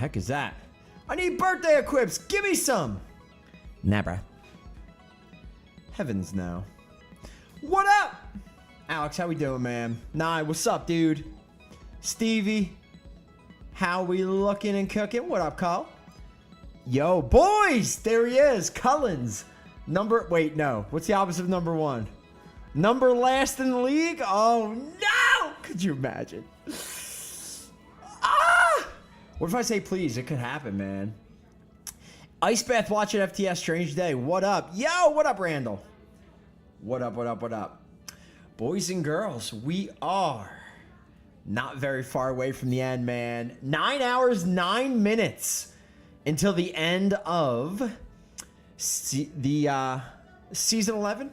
heck is that? I need birthday equips. Give me some. Nah, bruh. Heavens no. What up? Alex, how we doing, man? Nye, what's up, dude? Stevie, how we looking and cooking? What up, Carl? Yo, boys! There he is, Cullens. Wait, no. What's the opposite of number one? Number last in the league? Oh, no! Could you imagine? Ah! What if I say please? It could happen, man. Ice Bath watching FTS Strange Day. What up? Yo, what up, Randall? What up, what up, what up? Boys and girls, we are not very far away from the end, man. 9 hours, 9 minutes until the end of the season 11.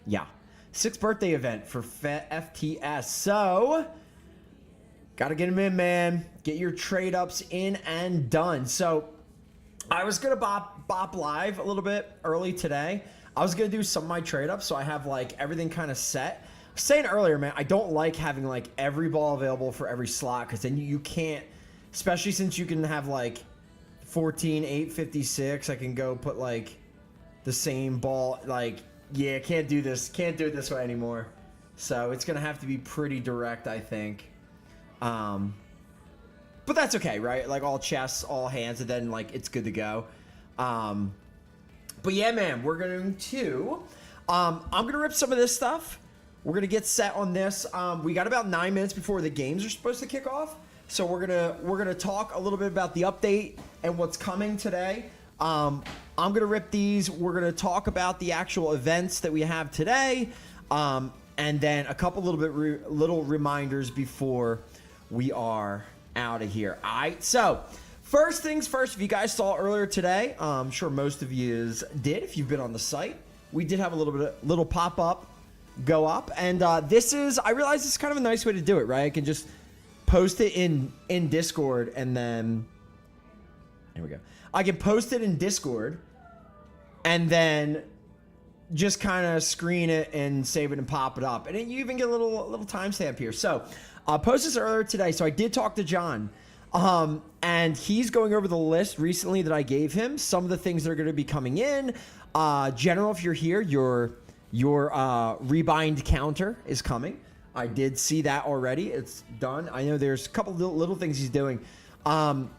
Yeah. 6th birthday event for FTS. So, got to get them in, man. Get your trade ups in and done. So, I was going to bop live a little bit early today. I was going to do some of my trade ups, so I have like everything kind of set. I was saying earlier, man, I don't like having like every ball available for every slot, because then you can't, especially since you can have like 14, 856. I can go put like the same ball. Like, yeah, can't do this. Can't do it this way anymore. So it's going to have to be pretty direct, I think. But that's okay, right? Like all chests, all hands, and then like it's good to go. But yeah, man, we're going to, I'm going to rip some of this stuff. We're going to get set on this. We got about 9 minutes before the games are supposed to kick off. So we're going to talk a little bit about the update and what's coming today. I'm going to rip these. We're going to talk about the actual events that we have today. And then a couple little reminders before we are out of here. All right. So first things first, if you guys saw earlier today, I'm sure most of you did if you've been on the site. We did have a little pop-up go up. And this is, I realize this is kind of a nice way to do it, right? I can just post it in Discord, and then there we go. I can post it in Discord and then just kind of screen it and save it and pop it up. And then you even get a little timestamp here. So I posted this earlier today. So I did talk to John. And he's going over the list recently that I gave him. Some of the things that are going to be coming in. General, if you're here, your rebind counter is coming. I did see that already. It's done. I know there's a couple little things he's doing. But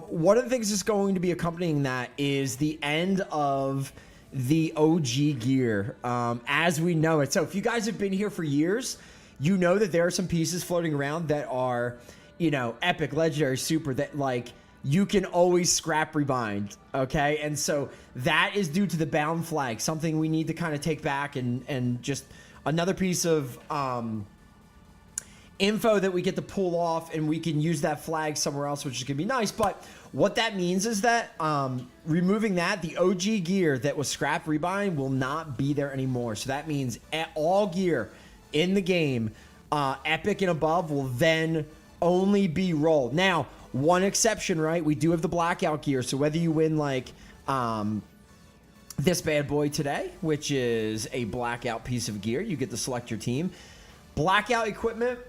one of the things that's going to be accompanying that is the end of the OG gear as we know it. So if you guys have been here for years, you know that there are some pieces floating around that are, you know, epic, legendary, super, that like you can always scrap rebind, okay? And so that is due to the bound flag, something we need to kind of take back, and just another piece of info that we get to pull off, and we can use that flag somewhere else, which is going to be nice. But what that means is that removing that, the OG gear that was scrap rebind will not be there anymore. So that means all gear in the game, epic and above, will then only be rolled. Now, one exception, right? We do have the blackout gear. So whether you win like this bad boy today, which is a blackout piece of gear, you get to select your team. Blackout equipment,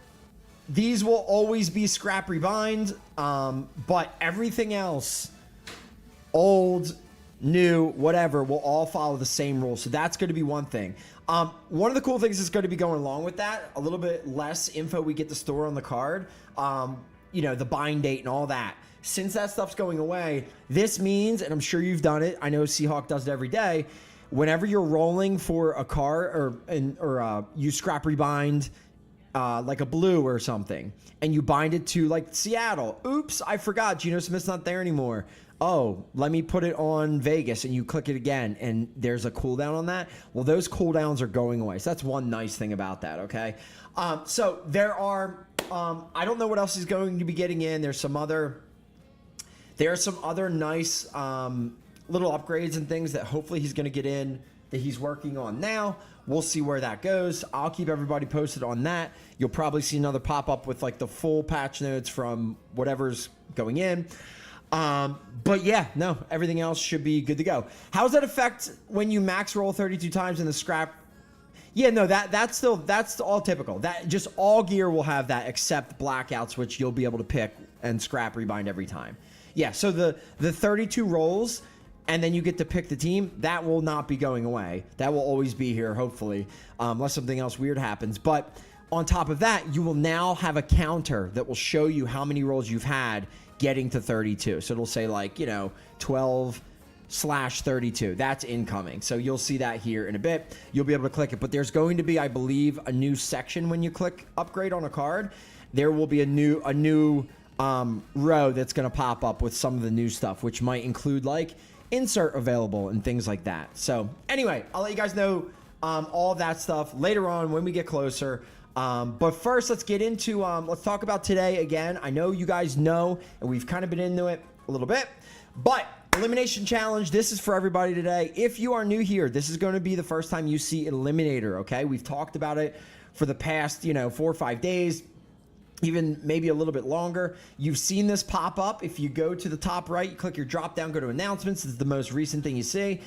these will always be scrap rebind, but everything else, old, new, whatever, will all follow the same rules. So that's going to be one thing. One of the cool things that's going to be going along with that, a little bit less info we get to store on the card, you know, the bind date and all that. Since that stuff's going away, this means, and I'm sure you've done it, I know Seahawk does it every day, whenever you're rolling for a car or you scrap rebind like a blue or something, and you bind it to like Seattle. Oops, I forgot. Geno Smith's not there anymore. Oh, let me put it on Vegas, and you click it again, and there's a cooldown on that. Well, those cooldowns are going away. So that's one nice thing about that, okay? So there are, I don't know what else he's going to be getting in. There are some other nice little upgrades and things that hopefully he's going to get in that he's working on now. We'll see where that goes. I'll keep everybody posted on that. You'll probably see another pop-up with like the full patch notes from whatever's going in. But yeah, no, everything else should be good to go. How does that affect when you max roll 32 times in the scrap? Yeah, no, that's all typical. That just all gear will have that except blackouts, which you'll be able to pick and scrap rebind every time. Yeah, so the 32 rolls, and then you get to pick the team. That will not be going away. That will always be here, hopefully, unless something else weird happens. But on top of that, you will now have a counter that will show you how many rolls you've had getting to 32. So it'll say 12/32. That's incoming. So you'll see that here in a bit. You'll be able to click it. But there's going to be, I believe, a new section when you click upgrade on a card. There will be a new row that's going to pop up with some of the new stuff, which might include insert available and things like that. So anyway, I'll let you guys know all of that stuff later on when we get closer. But first, let's get into, let's talk about today again. I know you guys know, and we've kind of been into it a little bit, but Elimination Challenge, this is for everybody today. If you are new here, this is going to be the first time you see Eliminator, okay? We've talked about it for the past, 4 or 5 days, even maybe a little bit longer. You've seen this pop up. If you go to the top right, you click your drop down, go to announcements. This is the most recent thing you see.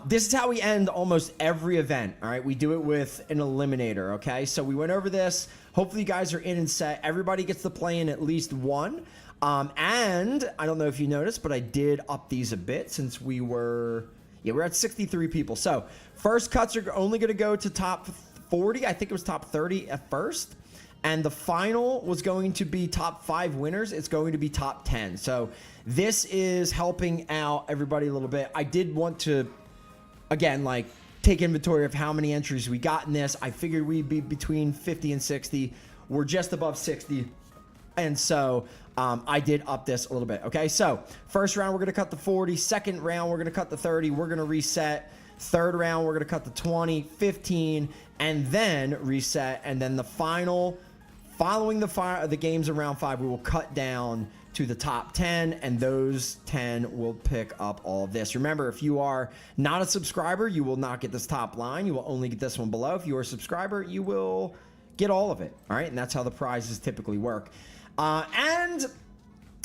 This is how we end almost every event, all right? We do it with an Eliminator, okay? So we went over this. Hopefully you guys are in and set. Everybody gets to play in at least one. And I don't know if you noticed, but I did up these a bit since we're at 63 people. So first cuts are only going to go to top 40. I think it was top 30 at first. And the final was going to be top 5 winners. It's going to be top 10. So this is helping out everybody a little bit. I did want to, again, take inventory of how many entries we got in this. I figured we'd be between 50 and 60. We're just above 60. And so I did up this a little bit. Okay, so first round, we're going to cut the 40. Second round, we're going to cut the 30. We're going to reset. Third round, we're going to cut the 20, 15, and then reset. And then the final, following the games in round 5, we will cut down to the top 10, and those 10 will pick up all of this. Remember, if you are not a subscriber, you will not get this top line. You will only get this one below. If you are a subscriber, you will get all of it. All right, and that's how the prizes typically work. And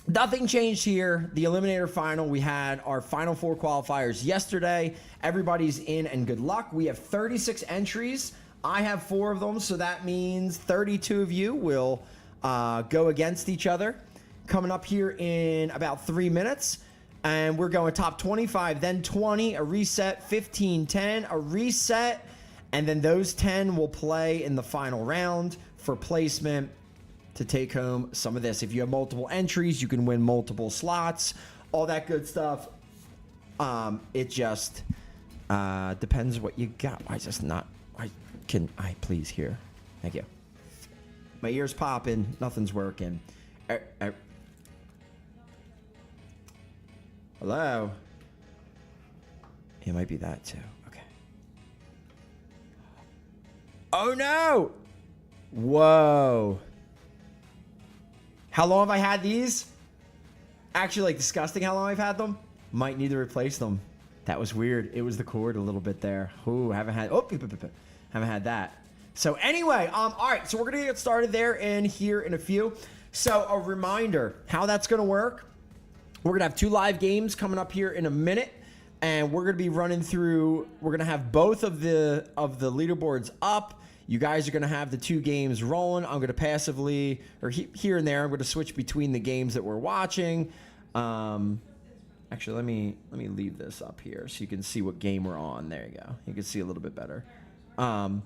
nothing changed here. The Eliminator final, we had our final 4 qualifiers yesterday. Everybody's in, and good luck. We have 36 entries. I have 4 of them, so that means 32 of you will go against each other. Coming up here in about 3 minutes. And we're going top 25, then 20, a reset, 15, 10, a reset. And then those 10 will play in the final round for placement to take home some of this. If you have multiple entries, you can win multiple slots, all that good stuff. It just depends what you got. Why is this not? Can I please hear? Thank you. My ear's popping. Nothing's working. Hello? It might be that too. Okay. Oh no! Whoa. How long have I had these? Actually, disgusting how long I've had them. Might need to replace them. That was weird. It was the cord a little bit there. Ooh, haven't had that. So anyway, all right. So we're gonna get started there and here in a few. So a reminder how that's gonna work. We're gonna have 2 live games coming up here in a minute, and we're gonna be running through. We're gonna have both of the leaderboards up. You guys are going to have the 2 games rolling. I'm going to passively, or here and there, I'm going to switch between the games that we're watching. Actually, let me leave this up here so you can see what game we're on. There you go. You can see a little bit better. All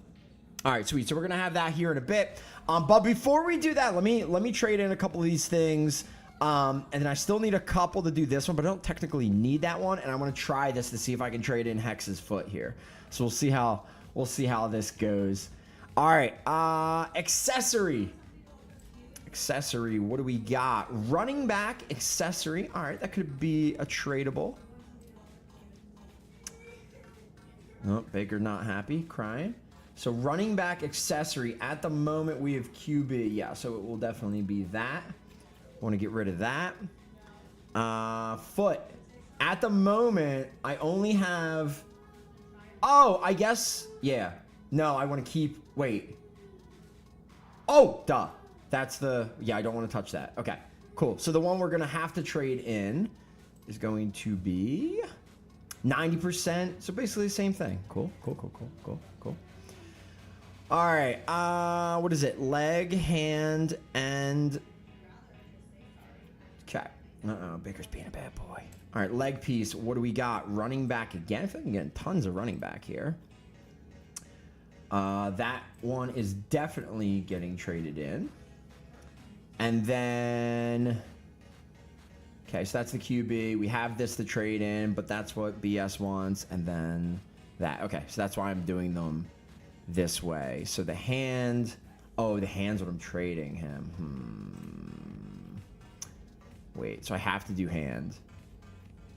right, sweet. So we're going to have that here in a bit. But before we do that, let me trade in a couple of these things. And then I still need a couple to do this one, but I don't technically need that one. And I want to try this to see if I can trade in Hex's foot here. So we'll see how this goes. All right, accessory. What do we got? Running back accessory. All right, that could be a tradable. Oh, Baker not happy, crying. So running back accessory. At the moment, we have QB. Yeah, so it will definitely be that. Want to get rid of that. Foot. At the moment, I only have... Oh, I guess... Yeah. No, I want to keep... Wait. Oh, duh. That's the... Yeah, I don't want to touch that. Okay, cool. So the one we're going to have to trade in is going to be 90%. So basically the same thing. Cool. All right. What is it? Leg, hand, and... Okay. Baker's being a bad boy. All right, leg piece. What do we got? Running back again. I feel like I'm getting tons of running back here. That one is definitely getting traded in. And then... Okay, so that's the QB. We have this to trade in, but that's what BS wants. And then that. Okay, so that's why I'm doing them this way. So the hand... Oh, the hand's what I'm trading him. Wait, so I have to do hand.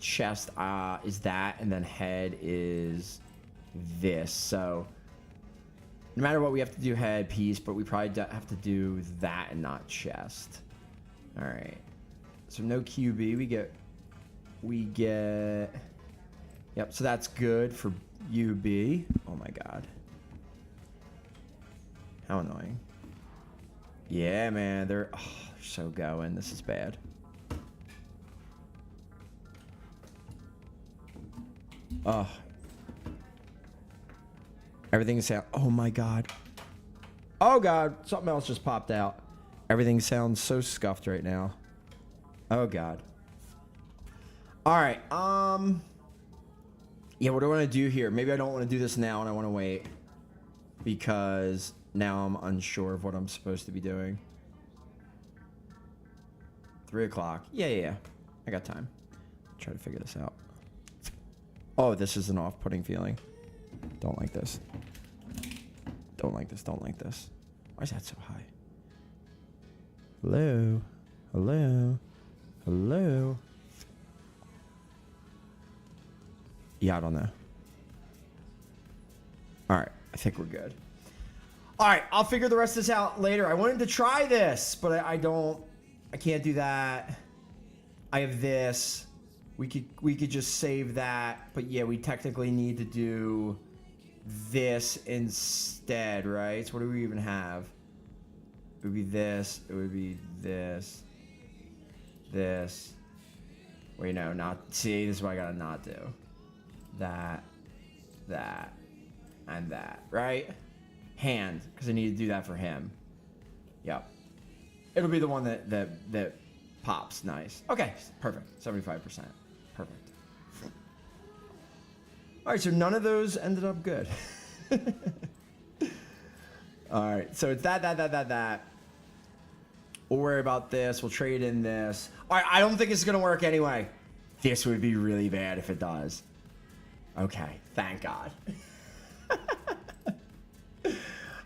Chest is that, and then head is this. So no matter what, we have to do head piece, but we probably have to do that and not chest. All right. So no QB. We get. Yep. So that's good for UB. Oh my God. How annoying. Yeah, man. They're so going. This is bad. Oh. Everything sounds... Oh, my God. Oh, God. Something else just popped out. Everything sounds so scuffed right now. Oh, God. All right. Yeah, what do I want to do here? Maybe I don't want to do this now and I want to wait. Because now I'm unsure of what I'm supposed to be doing. 3 o'clock. Yeah. I got time. Try to figure this out. Oh, this is an off-putting feeling. Don't like this. Don't like this. Don't like this. Why is that so high? Hello? Hello? Hello? Yeah, I don't know. All right. I think we're good. All right. I'll figure the rest of this out later. I wanted to try this, but I can't do that. I have this. We could just save that, but yeah, we technically need to do this instead, right? So what do we even have? It would be this. It would be this. This. Wait, no, not. See, this is what I gotta not do. That, and that, right? Hand, because I need to do that for him. Yep. It'll be the one that pops. Nice. Okay, perfect. 75%. Perfect. All right, so none of those ended up good. All right, so it's that. We'll worry about this. We'll trade in this. All right, I don't think it's going to work anyway. This would be really bad if it does. Okay, thank God.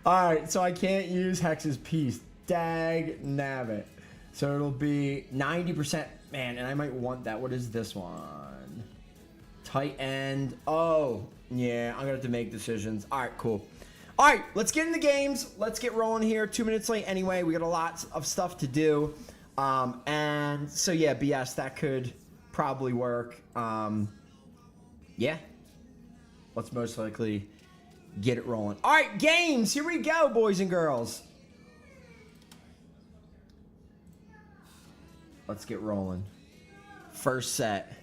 All right, so I can't use Hex's piece. Dag nabbit. So it'll be 90%. Man, and I might want that. What is this one? Tight end. Oh, yeah. I'm going to have to make decisions. All right, cool. All right, let's get into games. Let's get rolling here. 2 minutes late anyway. We got a lot of stuff to do. And so, yeah, BS, that could probably work. Yeah. Let's most likely get it rolling. All right, games. Here we go, boys and girls. Let's get rolling. First set.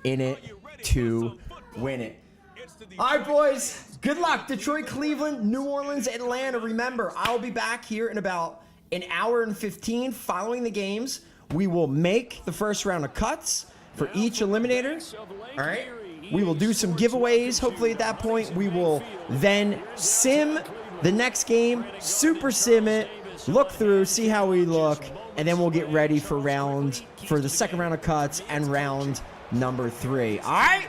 In it to win it. All right, boys. Good luck. Detroit, Cleveland, New Orleans, Atlanta. Remember, I'll be back here in about an hour and 15 following the games. We will make the first round of cuts for each eliminator. All right. We will do some giveaways. Hopefully at that point, we will then sim the next game, super sim it, look through, see how we look, and then we'll get ready for the second round of cuts and round number 3. All right?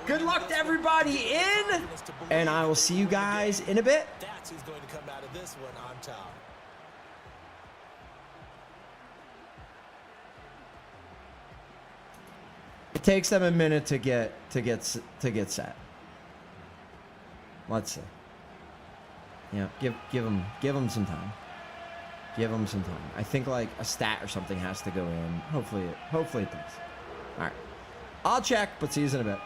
Good luck to everybody in, and I will see you guys in a bit. That's who's going to come out of this one on top. It takes them a minute to get set. Let's see. Yeah, give them some time. Give them some time. I think like a stat or something has to go in. Hopefully it does. All right. I'll check, but see you in a bit.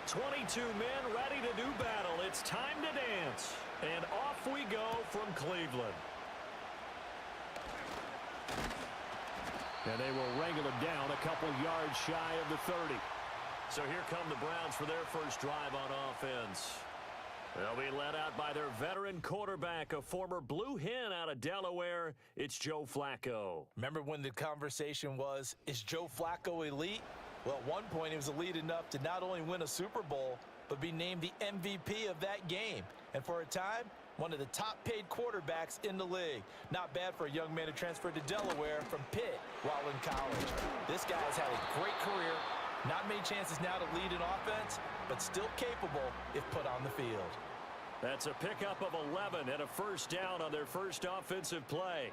"22 men ready to do battle. It's time to dance." And off we go from Cleveland. And they will wrangle him down a couple yards shy of the 30. So here come the Browns for their first drive on offense. They'll be led out by their veteran quarterback, a former Blue Hen out of Delaware. It's Joe Flacco. Remember when the conversation was, is Joe Flacco elite? Well, at one point he was elite enough to not only win a Super Bowl, but be named the MVP of that game. And for a time, one of the top-paid quarterbacks in the league. Not bad for a young man who transferred to Delaware from Pitt while in college. This guy has had a great career. Not many chances now to lead an offense, but still capable if put on the field. That's a pickup of 11 and a first down on their first offensive play.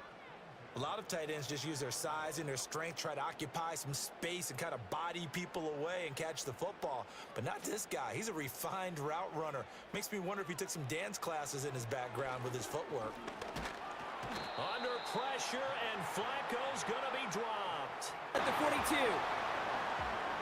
A lot of tight ends just use their size and their strength, try to occupy some space and kind of body people away and catch the football. But not this guy. He's a refined route runner. Makes me wonder if he took some dance classes in his background with his footwork. Under pressure, and Flacco's going to be dropped. At the 42.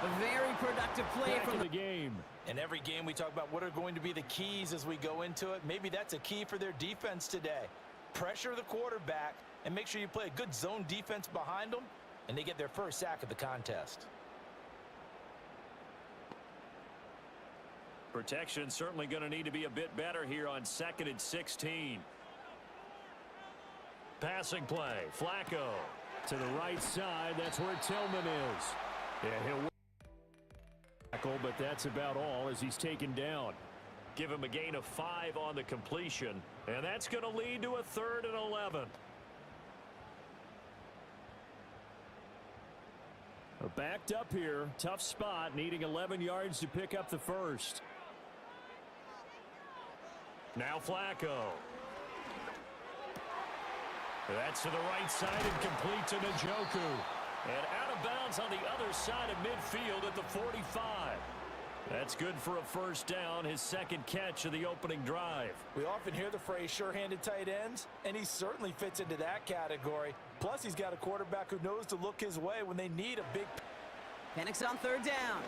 A very productive play Back from in the game. In every game we talk about what are going to be the keys as we go into it. Maybe that's a key for their defense today. Pressure the quarterback and make sure you play a good zone defense behind them, and they get their first sack of the contest. Protection certainly going to need to be a bit better here on 2nd and 16. Passing play. Flacco to the right side. That's where Tillman is. Yeah, he'll tackle, but that's about all as he's taken down. Give him a gain of 5 on the completion, and that's going to lead to a 3rd and 11. Backed up here, tough spot, needing 11 yards to pick up the first. Now Flacco. That's to the right side and complete to Njoku. And out of bounds on the other side of midfield at the 45. That's good for a first down, his second catch of the opening drive. We often hear the phrase sure-handed tight ends, and he certainly fits into that category. Plus, he's got a quarterback who knows to look his way when they need a big... Penix on 3rd down.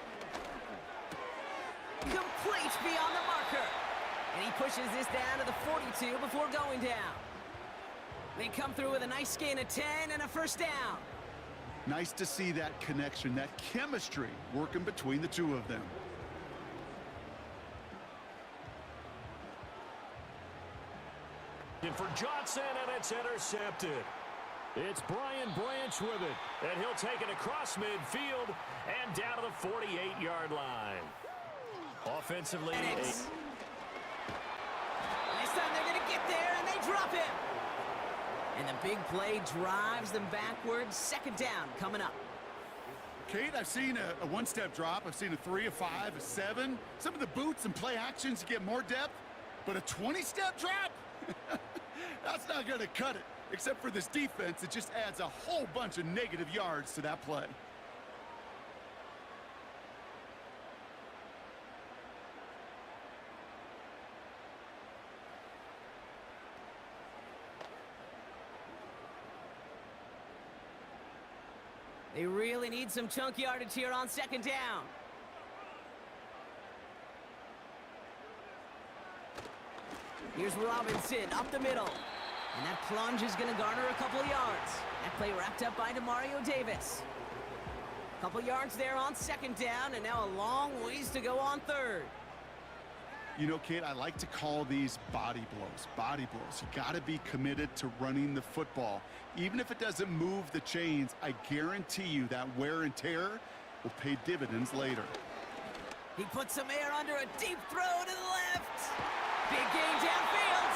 Complete beyond the marker. And he pushes this down to the 42 before going down. They come through with a nice gain of 10 and a first down. Nice to see that connection, that chemistry working between the two of them. And for Johnson, and it's intercepted. It's Brian Branch with it, and he'll take it across midfield and down to the 48-yard line. Offensively, This time they're going to get there, and they drop him. And the big play drives them backwards. 2nd down coming up. Kate, I've seen a one-step drop. I've seen a 3, a 5, a 7. Some of the boots and play actions to get more depth. But a 20-step drop? That's not going to cut it. Except for this defense, it just adds a whole bunch of negative yards to that play. They really need some chunk yardage here on 2nd down. Here's Robinson up the middle. And that plunge is going to garner a couple of yards. That play wrapped up by Demario Davis. A couple yards there on 2nd down, and now a long ways to go on 3rd. You know, Kate, I like to call these body blows. Body blows. You got to be committed to running the football. Even if it doesn't move the chains, I guarantee you that wear and tear will pay dividends later. He puts some air under a deep throw to the left. Big gain downfield.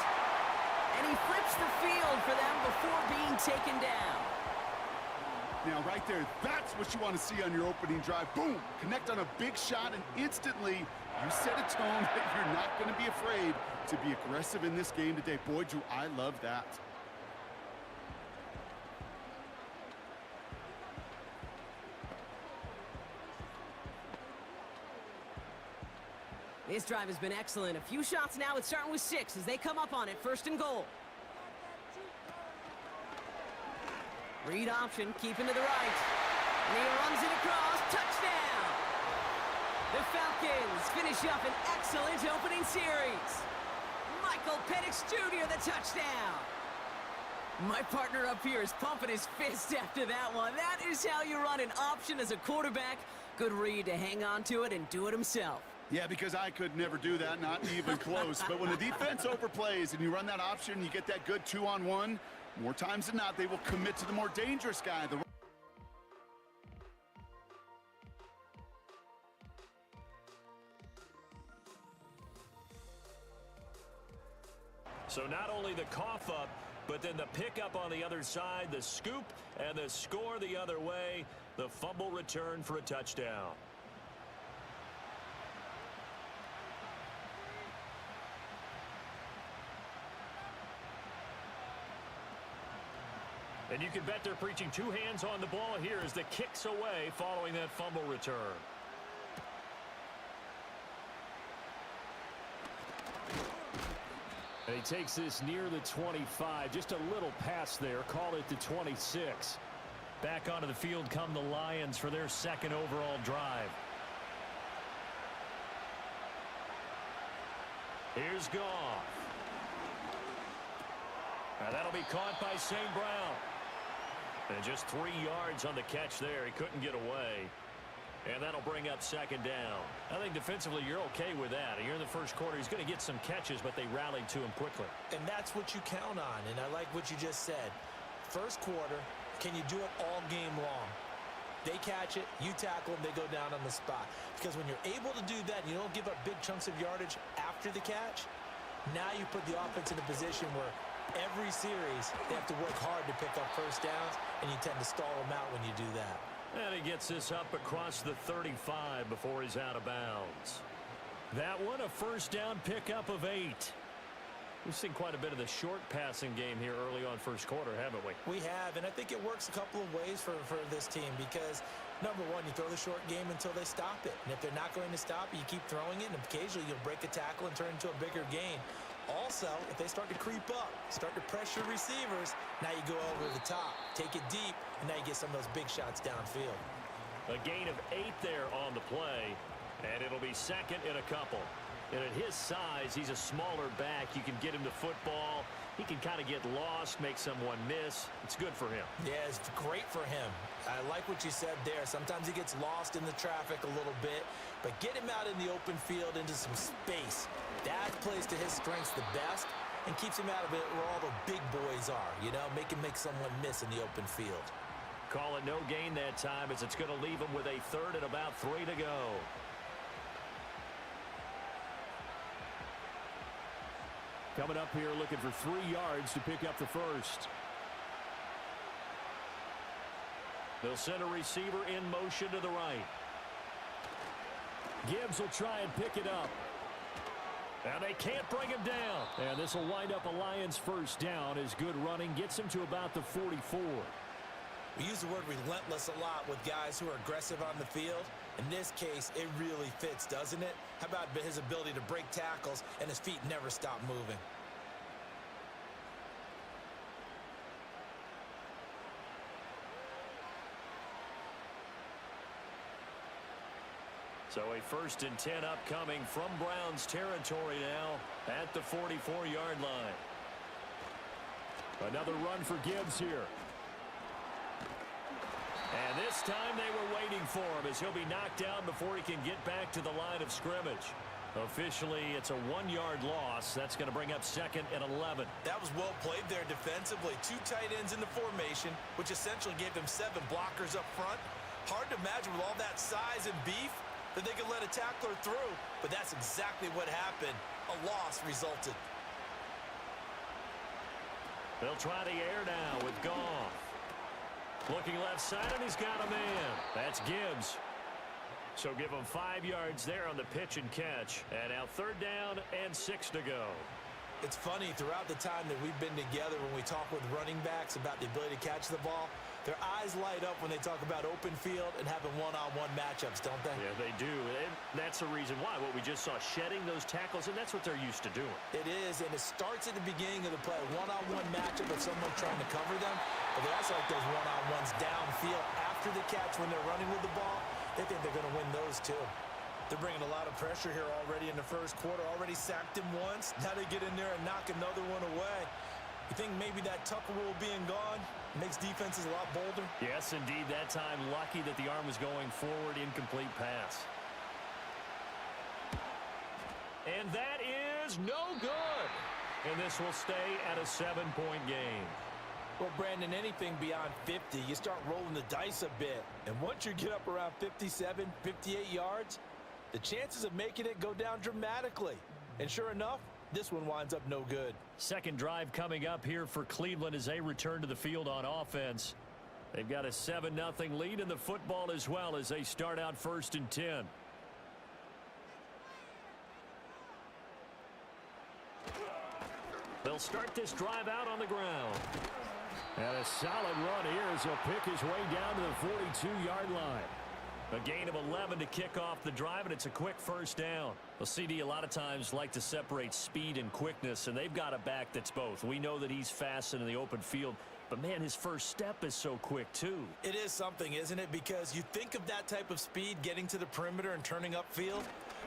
And he flips the field for them before being taken down. Now, right there, that's what you want to see on your opening drive. Boom! Connect on a big shot, and instantly you set a tone that you're not going to be afraid to be aggressive in this game today. Boy, do I love that. This drive has been excellent. A few shots now. It's starting with 6 as they come up on it. 1st and goal. Read option, keeping to the right. And he runs it across. Touchdown! The Falcons finish up an excellent opening series. Michael Penix Jr., the touchdown. My partner up here is pumping his fist after that one. That is how you run an option as a quarterback. Good read to hang on to it and do it himself. Yeah, because I could never do that, not even close. But when the defense overplays and you run that option, you get that good 2-on-1, more times than not, they will commit to the more dangerous guy. So not only the cough up, but then the pickup on the other side, the scoop, and the score the other way. The fumble return for a touchdown. And you can bet they're preaching two hands on the ball here as the kick's away following that fumble return. And he takes this near the 25. Just a little pass there. Call it the 26. Back onto the field come the Lions for their second overall drive. Here's Goff. Now that'll be caught by St. Brown. And just 3 yards on the catch there. He couldn't get away. And that'll bring up second down. I think defensively you're okay with that. Here in the first quarter, he's going to get some catches, but they rallied to him quickly. And that's what you count on, and I like what you just said. First quarter, can you do it all game long? They catch it, you tackle them, they go down on the spot. Because when you're able to do that and you don't give up big chunks of yardage after the catch, now you put the offense in a position where every series they have to work hard to pick up first downs, and you tend to stall them out when you do that. And he gets this up across the 35 before he's out of bounds. That one, a first down pickup of 8. We've seen quite a bit of the short passing game here early on first quarter, haven't we? We have, and I think it works a couple of ways for this team because, number one, you throw the short game until they stop it. And if they're not going to stop it, you keep throwing it, and occasionally you'll break a tackle and turn it into a bigger gain. Also, if they start to creep up, start to pressure receivers, now you go over the top, take it deep, and now you get some of those big shots downfield. A gain of 8 there on the play, and it'll be second in a couple. And at his size, he's a smaller back. You can get him to football. He can kind of get lost, make someone miss. It's good for him. Yeah, it's great for him. I like what you said there. Sometimes he gets lost in the traffic a little bit, but get him out in the open field into some space. That plays to his strengths the best and keeps him out of it where all the big boys are, you know, make someone miss in the open field. Call it no gain that time as it's going to leave him with a third and about 3 to go. Coming up here looking for 3 yards to pick up the first. They'll send a receiver in motion to the right. Gibbs will try and pick it up. And they can't bring him down. And this will wind up a Lions first down as good running gets him to about the 44. We use the word relentless a lot with guys who are aggressive on the field. In this case, it really fits, doesn't it? How about his ability to break tackles and his feet never stop moving? So a 1st and 10 upcoming from Browns territory now at the 44-yard line. Another run for Gibbs here. And this time they were waiting for him as he'll be knocked down before he can get back to the line of scrimmage. Officially, it's a 1-yard loss. That's going to bring up 2nd and 11. That was well played there defensively. 2 tight ends in the formation, which essentially gave them 7 blockers up front. Hard to imagine with all that size and beef that they could let a tackler through, but that's exactly what happened. A loss resulted. They'll try the air now with Goff. Looking left side, and he's got a man. That's Gibbs. So give him 5 yards there on the pitch and catch. And now 3rd down and 6 to go. It's funny, throughout the time that we've been together, when we talk with running backs about the ability to catch the ball, their eyes light up when they talk about open field and having one-on-one matchups, don't they? Yeah, they do. And that's the reason why. What we just saw, shedding those tackles, and that's what they're used to doing. It is, and it starts at the beginning of the play. One-on-one matchup with someone trying to cover them, but they also like those one-on-ones downfield after the catch when they're running with the ball. They think they're going to win those, too. They're bringing a lot of pressure here already in the first quarter. Already sacked him once. Now they get in there and knock another one away. You think maybe that Tucker rule being gone makes defenses a lot bolder? Yes, indeed. That time, lucky that the arm was going forward. Incomplete pass. And that is no good. And this will stay at a 7-point game. Well, Brandon, anything beyond 50, you start rolling the dice a bit. And once you get up around 57, 58 yards, the chances of making it go down dramatically. And sure enough, this one winds up no good. Second drive coming up here for Cleveland as they return to the field on offense. They've got a 7-0 lead in the football as well as they start out 1st and 10. They'll start this drive out on the ground. And a solid run here as he'll pick his way down to the 42-yard line. A gain of 11 to kick off the drive, and it's a quick first down. Well, CD a lot of times like to separate speed and quickness, and they've got a back that's both. We know that he's fast in the open field, but, man, his first step is so quick, too. It is something, isn't it? Because you think of that type of speed getting to the perimeter and turning upfield,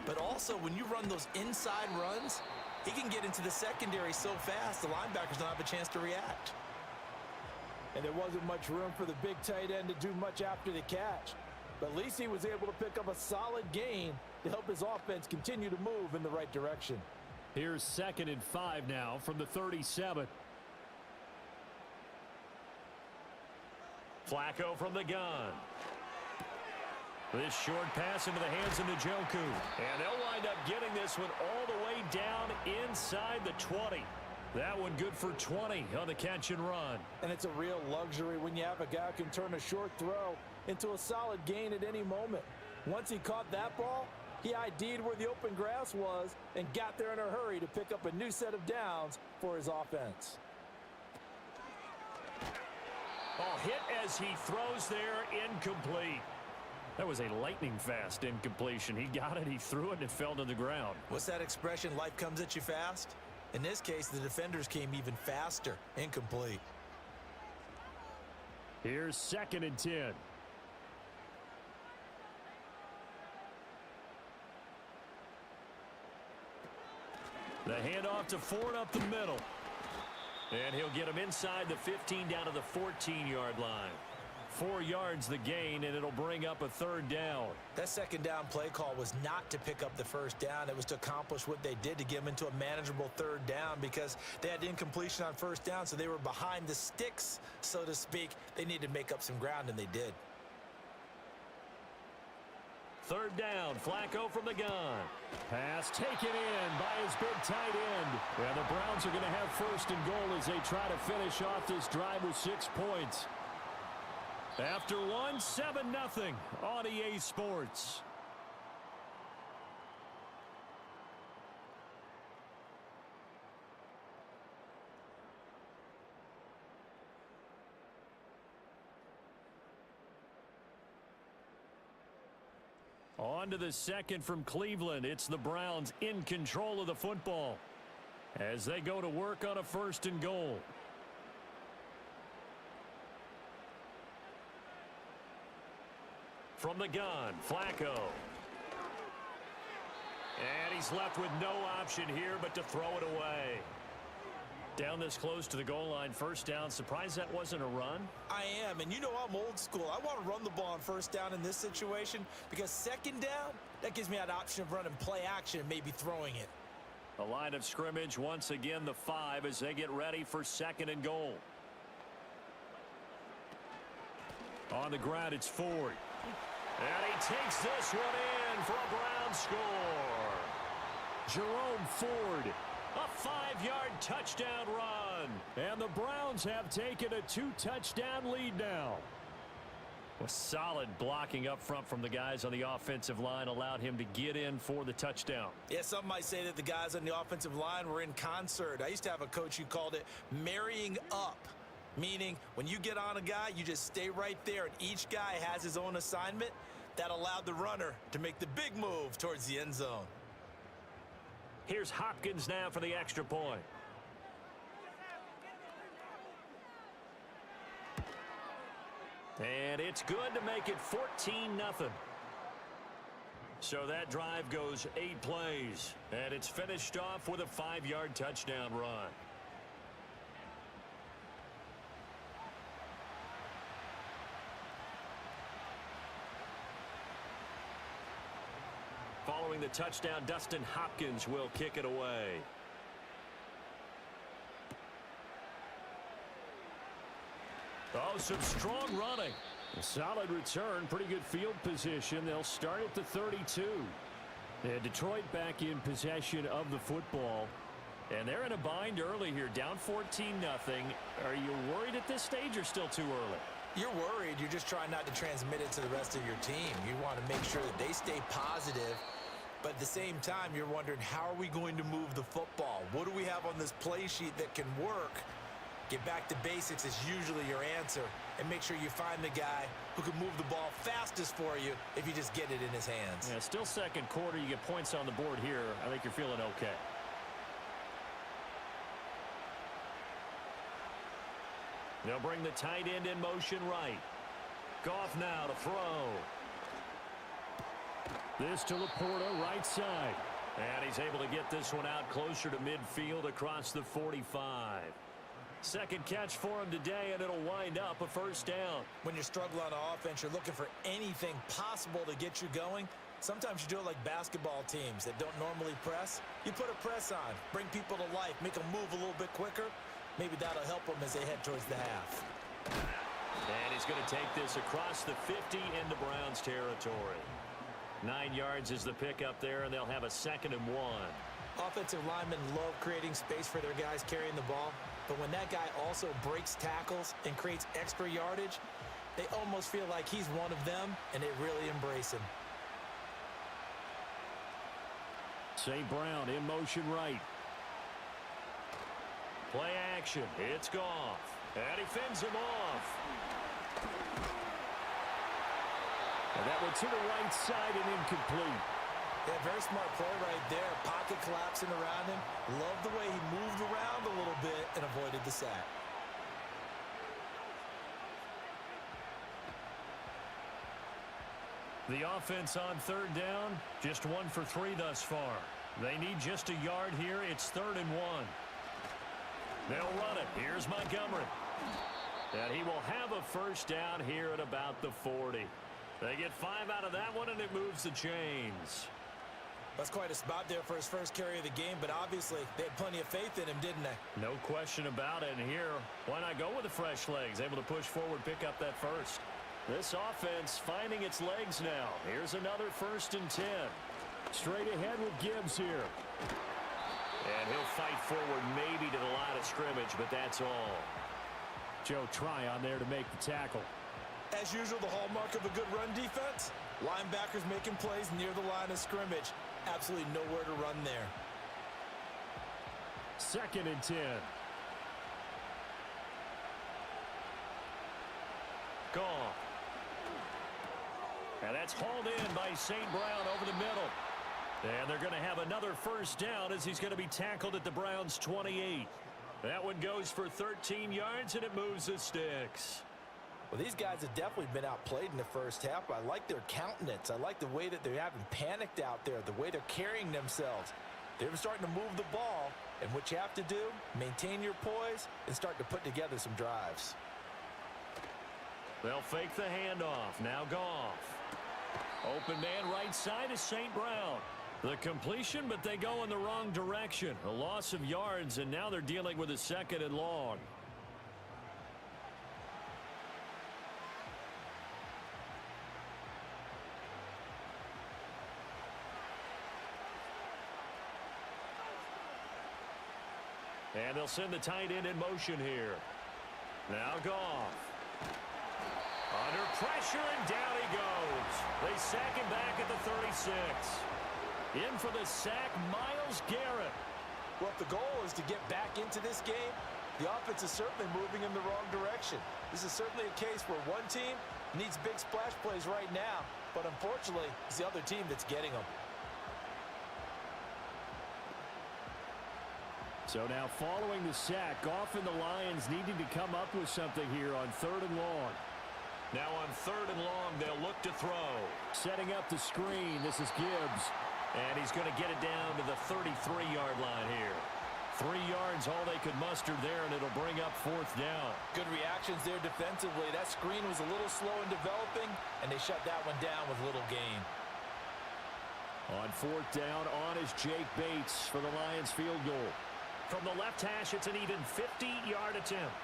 but also when you run those inside runs, he can get into the secondary so fast the linebackers don't have a chance to react. And there wasn't much room for the big tight end to do much after the catch. But at least he was able to pick up a solid gain to help his offense continue to move in the right direction. Here's 2nd and 5 now from the 37. Flacco from the gun. This short pass into the hands of Njoku. And they'll wind up getting this one all the way down inside the 20. That one good for 20 on the catch and run. And it's a real luxury when you have a guy who can turn a short throw into a solid gain at any moment. Once he caught that ball, he ID'd where the open grass was and got there in a hurry to pick up a new set of downs for his offense. Oh, hit as he throws there, incomplete. That was a lightning-fast incompletion. He got it, he threw it, and it fell to the ground. What's that expression, life comes at you fast? In this case, the defenders came even faster, incomplete. Here's 2nd and 10. The handoff to Ford up the middle. And he'll get him inside the 15 down to the 14-yard line. 4 yards the gain, and it'll bring up a 3rd down. That 2nd down play call was not to pick up the 1st down. It was to accomplish what they did to get them into a manageable 3rd down because they had incompletion on 1st down, so they were behind the sticks, so to speak. They needed to make up some ground, and they did. 3rd down, Flacco from the gun. Pass taken in by his big tight end. Well, the Browns are going to have 1st and goal as they try to finish off this drive with 6 points. After 1, 7-0 on EA Sports. On to the 2nd from Cleveland. It's the Browns in control of the football as they go to work on a 1st and goal. From the gun, Flacco. And he's left with no option here but to throw it away. Down this close to the goal line, 1st down. Surprised that wasn't a run? I am, and you know I'm old school. I want to run the ball on 1st down in this situation because 2nd down, that gives me that option of running play action and maybe throwing it. The line of scrimmage once again the 5 as they get ready for 2nd and goal. On the ground, it's Ford. And he takes this one in for a Brown score. Jerome Ford, a 5-yard touchdown run. And the Browns have taken a 2-touchdown lead now. With solid blocking up front from the guys on the offensive line allowed him to get in for the touchdown. Yeah, some might say that the guys on the offensive line were in concert. I used to have a coach who called it marrying up. Meaning, when you get on a guy, you just stay right there, and each guy has his own assignment. That allowed the runner to make the big move towards the end zone. Here's Hopkins now for the extra point. And it's good to make it 14-0. So that drive goes 8 plays, and it's finished off with a 5-yard touchdown run. Following the touchdown, Dustin Hopkins will kick it away. Oh, some strong running. A solid return, pretty good field position. They'll start at the 32. And Detroit back in possession of the football. And they're in a bind early here, down 14-0. Are you worried at this stage or still too early? You're worried. You're just trying not to transmit it to the rest of your team. You want to make sure that they stay positive. But at the same time, you're wondering, how are we going to move the football? What do we have on this play sheet that can work? Get back to basics is usually your answer. And make sure you find the guy who can move the ball fastest for you if you just get it in his hands. Yeah, still second quarter. You get points on the board here. I think you're feeling okay. They'll bring the tight end in motion right. Goff now to throw. This to Laporta, right side. And he's able to get this one out closer to midfield across the 45. Second catch for him today, and it'll wind up a first down. When you're struggling on offense, you're looking for anything possible to get you going. Sometimes you do it like basketball teams that don't normally press. You put a press on, bring people to life, make them move a little bit quicker. Maybe that'll help them as they head towards the half. And he's going to take this across the 50 into Browns territory. 9 yards is the pickup there, and they'll have a 2nd and 1. Offensive linemen love creating space for their guys carrying the ball, but when that guy also breaks tackles and creates extra yardage, they almost feel like he's one of them, and they really embrace him. St. Brown in motion right. Play action. It's Goff. And he fends him off. And that one to the right side and incomplete. Yeah, very smart play right there. Pocket collapsing around him. Love the way he moved around a little bit and avoided the sack. The offense on 3rd down, just 1 for 3 thus far. They need just a yard here. It's 3rd and 1. They'll run it. Here's Montgomery. And he will have a first down here at about the 40. They get 5 out of that one, and it moves the chains. That's quite a spot there for his first carry of the game, but obviously they had plenty of faith in him, didn't they? No question about it. And here, why not go with the fresh legs? Able to push forward, pick up that first. This offense finding its legs now. Here's another 1st and 10. Straight ahead with Gibbs here. And he'll fight forward maybe to the line of scrimmage, but that's all. Joe Tryon there to make the tackle. As usual, the hallmark of a good run defense, linebackers making plays near the line of scrimmage. Absolutely nowhere to run there. 2nd and 10. Goff. And that's hauled in by St. Brown over the middle. And they're going to have another first down as he's going to be tackled at the Browns' 28. That one goes for 13 yards, and it moves the sticks. Well, these guys have definitely been outplayed in the first half. I like their countenance. I like the way that they haven't panicked out there, the way they're carrying themselves. They're starting to move the ball, and what you have to do, maintain your poise and start to put together some drives. They'll fake the handoff. Now Goff. Open man right side is St. Brown. The completion, but they go in the wrong direction. A loss of yards, and now they're dealing with a 2nd and long. And they'll send the tight end in motion here. Now Goff. Under pressure, and down he goes. They sack him back at the 36. In for the sack, Myles Garrett. Well, if the goal is to get back into this game, the offense is certainly moving in the wrong direction. This is certainly a case where one team needs big splash plays right now, but unfortunately, it's the other team that's getting them. So now following the sack, Goff and the Lions needing to come up with something here on 3rd and long. Now on 3rd and long, they'll look to throw. Setting up the screen, this is Gibbs. And he's going to get it down to the 33-yard line here. 3 yards, all they could muster there, and it'll bring up 4th down. Good reactions there defensively. That screen was a little slow in developing, and they shut that one down with little gain. On fourth down, on is Jake Bates for the Lions field goal. From the left hash, it's an even 50-yard attempt.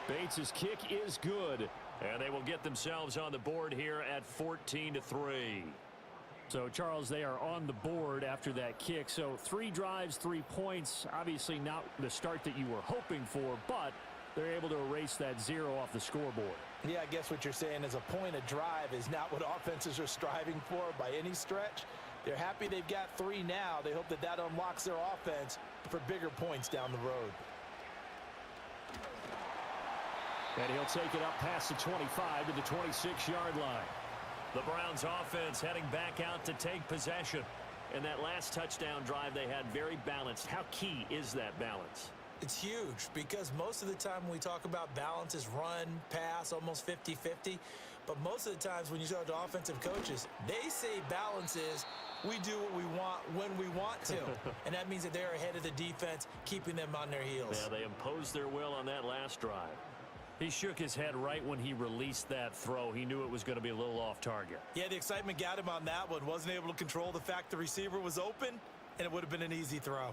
Bates' kick is good, and they will get themselves on the board here at 14-3. So, Charles, they are on the board after that kick. So 3 drives, 3 points. Obviously not the start that you were hoping for, but they're able to erase that 0 off the scoreboard. Yeah, I guess what you're saying is a point of drive is not what offenses are striving for by any stretch. They're happy they've got 3 now. They hope that that unlocks their offense for bigger points down the road. And he'll take it up past the 25 to the 26-yard line. The Browns offense heading back out to take possession. And that last touchdown drive they had very balanced. How key is that balance? It's huge because most of the time when we talk about balance is run, pass, almost 50-50. But most of the times when you talk to offensive coaches, they say balance is we do what we want when we want to. And that means that they're ahead of the defense, keeping them on their heels. Yeah, they imposed their will on that last drive. He shook his head right when he released that throw. He knew it was going to be a little off target. Yeah, the excitement got him on that one. Wasn't able to control the fact the receiver was open, and it would have been an easy throw.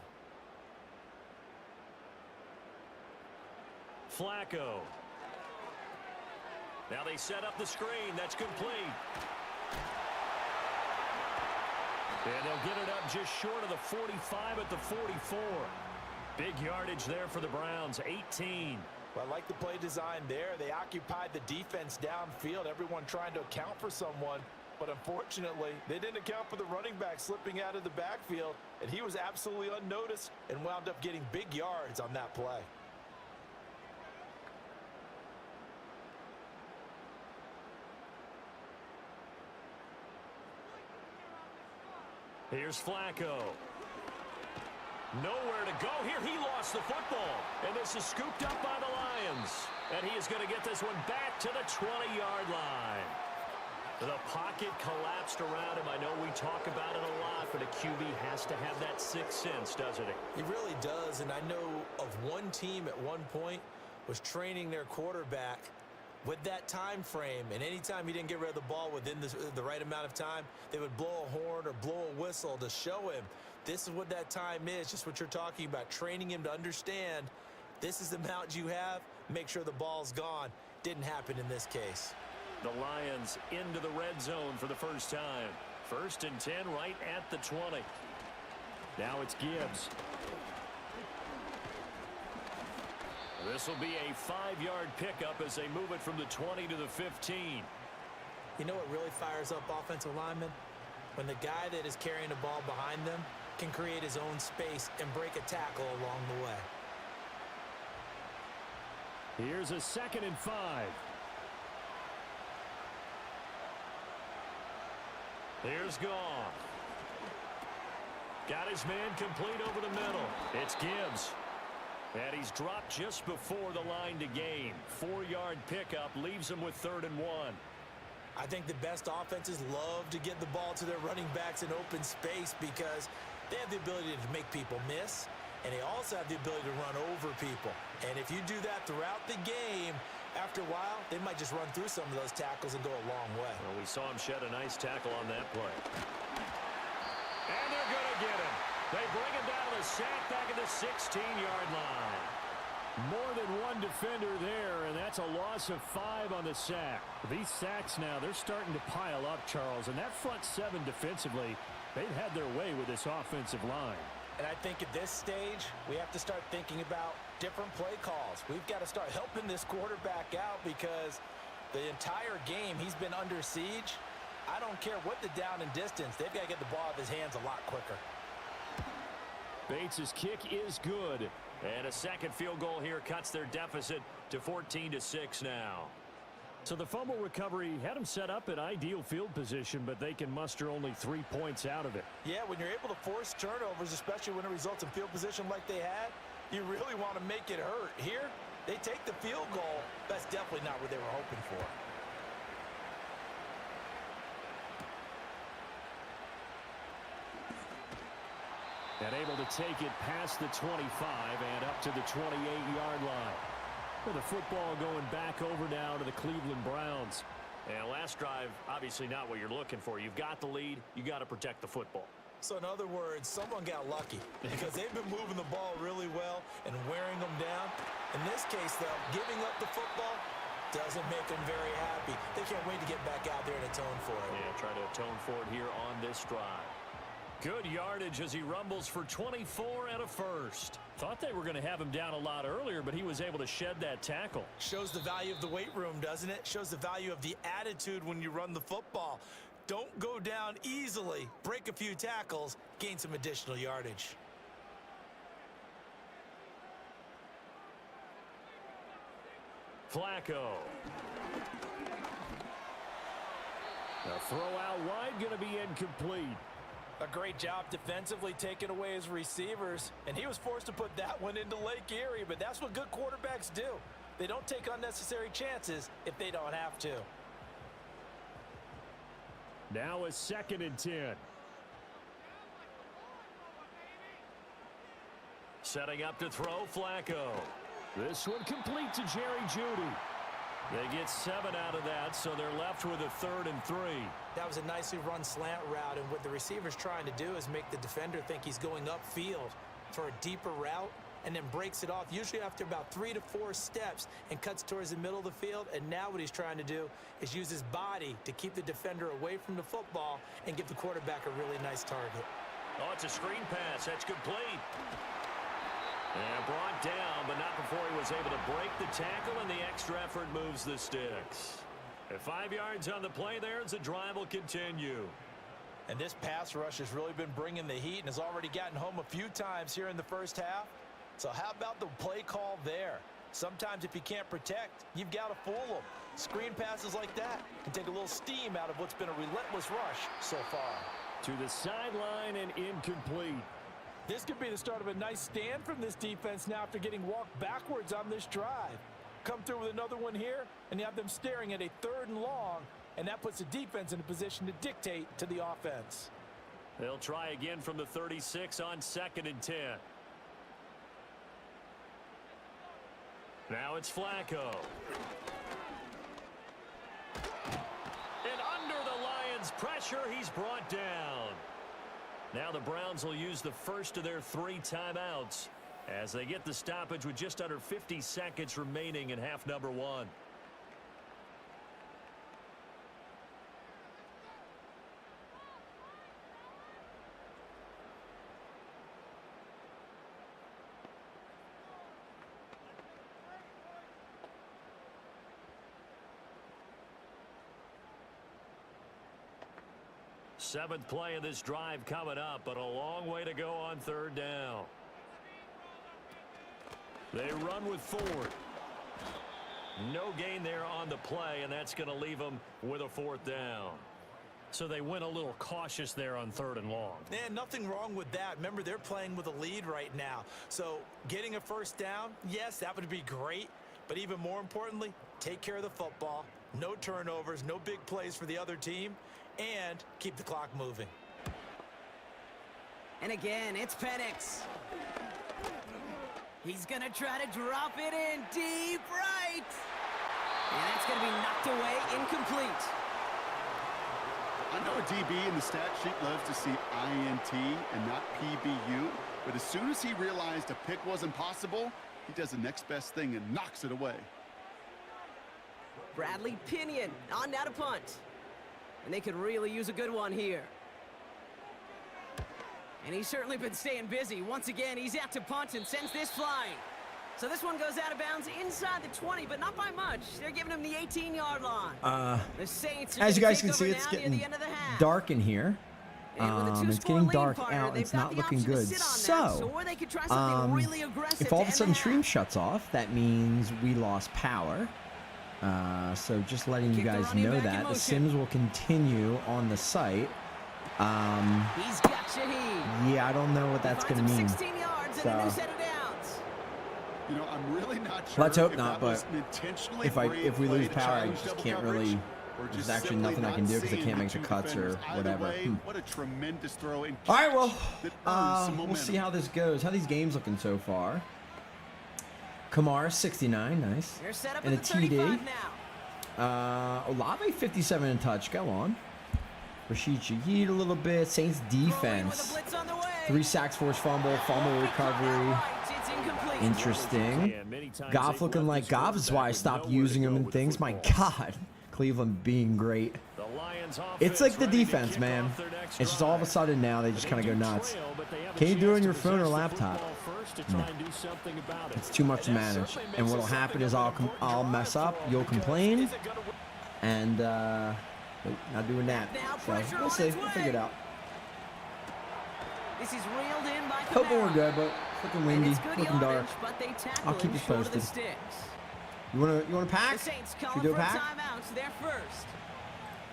Flacco. Now they set up the screen. That's complete. And they'll get it up just short of the 45 at the 44. Big yardage there for the Browns, 18. Well, I like the play design there. They occupied the defense downfield, everyone trying to account for someone. But unfortunately, they didn't account for the running back slipping out of the backfield, and he was absolutely unnoticed and wound up getting big yards on that play. Here's Flacco. Nowhere to go here. He lost the football. And this is scooped up by the Lions. And he is going to get this one back to the 20-yard line. The pocket collapsed around him. I know we talk about it a lot, but a QB has to have that sixth sense, doesn't he? He really does. And I know of one team at one point was training their quarterback with that time frame, and anytime he didn't get rid of the ball within the right amount of time, they would blow a horn or blow a whistle to show him this is what that time is, just what you're talking about, training him to understand this is the amount you have, make sure the ball's gone. Didn't happen in this case. The Lions into the red zone for the first time. 1st and 10 right at the 20. Now it's Gibbs. This will be a 5-yard pickup as they move it from the 20 to the 15. You know what really fires up offensive linemen? When the guy that is carrying the ball behind them can create his own space and break a tackle along the way. Here's a 2nd and 5. Here's Goff. Got his man complete over the middle. It's Gibbs. And he's dropped just before the line to gain. 4-yard pickup leaves him with 3rd and 1. I think the best offenses love to get the ball to their running backs in open space because they have the ability to make people miss, and they also have the ability to run over people. And if you do that throughout the game, after a while, they might just run through some of those tackles and go a long way. Well, we saw him shed a nice tackle on that play. And they're going to get him. They bring him down to the sack back at the 16-yard line. More than one defender there, and that's a loss of 5 on the sack. These sacks now, they're starting to pile up, Charles, and that front 7 defensively, they've had their way with this offensive line. And I think at this stage, we have to start thinking about different play calls. We've got to start helping this quarterback out because the entire game he's been under siege. I don't care what the down and distance. They've got to get the ball out of his hands a lot quicker. Bates' kick is good. And a second field goal here cuts their deficit to 14-6 now. So the fumble recovery had them set up in ideal field position, but they can muster only 3 points out of it. Yeah, when you're able to force turnovers, especially when it results in field position like they had, you really want to make it hurt. Here, they take the field goal. That's definitely not what they were hoping for. And able to take it past the 25 and up to the 28-yard line. With the football going back over now to the Cleveland Browns. And last drive, obviously not what you're looking for. You've got the lead. You got to protect the football. So in other words, someone got lucky because they've been moving the ball really well and wearing them down. In this case, though, giving up the football doesn't make them very happy. They can't wait to get back out there and atone for it. Yeah, try to atone for it here on this drive. Good yardage as he rumbles for 24 and a first. Thought they were going to have him down a lot earlier, but he was able to shed that tackle. Shows the value of the weight room, doesn't it? Shows the value of the attitude when you run the football. Don't go down easily. Break a few tackles, gain some additional yardage. Flacco. The throw out wide going to be incomplete. A great job defensively taking away his receivers, and he was forced to put that one into Lake Erie, but that's what good quarterbacks do. They don't take unnecessary chances if they don't have to. Now a 2nd and 10. Setting up to throw, Flacco. This one complete to Jerry Jeudy. They get 7 out of that, so they're left with a 3rd and 3. That was a nicely run slant route, and what the receiver's trying to do is make the defender think he's going upfield for a deeper route and then breaks it off, usually after about 3 to 4 steps, and cuts towards the middle of the field. And now what he's trying to do is use his body to keep the defender away from the football and give the quarterback a really nice target. Oh, it's a screen pass. That's complete. And brought down, but not before he was able to break the tackle, and the extra effort moves the sticks. At 5 yards on the play there as the drive will continue. And this pass rush has really been bringing the heat and has already gotten home a few times here in the first half. So how about the play call there? Sometimes if you can't protect, you've got to fool them. Screen passes like that can take a little steam out of what's been a relentless rush so far. To the sideline and incomplete. This could be the start of a nice stand from this defense now after getting walked backwards on this drive. Come through with another one here, and you have them staring at a 3rd and long, and that puts the defense in a position to dictate to the offense. They'll try again from the 36 on 2nd and 10. Now it's Flacco. And under the Lions' pressure, he's brought down. Now the Browns will use the first of their 3 timeouts as they get the stoppage with just under 50 seconds remaining in half number 1. Seventh play of this drive coming up, but a long way to go on 3rd down. They run with Ford. No gain there on the play, and that's going to leave them with a 4th down. So they went a little cautious there on 3rd and long. And nothing wrong with that. Remember, they're playing with a lead right now. So getting a 1st down, yes, that would be great. But even more importantly, take care of the football. No turnovers, no big plays for the other team, and keep the clock moving. And again, it's Penix. He's going to try to drop it in deep right. And that's going to be knocked away, incomplete. I know a DB in the stat sheet loves to see INT and not PBU, but as soon as he realized a pick wasn't possible, he does the next best thing and knocks it away. Bradley Pinion on now to punt. And they could really use a good one here. And he's certainly been staying busy. Once again, he's out to punt and sends this flying. So this one goes out of bounds inside the 20, but not by much. They're giving him the 18-yard line. The Saints are as you guys can take see, over it's now near getting the end of the half. dark in here. And with a It's two-score getting lead, dark partner, out. they've It's got not the looking option to good. sit on that, So, or they could try something really aggressive if all of to a sudden end the stream half. shuts off, that means we lost power. So just letting you Kick the guys running know back in that. The motion. Sims will continue on the site. He's got Shaheed. Yeah, I don't know what that's going to mean. 16 yards and So- a new set of downs. You know, I'm really not sure. Let's hope if not, that was but an intentionally if we brave lose play to power, I challenge just double can't coverage, really. or There's just actually simply nothing I not can do because I seeing can't the make the two cuts or defenders. Either whatever. way, what a tremendous throw. And All right, well, that earns some we'll momentum. see how this goes. How these games looking so far? Kamara 69, nice, They're set up and at a the 35 TD. Olave 57 in touch. Go on. Rashid Shaheed a little bit. Saints defense. 3 sacks, forced fumble, fumble recovery. Interesting. Goff looking like Goff is why I stopped using him and things. My God. Cleveland being great. It's like the defense, man. It's just all of a sudden now they just kind of go nuts. Can you do it on your phone or laptop? No. It's too much to manage. And what'll happen is I'll mess up, you'll complain, and nope, not doing that. So we'll see. We'll figure it out. This is reeled in by Hoping we're good, but it's looking windy, looking dark. I'll keep you short of the posted. sticks. You wanna pack? The Saints Should calling we do for a a pack? timeout. They're first.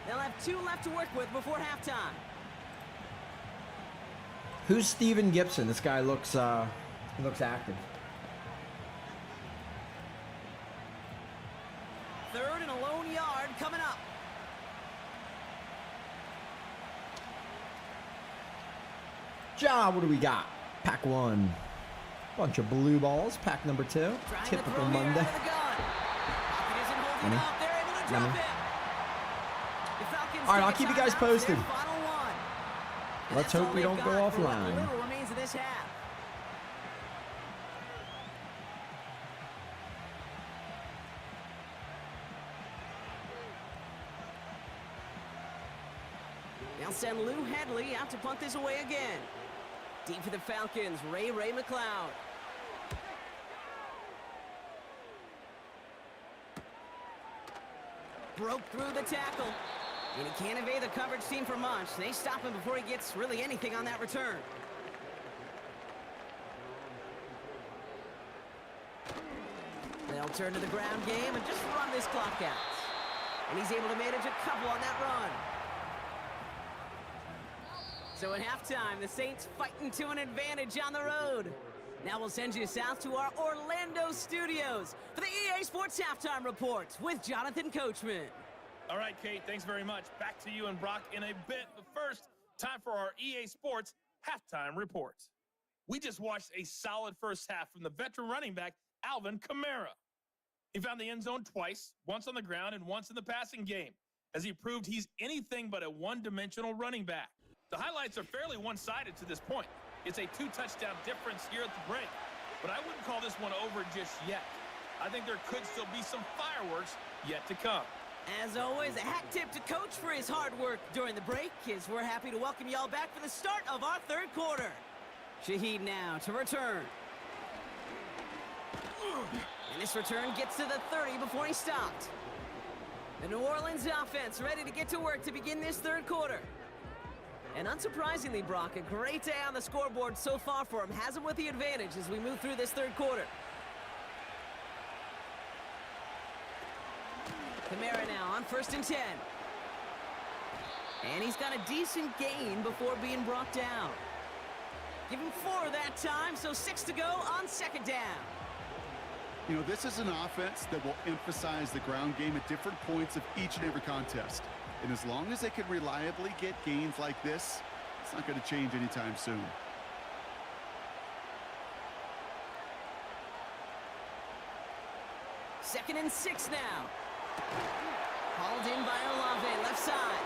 They'll have 2 left to work with before halftime. Who's Steven Gibson? This guy looks active. 3rd and a lone yard coming up. Ja, what do we got? Pack 1. Bunch of blue balls. Pack number 2. Trying to Typical throw here Monday. out of the gun. Pocket isn't holding Money. up. They're able to drop Money. it. The Falcons All right, I'll take a keep you guys timeout. It's posted. their final one. And Let's that's hope all we they've don't go got for what offline. little remains of this half. They'll send Lou Headley out to punt this away again. Deep for the Falcons, Ray McLeod. Broke through the tackle. And he can't evade the coverage team for much. They stop him before he gets really anything on that return. They'll turn to the ground game and just run this clock out. And he's able to manage a couple on that run. So at halftime, the Saints fighting to an advantage on the road. Now we'll send you south to our Orlando studios for the EA Sports Halftime Report with Jonathan Coachman. All right, Kate, thanks very much. Back to you and Brock in a bit. But first, time for our EA Sports Halftime Report. We just watched a solid first half from the veteran running back, Alvin Kamara. He found the end zone twice, once on the ground and once in the passing game, as he proved he's anything but a one-dimensional running back. The highlights are fairly one-sided to this point. It's a 2-touchdown difference here at the break, but I wouldn't call this one over just yet. I think there could still be some fireworks yet to come. As always, a hat tip to Coach for his hard work during the break, as we're happy to welcome y'all back for the start of our third quarter. Shaheed now to return. And this return gets to the 30 before he stopped. The New Orleans offense ready to get to work to begin this third quarter. And unsurprisingly, Brock, a great day on the scoreboard so far for him. Has him with the advantage as we move through this third quarter. Kamara now on 1st and 10. And he's got a decent gain before being brought down. Give him 4 that time, so 6 to go on 2nd down. You know, this is an offense that will emphasize the ground game at different points of each and every contest. And as long as they can reliably get gains like this, it's not going to change anytime soon. Second and 6 now. Hauled in by Olave, left side.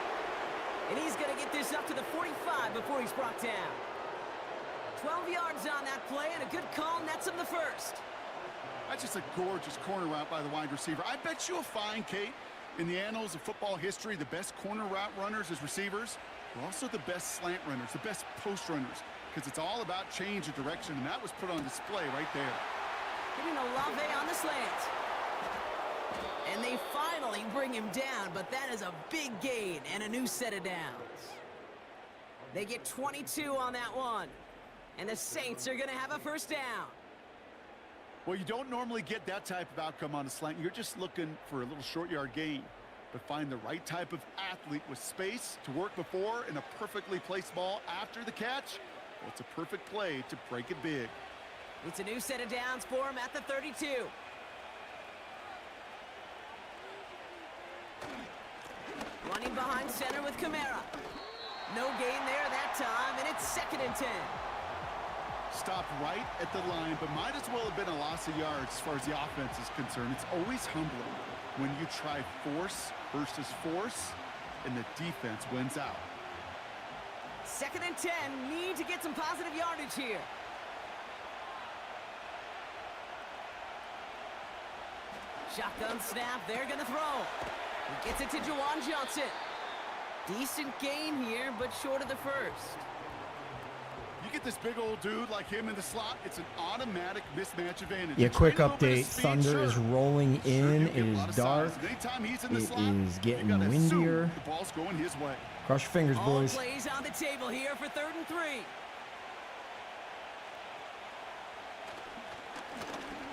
And he's going to get this up to the 45 before he's brought down. 12 yards on that play, and a good call nets him the first. That's just a gorgeous corner route by the wide receiver. I bet you'll find, Kate, in the annals of football history, the best corner route runners as receivers are also the best slant runners, the best post runners, because it's all about change of direction, and that was put on display right there. Getting Olave on the slant. And they finally bring him down, but that is a big gain and a new set of downs. They get 22 on that one, and the Saints are going to have a first down. Well, you don't normally get that type of outcome on a slant. You're just looking for a little short yard gain. But find the right type of athlete with space to work before and a perfectly placed ball after the catch. Well, it's a perfect play to break it big. It's a new set of downs for him at the 32. Running behind center with Kamara. No gain there that time, and it's 2nd and 10. Stopped right at the line, but might as well have been a loss of yards as far as the offense is concerned. It's always humbling when you try force versus force, and the defense wins out. 2nd and 10. Need to get some positive yardage here. Shotgun snap. They're going to throw. He gets it to Juwan Johnson. Decent gain here, but short of the first. You get this big old dude like him in the slot, it's an automatic mismatch advantage. Yeah, quick Train a little bit update. of speed, Thunder sure. is rolling Sure, in. you It get a lot is of dark. size. Anytime he's in the It slot, is you getting gotta assume windier. the ball's going his way. Cross your fingers, All boys. plays on the table here for 3rd and 3.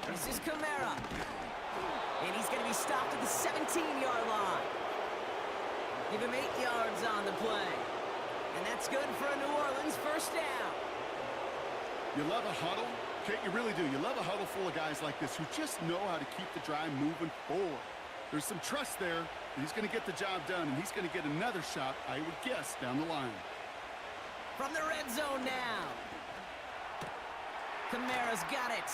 This is Kamara. And he's going to be stopped at the 17-yard line. Give him 8 yards on the play. And that's good for a New Orleans first down. You love a huddle. Okay, you really do. You love a huddle full of guys like this who just know how to keep the drive moving forward. There's some trust there. He's going to get the job done, and he's going to get another shot, I would guess, down the line. From the red zone now. Kamara's got it.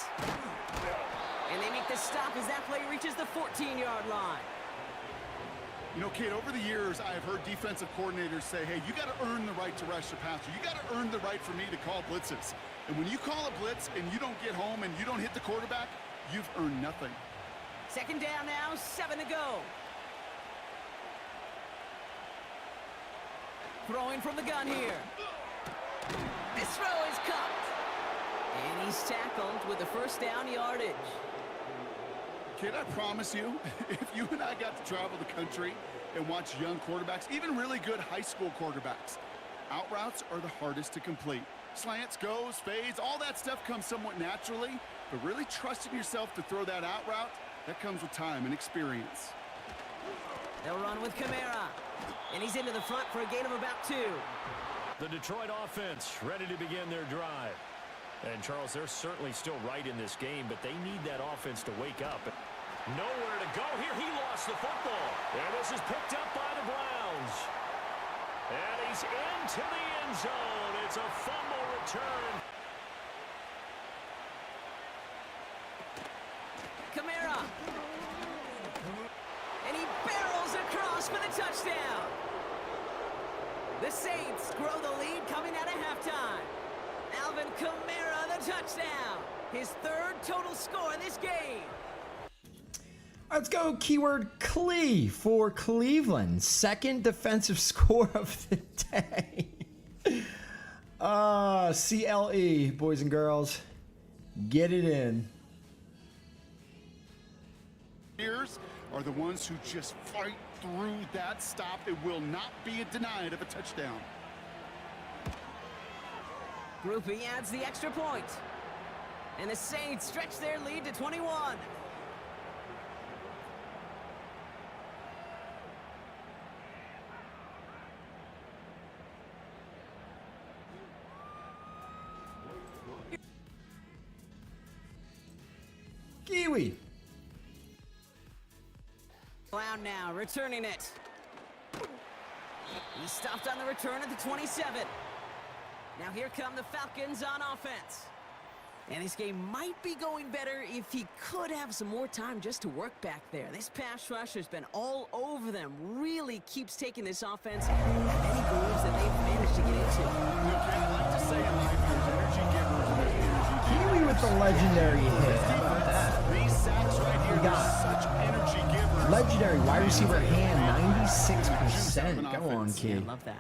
And they make the stop as that play reaches the 14-yard line. You know, Kate, over the years, I have heard defensive coordinators say, hey, you got to earn the right to rush the passer. You got to earn the right for me to call blitzes. And when you call a blitz and you don't get home and you don't hit the quarterback, you've earned nothing. 2nd down now, 7 to go. Throwing from the gun here. This throw is caught. And he's tackled with the first down yardage. Kid, I promise you, if you and I got to travel the country and watch young quarterbacks, even really good high school quarterbacks, out routes are the hardest to complete. Slants, goes, fades, all that stuff comes somewhat naturally, but really trusting yourself to throw that out route, that comes with time and experience. They'll run with Kamara. And he's into the front for a gain of about 2. The Detroit offense ready to begin their drive. And, Charles, they're certainly still right in this game, but they need that offense to wake up. Nowhere to go here. He lost the football. And this is picked up by the Browns. And he's into the end zone. It's a fumble return. Kamara. And he barrels across for the touchdown. The Saints grow the lead coming out of halftime. Alvin Kamara, the touchdown. His 3rd total score in this game. Let's go keyword Clee for Cleveland. 2nd defensive score of the day. CLE, boys and girls. Get it in. Here's are the ones who just fight through that stop. It will not be denied of a touchdown. Groupie adds the extra point. And the Saints stretch their lead to 21. Kiwi. Clown now, returning it. He stopped on the return at the 27. Now here come the Falcons on offense. And this game might be going better if he could have some more time just to work back there. This pass rush has been all over them. Really keeps taking this offense and many grooves that they've managed to get into. Okay, I like to say in life, there's energy givers and there's energy Kiwi with the legendary hit. How about that? These sacks right here We got are such energy givers. Legendary wide receiver hand, 96%. Go on, Yeah, kid. love that.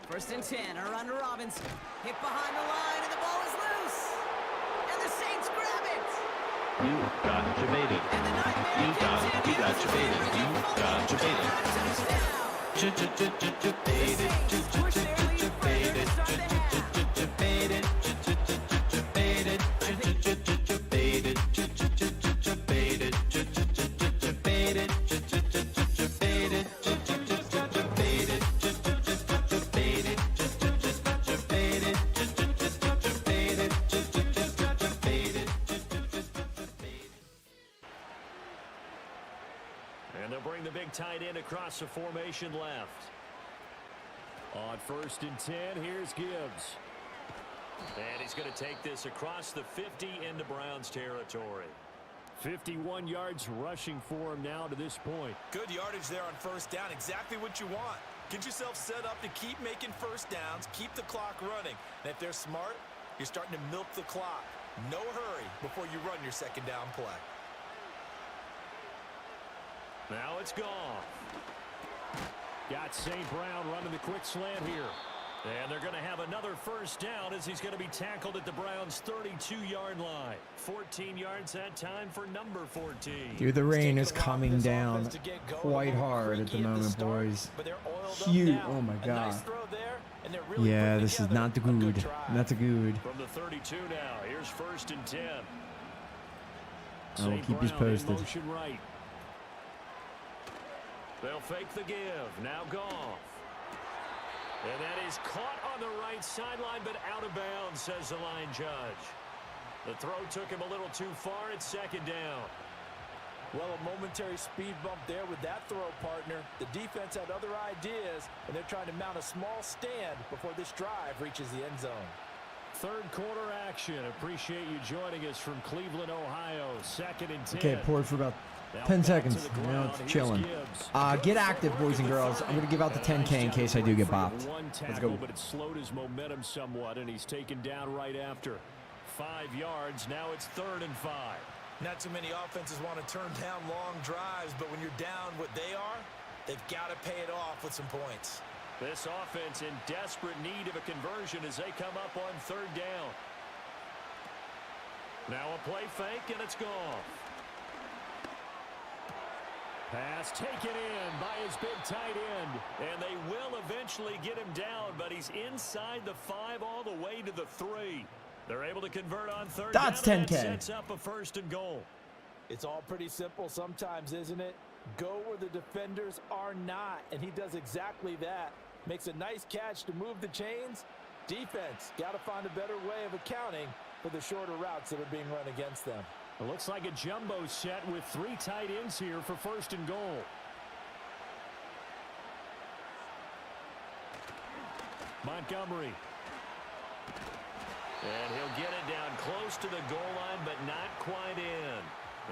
1st and 10, a run to Robinson. Hit behind the line, and the ball is loose. And the Saints grab it. You got Javated. And the nightmare You got continues. Javated. You got Javated. Touchdown. The Saints push their lead further to start the half. And they'll bring the big tight end across the formation left. On 1st and 10, here's Gibbs. And he's going to take this across the 50 into Browns territory. 51 yards rushing for him now to this point. Good yardage there on first down. Exactly what you want. Get yourself set up to keep making first downs, keep the clock running. And if they're smart, you're starting to milk the clock. No hurry before you run your second down play. Now it's gone. Got St. Brown running the quick slant here. And they're going to have another first down as he's going to be tackled at the Browns' 32-yard line. 14 yards that time for number 14. Dude, the rain is coming down quite hard at the moment, boys. Huge. Oh, my God. Yeah, this is not the good. Not the good. From the 32 now, here's 1st and 10. I will keep you posted. Motion right. They'll fake the give. Now Goff. And that is caught on the right sideline, but out of bounds, says the line judge. The throw took him a little too far at 2nd down. Well, a momentary speed bump there with that throw, partner. The defense had other ideas, and they're trying to mount a small stand before this drive reaches the end zone. Third quarter action. Appreciate you joining us from Cleveland, Ohio. 2nd and 10. Okay, poured for about 10 seconds. Now it's chilling. Get active, boys and girls. I'm going to give out the 10K in case I do get bopped. Let's go. But it slowed his momentum somewhat, and he's taken down right after. 5 yards. Now it's 3rd and 5. Not too many offenses want to turn down long drives, but when you're down what they are, they've got to pay it off with some points. This offense in desperate need of a conversion as they come up on 3rd down. Now a play fake, and it's gone. Pass taken in by his big tight end, and they will eventually get him down, but he's inside the 5 all the way to the 3. They're able to convert on 3rd down. That's 10K. That sets up a 1st and goal. It's all pretty simple sometimes, isn't it? Go where the defenders are not, and he does exactly that. Makes a nice catch to move the chains. Defense got to find a better way of accounting for the shorter routes that are being run against them. It looks like a jumbo set with 3 tight ends here for 1st and goal. Montgomery. And he'll get it down close to the goal line, but not quite in.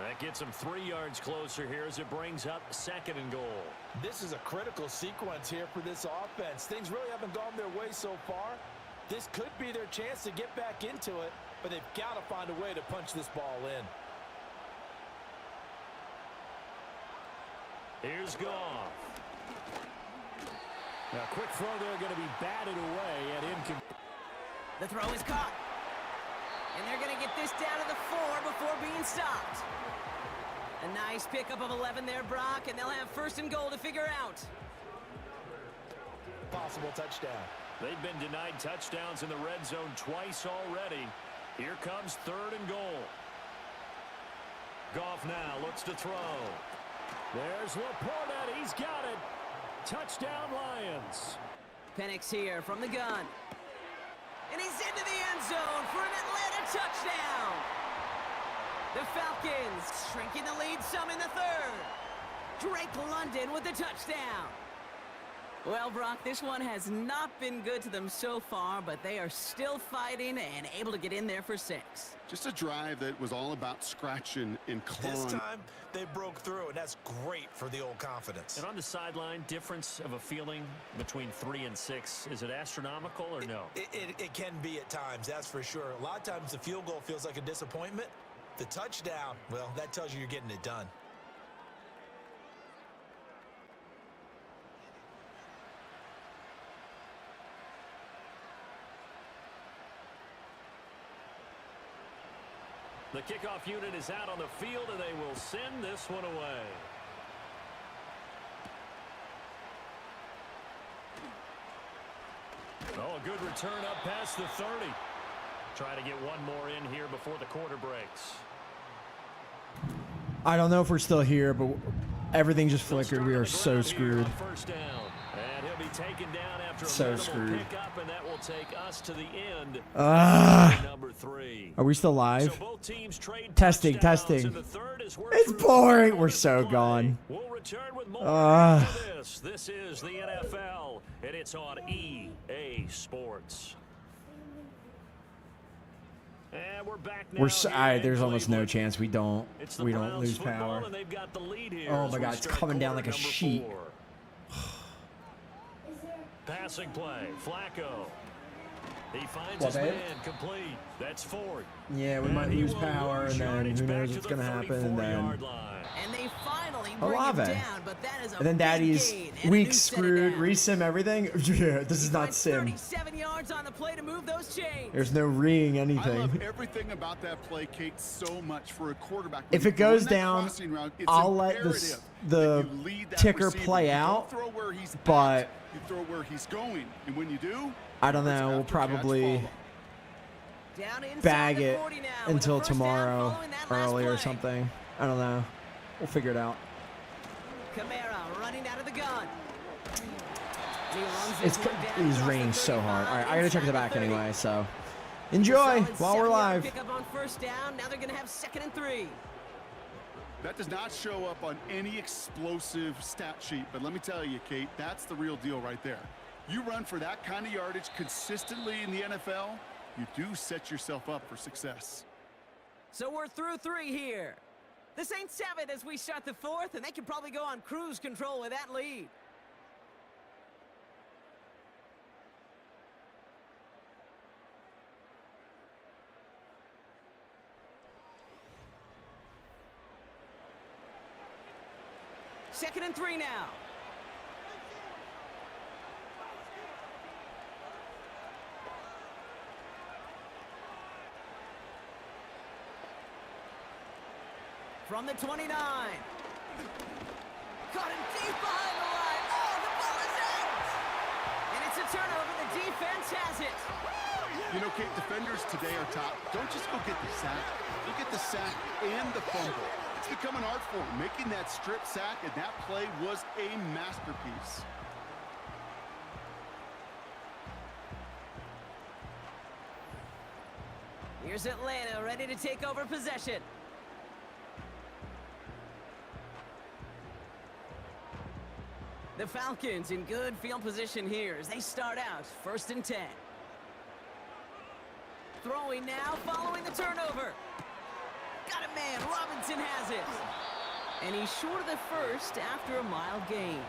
That gets him 3 yards closer here as it brings up 2nd and goal. This is a critical sequence here for this offense. Things really haven't gone their way so far. This could be their chance to get back into it, but they've got to find a way to punch this ball in. Here's Goff. Now, quick throw there going to be batted away and incomplete. The throw is caught. And they're going to get this down to the 4 before being stopped. A nice pickup of 11 there, Brock, and they'll have 1st and goal to figure out. Possible touchdown. They've been denied touchdowns in the red zone twice already. Here comes 3rd and goal. Goff now looks to throw. There's Laporta. He's got it. Touchdown, Lions. Penix here from the gun. And he's into the end zone for an Atlanta touchdown. The Falcons shrinking the lead some in the 3rd. Drake London with the touchdown. Well, Brock, this one has not been good to them so far, but they are still fighting and able to get in there for 6. Just a drive that was all about scratching and clawing. This time, they broke through, and that's great for the old confidence. And on the sideline, difference of a feeling between 3 and 6, is it astronomical or no? It can be at times, that's for sure. A lot of times the field goal feels like a disappointment. The touchdown, well, that tells you you're getting it done. The kickoff unit is out on the field, and they will send this one away. Oh, a good return up past the 30. Try to get one more in here before the quarter breaks. I don't know if we're still here, but everything just flickered. We are so screwed. First down. And he'll be taken down after So a screwed. pickup, and that will take us to the end. Number 3. Are we still live? So both teams trade Testing, touchdowns, testing. and the third is where It's true boring. We're comes so play. gone. We'll return with more after this. This is the NFL, and it's on EA Sports. And we're back now. There's almost no chance we don't Browns lose football, power. and they've got the lead here Oh as my we God, it's start coming down like quarter a number sheet. 4. Passing play, Flacco. He finds What, his babe? man complete. That's Ford. Yeah, we And might he lose will power, lose and then yardage who back knows to what's the gonna happen, and then 34-yard line. And they finally bring Olave. him down, but that is a and then big Daddy's gain and a week new set it screwed, down. resim everything. Yeah, this is not Finds sim. 37 yards on the play to move those chains. There's no reing I anything. love everything about that play, Kate, so much for a quarterback. If When it you go goes in that down, crossing route, it's I'll let imperative the that you lead that ticker receiver. play You don't out, throw where he's but at, you throw where he's going. And when you do, I don't it's know. We'll after catch, probably follow. Down inside bag the it 40 now with a until first down tomorrow following that last early or play. something. I don't know. We'll figure it out. Kamara running out of the gun. He runs It's this one down he's across the raining so hard. 35, All right, I gotta check the inside back 30. anyway. So enjoy Solid while we're 7-yard live. Pickup on first down. Now they're going to have 2nd and 3. That does not show up on any explosive stat sheet, but let me tell you, Kate, that's the real deal right there. You run for that kind of yardage consistently in the NFL, you do set yourself up for success. So we're through 3 here. This ain't 7 as we start the 4th, and they can probably go on cruise control with that lead. Second and 3 now. From the 29. Caught him deep behind the line. Oh, the ball is out! And it's a turnover. The defense has it. You know, Kate, defenders today are top. Don't just go get the sack. Go get the sack and the fumble. It's become an art form, making that strip sack, and that play was a masterpiece. Here's Atlanta ready to take over possession. The Falcons in good field position here as they start out 1st and 10. Throwing now, following the turnover. Got a man, Robinson has it. And he's short of the first after a mild gain.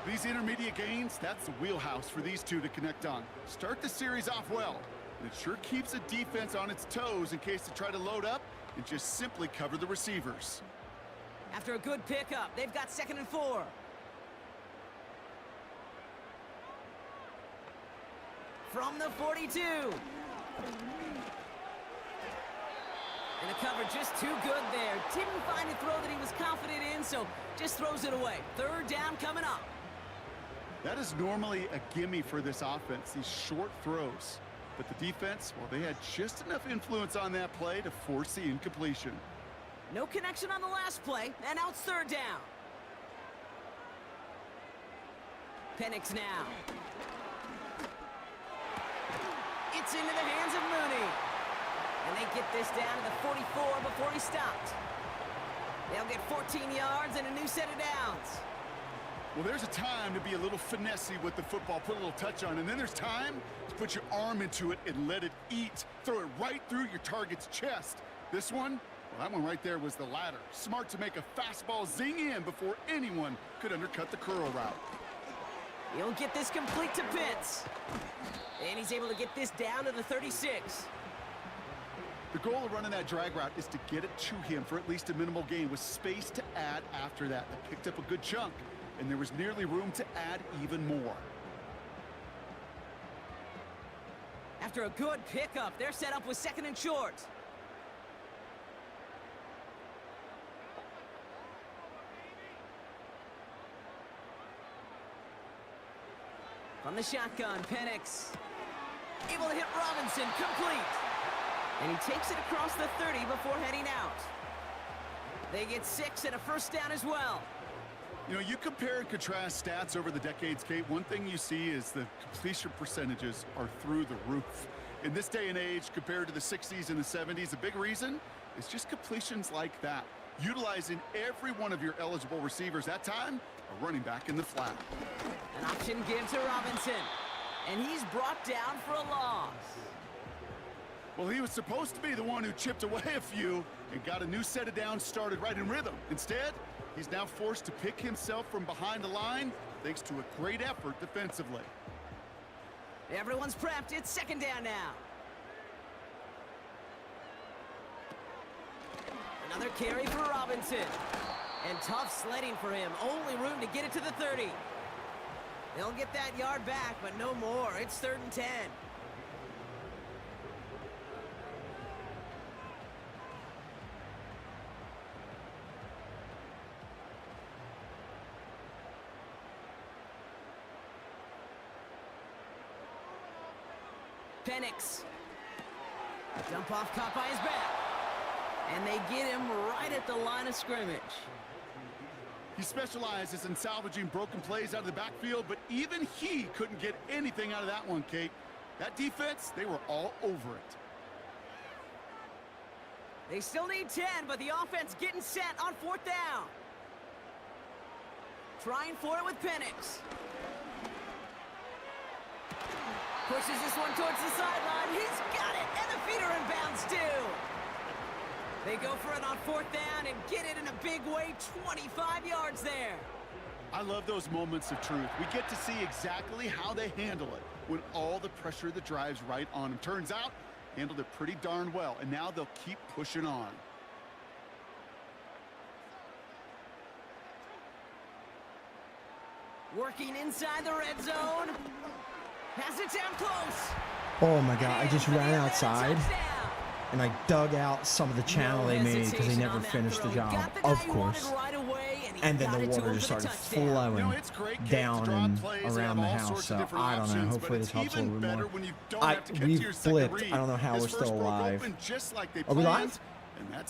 These intermediate gains, that's the wheelhouse for these two to connect on. Start the series off well, and it sure keeps the defense on its toes in case they try to load up and just simply cover the receivers. After a good pickup, they've got 2nd and 4. From the 42. And the cover just too good there. Didn't find a throw that he was confident in, so just throws it away. 3rd down coming up. That is normally a gimme for this offense, these short throws. But the defense, well, they had just enough influence on that play to force the incompletion. No connection on the last play, and now it's 3rd down. Penix now. It's into the hands of Mooney. And they get this down to the 44 before he stopped. They'll get 14 yards and a new set of downs. Well, there's a time to be a little finessey with the football, put a little touch on, and then there's time to put your arm into it and let it eat. Throw it right through your target's chest. This one, well, that one right there was the latter. Smart to make a fastball zing in before anyone could undercut the curl route. He'll get this complete to Pitts. And he's able to get this down to the 36. The goal of running that drag route is to get it to him for at least a minimal gain with space to add after that. They picked up a good chunk, and there was nearly room to add even more. After a good pickup, they're set up with 2nd and short. From the shotgun, Penix. Able to hit Robinson, complete. And he takes it across the 30 before heading out. They get 6 and a 1st down as well. You know, you compare and contrast stats over the decades, Kate. One thing you see is the completion percentages are through the roof. In this day and age, compared to the 60s and the 70s, a big reason is just completions like that. Utilizing every one of your eligible receivers. That time, a running back in the flat. An option give to Robinson. And he's brought down for a loss. Well, he was supposed to be the one who chipped away a few and got a new set of downs started right in rhythm. Instead, he's now forced to pick himself from behind the line thanks to a great effort defensively. Everyone's prepped. It's second down now. Another carry for Robinson. And tough sledding for him. Only room to get it to the 30. They'll get that yard back, but no more. It's 3rd and 10. Penix. Dump off caught by his back. And they get him right at the line of scrimmage. He specializes in salvaging broken plays out of the backfield, but even he couldn't get anything out of that one, Kate. That defense, they were all over it. They still need 10, but the offense getting set on 4th down. Trying for it with Penix. Pushes this one towards the sideline. He's got it, and the feet are in bounds too. They go for it on 4th down and get it in a big way, 25 yards there. I love those moments of truth. We get to see exactly how they handle it when all the pressure that drives right on them. Turns out, handled it pretty darn well, and now they'll keep pushing on. Working inside the red zone. Has it down close. Oh my God, I just ran outside and I dug out some of the channel they made because they never finished the job, of course. And then the water just started flowing down and around the house, so I don't know, hopefully this helps a little bit more. We flipped, I don't know how we're still alive. Are we live?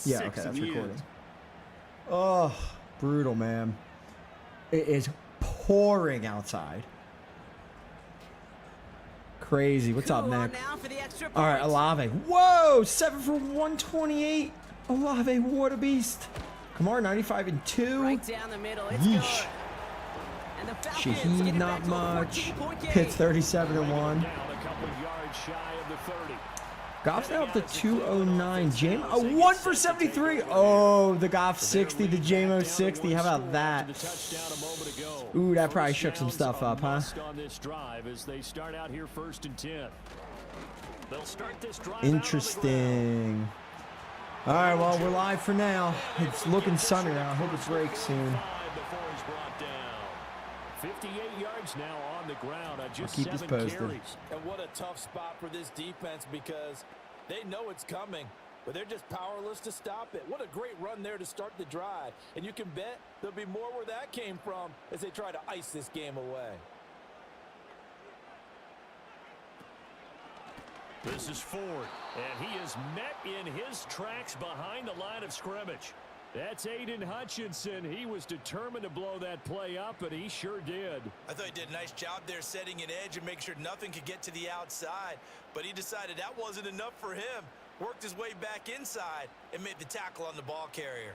Yeah, okay, that's recording. Oh, brutal, man. It is pouring outside. Crazy. What's up, Nick? All right, Olave. Whoa, 7 for 128. Olave, what a beast. Kamara, 95 and 2. Right down the middle. It's yeesh. good. And the Falcons Shaheed, get it not back to a much. 14-point game. Pitts, 37 and 1. Down a couple yards shy of the 30. Goff's now up to 209. A 1 for 73. Oh, the Goff 60, the JMO 60. How about that? Ooh, that probably shook some stuff up, huh? Interesting. All right, well, we're live for now. It's looking sunny now. I hope it breaks soon. 58 yards now on the ground. I'll keep this posted. And what a tough spot for this defense because they know it's coming, but they're just powerless to stop it. What a great run there to start the drive. And you can bet there'll be more where that came from as they try to ice this game away. This is Ford, and he is met in his tracks behind the line of scrimmage. That's Aiden Hutchinson. He was determined to blow that play up, and he sure did. I thought he did a nice job there setting an edge and make sure nothing could get to the outside. But he decided that wasn't enough for him. Worked his way back inside and made the tackle on the ball carrier.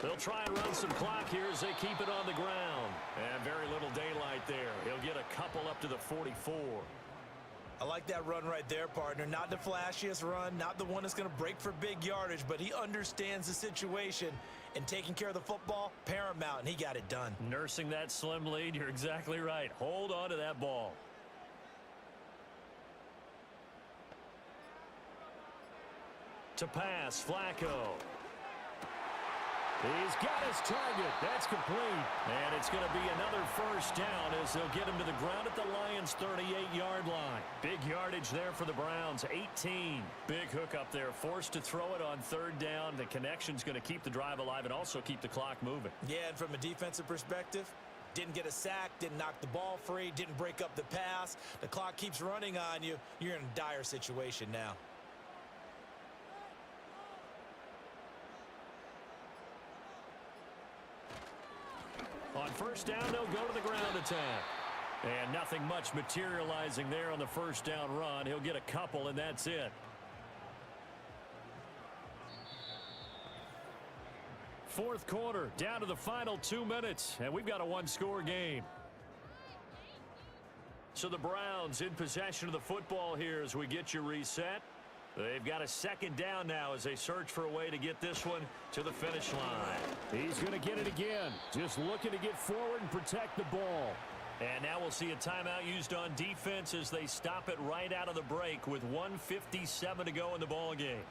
They'll try and run some clock here as they keep it on the ground. And very little daylight there. He'll get a couple up to the 44. I like that run right there, partner. Not the flashiest run, not the one that's going to break for big yardage, but he understands the situation, and taking care of the football, paramount, and he got it done. Nursing that slim lead, you're exactly right. Hold on to that ball. To pass, Flacco. He's got his target. That's complete. And it's going to be another first down as they'll get him to the ground at the Lions' 38-yard line. Big yardage there for the Browns, 18. Big hook up there, forced to throw it on 3rd down. The connection's going to keep the drive alive and also keep the clock moving. Yeah, and from a defensive perspective, didn't get a sack, didn't knock the ball free, didn't break up the pass. The clock keeps running on you. You're in a dire situation now. On first down, they'll go to the ground attack. And nothing much materializing there on the first down run. He'll get a couple, and that's it. Fourth quarter, down to the final 2 minutes, and we've got a one-score game. So the Browns in possession of the football here as we get you reset. They've got a second down now as they search for a way to get this one to the finish line. He's going to get it again. Just looking to get forward and protect the ball. And now we'll see a timeout used on defense as they stop it right out of the break with 1:57 to go in the ball game.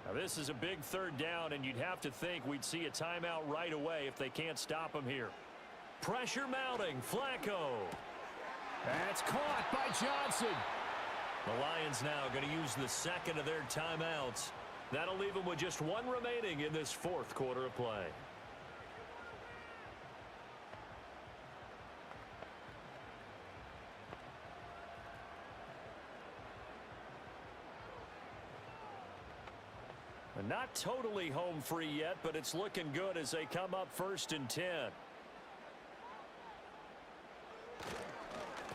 Now this is a big third down, and you'd have to think we'd see a timeout right away if they can't stop him here. Pressure mounting. Flacco. That's caught by Johnson. The Lions now going to use the second of their timeouts. That'll leave them with just one remaining in this fourth quarter of play. Not totally home free yet, but it's looking good as they come up 1st and 10.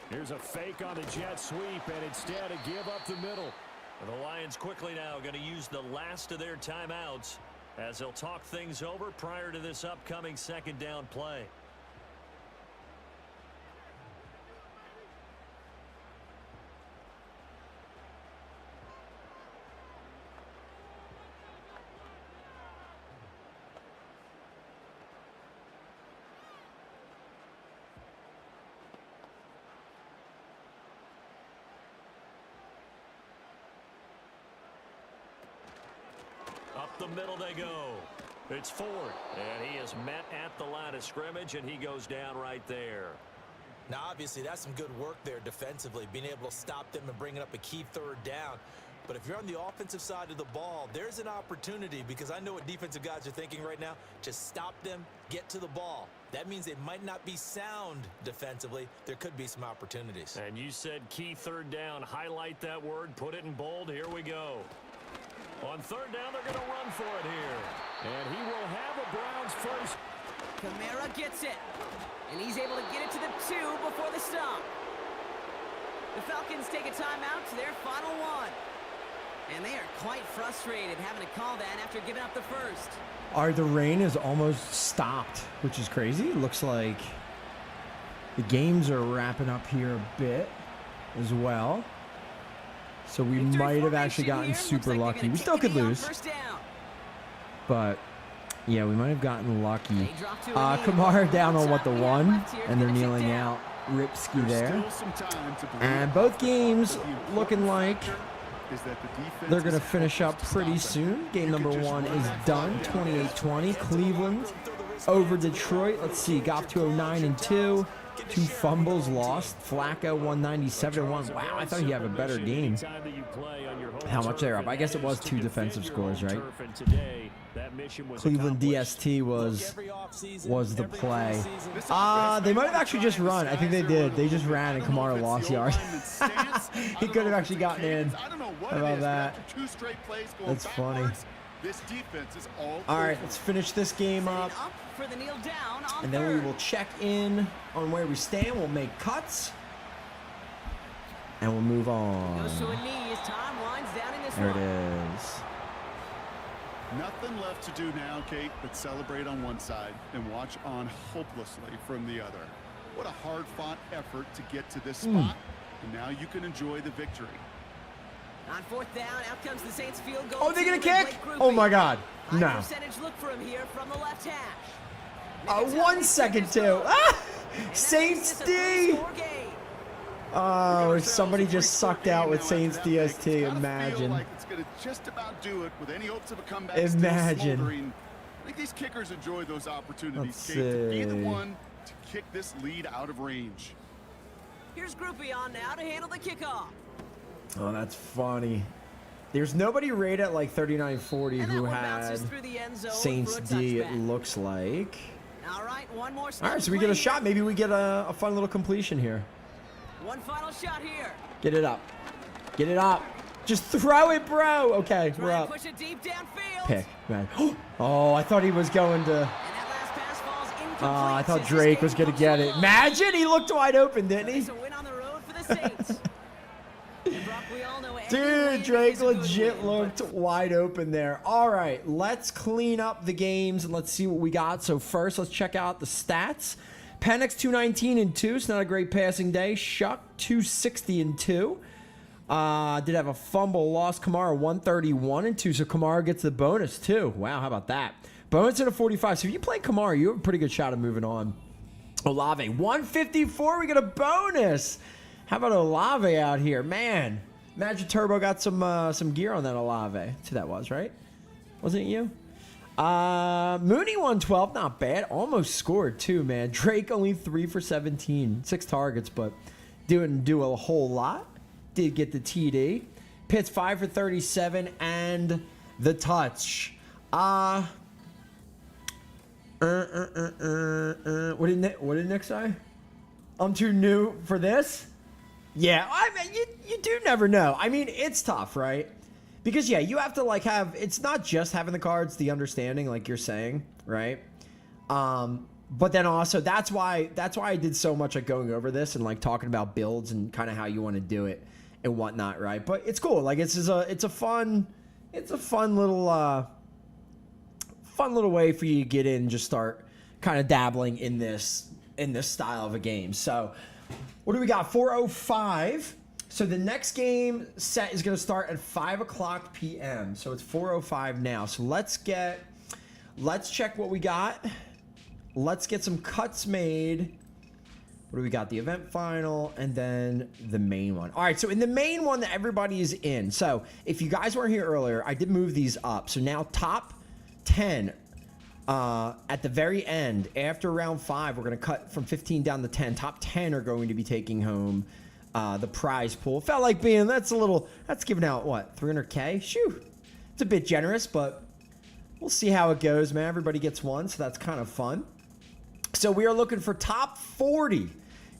Here's a fake on the jet sweep, and instead a give up the middle. And the Lions quickly now going to use the last of their timeouts as they'll talk things over prior to this upcoming second down play. Up the middle they go. It's Ford, and he is met at the line of scrimmage, and he goes down right there. Now, obviously, that's some good work there defensively, being able to stop them and bringing up a key third down. But if you're on the offensive side of the ball, there's an opportunity, because I know what defensive guys are thinking right now. Just stop them, get to the ball. That means they might not be sound defensively. There could be some opportunities. And you said key third down. Highlight that word, put it in bold. Here we go. On third down, they're going to run for it here. And he will have a Browns first. Kamara gets it. And he's able to get it to the 2 before the stop. The Falcons take a timeout to their final one. And they are quite frustrated having to call that after giving up the first. The rain is almost stopped, which is crazy. It looks like the games are wrapping up here a bit as well. So we might have actually gotten super lucky. We still could lose. But, yeah, we might have gotten lucky. Kamara down on the 1, and they're kneeling out Ripsky there. And both games looking like they're going to finish up pretty soon. Game number 1 is done, 28-20. Cleveland over Detroit. Let's see, got to 9-2. 2 fumbles lost. Flacco 197-1. Wow, I thought he'd have a better game. How much they're up? I guess it was 2 defensive scores, right? Cleveland DST was the play. They might have actually just run. I think they did. They just ran and Kamara lost yards. He could have actually gotten in. How about that? That's funny. All right, let's finish this game up. And then we will check in on where we stand. We'll make cuts. And we'll move on. There it is. Nothing left to do now, Kate, but celebrate on one side and watch on hopelessly from the other. What a hard-fought effort to get to this spot, and now you can enjoy the victory. On 4th down, out comes the Saints field goal. Oh, they're going to kick? Oh, my God. No. Percentage look for him here from the left hash. 1 second, too. Ah! Saints D! Oh, somebody just sucked out with Saints DST. Imagine. Imagine. I think these kickers enjoy those opportunities, Kate, to be the one to kick this lead out of range. Here's Groupie on now to handle the kickoff. Oh, that's funny. There's nobody rated at like 39-40 who had Saints D, it looks like. All right, one more. All right, so we get a shot. Maybe we get a fun little completion here. One final shot here. Get it up. Get it up. Just throw it, bro. Okay, we're up. Push it deep downfield. Pick, man. Oh, I thought he was going to. And that last pass falls I thought Drake was going to get it. Imagine he looked wide open, didn't he? It's a win on the road for the Saints. And Brock, we all know every Dude, win Drake is a good legit win, looked but wide open there. All right, let's clean up the games and let's see what we got. So first, let's check out the stats. Penix 219-2. It's not a great passing day. Shuck 260-2. Did have a fumble, lost Kamara 131-2. So Kamara gets the bonus too. Wow, how about that? Bonus at a 45. So if you play Kamara, you have a pretty good shot of moving on. Olave 154. We get a bonus. How about Olave out here, man? Imagine Turbo got some gear on that Olave. That's who that was, right? Wasn't it you? Mooney 112, not bad. Almost scored too, man. Drake only 3 for 17, 6 targets, but didn't do a whole lot. Did get the TD. Pitts 5 for 37 and the touch. What did Nick say? I'm too new for this. Yeah, I mean, you do never know. I mean, it's tough, right? Because, yeah, you have to, like, it's not just having the cards, the understanding, like you're saying, right? But then also, that's why I did so much, like, going over this and, like, talking about builds and kind of how you want to do it and whatnot, right? But it's cool. Like, it's a fun little way for you to get in and just start kind of dabbling in this style of a game. So, what do we got? 4:05. So the next game set is going to start at 5 o'clock p.m. So it's 4:05 now. So let's check what we got. Let's get some cuts made. What do we got? The event final and then the main one. All right, so in the main one that everybody is in. So if you guys weren't here earlier, I did move these up. So now top 10 at the very end, after round 5, we're going to cut from 15 down to 10. Top 10 are going to be taking home the prize pool. Felt like that's giving out, what, 300K? Shoo. It's a bit generous, but we'll see how it goes, man. Everybody gets one, so that's kind of fun. So we are looking for top 40.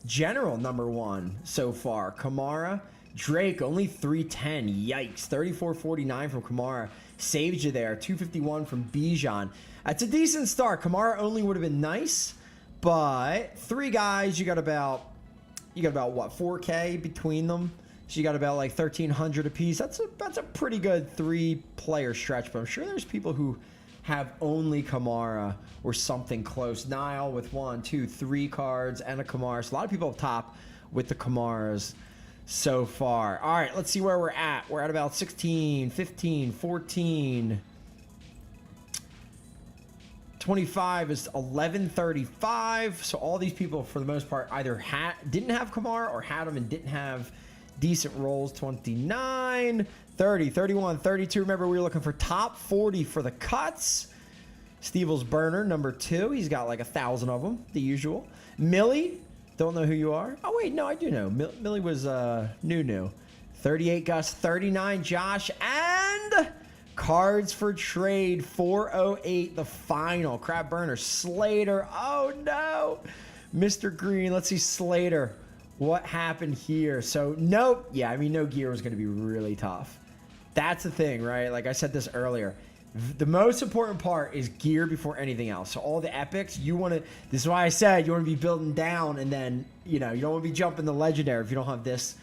General number 1 so far. Kamara. Drake, only 310. Yikes. 34.49 from Kamara. Saved you there. 251 from Bijan. That's a decent start. Kamara only would have been nice, but 3 guys, you got about what, 4K between them? So you got about like 1,300 apiece. That's a pretty good 3-player stretch, but I'm sure there's people who have only Kamara or something close. Nile with 1, 2, 3 cards and a Kamara. So a lot of people up top with the Kamaras so far. All right, let's see where we're at. We're at about 16, 15, 14. 25 is 1135. So all these people, for the most part, either didn't have Kamara or had them and didn't have decent rolls. 29, 30, 31, 32. Remember, we were looking for top 40 for the cuts. Stevel's burner, number 2. He's got like 1,000 of them, the usual. Millie, don't know who you are. Oh, wait, no, I do know. Millie was new. 38, Gus. 39, Josh. And cards for trade, 408, the final. Crab burner, Slater. Oh, no. Mr. Green, let's see, Slater. What happened here? So, nope. Yeah, I mean, no gear was going to be really tough. That's the thing, right? Like I said this earlier. The most important part is gear before anything else. So all the epics, this is why I said you want to be building down, and then, you don't want to be jumping the legendary if you don't have this,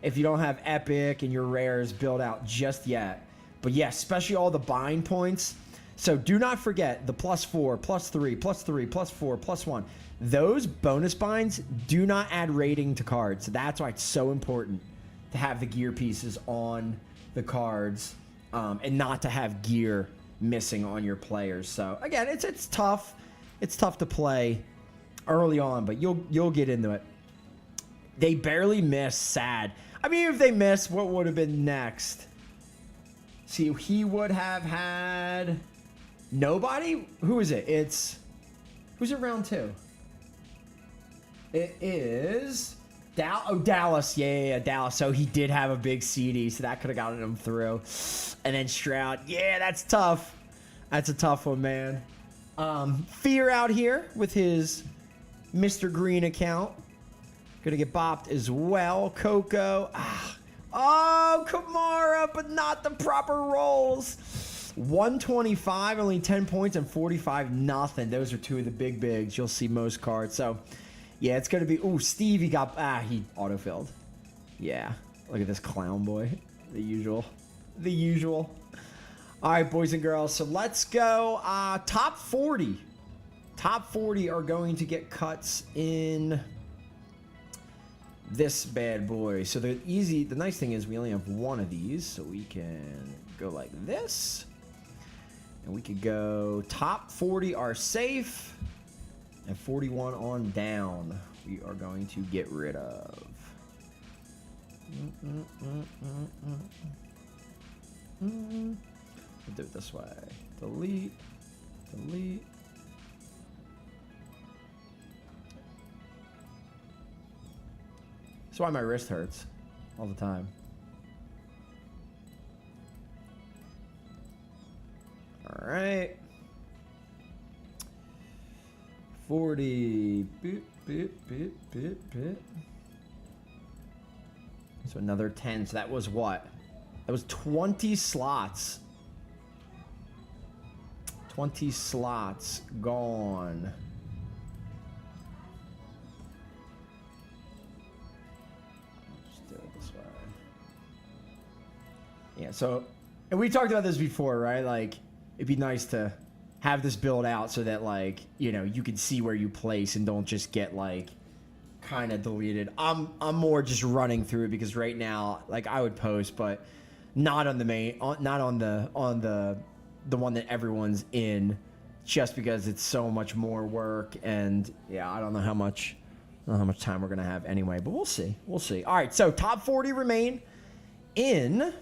if you don't have epic and your rares built out just yet. But yeah, especially all the bind points. So do not forget the +4, +3, +3, +4, +1. Those bonus binds do not add rating to cards. So that's why it's so important to have the gear pieces on the cards, and not to have gear missing on your players. So again, it's tough. It's tough to play early on, but you'll get into it. They barely miss. Sad. I mean, if they miss, what would have been next? See, he would have had nobody. Who is it? Who's in round 2? It is Dallas. Yeah, Dallas. So he did have a big CD, so that could have gotten him through. And then Stroud. Yeah, that's tough. That's a tough one, man. Fear out here with his Mr. Green account. Gonna get bopped as well. Coco. Oh, Kamara, but not the proper rolls. 125, only 10 points, and 45, nothing. Those are two of the big bigs you'll see most cards. So, yeah, it's going to be... Ooh, Steve, he autofilled. Yeah, look at this clown boy. The usual. The usual. All right, boys and girls, so let's go. Top 40. Top 40 are going to get cuts in this bad boy. So they're easy. The nice thing is we only have one of these, so we can go like this. And we could go top 40 are safe, and 41 on down we are going to get rid of. We'll do it this way. Delete. Delete. That's why my wrist hurts all the time. All right. 40. Boop, boop, boop, boop, boop. So another 10. So that was what? That was 20 slots. 20 slots gone. Just do it this way. Yeah, so, and we talked about this before, right? Like, it'd be nice to have this build out so that, like, you know, you can see where you place and don't just get, like, kind of deleted. I'm more just running through it because right now, like, I would post, but not on the main, not on the one that everyone's in, just because it's so much more work. And yeah, I don't know how much time we're gonna have anyway, but we'll see. We'll see. All right, so top 40 remain in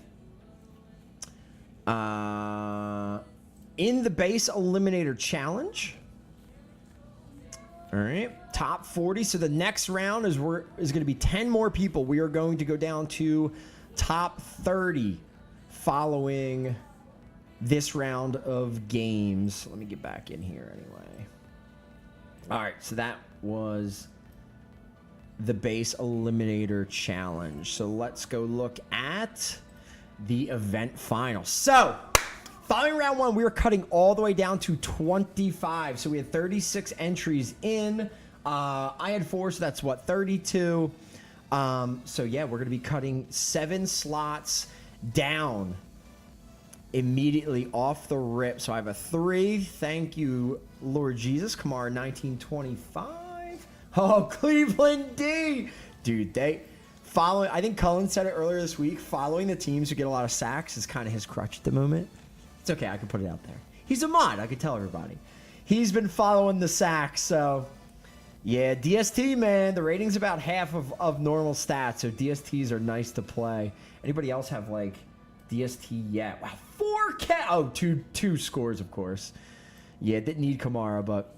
the base eliminator challenge. All right, top 40. So the next round is going to be 10 more people. We are going to go down to top 30 following this round of games. Let me get back in here anyway. All right, so that was the base eliminator challenge. So let's go look at the event final. So following round one, we were cutting all the way down to 25. So we had 36 entries in. I had 4, so that's what, 32. So yeah, we're going to be cutting 7 slots down immediately off the rip. So I have a 3. Thank you, Lord Jesus. Kamara 1925. Oh, Cleveland D. Dude, I think Cullen said it earlier this week, following the teams who get a lot of sacks is kind of his crutch at the moment. It's okay, I can put it out there. He's a mod, I can tell everybody. He's been following the sacks, so yeah, DST, man, the rating's about half of normal stats, so DSTs are nice to play. Anybody else have, like, DST yet? Wow, 4K! Oh, two scores, of course. Yeah, didn't need Kamara, but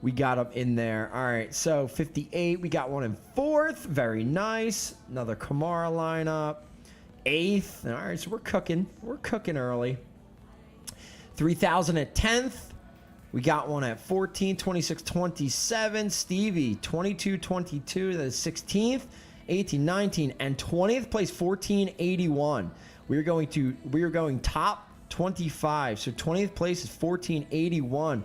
we got him in there. All right, so 58, we got one in 4th. Very nice. Another Kamara lineup. 8th. All right, so we're cooking. We're cooking early. 3,000 at 10th. We got one at 14, 26, 27. Stevie, 22, 22. That is 16th, 18, 19, and 20th place, 1481. We are going top 25. So 20th place is 1481.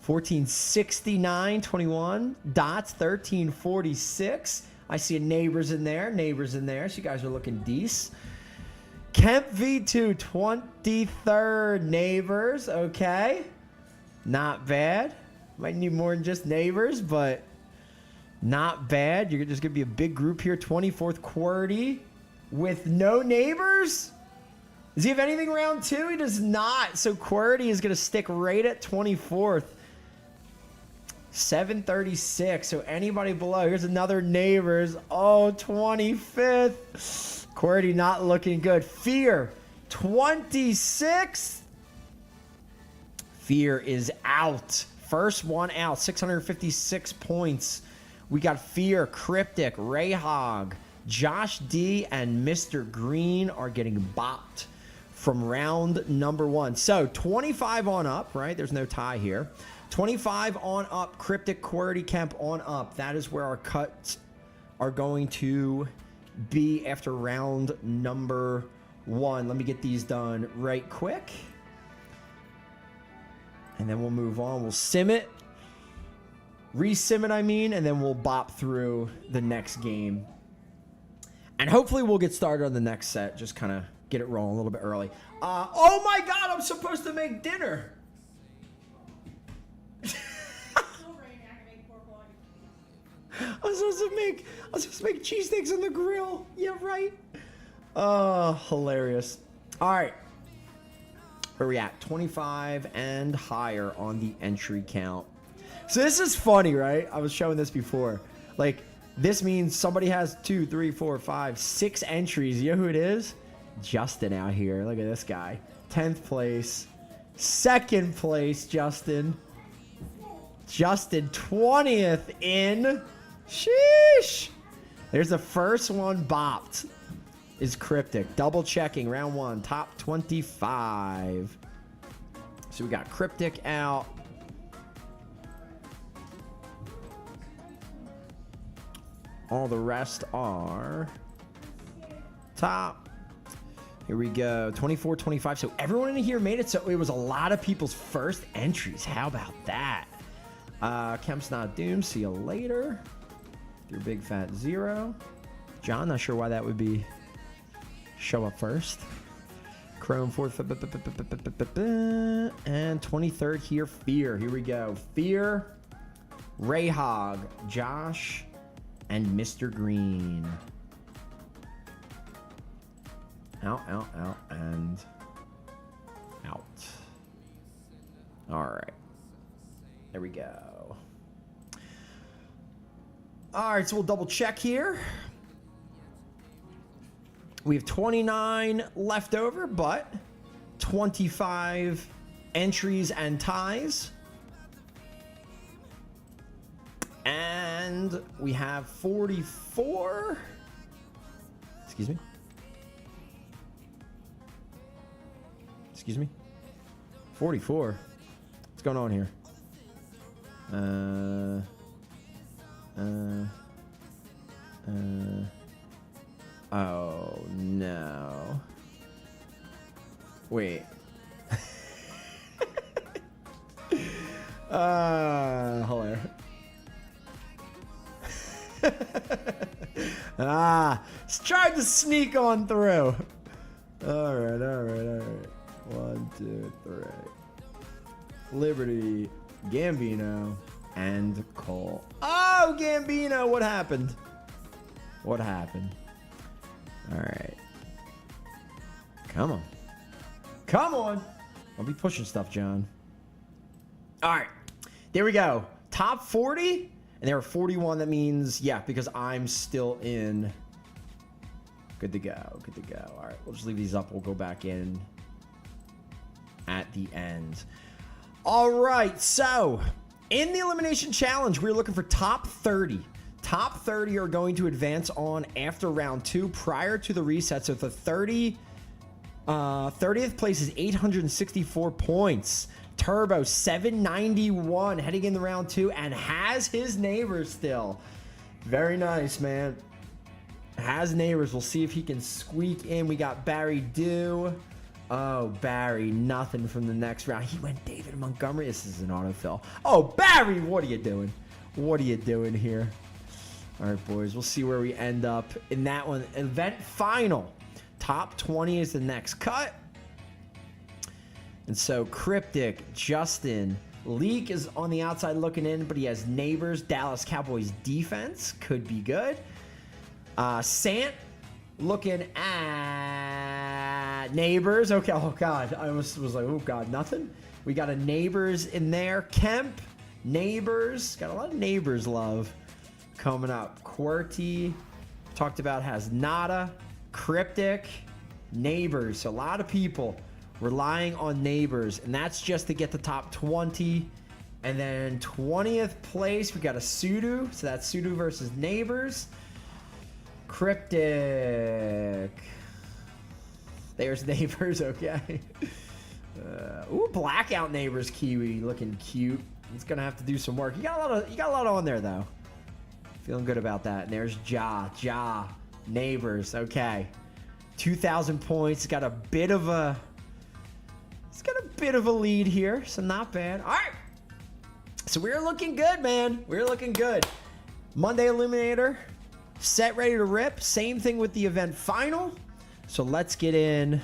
1469, 21. Dots, 1346. I see neighbors in there. Neighbors in there. So you guys are looking decent. Kemp V2, 23rd. Neighbors. Okay. Not bad. Might need more than just neighbors, but not bad. You're just going to be a big group here. 24th QWERTY with no neighbors. Does he have anything round 2? He does not. So QWERTY is going to stick right at 24th. 736. So anybody below. Here's another neighbors. Oh, 25th. QWERTY not looking good. Fear, 26th. Fear is out. First one out. 656 points. We got Fear, Cryptic, Rayhog, Josh D, and Mr. Green are getting bopped from round number 1. So 25 on up, right? There's no tie here. 25 on up. Cryptic, QWERTY, Kemp on up. That is where our cuts are going to be after round number 1. Let me get these done right quick. And then we'll move on. We'll sim it. Re-sim it, I mean. And then we'll bop through the next game. And hopefully we'll get started on the next set. Just kind of get it rolling a little bit early. Oh my God, I'm supposed to make dinner. I'm supposed to make cheesesteaks on the grill. Yeah, right. Oh, hilarious. All right. Where are we at? 25 and higher on the entry count. So this is funny, right? I was showing this before. Like, this means somebody has 2, 3, 4, 5, 6 entries. You know who it is? Justin out here. Look at this guy. 10th place. 2nd place, Justin. Justin, 20th in. Sheesh. There's the first one bopped. Is Cryptic. Double checking. Round 1. Top 25. So we got Cryptic out. All the rest are top. Here we go. 24, 25. So everyone in here made it. So it was a lot of people's first entries. How about that? Kemp's not doomed. See you later. Your big fat 0. John, not sure why that would be. Show up first. Chrome 4th. And 23rd here. Fear. Here we go. Fear. Rayhog. Josh. And Mr. Green. Out, out, out, and out. All right. There we go. All right, so we'll double check here. We have 29 left over, but 25 entries and ties. And we have 44. Excuse me. Excuse me. 44. What's going on here? Oh no. Wait. Hilarious. Tried to sneak on through. All right. 1, 2, 3. Liberty, Gambino, and Cole. Oh, Gambino, what happened? What happened? All right. Come on. Come on. I'll be pushing stuff, John. All right. There we go. Top 40. And there are 41. That means, yeah, because I'm still in. Good to go. Good to go. All right. We'll just leave these up. We'll go back in at the end. All right. So, in the elimination challenge, we're looking for top 30. Top 30 are going to advance on after round 2 prior to the reset. So, the 30th place is 864 points. Turbo 791 heading in the round 2 and has his neighbors still. Very nice, man. Has neighbors. We'll see if he can squeak in. We got Barry Dew. Oh, Barry, nothing from the next round. He went David Montgomery. This is an autofill. Oh, Barry, what are you doing? What are you doing here? All right, boys, we'll see where we end up in that one. Event final. Top 20 is the next cut. And so Cryptic, Justin, Leak is on the outside looking in, but he has neighbors. Dallas Cowboys defense could be good. Sant looking at neighbors. Okay, oh God, I was like, oh God, nothing. We got a neighbors in there. Kemp, neighbors, got a lot of neighbors love coming up. QWERTY, talked about, has nada. Cryptic, neighbors. So a lot of people relying on neighbors, and that's just to get the top 20. And then 20th place, we got a Sudo. So that's Sudo versus neighbors. Cryptic. There's neighbors, okay. Ooh, blackout neighbors Kiwi looking cute. It's gonna have to do some work. You got a lot on there though. Feeling good about that. And there's Ja neighbors. Okay, 2,000 points. Got a bit of a bit of a lead here, so not bad. All right. So we're looking good, man. We're looking good. Monday Illuminator, set, ready to rip. Same thing with the event final. So let's get in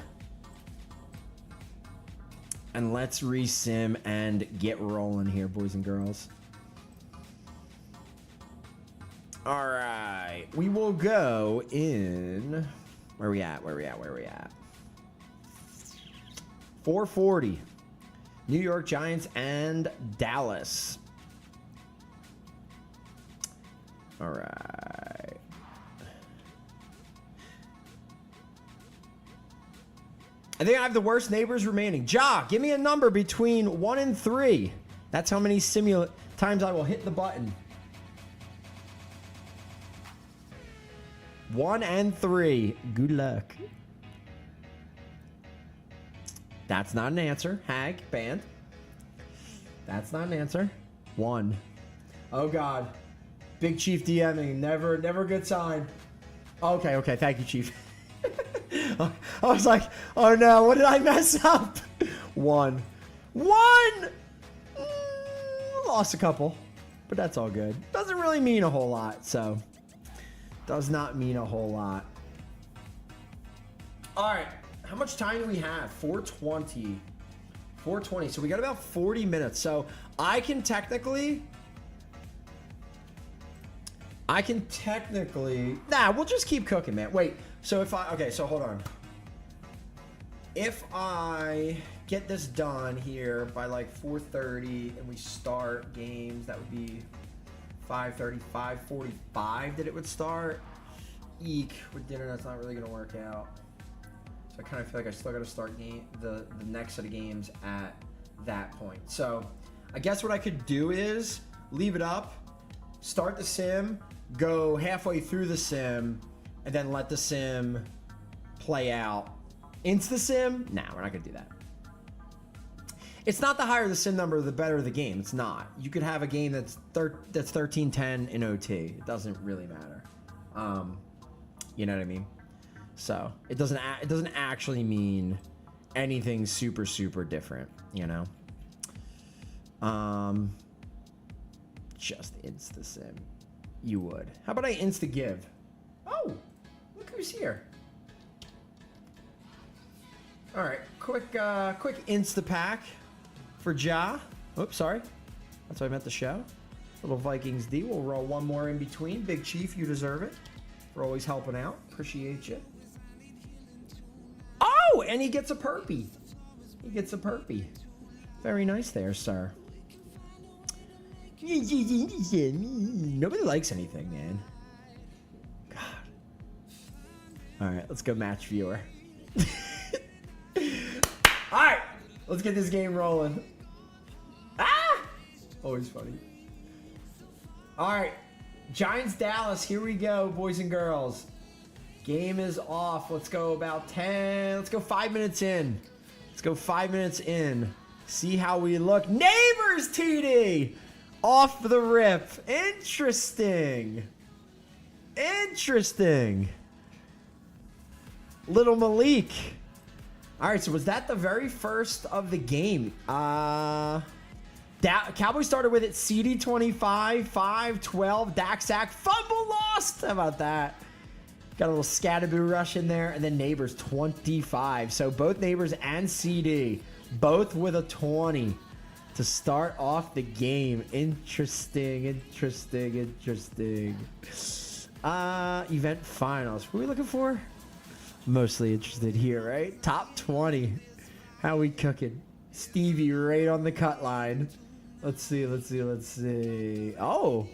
and let's resim and get rolling here, boys and girls. All right. We will go in. Where we at? 440. New York Giants and Dallas. All right. I think I have the worst neighbors remaining. Ja, give me a number between 1 and 3. That's how many times I will hit the button. 1 and 3. Good luck. That's not an answer. Hag, banned. That's not an answer. 1. Oh, God. Big Chief DMing. Never a good sign. Okay. Thank you, Chief. I was like, oh, no. What did I mess up? 1. Lost a couple. But that's all good. Doesn't really mean a whole lot, so. Does not mean a whole lot. All right. How much time do we have? 4:20. 4:20. So we got about 40 minutes. So I can technically. Nah, we'll just keep cooking, man. Wait. So so hold on. If I get this done here by like 4:30 and we start games, that would be 5:30, 5:45 that it would start. Eek, with dinner, that's not really gonna work out. So I kind of feel like I still gotta start the next set of games at that point. So I guess what I could do is leave it up, start the sim, go halfway through the sim, and then let the sim play out. Into the sim? Nah, we're not gonna do that. It's not the higher the sim number, the better the game. It's not. You could have a game that's 13-10 in OT. It doesn't really matter. You know what I mean? So it doesn't actually mean anything super different. You know. Just insta sim. You would. How about I insta give? Oh, look who's here. All right, quick insta pack for Ja. Oops, sorry. That's what I meant to show. Little Vikings D. We'll roll one more in between. Big Chief, you deserve it. For always helping out. Appreciate you. Oh, and he gets a perpy. Very nice there, sir. Nobody likes anything, man. God. All right, let's go match viewer. All right, let's get this game rolling. Ah! Always funny. All right, Giants Dallas. Here we go, boys and girls. Game is off. Let's go about 10. Let's go 5 minutes in. See how we look. Neighbors, TD. Off the rip. Interesting. Little Malik. All right, so was that the very first of the game? Cowboys started with it. CD 25, 5-12, Dak sack, fumble lost. How about that? Got a little Scatterboo rush in there, and then Neighbors 25. So both Neighbors and CD, both with a 20 to start off the game. Interesting. Event finals. What are we looking for? Mostly interested here, right? Top 20. How we cooking? Stevie right on the cut line. Let's see. Oh,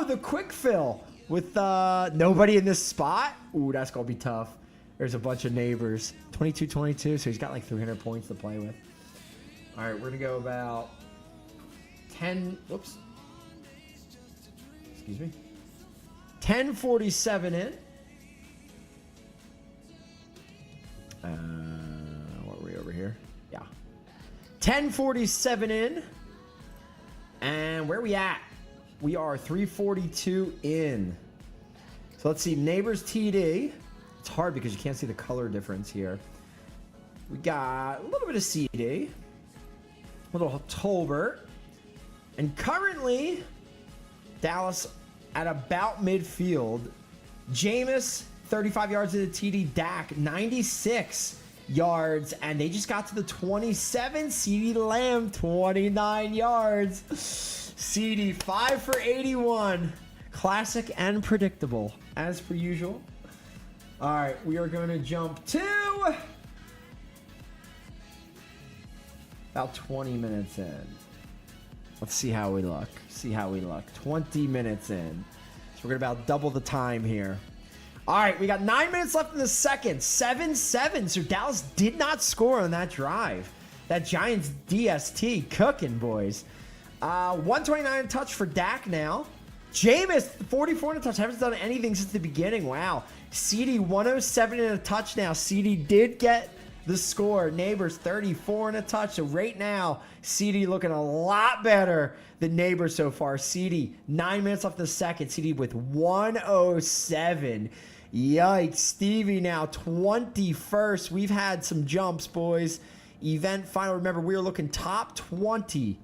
the quick fill with nobody in this spot. Ooh, that's gonna be tough. There's a bunch of Neighbors. 22-22, so he's got like 300 points to play with. All right, we're gonna go about 10. Whoops. Excuse me. 10:47 in. What are we over here? Yeah. 10:47 in. And where are we at? We are 3:42 in. So let's see. Neighbors TD. It's hard because you can't see the color difference here. We got a little bit of CD. Little Tolbert. And currently, Dallas at about midfield. Jameis, 35 yards to the TD. Dak, 96 yards. And they just got to the 27. CeeDee Lamb, 29 yards. CeeDee, 5 for 81. Classic and predictable, as per usual. All right, we are going to jump to about 20 minutes in. Let's see how we look. 20 minutes in. So we're going to about double the time here. All right, we got 9 minutes left in the second. 7-7. So Dallas did not score on that drive. That Giants DST cooking, boys. 129 touch for Dak now. Jameis, 44 and a touch. Haven't done anything since the beginning. Wow. CeeDee, 107 and a touch now. CeeDee did get the score. Neighbors, 34 and a touch. So right now, CeeDee looking a lot better than Neighbors so far. CeeDee, 9 minutes left in the second. CeeDee with 107. Yikes. Stevie now 21st. We've had some jumps, boys. Event final. Remember, we were looking top 20.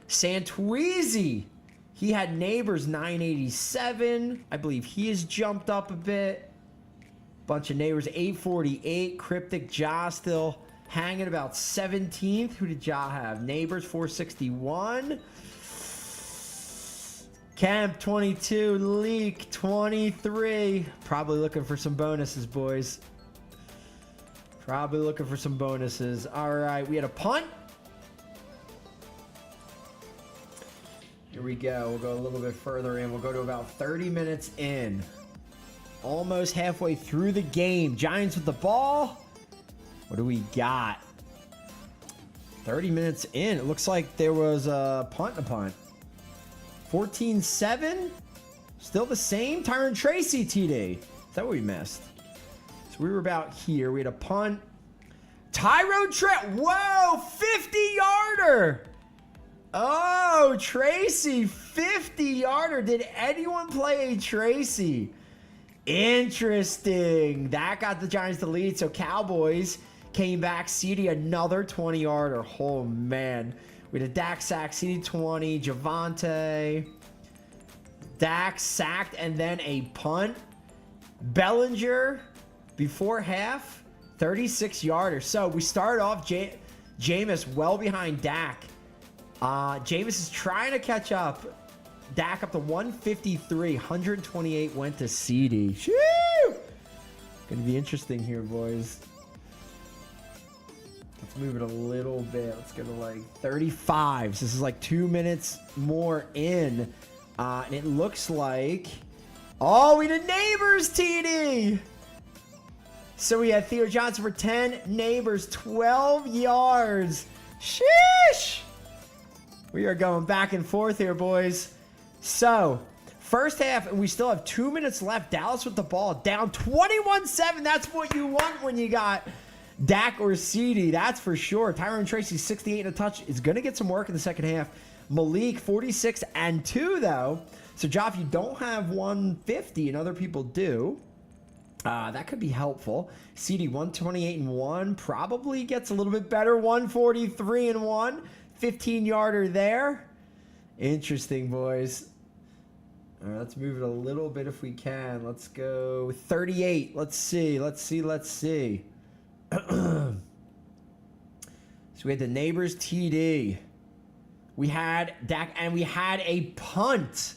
Santweezy, he had Neighbors 987. I believe he has jumped up a bit. Bunch of Neighbors 848. Cryptic Ja still hanging about 17th. Who did Ja have? Neighbors 461. Camp 22. Leak 23. Probably looking for some bonuses, boys. Probably looking for some bonuses. All right, we had a punt. Here we go. We'll go a little bit further in. We'll go to about 30 minutes in. Almost halfway through the game. Giants with the ball. What do we got? 30 minutes in. It looks like there was a punt and a punt. 14-7. Still the same. Tyron Tracy TD. Is that what we missed? So we were about here. We had a punt. Tyrone Trent. Whoa! 50-yarder. Oh, Tracy, 50-yarder. Did anyone play a Tracy? Interesting. That got the Giants the lead. So Cowboys came back. CeeDee, another 20-yarder. Oh, man. We had a Dak sack. CeeDee 20. Javonte. Dak sacked and then a punt. Bellinger before half. 36-yarder. So we started off Jameis well behind Dak. Jameis is trying to catch up. Dak up to 153. 128 went to CeeDee. Shoo! Gonna be interesting here, boys. Let's move it a little bit. Let's go to like 35. So this is like 2 minutes more in. And it looks like... Oh, we did Neighbors TD! So we had Theo Johnson for 10. Neighbors, 12 yards. Sheesh! We are going back and forth here, boys. So, first half, and we still have 2 minutes left. Dallas with the ball, down 21-7. That's what you want when you got Dak or CeeDee. That's for sure. Tyron Tracy, 68 and a touch, is going to get some work in the second half. Malik, 46 and 2, though. So, Joff, you don't have 150, and other people do. That could be helpful. CeeDee, 128 and 1. Probably gets a little bit better. 143 and 1. 15-yarder there. Interesting, boys. All right, let's move it a little bit if we can. Let's go 38. Let's see. So we had the Neighbors TD. We had Dak, and we had a punt.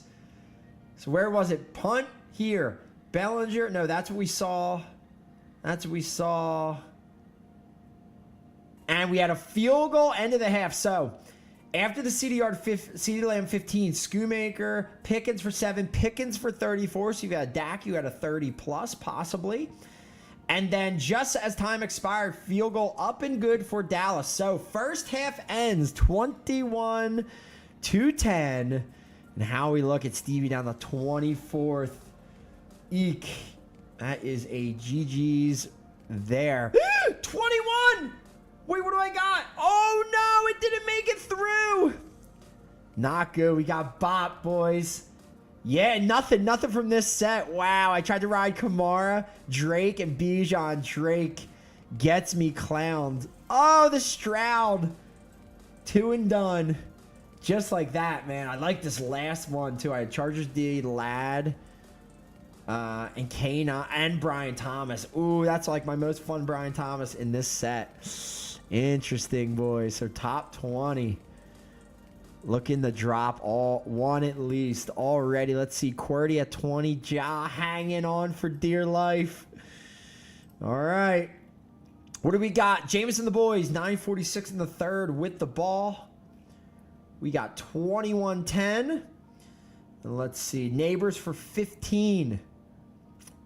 So where was it? Punt here. Bellinger. No, that's what we saw. And we had a field goal end of the half. So after the CeeDee Lamb 15, Schoonmaker, Pickens for 7, Pickens for 34. So you got Dak, you got a 30 plus possibly. And then just as time expired, field goal up and good for Dallas. So first half ends 21-10. And how we look at Stevie down the 24th. Eek. That is a GG's there. 21! Wait, what do I got? Oh, no, it didn't make it through. Not good. We got bop, boys. Yeah, nothing from this set. Wow, I tried to ride Kamara, Drake, and Bijan. Drake gets me clowned. Oh, the Stroud. 2 and done. Just like that, man. I like this last one, too. I had Chargers D, Ladd, and Kane, and Brian Thomas. Ooh, that's like my most fun Brian Thomas in this set. Interesting, boys. So top 20. Looking to drop all one at least already. Let's see. QWERTY at 20. Ja hanging on for dear life. All right. What do we got? Jameis and the boys. 9:46 in the third with the ball. We got 21-10. And let's see. Neighbors for 15.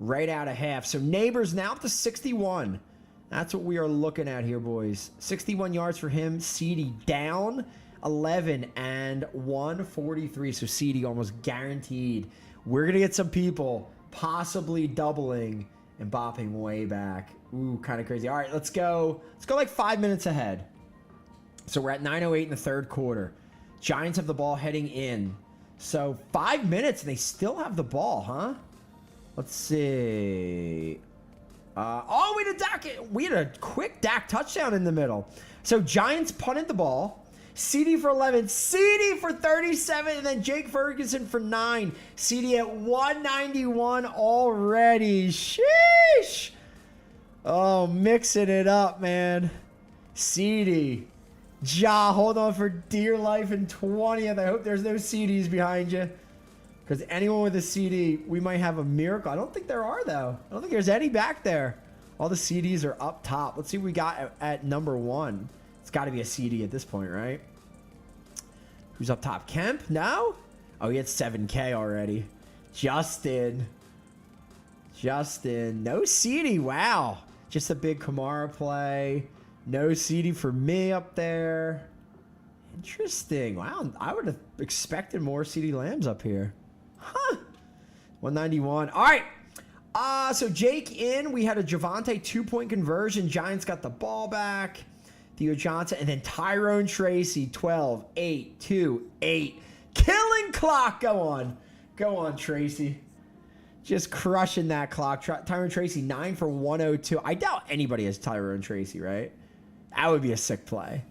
Right out of half. So Neighbors now up to 61. That's what we are looking at here, boys. 61 yards for him. CD down 11 and 143. So CD almost guaranteed. We're going to get some people possibly doubling and bopping way back. Ooh, kind of crazy. All right, let's go. Let's go like 5 minutes ahead. So we're at 9:08 in the third quarter. Giants have the ball heading in. So 5 minutes and they still have the ball, huh? Let's see. Oh, we had a quick Dak touchdown in the middle. So Giants punted the ball. CD for 11. CD for 37. And then Jake Ferguson for 9. CD at 191 already. Sheesh. Oh, mixing it up, man. CD. Ja, hold on for dear life in 20th. I hope there's no CDs behind you. Because anyone with a CD, we might have a miracle. I don't think there are, though. I don't think there's any back there. All the CDs are up top. Let's see what we got at number 1. It's got to be a CD at this point, right? Who's up top? Kemp? No? Oh, he had 7K already. Justin. No CD. Wow. Just a big Kamara play. No CD for me up there. Interesting. Wow. I would have expected more CD Lambs up here. Huh. 191. All right. So Jake in. We had a Javonte 2-point conversion. Giants got the ball back. Theo Johnson. And then Tyrone Tracy. 12, 8, 2, 8. Killing clock. Go on. Go on, Tracy. Just crushing that clock. Tyrone Tracy, 9 for 102. I doubt anybody has Tyrone Tracy, right? That would be a sick play.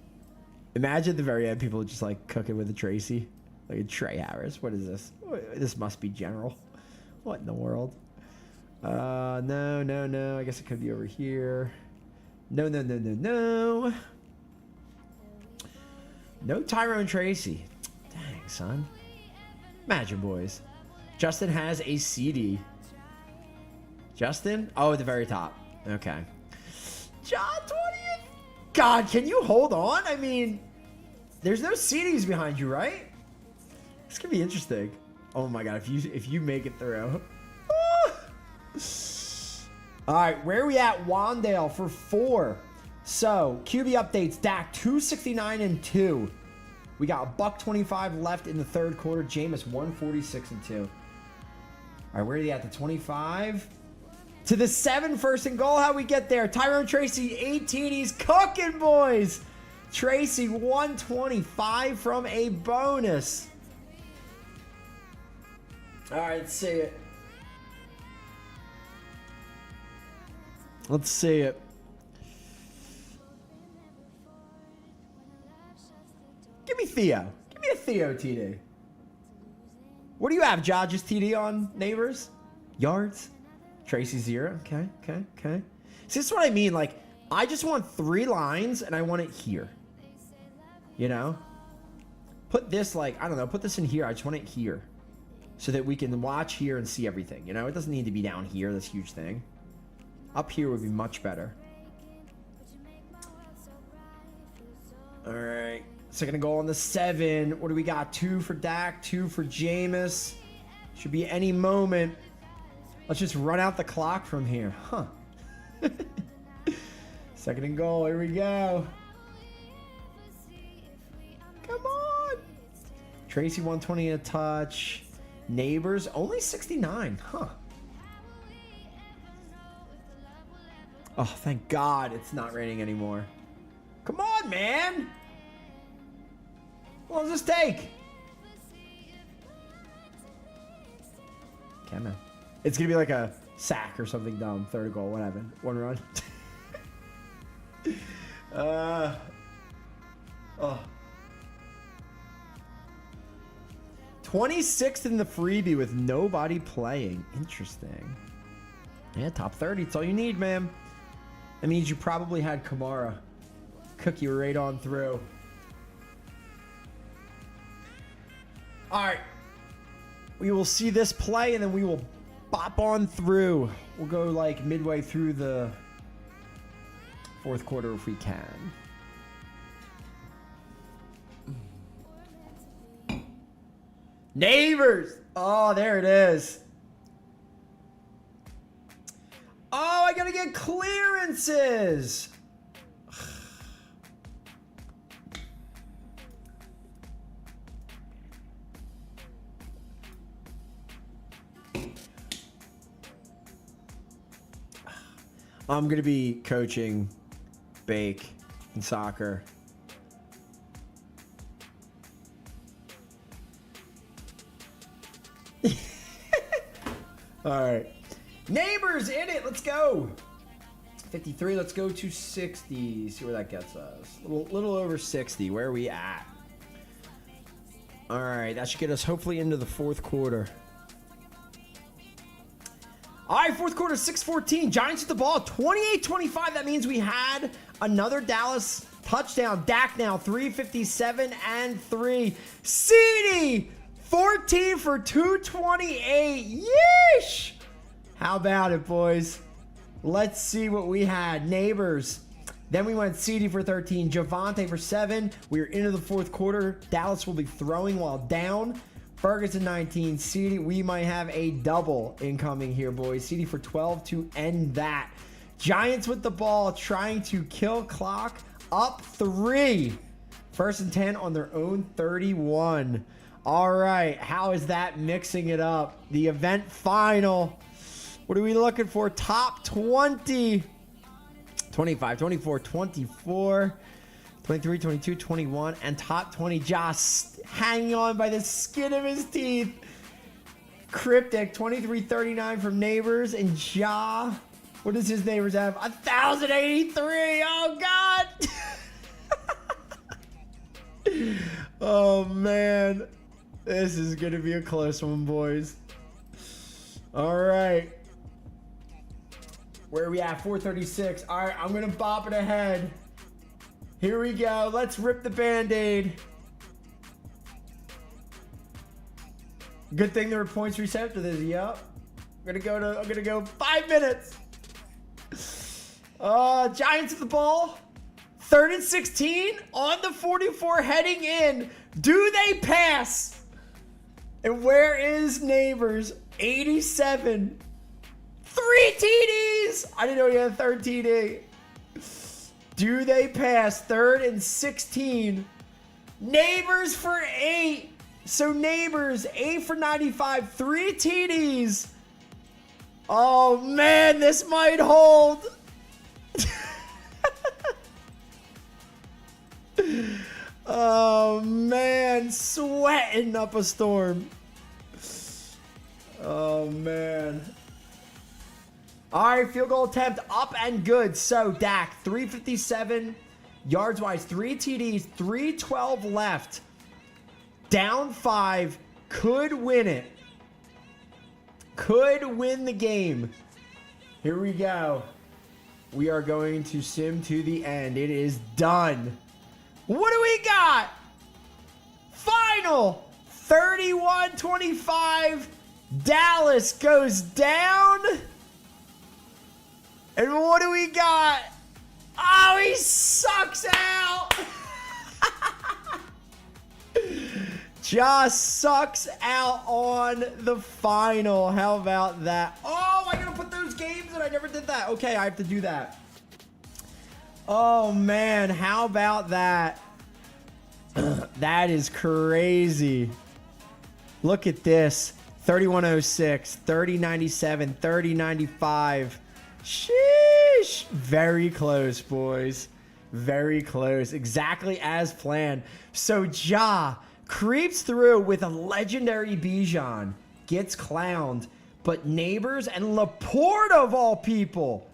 Imagine at the very end, people just like cooking with a Tracy. Like a Trey Harris. What is this? This must be general. What in the world? No. I guess it could be over here. No. No Tyrone Tracy. Dang, son. Imagine, boys. Justin has a CD. Justin? Oh, at the very top. Okay. John 20th. God, can you hold on? I mean, there's no CDs behind you, right? This could be interesting. Oh my God, if you make it through. All right, where are we at? Wandale for 4. So, QB updates. Dak 269 and 2. We got $125 left in the third quarter. Jameis 146 and 2. All right, where are you at? The 25? To the 7, first and goal. How we get there? Tyrone Tracy, 18. He's cooking, boys. Tracy, 125 from a bonus. All right, let's see it. Let's see it. Give me Theo. Give me a Theo TD. What do you have, Ja? Just TD on Neighbors? Yards? Tracy 0. Okay. See, this is what I mean. Like, I just want 3 lines, and I want it here. You know? Put this, like, I don't know. Put this in here. I just want it here. So that we can watch here and see everything. You know? It doesn't need to be down here. This huge thing. Up here would be much better. All right. Second goal on the 7. What do we got? 2 for Dak, 2 for Jameis. Should be any moment. Let's just run out the clock from here. Huh. Second and goal. Here we go. Come on. Tracy 120 a touch. Neighbors only 69. Huh. Oh, thank God it's not raining anymore. Come on, man. What does this take? Okay, man. It's going to be like a sack or something dumb. Third goal, whatever. 1 run. 26th in the freebie with nobody playing. Interesting. Yeah, top 30. It's all you need, man. That means you probably had Kamara. Cook you right on through. All right. We will see this play, and then we will bop on through. We'll go like midway through the fourth quarter if we can. Neighbors. Oh, there it is. Oh, I gotta get clearances. I'm gonna be coaching Bake in soccer. All right. Neighbors in it. Let's go. 53. Let's go to 60. See where that gets us. Little over 60. Where are we at? All right. That should get us hopefully into the fourth quarter. All right. Fourth quarter, 6:14. Giants with the ball. 28-25. That means we had another Dallas touchdown. Dak now 357 and 3. CD 14 for 228. Yeesh. How about it, boys? Let's see what we had. Neighbors. Then we went CD for 13. Javante for 7. We are into the fourth quarter. Dallas will be throwing while down. Ferguson 19. CD. We might have a double incoming here, boys. CD for 12 to end that. Giants with the ball trying to kill clock. Up 3. First and 10 on their own 31. All right, how is that mixing it up? The event final. What are we looking for? Top 20. 25, 24, 24, 23, 22, 21, and top 20. Josh hanging on by the skin of his teeth. Cryptic, 2339 from Neighbors. And Ja, what does his Neighbors have? 1,083. Oh, God. Oh, man. This is going to be a close one, boys. All right. Where are we at? 436. All right, I'm going to bop it ahead. Here we go. Let's rip the Band-Aid. Good thing there were points reset after this. Yup. I'm gonna go 5 minutes. Giants with the ball. 3rd and 16 on the 44 heading in. Do they pass? And where is Neighbors? 87. 3 TDs. I didn't know he had a 3rd TD. Do they pass? 3rd and 16. Neighbors for 8. So Neighbors, 8 for 95. 3 TDs. Oh, man, this might hold. Oh, man, sweating up a storm. Oh, man. All right, field goal attempt up and good. So, Dak, 357 yards-wise, 3 TDs, 3:12 left. Down 5, could win it. Could win the game. Here we go. We are going to sim to the end. It is done. What do we got? Final 31-25. Dallas goes down. And what do we got? Oh, he sucks out. Just sucks out on the final. How about that? Oh, I gotta put those games in. I never did that. Okay, I have to do that. Oh, man. How about that? That is crazy. Look at this. 3106, 3097, 3095. Sheesh. Very close, boys. Very close. Exactly as planned. So, Ja creeps through with a legendary Bijan. Gets clowned. But Neighbors and Laporte, of all people.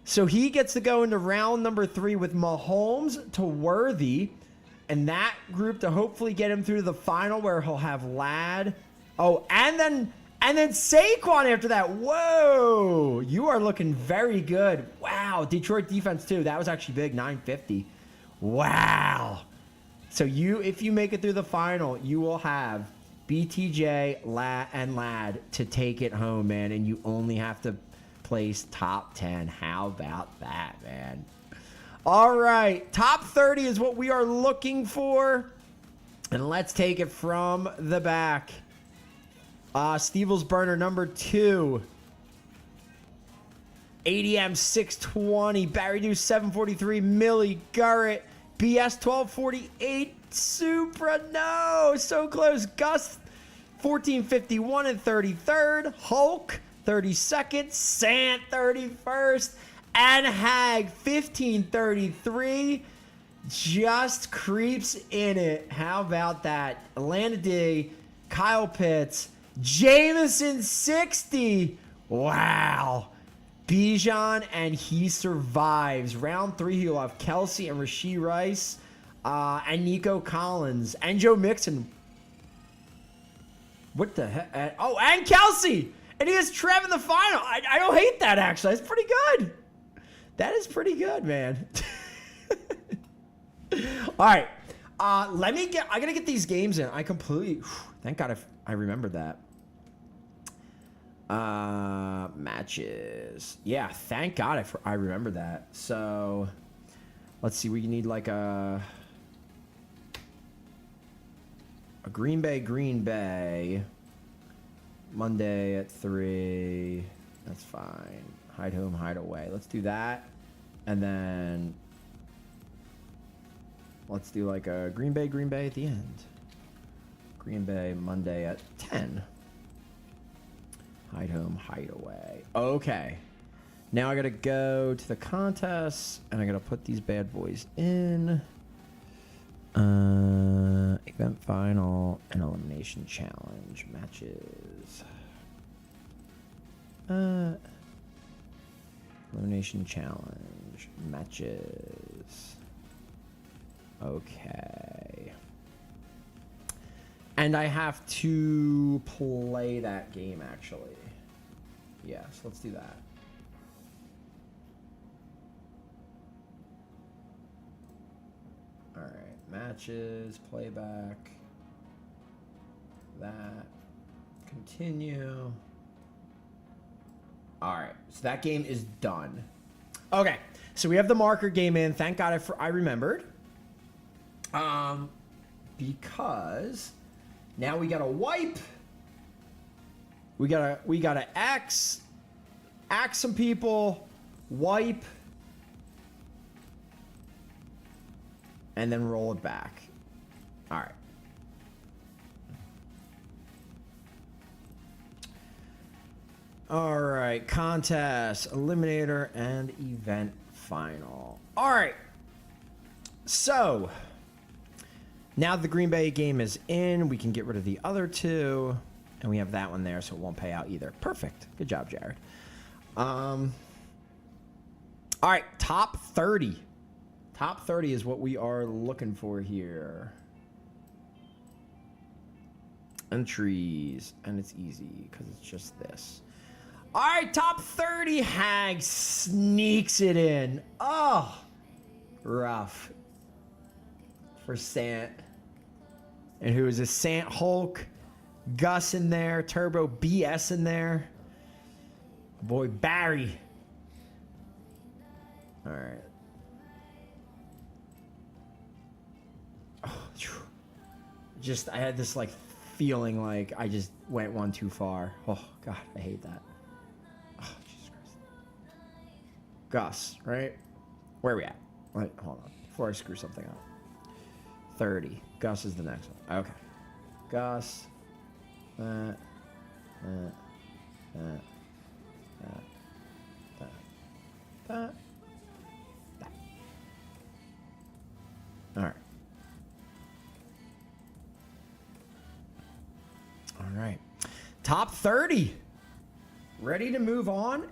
So he gets to go into round number 3 with Mahomes to Worthy. in that group to hopefully get him through the final where he'll have Ladd. Oh, and then Saquon after that. Whoa, you are looking very good. Wow, Detroit defense too. That was actually big, 950. Wow. So if you make it through the final, you will have BTJ, and Ladd to take it home, man, and you only have to place top 10. How about that, man? All right, top 30 is what we are looking for, and let's take it from the back. Stevel's burner number 2. ADM 620, Barry Dew 743, Millie Garrett, BS 1248, Supra, no, so close. Gus 1451 and 33rd, Hulk 32nd, Sant 31st, and Hag 1533 just creeps in it. How about that? Atlanta D, Kyle Pitts, Jameson 60. Wow. Bijan, and he survives. Round 3, he'll have Kelsey and Rashee Rice, and Nico Collins, and Joe Mixon. What the heck? Oh, and Kelsey! And he has Trev in the final. I don't hate that, actually. That's pretty good. That is pretty good, man. All right. I got to get these games in. I completely... Thank God I remembered that. Matches. Yeah, thank God I remember that. So, let's see. We need like a Green Bay. Monday at 3. That's fine. Hide home, hide away. Let's do that. And then let's do like a Green Bay at the end. Green Bay Monday at 10. Hide home, hide away. Okay. Now I gotta go to the contest, and I gotta put these bad boys in. Event final and elimination challenge matches. Elimination challenge matches. Okay. And I have to play that game, actually. Yes, let's do that. All right, matches, playback, that, continue. All right, so that game is done. Okay, so we have the marker game in. Thank God I remembered. Because now we gotta wipe. We gotta axe some people, wipe, and then roll it back. All right. All right, contest, eliminator, and event final. All right. So now the Green Bay game is in, we can get rid of the other two. And we have that one there, so it won't pay out either. Perfect. Good job, Jared. All right, top 30. Top 30 is what we are looking for here. Entries. And it's easy because it's just this. All right, top 30. Hag sneaks it in. Oh, rough for Sant. And who is this? Sant, Hulk, Gus in there, Turbo BS in there. Boy, Barry. All right. Oh, just, I had this like feeling like I just went one too far. Oh, God, I hate that. Oh, Jesus Christ. Gus, right? Where are we at? Wait, hold on. Before I screw something up. 30. Gus is the next one. Okay. Gus. That. All right. All right. Top 30. Ready to move on?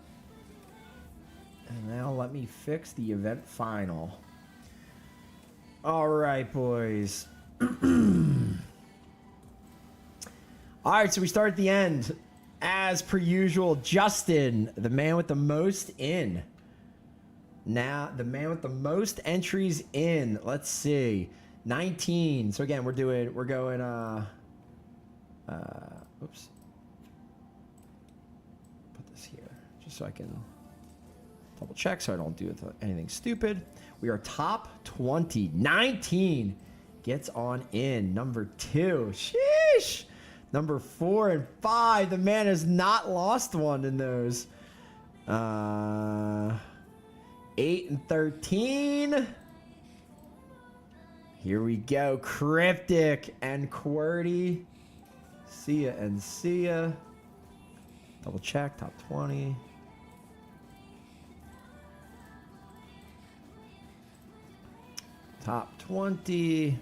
And now let me fix the event final. All right, boys. All right, so we start at the end. As per usual, Justin, the man with the most in. Now, the man with the most entries in. Let's see. 19. So again, we're going, oops. Put this here just so I can double check so I don't do anything stupid. We are top 20. 19 gets on in. Number 2. Sheesh. Number 4 and 5. The man has not lost one in those. 8 and 13. Here we go. Cryptic and QWERTY. See ya and see ya. Double check. Top 20. Top 20.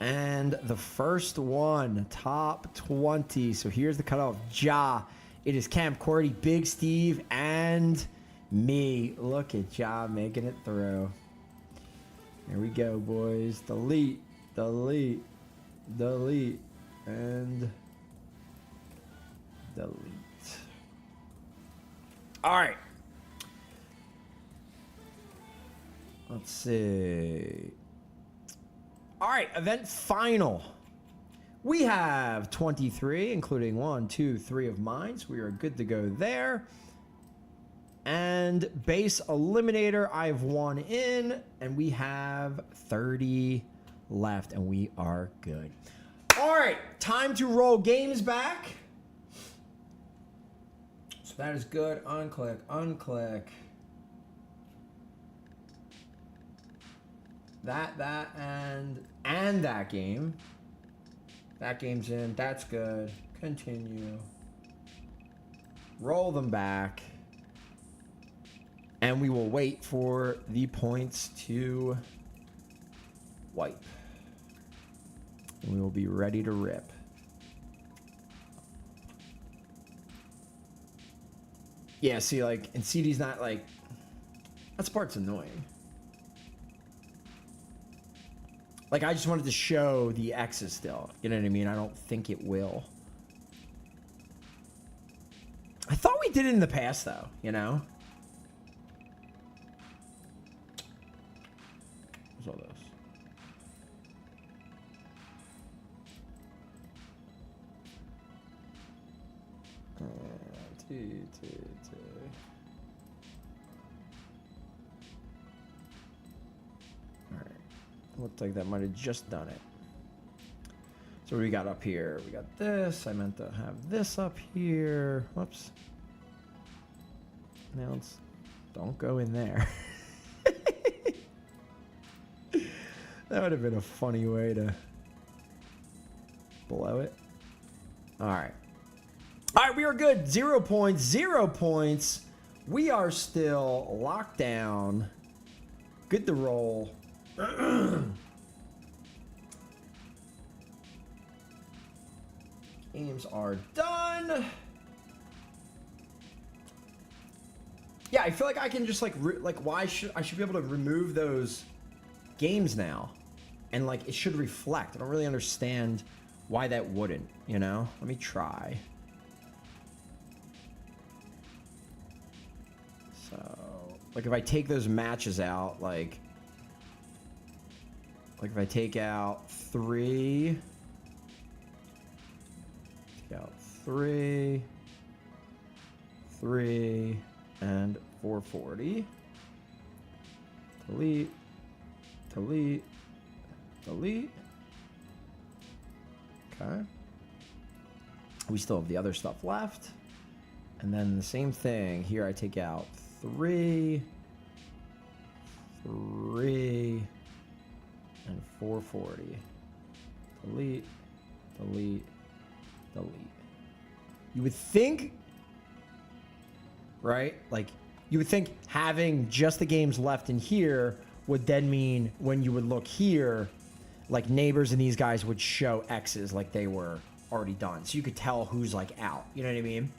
And the first one, top 20. So here's the cutoff. Ja. It is Cam, QWERTY, Big Steve, and me. Look at Ja making it through. Here we go, boys. Delete, delete, delete, and delete. All right. Let's see. All right, event final. We have 23, including 1, 2, 3 of mine. So we are good to go there. And base eliminator, I have 1 in, and we have 30 left, and we are good. All right, time to roll games back. So that is good. Unclick, unclick. That, and that game. That game's in. That's good. Continue. Roll them back. And we will wait for the points to wipe. And we will be ready to rip. Yeah, see, like, and CD's not like... That part's annoying. Like, I just wanted to show the X's still. You know what I mean? I don't think it will. I thought we did it in the past, though, you know? What's all those? Alright. Looks like that might have just done it. So what do we got up here? We got this. I meant to have this up here. Whoops. Now it's... Don't go in there. That would have been a funny way to blow it. Alright. Alright, we are good. 0 points. 0 points. We are still locked down. Good to roll. Games are done. Yeah, I feel like I can just like why should I be able to remove those games now, and like it should reflect. I don't really understand why that wouldn't. You know, let me try. So, like if I take those matches out, like if I take out 3. Out 3, 3, and 440. Delete, delete, delete. Okay. We still have the other stuff left. And then the same thing here. I take out 3, 3, and 440. Delete, delete, delete. You would think, right? Like, you would think having just the games left in here would then mean when you would look here, like Neighbors and these guys would show X's like they were already done. So you could tell who's like out. You know what I mean?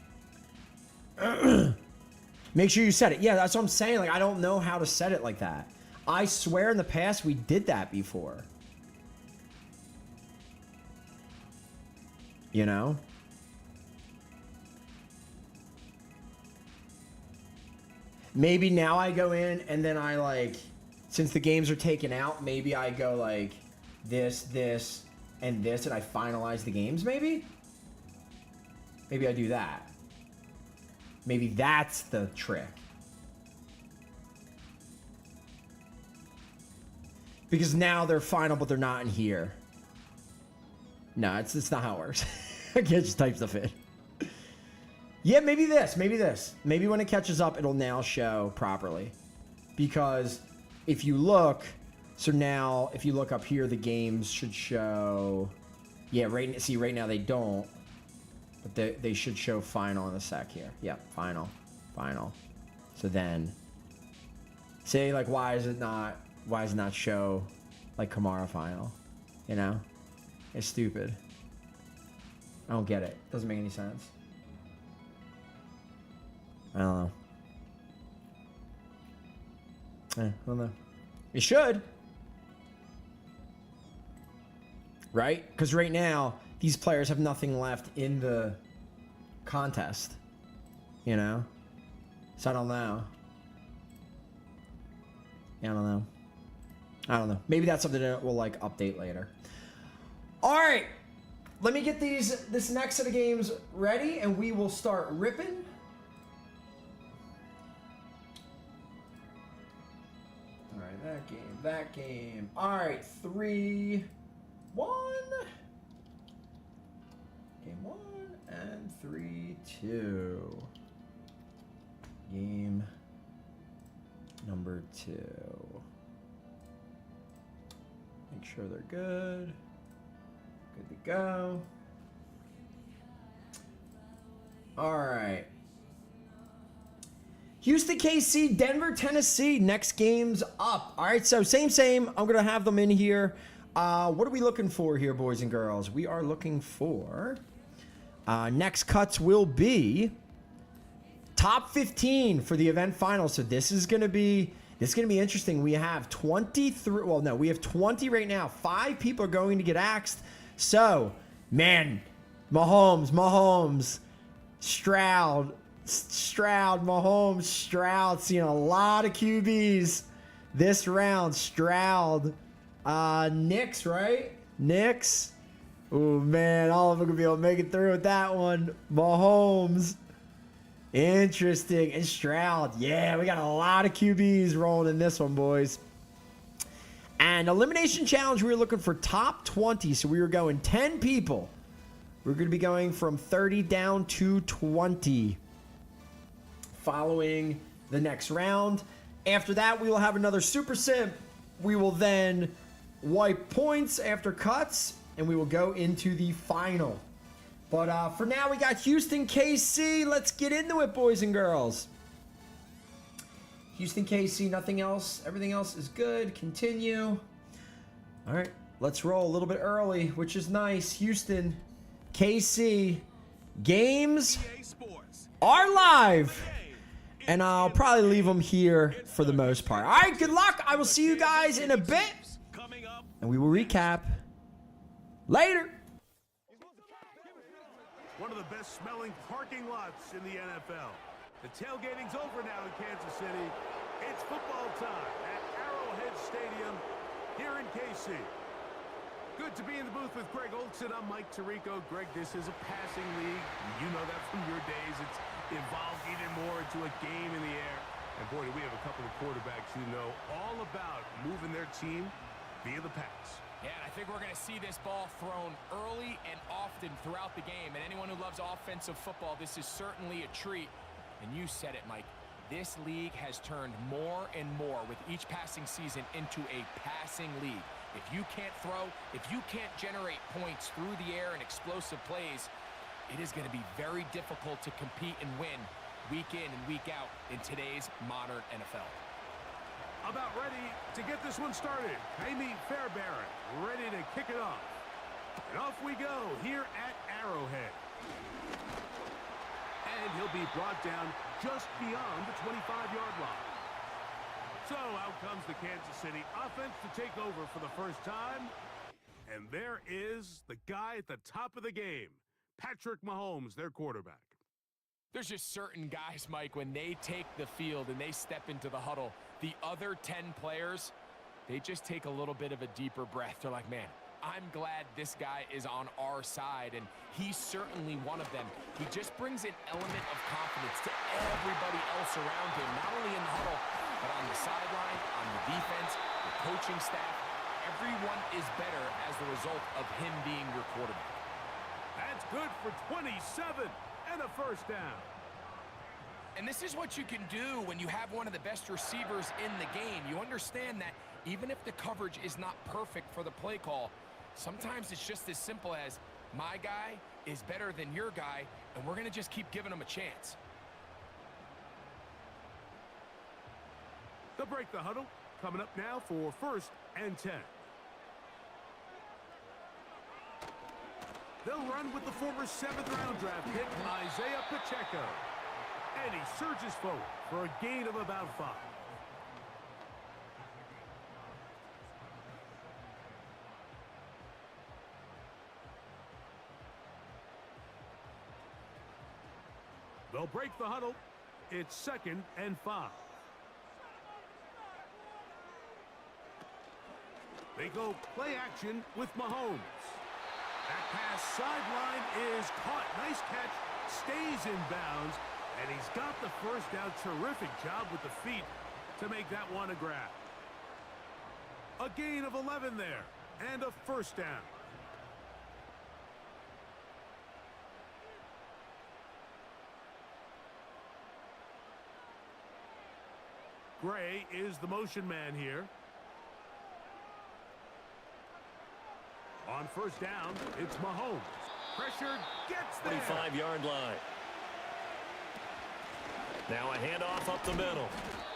Make sure you set it. Yeah, that's what I'm saying. Like, I don't know how to set it like that. I swear in the past we did that before. You know? Maybe now I go in and then I like, since the games are taken out, maybe I go like this, this, and this, and I finalize the games maybe? Maybe I do that. Maybe that's the trick. Because now they're final, but they're not in here. No, it's not how it works. I can't just type stuff in. Yeah, maybe this. Maybe this. Maybe when it catches up, it'll now show properly. Because if you look... So now, if you look up here, the games should show... Yeah, right now they don't. But they should show final in a sec here. Yep, final. Final. So then... Say, like, why does it not show, like, Kamara final? You know? It's stupid. I don't get it. Doesn't make any sense. I don't know. I don't know. It should. Right? Because right now, these players have nothing left in the contest. You know? So I don't know. Yeah, I don't know. I don't know. Maybe that's something that we'll, like, update later. All right. Let me get this next set of games ready, and we will start ripping. All right, that game. All right, 3-1. Game 1 and 3-2. Game number 2. Make sure they're good. Good to go. All right. Houston, KC, Denver, Tennessee. Next game's up. All right, so same. I'm going to have them in here. What are we looking for here, boys and girls? We are looking for... next cuts will be top 15 for the event final. So this is going to be interesting. We have 23. Well, no, we have 20 right now. 5 people are going to get axed. So, man, Mahomes, Stroud, Mahomes, Stroud, seeing a lot of QBs this round. Stroud, Knicks, right? Knicks. Oh, man, all of them going to be able to make it through with that one. Mahomes. Interesting. And Stroud. Yeah, we got a lot of QBs rolling in this one, boys. And Elimination Challenge, we were looking for top 20. So we were going 10 people. We're going to be going from 30 down to 20 following the next round. After that, we will have another Super Sim. We will then wipe points after cuts, and we will go into the final. But for now, we got Houston, KC. Let's get into it, boys and girls. Houston, KC, nothing else. Everything else is good. Continue. All right, let's roll a little bit early, which is nice. Houston, KC, games are live. And I'll probably leave them here for the most part. All right, good luck. I will see you guys in a bit. And we will recap later. One of the best smelling parking lots in the NFL. The tailgating's over now in Kansas City. It's football time at Arrowhead Stadium here in KC. Good to be in the booth with Greg Olson. I'm Mike Tirico. Greg, this is a passing league. You know that from your days. It's evolved even more into a game in the air. And boy, do we have a couple of quarterbacks who know all about moving their team via the pass. Yeah, and I think we're going to see this ball thrown early and often throughout the game. And anyone who loves offensive football, this is certainly a treat. And you said it, Mike. This league has turned more and more with each passing season into a passing league. If you can't throw, if you can't generate points through the air and explosive plays, it is going to be very difficult to compete and win week in and week out in today's modern NFL. About ready to get this one started. Amy Fairbairn ready to kick it off. And off we go here at Arrowhead. And he'll be brought down just beyond the 25-yard line. So out comes the Kansas City offense to take over for the first time. And there is the guy at the top of the game, Patrick Mahomes, their quarterback. There's just certain guys, Mike, when they take the field and they step into the huddle, the other 10 players, they just take a little bit of a deeper breath. They're like, man, I'm glad this guy is on our side, and he's certainly one of them. He just brings an element of confidence to everybody else around him, not only in the huddle, but on the sideline, on the defense, the coaching staff. Everyone is better as the result of him being your quarterback. That's good for 27 and a first down. And this is what you can do when you have one of the best receivers in the game. You understand that even if the coverage is not perfect for the play call, sometimes it's just as simple as my guy is better than your guy, and we're going to just keep giving him a chance. They'll break the huddle. Coming up now for 1st and 10. They'll run with the former 7th-round draft pick, Isaiah Pacheco. And he surges forward for a gain of about 5. They'll break the huddle. It's 2nd and 5. They go play action with Mahomes. That pass sideline is caught. Nice catch. Stays in bounds. And he's got the first down. Terrific job with the feet to make that one a grab. A gain of 11 there. And a first down. Gray is the motion man here. On first down, it's Mahomes. Pressure gets there. 25-yard line. Now a handoff up the middle.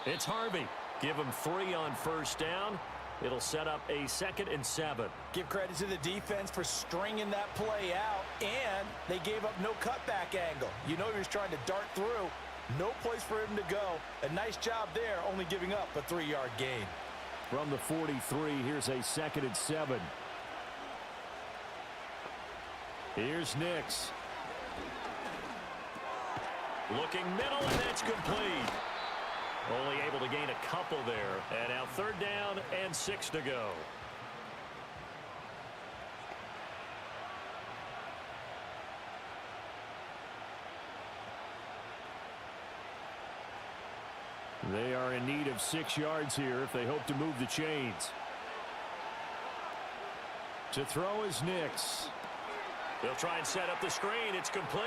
It's Harvey. Give him 3 on first down. It'll set up a 2nd and 7. Give credit to the defense for stringing that play out, and they gave up no cutback angle. You know he was trying to dart through. No place for him to go. A nice job there, only giving up a 3-yard gain. From the 43, here's a 2nd and 7. Here's Nix. Looking middle, and that's complete. Only able to gain a couple there. And now 3rd down and 6 to go. They are in need of 6 yards here if they hope to move the chains. To throw is Nix. They'll try and set up the screen. It's complete.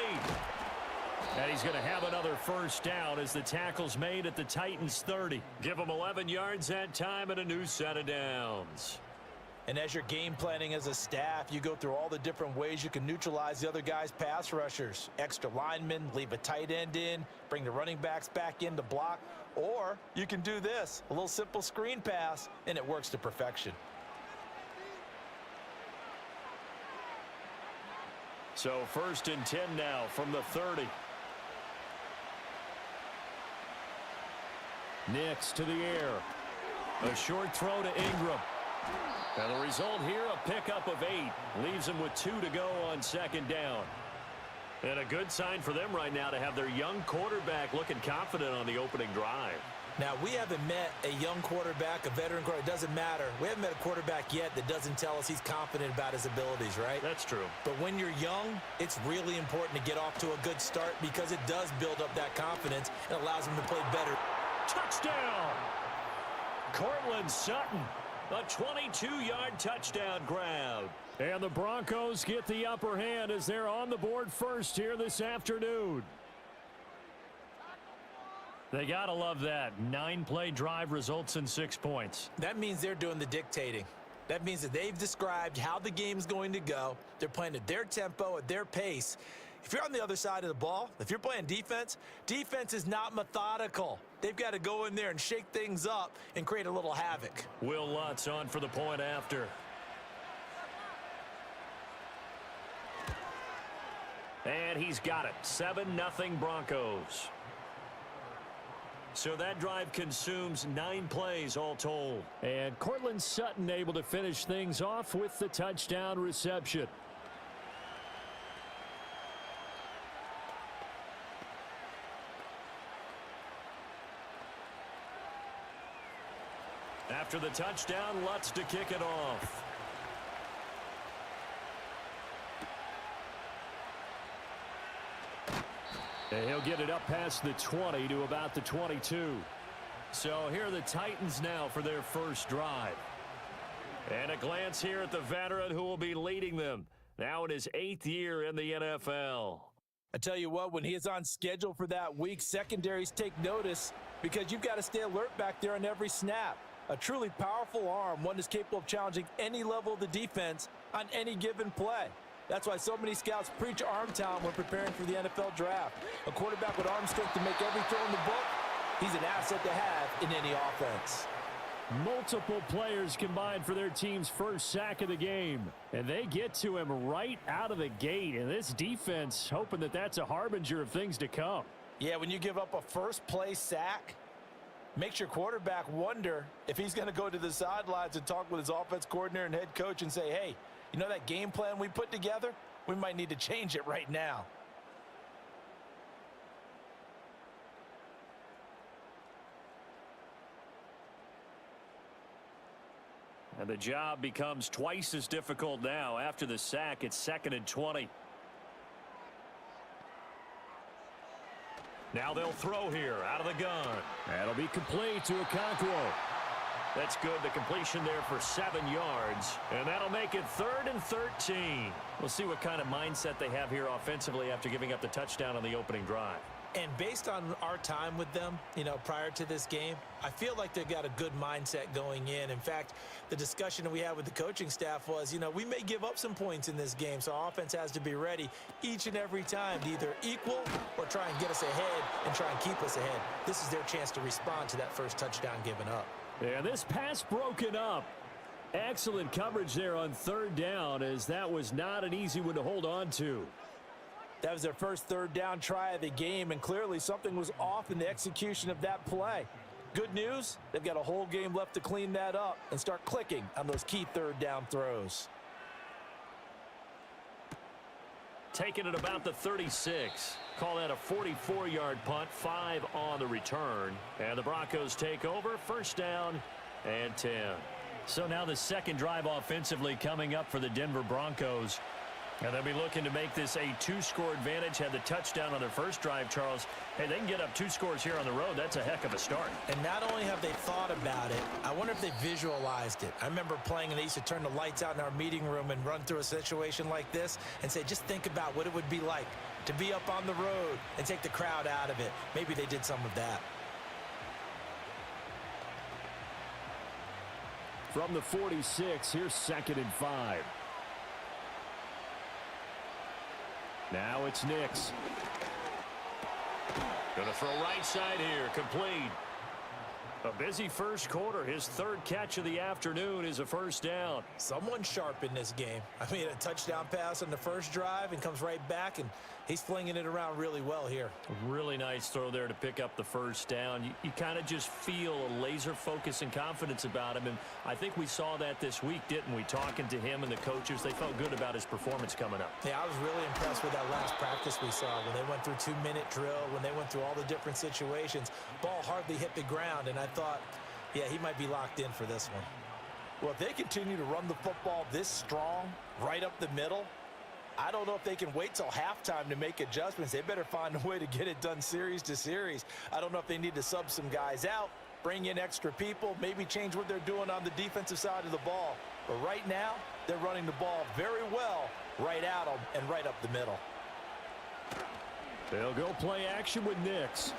And he's going to have another first down as the tackle's made at the Titans' 30. Give him 11 yards that time and a new set of downs. And as you're game planning as a staff, you go through all the different ways you can neutralize the other guy's pass rushers. Extra linemen, leave a tight end in, bring the running backs back in to block. Or you can do this, a little simple screen pass, and it works to perfection. So 1st and 10 now from the 30. Nix to the air. A short throw to Ingram. And the result here, a pickup of 8. Leaves them with 2 to go on 2nd down. And a good sign for them right now to have their young quarterback looking confident on the opening drive. Now, we haven't met a young quarterback, a veteran quarterback. It doesn't matter. We haven't met a quarterback yet that doesn't tell us he's confident about his abilities, right? That's true. But when you're young, it's really important to get off to a good start because it does build up that confidence and allows him to play better. Touchdown! Cortland Sutton. A 22-yard touchdown grab. And the Broncos get the upper hand as they're on the board first here this afternoon. They got to love that. 9-play drive results in 6 points. That means they're doing the dictating. That means that they've described how the game's going to go. They're playing at their tempo, at their pace. If you're on the other side of the ball, if you're playing defense, defense is not methodical. They've got to go in there and shake things up and create a little havoc. Will Lutz on for the point after. And he's got it. 7-0 Broncos. So that drive consumes 9 plays all told. And Cortland Sutton able to finish things off with the touchdown reception. After the touchdown, Lutz to kick it off. And he'll get it up past the 20 to about the 22. So here are the Titans now for their first drive. And a glance here at the veteran who will be leading them now in his 8th year in the NFL. I tell you what, when he is on schedule for that week, secondaries take notice because you've got to stay alert back there on every snap. A truly powerful arm, one that's capable of challenging any level of the defense on any given play. That's why so many scouts preach arm talent when preparing for the NFL draft. A quarterback with arm strength to make every throw in the book, he's an asset to have in any offense. Multiple players combined for their team's first sack of the game. And they get to him right out of the gate. And this defense hoping that that's a harbinger of things to come. Yeah, when you give up a first-play sack, makes your quarterback wonder if he's going to go to the sidelines and talk with his offense coordinator and head coach and say, hey, you know that game plan we put together? We might need to change it right now. And the job becomes twice as difficult now. After the sack, it's 2nd and 20. Now they'll throw here out of the gun. That'll be complete to Okonkwo. That's good. The completion there for 7 yards. And that'll make it 3rd and 13. We'll see what kind of mindset they have here offensively after giving up the touchdown on the opening drive. And based on our time with them, prior to this game, I feel like they've got a good mindset going in. In fact, the discussion that we had with the coaching staff was, we may give up some points in this game, so our offense has to be ready each and every time to either equal or try and get us ahead and try and keep us ahead. This is their chance to respond to that first touchdown given up. And this pass broken up. Excellent coverage there on 3rd down, as that was not an easy one to hold on to. That was their first 3rd down try of the game, and clearly something was off in the execution of that play. Good news, they've got a whole game left to clean that up and start clicking on those key 3rd down throws. Taking it about the 36. Call that a 44-yard punt, 5 on the return. And the Broncos take over, 1st down and 10. So now the second drive offensively coming up for the Denver Broncos. And they'll be looking to make this a 2-score advantage. Had the touchdown on their first drive, Charles. Hey, they can get up 2 scores here on the road. That's a heck of a start. And not only have they thought about it, I wonder if they visualized it. I remember playing, and they used to turn the lights out in our meeting room and run through a situation like this and say, just think about what it would be like to be up on the road and take the crowd out of it. Maybe they did some of that. From the 46, here's 2nd and 5. Now it's Nix. Gonna throw right side here, complete. A busy first quarter. His 3rd catch of the afternoon is a 1st down. Someone sharp in this game. I mean, a touchdown pass on the first drive and comes right back, and he's flinging it around really well here. A really nice throw there to pick up the 1st down. You kind of just feel a laser focus and confidence about him, and I think we saw that this week, didn't we? Talking to him and the coaches, they felt good about his performance coming up. Yeah, I was really impressed with that last practice we saw when they went through 2-minute drill, when they went through all the different situations. Ball hardly hit the ground, and I thought, yeah, he might be locked in for this one. Well, if they continue to run the football this strong, right up the middle, I don't know if they can wait till halftime to make adjustments. They better find a way to get it done series to series. I don't know if they need to sub some guys out, bring in extra people, maybe change what they're doing on the defensive side of the ball. But right now, they're running the ball very well right at them and right up the middle. They'll go play action with Nix.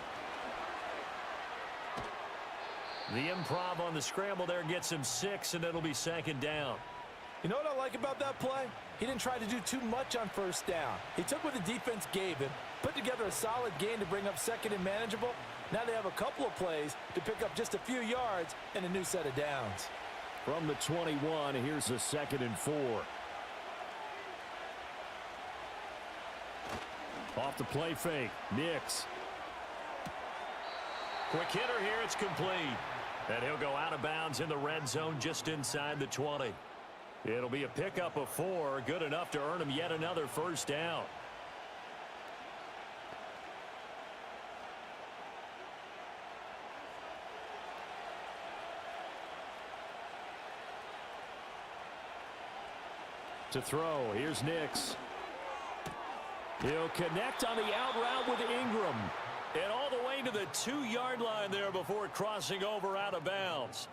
The improv on the scramble there gets him 6, and it'll be 2nd down. You know what I like about that play? He didn't try to do too much on 1st down. He took what the defense gave him, put together a solid gain to bring up 2nd and manageable. Now they have a couple of plays to pick up just a few yards and a new set of downs. From the 21, here's a 2nd and 4. Off the play fake, Nix. Quick hitter here. It's complete. And he'll go out of bounds in the red zone just inside the 20. It'll be a pickup of 4. Good enough to earn him yet another first down. To throw, here's Nix. He'll connect on the out route with Ingram. And all the way to the 2-yard line there before crossing over out of bounds.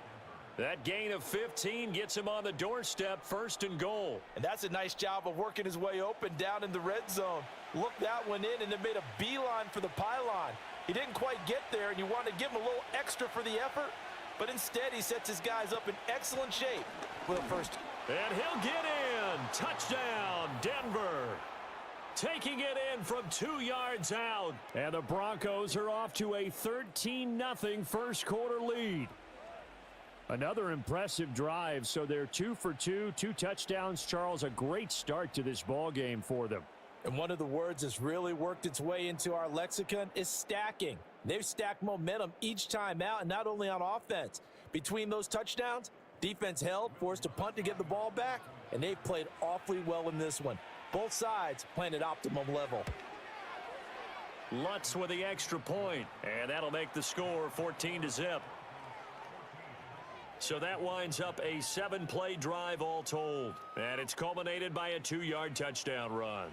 That gain of 15 gets him on the doorstep, 1st and goal. And that's a nice job of working his way open down in the red zone. Looked that one in and then made a beeline for the pylon. He didn't quite get there, and you wanted to give him a little extra for the effort. But instead, he sets his guys up in excellent shape with a first. And he'll get in. Touchdown, Denver. Taking it in from 2 yards out. And the Broncos are off to a 13-0 first quarter lead. Another impressive drive, so they're 2 for 2, 2 touchdowns. Charles, a great start to this ball game for them. And one of the words that's really worked its way into our lexicon is stacking. They've stacked momentum each time out, and not only on offense. Between those touchdowns, defense held, forced a punt to get the ball back, and they've played awfully well in this one. Both sides playing at optimum level. Lutz with the extra point, and that'll make the score 14-0. So that winds up a 7-play drive all told, and it's culminated by a 2-yard touchdown run.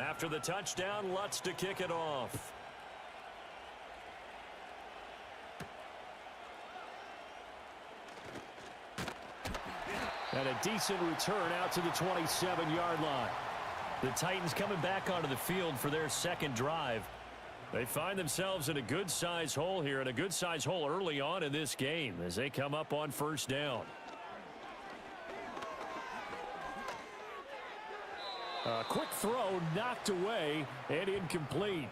After the touchdown, Lutz to kick it off. And a decent return out to the 27-yard line. The Titans coming back onto the field for their second drive. They find themselves in a good-sized hole here, and a good-sized hole early on in this game as they come up on first down. A quick throw knocked away and incomplete.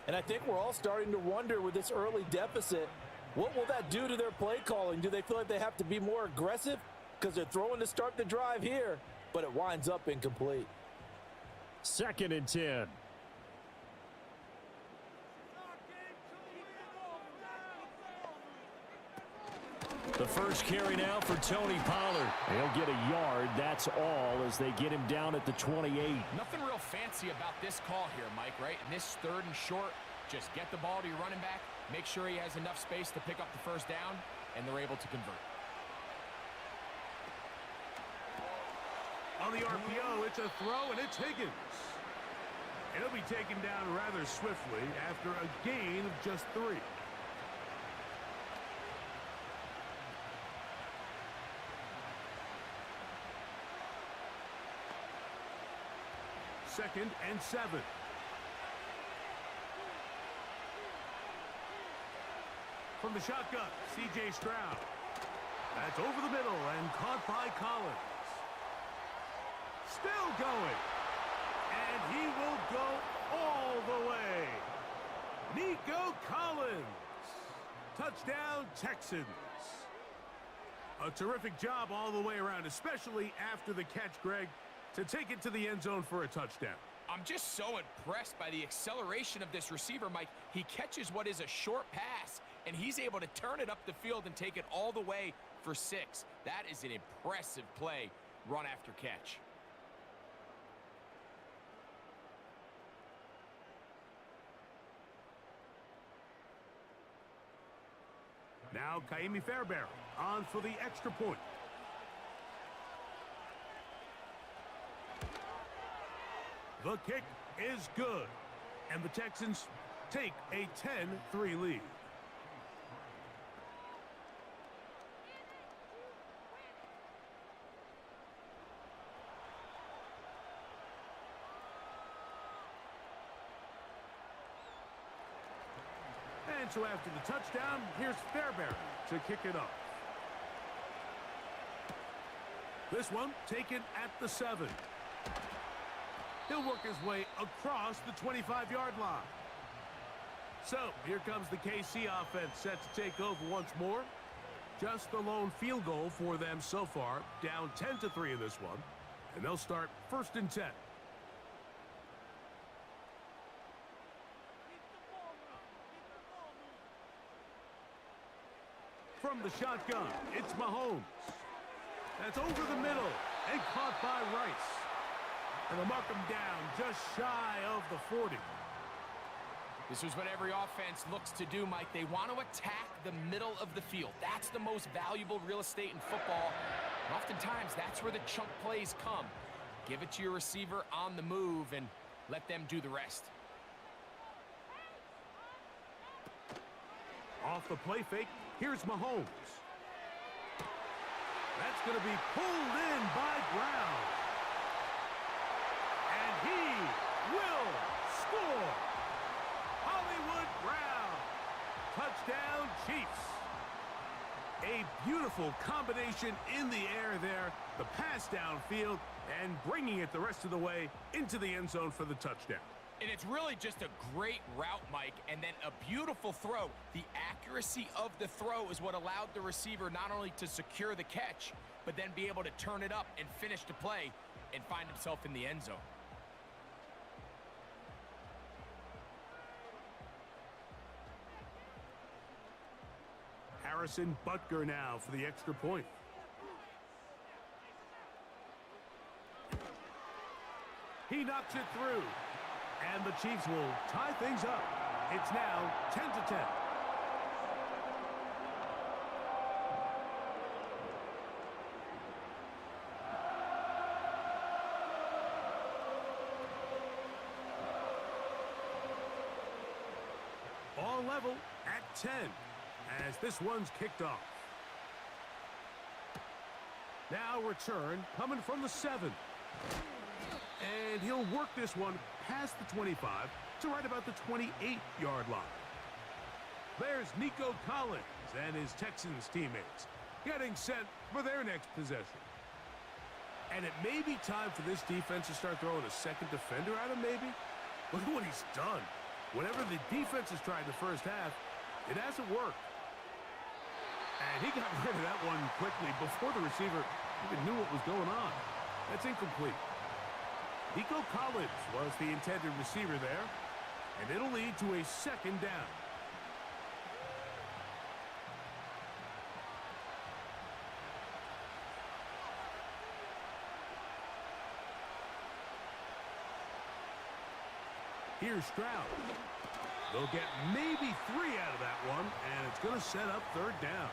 And I think we're all starting to wonder with this early deficit, what will that do to their play calling? Do they feel like they have to be more aggressive? Because they're throwing to start the drive here, but it winds up incomplete. 2nd and 10. The first carry now for Tony Pollard. He'll get a yard, that's all, as they get him down at the 28. Nothing real fancy about this call here, Mike, right? In this 3rd and short, just get the ball to your running back, make sure he has enough space to pick up the first down, and they're able to convert. On the RPO, it's a throw, and it's Higgins. He'll be taken down rather swiftly after a gain of just 3. Second and 7. From the shotgun, C.J. Stroud. That's over the middle and caught by Collins. Still going. And he will go all the way. Nico Collins. Touchdown, Texans. A terrific job all the way around, especially after the catch, Greg, to take it to the end zone for a touchdown. I'm just so impressed by the acceleration of this receiver, Mike. He catches what is a short pass, and he's able to turn it up the field and take it all the way for 6. That is an impressive play, run after catch. Now Kaimi Fairbairn on for the extra point. The kick is good, and the Texans take a 10-3 lead. And so after the touchdown, here's Fairbairn to kick it off. This one taken at the 7. He'll work his way across the 25-yard line. So here comes the KC offense set to take over once more. Just the lone field goal for them so far, down 10-3 in this one. And they'll start 1st and 10. From the shotgun, it's Mahomes. That's over the middle and caught by Rice. And they'll mark him down just shy of the 40. This is what every offense looks to do, Mike. They want to attack the middle of the field. That's the most valuable real estate in football. And oftentimes, that's where the chunk plays come. Give it to your receiver on the move and let them do the rest. Off the play fake, here's Mahomes. That's going to be pulled in by Brown. And he will score. Hollywood Brown. Touchdown, Chiefs. A beautiful combination in the air there. The pass downfield and bringing it the rest of the way into the end zone for the touchdown. And it's really just a great route, Mike, and then a beautiful throw. The accuracy of the throw is what allowed the receiver not only to secure the catch, but then be able to turn it up and finish the play and find himself in the end zone. Harrison Butker now for the extra point. He knocks it through. And the Chiefs will tie things up. It's now 10-10. All level at 10 as this one's kicked off. Now return coming from the 7. And he'll work this one past the 25 to right about the 28-yard line. There's Nico Collins and his Texans teammates getting set for their next possession. And it may be time for this defense to start throwing a second defender at him, maybe. Look at what he's done. Whatever the defense has tried the first half, it hasn't worked. And he got rid of that one quickly before the receiver even knew what was going on. That's incomplete. Nico Collins was the intended receiver there, and it'll lead to a 2nd down. Here's Stroud. They'll get maybe 3 out of that one, and it's going to set up 3rd down.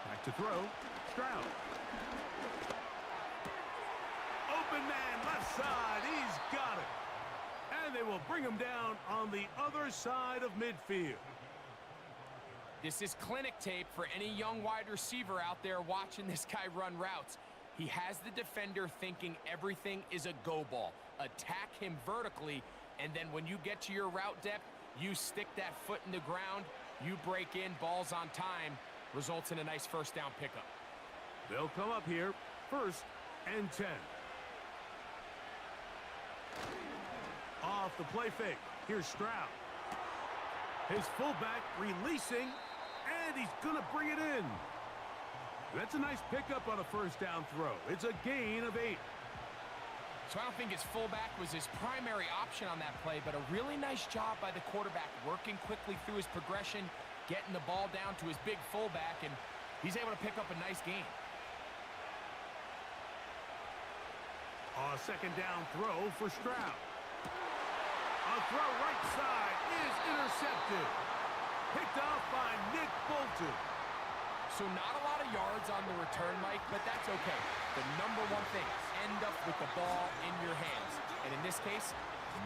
Back to throw, Stroud. Open man, left side, he's got it. And they will bring him down on the other side of midfield. This is clinic tape for any young wide receiver out there watching this guy run routes. He has the defender thinking everything is a go ball. Attack him vertically, and then when you get to your route depth, you stick that foot in the ground, you break in, balls on time, results in a nice 1st down pickup. They'll come up here, 1st and 10. Off the play fake, here's Stroud. His fullback releasing, and he's going to bring it in. That's a nice pickup on a 1st down throw. It's a gain of 8. So I don't think his fullback was his primary option on that play, but a really nice job by the quarterback working quickly through his progression, getting the ball down to his big fullback, and he's able to pick up a nice gain. A 2nd down throw for Stroud. A throw right side is intercepted. Picked off by Nick Bolton. So not a lot of yards on the return, Mike, but that's okay. The number one thing is end up with the ball in your hands. And in this case,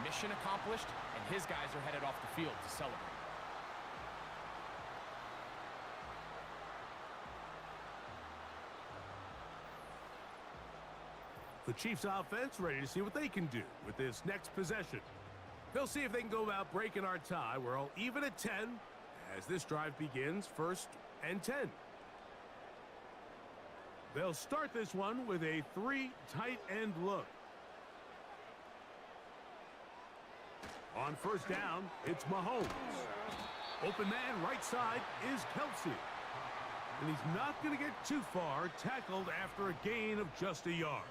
mission accomplished, and his guys are headed off the field to celebrate. The Chiefs offense ready to see what they can do with this next possession. They'll see if they can go about breaking our tie. We're all even at 10 as this drive begins, 1st and 10. They'll start this one with a 3 tight end look. On first down, it's Mahomes. Open man right side is Kelsey. And he's not going to get too far, tackled after a gain of just a yard.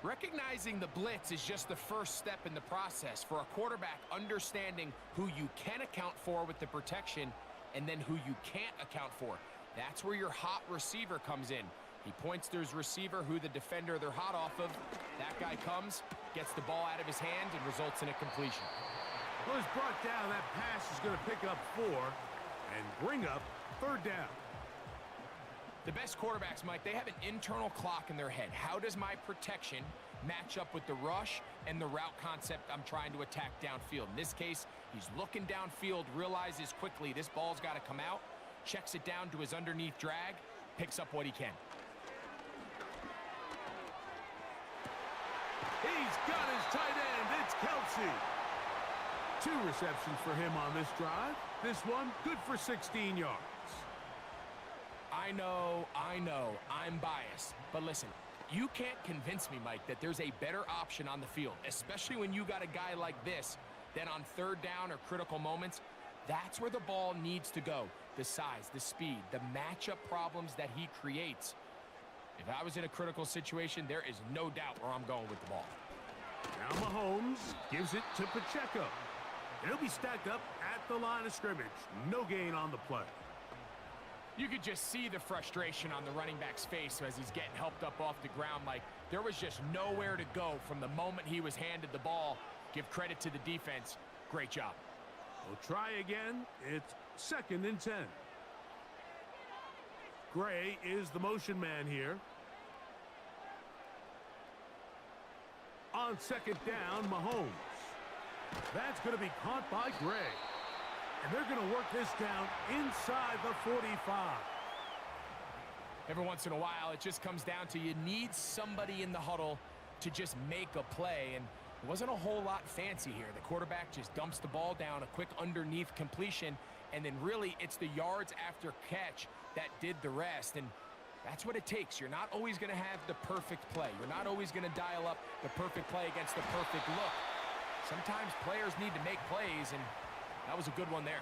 Recognizing the blitz is just the first step in the process for a quarterback, understanding who you can account for with the protection and then who you can't account for. That's where your hot receiver comes in. He points to his receiver, who the defender they're hot off of. That guy comes, gets the ball out of his hand, and results in a completion. Well, he's brought down. That pass is going to pick up 4 and bring up third down. The best quarterbacks, Mike, they have an internal clock in their head. How does my protection match up with the rush and the route concept I'm trying to attack downfield? In this case, he's looking downfield, realizes quickly this ball's got to come out, checks it down to his underneath drag, picks up what he can. He's got his tight end. It's Kelsey. 2 receptions for him on this drive. This one good for 16 yards. I know, I'm biased. But listen, you can't convince me, Mike, that there's a better option on the field, especially when you got a guy like this, that on third down or critical moments, that's where the ball needs to go. The size, the speed, the matchup problems that he creates. If I was in a critical situation, there is no doubt where I'm going with the ball. Now Mahomes gives it to Pacheco. He'll be stacked up at the line of scrimmage. No gain on the play. You could just see the frustration on the running back's face as he's getting helped up off the ground. Like, there was just nowhere to go from the moment he was handed the ball. Give credit to the defense. Great job. We'll try again. It's 2nd and 10. Gray is the motion man here. On 2nd down, Mahomes. That's going to be caught by Gray. And they're going to work this down inside the 45. Every once in a while, it just comes down to you need somebody in the huddle to just make a play. And it wasn't a whole lot fancy here. The quarterback just dumps the ball down, a quick underneath completion, and then really it's the yards after catch that did the rest. And that's what it takes. You're not always going to have the perfect play. You're not always going to dial up the perfect play against the perfect look. Sometimes players need to make plays, and that was a good one there.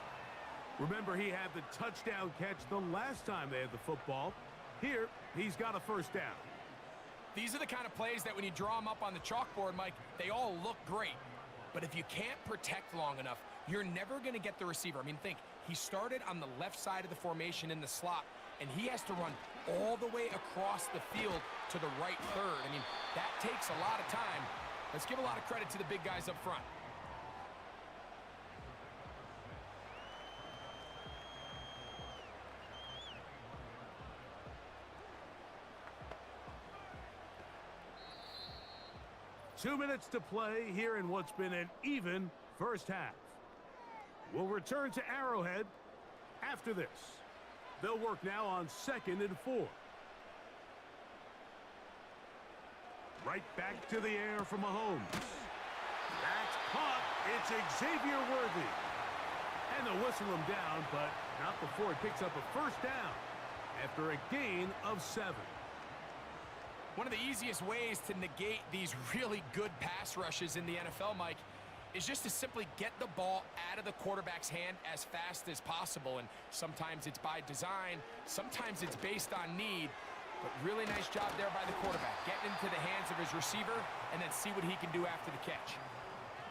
Remember, he had the touchdown catch the last time they had the football. Here, he's got a first down. These are the kind of plays that when you draw them up on the chalkboard, Mike, they all look great. But if you can't protect long enough, you're never going to get the receiver. I mean, think, he started on the left side of the formation in the slot, and he has to run all the way across the field to the right third. I mean, that takes a lot of time. Let's give a lot of credit to the big guys up front. Two minutes to play here in what's been an even first half. We'll return to Arrowhead after this. They'll work now on 2nd and 4. Right back to the air for Mahomes. That's caught. It's Xavier Worthy. And they'll whistle him down, but not before he picks up a first down after a gain of 7. One of the easiest ways to negate these really good pass rushes in the NFL, Mike, is just to simply get the ball out of the quarterback's hand as fast as possible. And sometimes it's by design, sometimes it's based on need. But really nice job there by the quarterback, getting into the hands of his receiver and then see what he can do after the catch.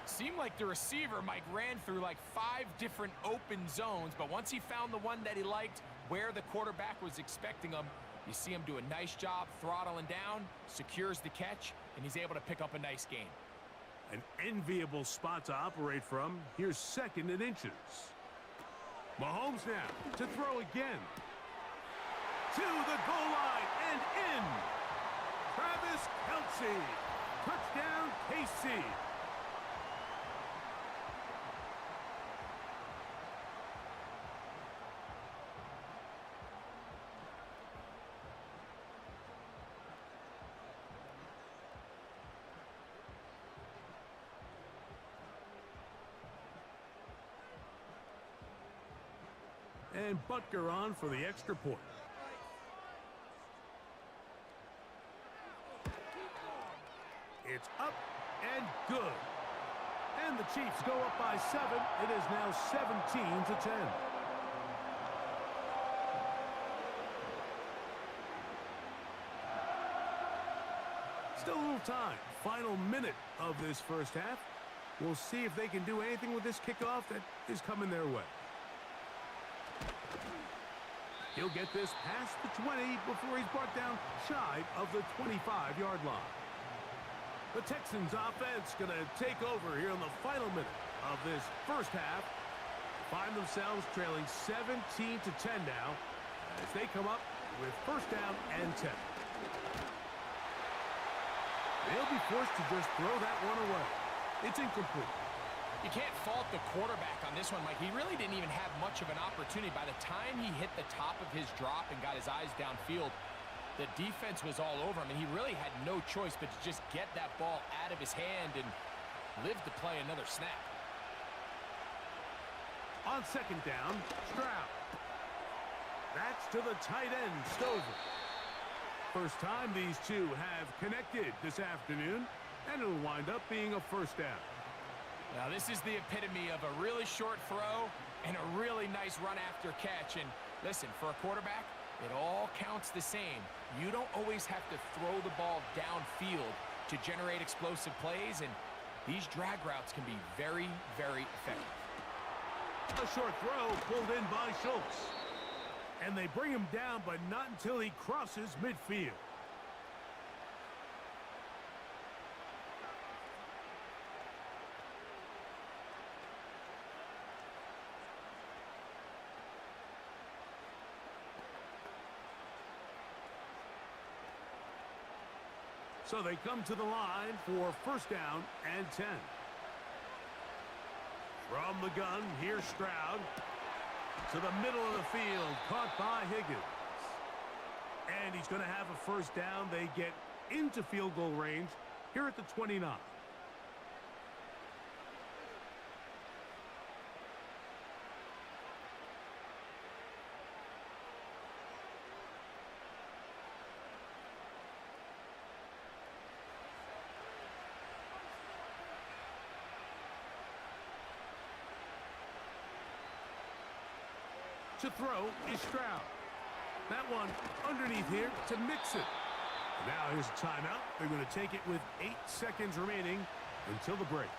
Seemed like the receiver, Mike, ran through like 5 different open zones, but once he found the one that he liked, where the quarterback was expecting him, you see him do a nice job throttling down, secures the catch, and he's able to pick up a nice gain. An enviable spot to operate from. Here's 2nd and inches. Mahomes now to throw again. To the goal line and in. Travis Kelce. Touchdown, KC. And Butker on for the extra point. It's up and good. And the Chiefs go up by 7. It is now 17-10. Still a little time. Final minute of this first half. We'll see if they can do anything with this kickoff that is coming their way. He'll get this past the 20 before he's brought down shy of the 25-yard line. The Texans offense going to take over here in the final minute of this first half. Find themselves trailing 17-10 now as they come up with first down and 10. They'll be forced to just throw that one away. It's incomplete. You can't fault the quarterback on this one, Mike. He really didn't even have much of an opportunity. By the time he hit the top of his drop and got his eyes downfield, the defense was all over him, and he really had no choice but to just get that ball out of his hand and live to play another snap. On second down, Stroud. That's to the tight end, Stover. First time these two have connected this afternoon, and it'll wind up being a first down. Now, this is the epitome of a really short throw and a really nice run after catch. And listen, for a quarterback, it all counts the same. You don't always have to throw the ball downfield to generate explosive plays, and these drag routes can be very, very effective. A short throw pulled in by Schultz. And they bring him down, but not until he crosses midfield. So they come to the line for first down and 10. From the gun, here's Stroud. To the middle of the field, caught by Higgins. And he's going to have a first down. They get into field goal range here at the 29. To throw is Stroud. That one underneath here to mix it. Now here's a timeout. They're going to take it with 8 seconds remaining until the break.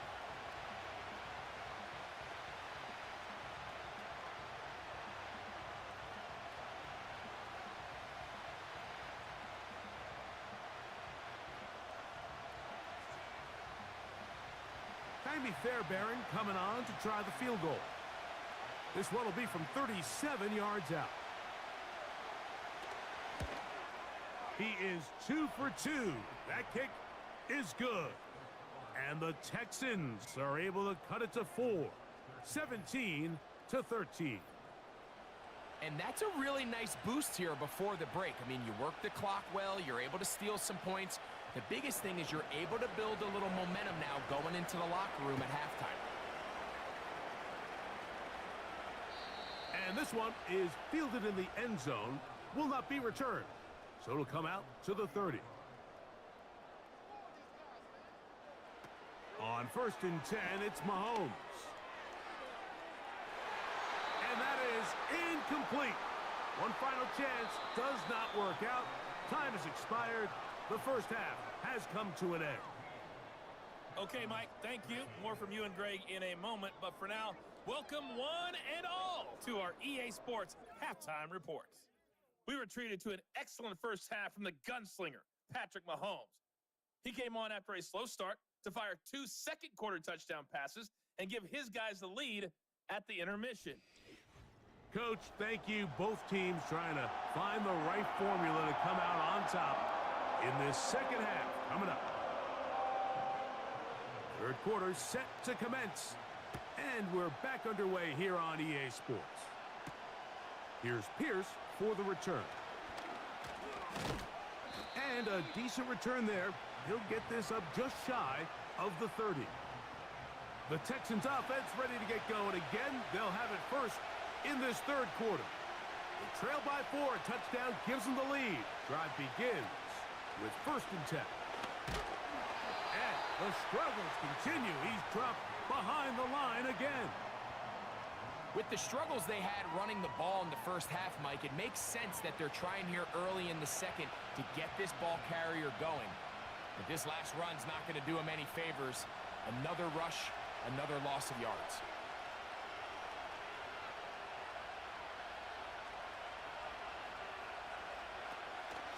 Timmy Fairbairn coming on to try the field goal. This one will be from 37 yards out. He is 2 for 2. That kick is good. And the Texans are able to cut it to 4. 17-13. And that's a really nice boost here before the break. I mean, you work the clock well. You're able to steal some points. The biggest thing is you're able to build a little momentum now going into the locker room at halftime. And this one is fielded in the end zone. Will not be returned. So it'll come out to the 30. On first and 10, it's Mahomes. And that is incomplete. One final chance does not work out. Time has expired. The first half has come to an end. Okay, Mike, thank you. More from you and Greg in a moment. But for now, welcome one and all to our EA Sports Halftime Reports. We were treated to an excellent first half from the gunslinger, Patrick Mahomes. He came on after a slow start to fire 2 second-quarter touchdown passes and give his guys the lead at the intermission. Coach, thank you. Both teams trying to find the right formula to come out on top in this second half coming up. Third quarter set to commence. And we're back underway here on EA Sports. Here's Pierce for the return. And a decent return there. He'll get this up just shy of the 30. The Texans offense ready to get going again. They'll have it first in this third quarter. They trail by 4. A touchdown gives them the lead. Drive begins with first and 10. And The struggles continue. He's dropped behind the line again. With the struggles they had running the ball in the first half, Mike, it makes sense that they're trying here early in the second to get this ball carrier going. But this last run's not going to do him any favors. Another rush, another loss of yards.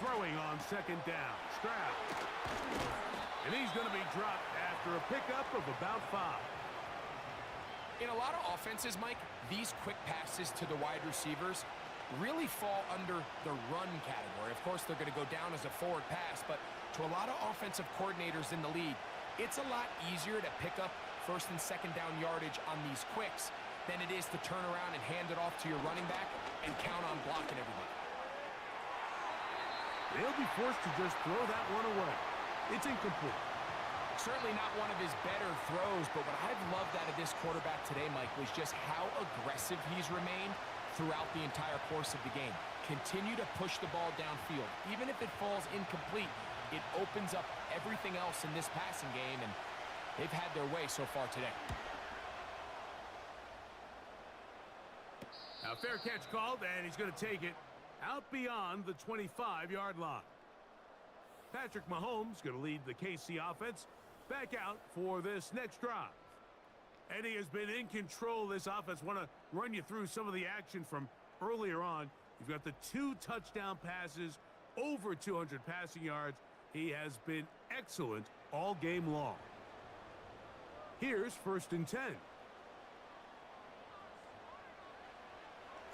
Throwing on second down. Stroud. And he's going to be dropped after a pickup of about 5. In a lot of offenses, Mike, these quick passes to the wide receivers really fall under the run category. Of course, they're going to go down as a forward pass, but to a lot of offensive coordinators in the league, it's a lot easier to pick up first and second down yardage on these quicks than it is to turn around and hand it off to your running back and count on blocking everybody. They'll be forced to just throw that one away. It's incomplete. Certainly not one of his better throws, but what I've loved out of this quarterback today, Mike, was just how aggressive he's remained throughout the entire course of the game. Continue to push the ball downfield. Even if it falls incomplete, it opens up everything else in this passing game, and they've had their way so far today. Now, fair catch called, and he's going to take it out beyond the 25-yard line. Patrick Mahomes going to lead the KC offense back out for this next drive. And he has been in control of this offense. Want to run you through some of the action from earlier on. You've got the 2 touchdown passes, over 200 passing yards. He has been excellent all game long. Here's 1st and 10.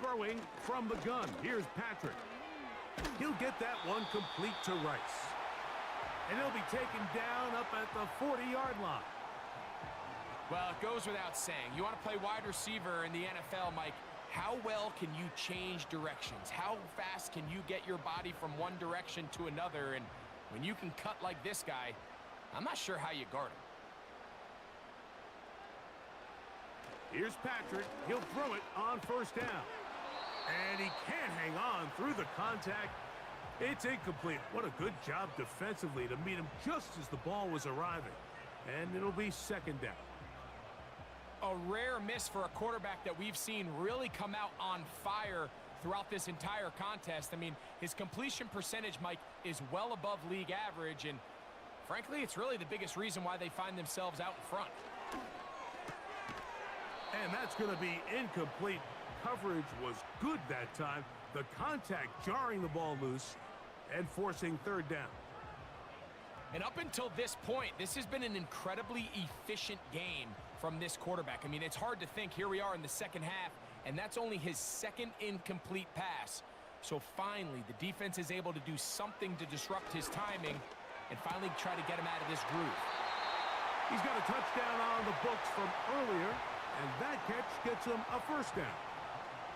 Throwing from the gun. Here's Patrick. He'll get that one complete to Rice. And he'll be taken down up at the 40-yard line. Well, it goes without saying. You want to play wide receiver in the NFL, Mike, how well can you change directions? How fast can you get your body from one direction to another? And when you can cut like this guy, I'm not sure how you guard him. Here's Patrick. He'll throw it on 1st down. And he can't hang on through the contact. It's incomplete. What a good job defensively to meet him just as the ball was arriving. And it'll be 2nd down. A rare miss for a quarterback that we've seen really come out on fire throughout this entire contest. I mean, his completion percentage, Mike, is well above league average. And frankly, it's really the biggest reason why they find themselves out in front. And that's going to be incomplete. Coverage was good that time. The contact jarring the ball loose and forcing 3rd down. And up until this point, this has been an incredibly efficient game from this quarterback. I mean, it's hard to think. Here we are in the second half, and that's only his 2nd incomplete pass. So finally, the defense is able to do something to disrupt his timing and finally try to get him out of this groove. He's got a touchdown on the books from earlier, and that catch gets him a 1st down.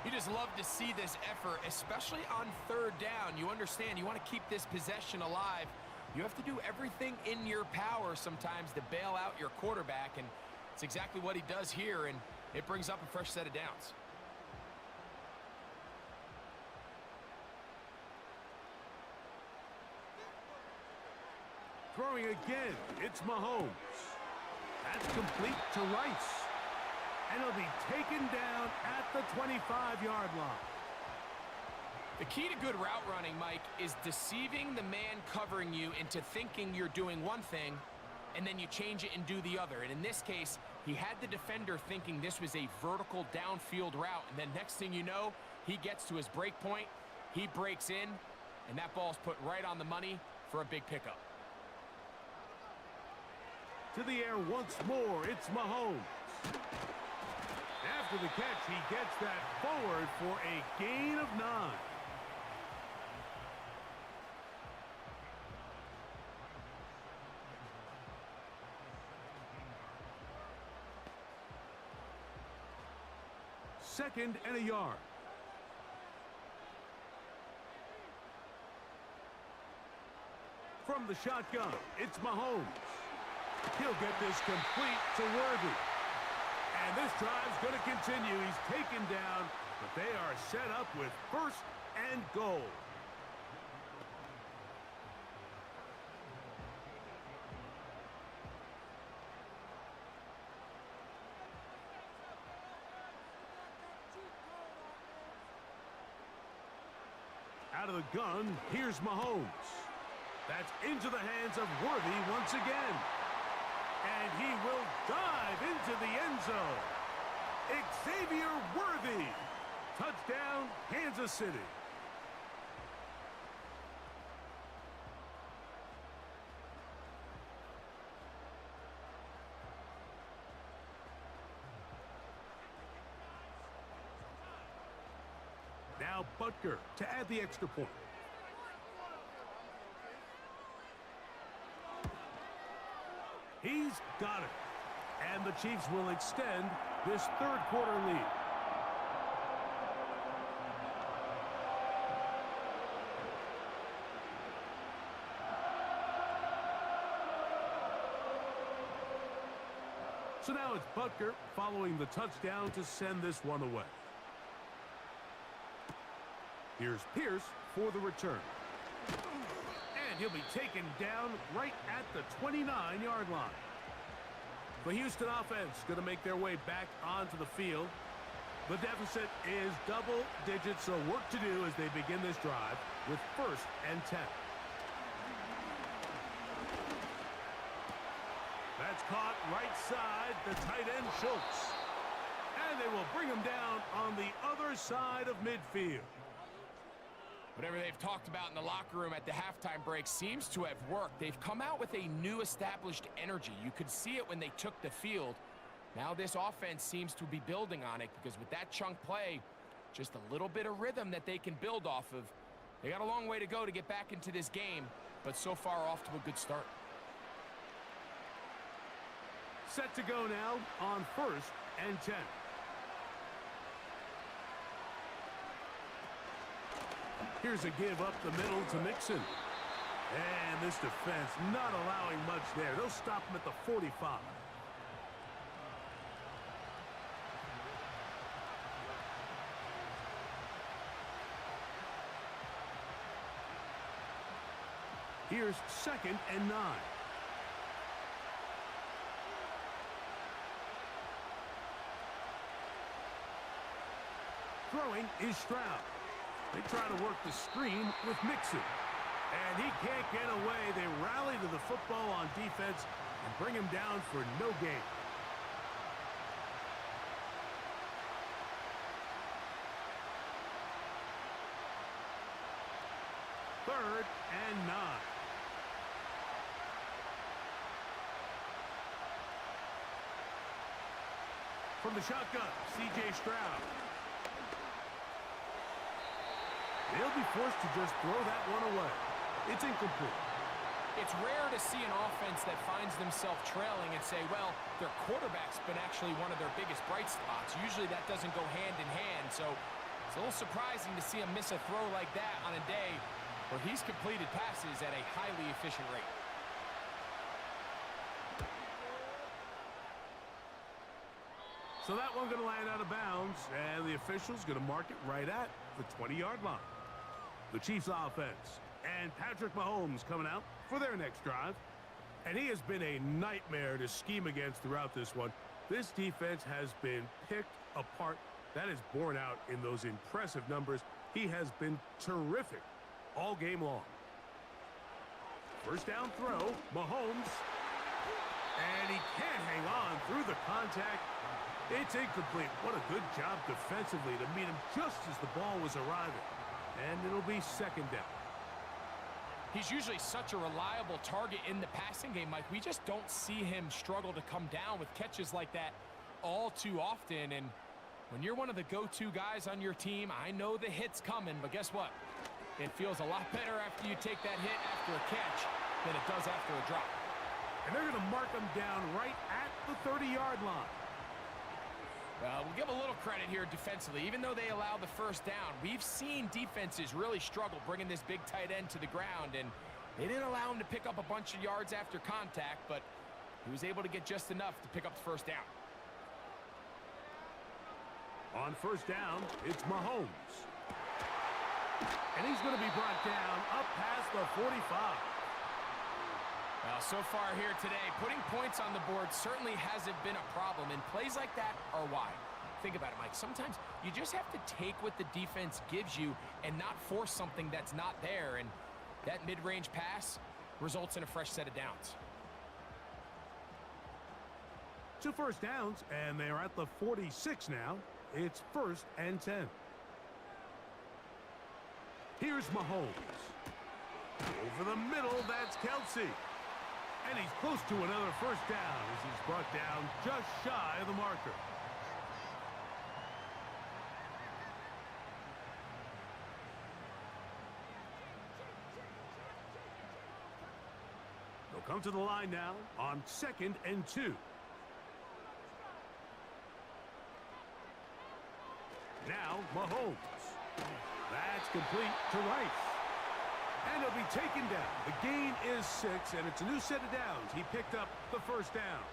You just love to see this effort, especially on 3rd down. You understand, you want to keep this possession alive. You have to do everything in your power sometimes to bail out your quarterback, and it's exactly what he does here, and it brings up a fresh set of downs. Throwing again, it's Mahomes. That's complete to Rice. And he'll be taken down at the 25-yard line. The key to good route running, Mike, is deceiving the man covering you into thinking you're doing one thing, and then you change it and do the other. And in this case, he had the defender thinking this was a vertical downfield route, and then next thing you know, he gets to his break point, he breaks in, and that ball's put right on the money for a big pickup. To the air once more, it's Mahomes. After the catch, he gets that forward for a gain of 9. Second and a yard. From the shotgun, it's Mahomes. He'll get this complete to Worthy. And this drive's going to continue. He's taken down, but they are set up with 1st and goal. Out of the gun, here's Mahomes. That's into the hands of Worthy once again. And he will dive into the end zone. Xavier Worthy. Touchdown, Kansas City. Now Butker to add the extra point. He's got it. And the Chiefs will extend this third quarter lead. So now it's Butker following the touchdown to send this one away. Here's Pierce for the return. And he'll be taken down right at the 29-yard line. The Houston offense going to make their way back onto the field. The deficit is double digits, so work to do as they begin this drive with 1st and 10. That's caught right side, the tight end Schultz. And they will bring him down on the other side of midfield. Whatever they've talked about in the locker room at the halftime break seems to have worked. They've come out with a new established energy. You could see it when they took the field. Now this offense seems to be building on it because with that chunk play, just a little bit of rhythm that they can build off of. They got a long way to go to get back into this game, but so far off to a good start. Set to go now on 1st and 10. Here's a give up the middle to Mixon. And this defense not allowing much there. They'll stop him at the 45. Here's 2nd and 9. Throwing is Stroud. They try to work the screen with Mixon. And he can't get away. They rally to the football on defense and bring him down for no gain. Third and 9. From the shotgun, C.J. Stroud. They'll be forced to just throw that one away. It's incomplete. It's rare to see an offense that finds themselves trailing and say, well, their quarterback's been actually one of their biggest bright spots. Usually that doesn't go hand in hand, so it's a little surprising to see him miss a throw like that on a day where he's completed passes at a highly efficient rate. So that one going to land out of bounds, and the official's going to mark it right at the 20-yard line. The Chiefs offense and Patrick Mahomes coming out for their next drive. And he has been a nightmare to scheme against throughout this one. This defense has been picked apart. That is borne out in those impressive numbers. He has been terrific all game long. First down throw, Mahomes. And he can't hang on through the contact. It's incomplete. What a good job defensively to meet him just as the ball was arriving. And it'll be 2nd down. He's usually such a reliable target in the passing game, Mike. We just don't see him struggle to come down with catches like that all too often. And when you're one of the go-to guys on your team, I know the hit's coming, but guess what? It feels a lot better after you take that hit after a catch than it does after a drop. And they're going to mark him down right at the 30-yard line. We'll give a little credit here defensively. Even though they allow the first down, we've seen defenses really struggle bringing this big tight end to the ground, and they didn't allow him to pick up a bunch of yards after contact, but he was able to get just enough to pick up the first down. On first down, it's Mahomes. And he's going to be brought down up past the 45. Well, so far here today, putting points on the board certainly hasn't been a problem, and plays like that are why. Think about it, Mike. Sometimes you just have to take what the defense gives you and not force something that's not there. And that mid-range pass results in a fresh set of downs. 2 first downs, and they're at the 46 now. It's 1st and 10. Here's Mahomes. Over the middle, that's Kelsey. And he's close to another first down as he's brought down just shy of the marker. They'll come to the line now on 2nd and 2. Now Mahomes. That's complete to Rice. And he'll be taken down. The gain is 6, and it's a new set of downs. He picked up the first down.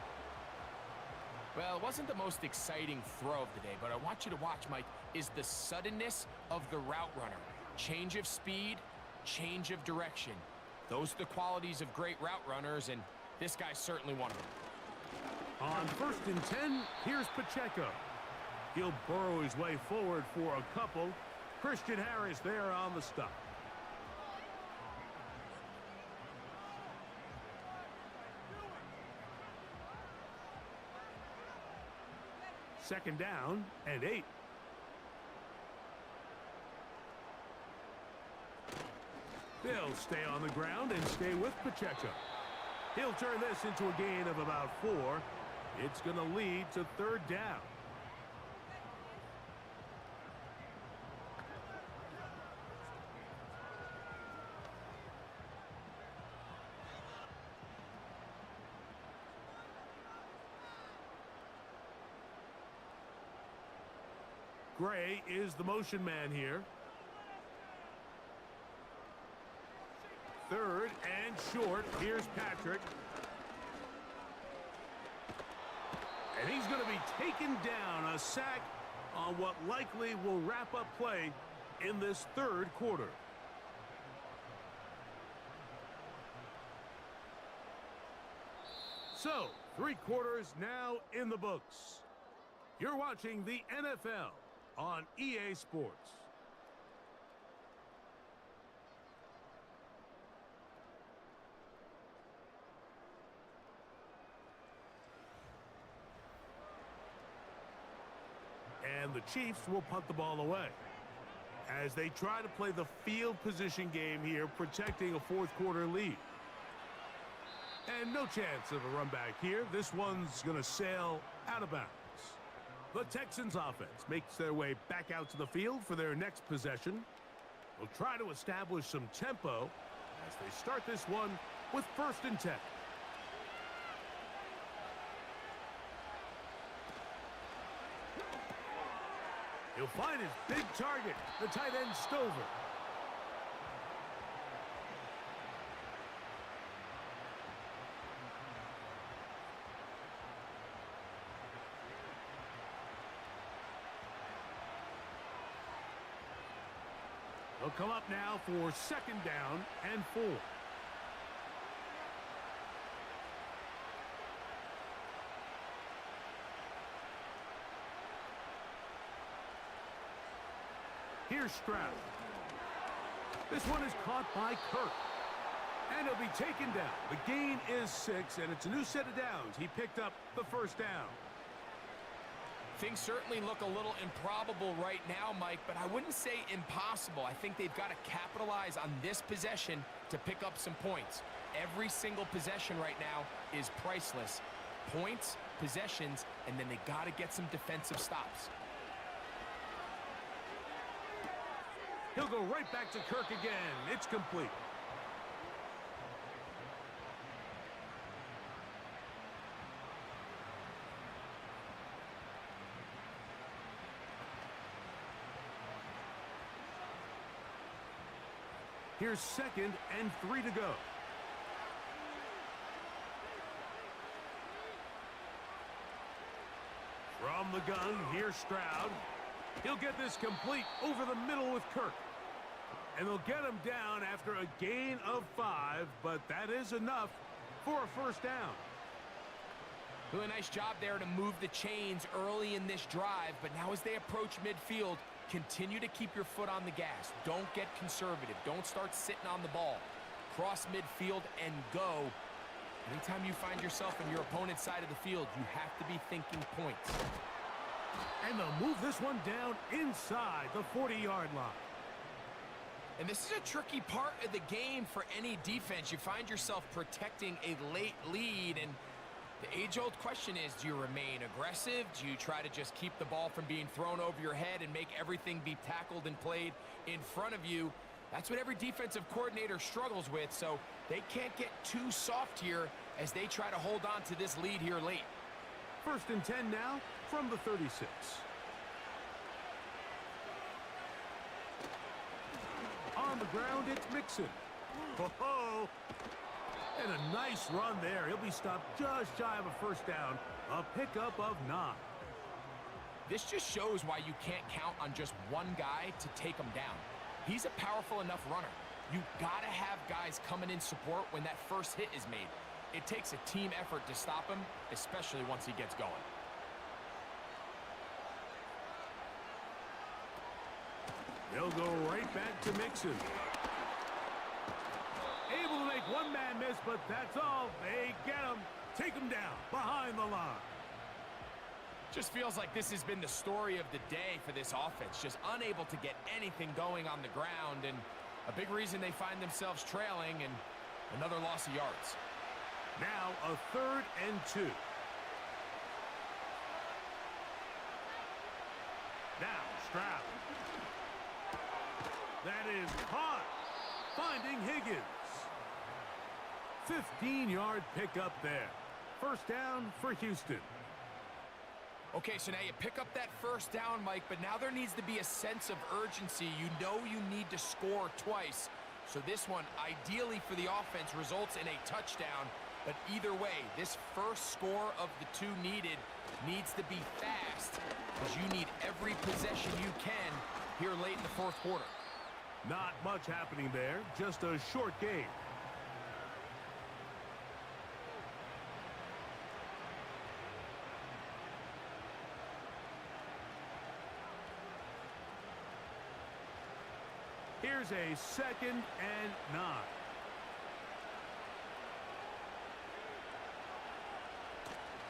Well, it wasn't the most exciting throw of the day, but I want you to watch, Mike, is the suddenness of the route runner. Change of speed, change of direction. Those are the qualities of great route runners, and this guy's certainly one of them. On 1st and 10, here's Pacheco. He'll burrow his way forward for a couple. Christian Harris there on the stop. Second down and 8. They'll stay on the ground and stay with Pacheco. He'll turn this into a gain of about 4. It's going to lead to 3rd down. Gray is the motion man here. 3rd and short. Here's Patrick. And he's going to be taken down. A sack on what likely will wrap up play in this 3rd quarter. So, 3 quarters now in the books. You're watching the NFL on EA Sports. And the Chiefs will punt the ball away as they try to play the field position game here, protecting a 4th quarter lead. And no chance of a run back here. This one's going to sail out of bounds. The Texans offense makes their way back out to the field for their next possession. They'll try to establish some tempo as they start this one with 1st and 10. He'll find his big target, the tight end Stover. They'll come up now for 2nd down and 4. Here's Stroud. This one is caught by Kirk. And he'll be taken down. The gain is 6, and it's a new set of downs. He picked up the first down. Things certainly look a little improbable right now, Mike, but I wouldn't say impossible. I think they've got to capitalize on this possession to pick up some points. Every single possession right now is priceless. Points, possessions, and then they got to get some defensive stops. He'll go right back to Kirk again. It's complete. Here's 2nd and 3 to go. From the gun, here's Stroud. He'll get this complete over the middle with Kirk. And they'll get him down after a gain of 5, but that is enough for a first down. Really nice job there to move the chains early in this drive, but now as they approach midfield, continue to keep your foot on the gas. Don't get conservative. Don't start sitting on the ball. Cross midfield and go. Anytime you find yourself on your opponent's side of the field, you have to be thinking points. And they'll move this one down inside the 40-yard line. And this is a tricky part of the game for any defense. You find yourself protecting a late lead, and the age-old question is, do you remain aggressive? Do you try to just keep the ball from being thrown over your head and make everything be tackled and played in front of you? That's what every defensive coordinator struggles with, so they can't get too soft here as they try to hold on to this lead here late. 1st and 10 now from the 36. On the ground, it's Mixon. Ho-ho! And a nice run there. He'll be stopped just shy of a 1st down. A pickup of 9. This just shows why you can't count on just one guy to take him down. He's a powerful enough runner. You gotta have guys coming in support when that first hit is made. It takes a team effort to stop him, especially once he gets going. They'll go right back to Mixon. Able to make one man miss, but that's all. They get him. Take him down behind the line. Just feels like this has been the story of the day for this offense. Just unable to get anything going on the ground, and a big reason they find themselves trailing, and another loss of yards. Now a 3rd and 2. Now Stroud. That is caught. Finding Higgins. 15-yard pickup there. 1st down for Houston. Okay, so now you pick up that 1st down, Mike, but now there needs to be a sense of urgency. You know you need to score twice. So this one, ideally for the offense, results in a touchdown. But either way, this first score of the 2 needed needs to be fast, because you need every possession you can here late in the 4th quarter. Not much happening there. Just a short game. Here's a 2nd and 9.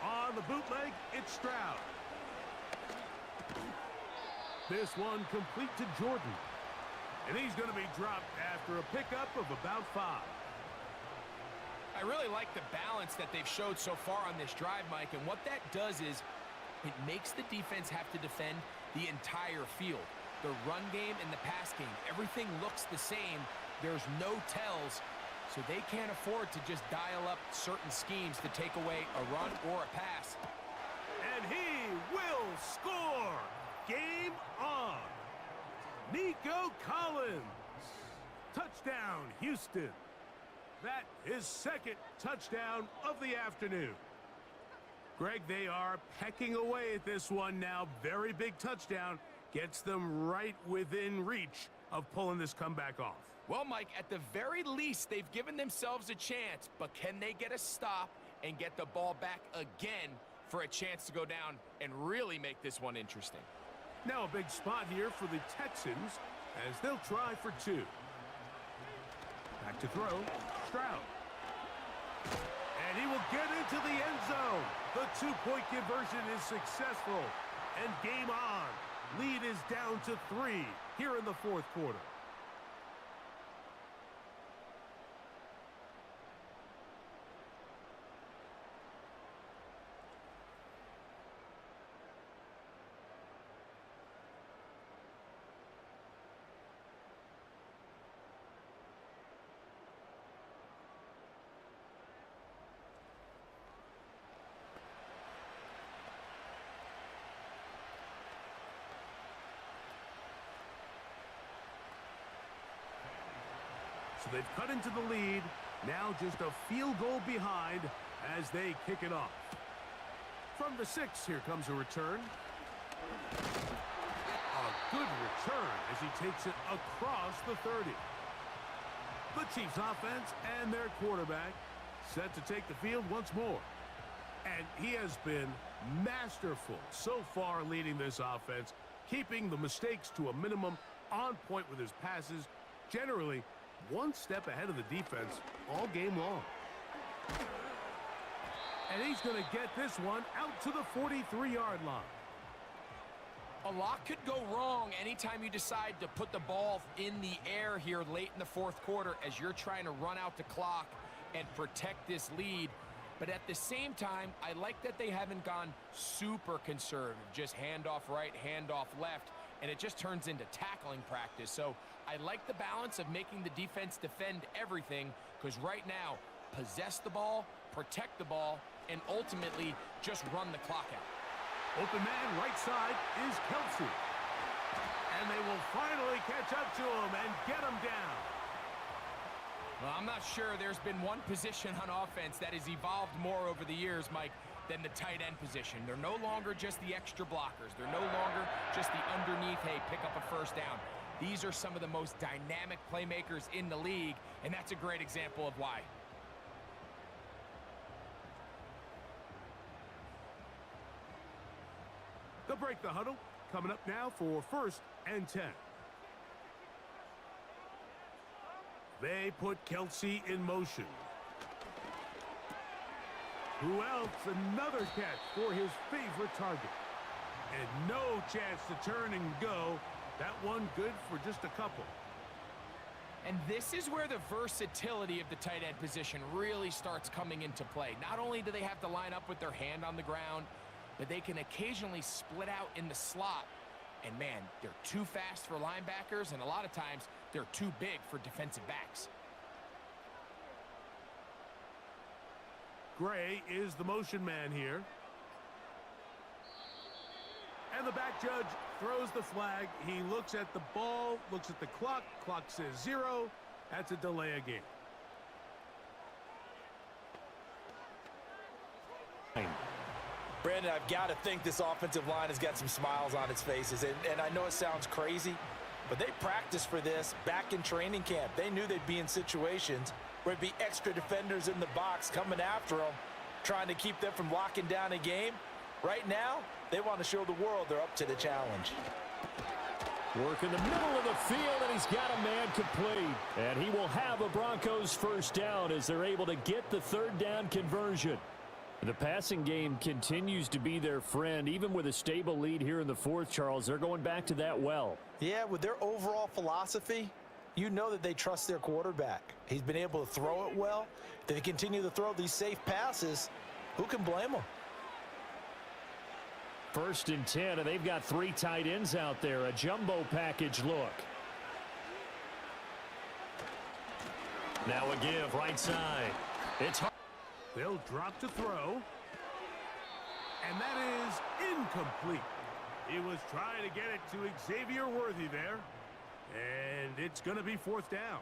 On the bootleg, it's Stroud. This one complete to Jordan. And he's going to be dropped after a pickup of about 5. I really like the balance that they've showed so far on this drive, Mike, and what that does is it makes the defense have to defend the entire field. The run game and the pass game, everything looks the same. There's no tells, so they can't afford to just dial up certain schemes to take away a run or a pass. And he will score! Game on! Nico Collins! Touchdown, Houston! That is 2nd touchdown of the afternoon. Greg, they are pecking away at this one now. Very big touchdown. Gets them right within reach of pulling this comeback off. Well, Mike, at the very least, they've given themselves a chance, but can they get a stop and get the ball back again for a chance to go down and really make this one interesting? Now a big spot here for the Texans as they'll try for 2. Back to throw, Stroud. And he will get into the end zone. The 2-point conversion is successful. And game on. Lead is down to 3 here in the 4th quarter. So they've cut into the lead. Now just a field goal behind as they kick it off. From the 6, here comes a return. A good return as he takes it across the 30. The Chiefs offense and their quarterback set to take the field once more. And he has been masterful so far leading this offense, keeping the mistakes to a minimum, on point with his passes, generally one step ahead of the defense all game long. And he's going to get this one out to the 43-yard line. A lot could go wrong anytime you decide to put the ball in the air here late in the fourth quarter as you're trying to run out the clock and protect this lead. But at the same time, I like that they haven't gone super conservative, just handoff right, handoff left, and it just turns into tackling practice. So I like the balance of making the defense defend everything, because right now, possess the ball, protect the ball, and ultimately just run the clock out. Open man right side is Kelsey. And they will finally catch up to him and get him down. Well, I'm not sure there's been one position on offense that has evolved more over the years, Mike, than the tight end position. They're no longer just the extra blockers. They're no longer just the underneath, hey, pick up a first down. These are some of the most dynamic playmakers in the league, and that's a great example of why. They'll break the huddle. Coming up now for 1st and 10. They put Kelsey in motion. Who else? Another catch for his favorite target. And no chance to turn and go. That one good for just a couple. And this is where the versatility of the tight end position really starts coming into play. Not only do they have to line up with their hand on the ground, but they can occasionally split out in the slot. And man, they're too fast for linebackers, and a lot of times they're too big for defensive backs. Gray is the motion man here. And the back judge throws the flag. He looks at the ball, looks at the clock. Clock says 0. That's a delay of game. Brandon, I've got to think this offensive line has got some smiles on its faces. And I know it sounds crazy, but they practiced for this back in training camp. They knew they'd be in situations where it'd be extra defenders in the box coming after them, trying to keep them from locking down a game. Right now, they want to show the world they're up to the challenge. Work in the middle of the field, and he's got a man complete. And he will have a Broncos first down as they're able to get the third down conversion. The passing game continues to be their friend. Even with a stable lead here in the fourth, Charles, they're going back to that well. Yeah, with their overall philosophy, you know that they trust their quarterback. He's been able to throw it well. If they continue to throw these safe passes, who can blame them? 1st and 10, and they've got 3 tight ends out there. A jumbo package look. Now a give right side. It's hard. They'll drop to throw. And that is incomplete. He was trying to get it to Xavier Worthy there. And it's going to be 4th down.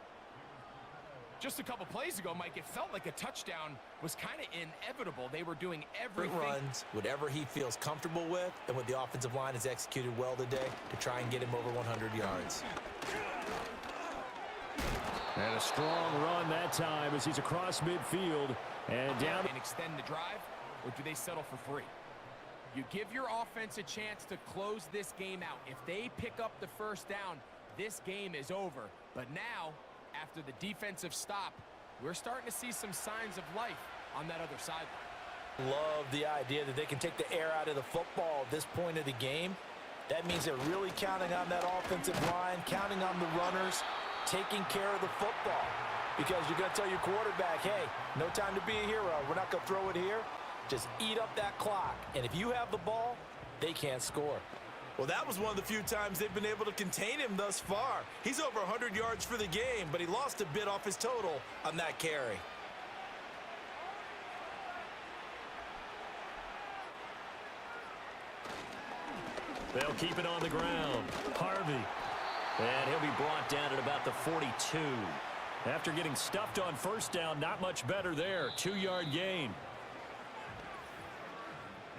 Just a couple plays ago, Mike, it felt like a touchdown was kind of inevitable. They were doing everything. Runs whatever he feels comfortable with, and what the offensive line has executed well today to try and get him over 100 yards. And a strong run that time as he's across midfield and down. And extend the drive, or do they settle for 3? You give your offense a chance to close this game out. If they pick up the first down, this game is over. But now, after the defensive stop, we're starting to see some signs of life on that other sideline. Love the idea that they can take the air out of the football at this point of the game. That means they're really counting on that offensive line, counting on the runners, taking care of the football. Because you're going to tell your quarterback, hey, no time to be a hero. We're not going to throw it here. Just eat up that clock. And if you have the ball, they can't score. Well, that was one of the few times they've been able to contain him thus far. He's over 100 yards for the game, but he lost a bit off his total on that carry. They'll keep it on the ground. Harvey. And he'll be brought down at about the 42. After getting stuffed on first down, not much better there. 2-yard gain.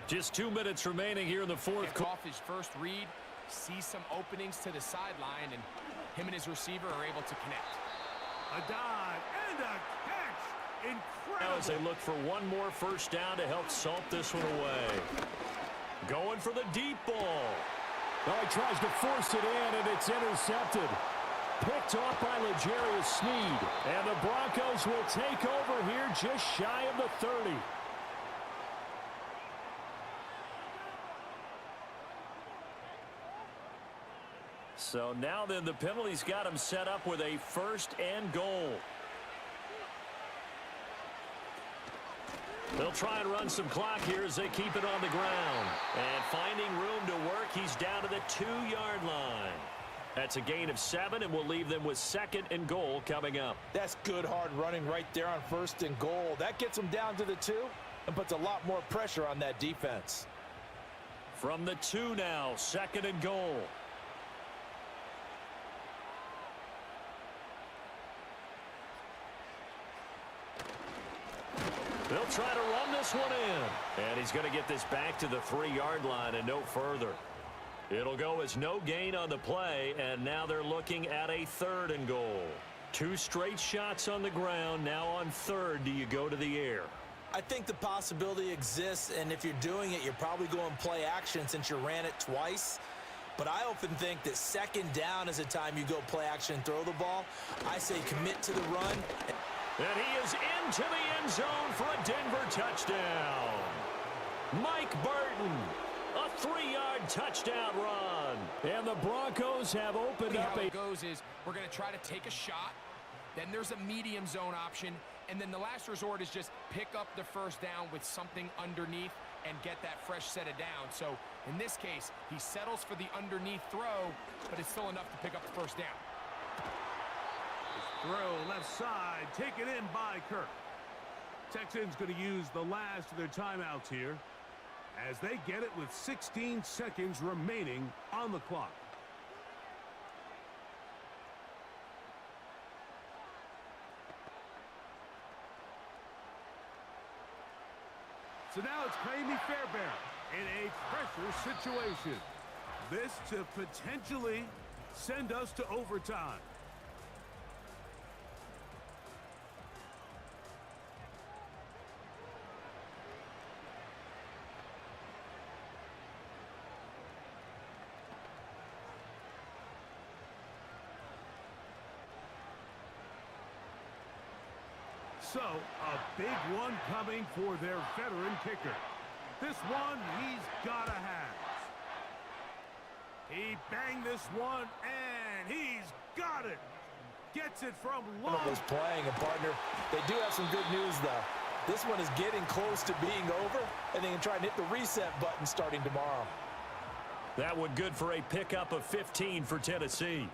Just 2 minutes remaining here in the fourth. Off his first read, sees some openings to the sideline, and him and his receiver are able to connect. A dive and a catch. Incredible. As they look for one more first down to help salt this one away. Going for the deep ball. Oh, he tries to force it in, and it's intercepted. Picked off by L'Jarius Sneed. And the Broncos will take over here just shy of the 30. So now then the penalty's got him set up with a first and goal. They'll try and run some clock here as they keep it on the ground. And finding room to work, he's down to the 2-yard line. That's a gain of 7, and we'll leave them with second and goal coming up. That's good hard running right there on first and goal. That gets them down to the 2 and puts a lot more pressure on that defense. From the 2 now, second and goal. They'll try to run this one in. And he's going to get this back to the 3-yard line and no further. It'll go as no gain on the play, and now they're looking at a third and goal. 2 straight shots on the ground. Now on third, do you go to the air? I think the possibility exists, and if you're doing it, you're probably going play action since you ran it twice. But I often think that second down is a time you go play action and throw the ball. I say commit to the run. And he is into the end zone for a Denver touchdown. Mike Burton, a 3-yard touchdown run. And the Broncos have opened up How a... it goes is we're going to try to take a shot. Then there's a medium zone option. And then the last resort is just pick up the first down with something underneath and get that fresh set of down. So in this case, he settles for the underneath throw, but it's still enough to pick up the first down. Throw left side, taken in by Kirk. Texans going to use the last of their timeouts here as they get it with 16 seconds remaining on the clock. So now it's Jamie Fairbairn in a pressure situation. This to potentially send us to overtime. So, a big one coming for their veteran kicker. This one he's got to have. He banged this one, and he's got it. Gets it from long. Was playing a partner. They do have some good news, though. This one is getting close to being over, and they can try and hit the reset button starting tomorrow. That one good for a pickup of 15 for Tennessee.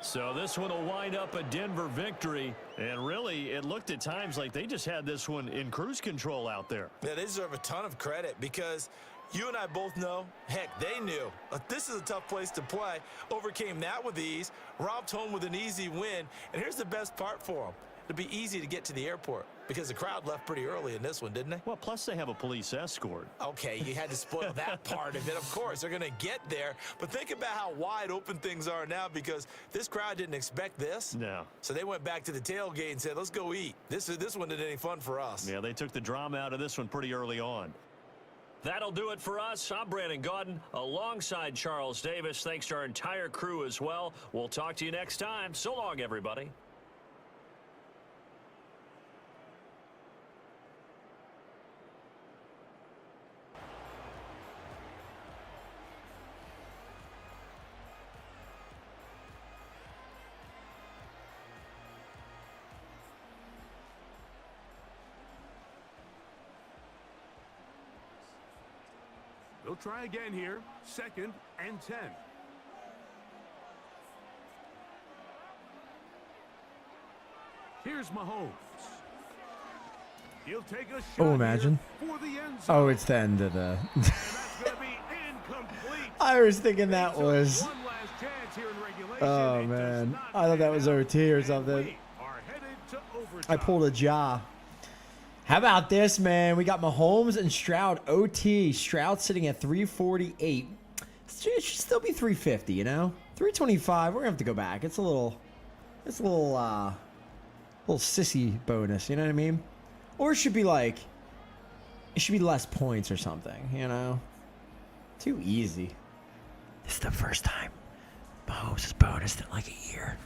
So this one will wind up a Denver victory, and really it looked at times like they just had this one in cruise control out there. Yeah, they deserve a ton of credit because you and I both know, heck, they knew this is a tough place to play, overcame that with ease, robbed home with an easy win, and here's the best part for them. It'd be easy to get to the airport because the crowd left pretty early in this one, didn't they? Well, plus they have a police escort. Okay, you had to spoil that part of it. Of course, they're going to get there. But think about how wide open things are now because this crowd didn't expect this. No. So they went back to the tailgate and said, let's go eat. This one isn't any fun for us. Yeah, they took the drama out of this one pretty early on. That'll do it for us. I'm Brandon Gaudin alongside Charles Davis. Thanks to our entire crew as well. We'll talk to you next time. So long, everybody. They'll try again here. 2nd and 10. Here's Mahomes. He'll take a shot imagine. for the end zone. Oh, it's the end of the... And that's going to be incomplete. I was thinking that was... One last chance here in regulation. Oh, It does man. not I thought that was pan out, OT or and something. we are headed to overtime. I pulled a jaw. How about this, man? We got Mahomes and Stroud OT. Stroud sitting at 348. It should still be 350, you know? 325. We're going to have to go back. It's a little It's a little sissy bonus, you know what I mean? Or it should be like, it should be less points or something, you know? Too easy. This is the first time Mahomes is bonused in like a year.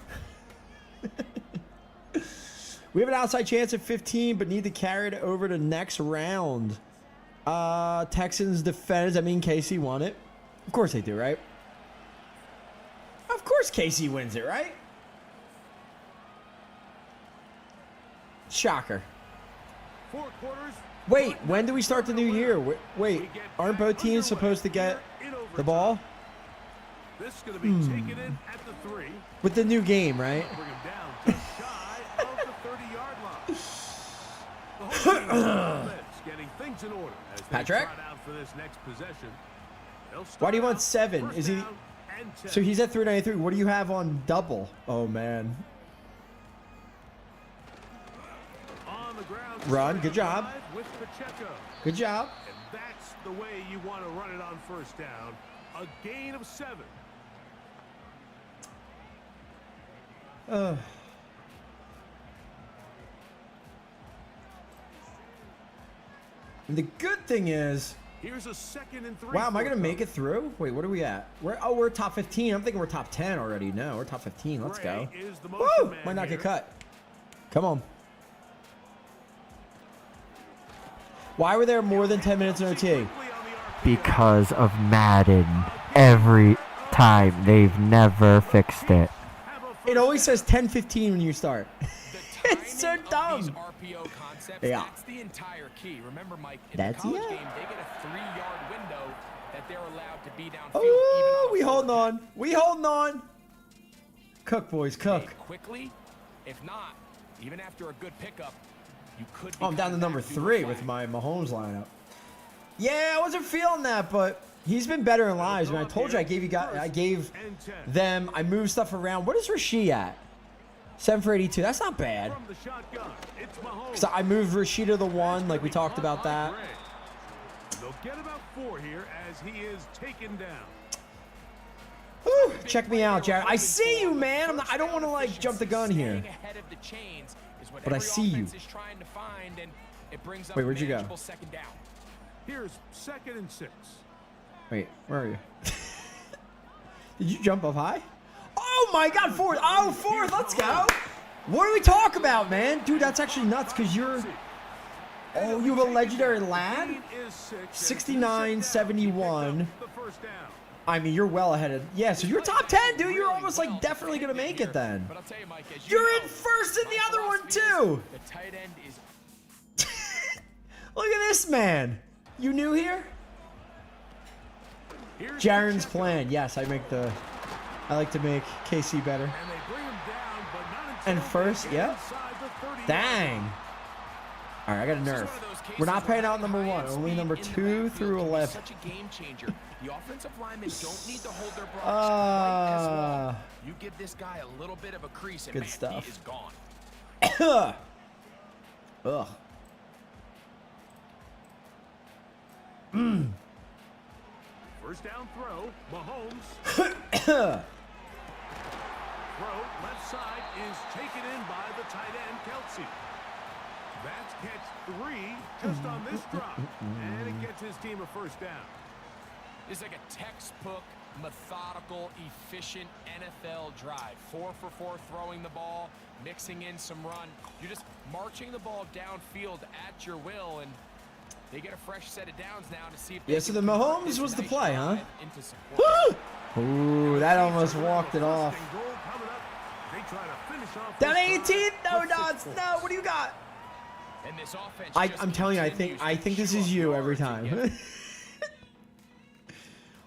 We have an outside chance at 15, but need to carry it over to next round. Texans defense. I mean, KC won it. Of course they do, right? Of course KC wins it, right? Shocker. 4 quarters. Wait, when do we start the new year? Wait, aren't both teams supposed to get the ball? This is going to be taken in at the 3. With the new game, right? Bring him down just shy of the 30-yard line. The whole team's offense getting things in order as they Patrick? trot out for this next possession. They'll start Why do you want out 7? first Is he? down and 10. So he's at 393. What do you have on double? Oh man. On the ground to Run, start good the job. drive with Pacheco. Good job. And that's the way you want to run it on first down. A gain of 7. And the good thing is, Here's a 2nd and 3. wow, am I gonna for make it through? Wait, what are we at? We're top 15. I'm thinking we're top 10 already. No, we're top 15. Let's go. Gray is the motion Woo! man Might not here. get cut. Come on. Why were there more than 10 minutes in OT? Quickly on the RPO. Because of Madden. Every time. They've never fixed it. Have a It first always says 10:15 when you start. The It's so timing of these dumb. RPO concepts, Yeah. that's the entire key. Remember, Mike, in That's- the college yeah. game, they get a 3-yard window that they're allowed to be downfield. Oh, even we on a holding 4. on. We holding on. Cook, boys, cook. Hey, quickly, if not, even after a good pickup, you could be Oh, I'm down to coming number back to do a 3 flag. with my Mahomes lineup. Yeah, I wasn't feeling that, but he's been better in lives. Man, I told you I gave and 10. them. I moved stuff around. What is Rashid at? 7 for 82. That's not bad. From the shotgun, it's Mahomes. Cause I moved Rashid to the 1, like we talked about that. Gray. They'll get about 4 here as he is taken down. Whew, check me out, Jared. I see you, man. I don't want to like jump the gun here. Staying ahead of the chains is what But I every see you. offense is trying to find, and it brings up Wait, a where'd you go? manageable 2nd down. Here's 2nd and 6. Wait, where are you? Did you jump up high? Oh my God, 4th. Oh, 4th. Let's go. What do we talk about, man? Dude, that's actually nuts because you're. Oh, you have a legendary lad? Lead is 6 as 69, he 71. picked up the first down. I mean, you're well ahead of. Yeah, so you're top 10, dude. You're almost like definitely going to make it then. But I'll tell you, Mike, as you You're know, in first in the my other one, philosophy too. is the tight end is Look at this man. You new here? Here's Jaren's Pacheco. plan. Yes, I like to make KC better. And they bring him down, but not until And they first, get yeah. inside the 30-yard Dang. line. All right, I got a This is nerf. one of those cases We're not where paying out having number high 1, end only speed number in the 2 backfield through can be 11. Such a game changer. The offensive linemen don't need to hold their blocks quite as well. You give this guy a little bit of a crease, and Good man, stuff. he is gone. Ugh. First down throw, Mahomes. Throw, left side is taken in by the tight end, Kelsey. That's catch 3 just on this drop. And it gets his team a first down. It's like a textbook, methodical, efficient NFL drive. 4 for 4 throwing the ball, mixing in some run. You're just marching the ball downfield at your will, and they get a fresh set of downs now to see if Yeah, they so can the convert Mahomes this was the nice play, huh? drive into some points. Ooh, that almost walked it off. First and goal coming up. They try to finish off Down this 18? drive No, with dots. 6 No, points. what do you got? And this offense I'm just telling you, I continues think to this chew is up you every yards and time. get-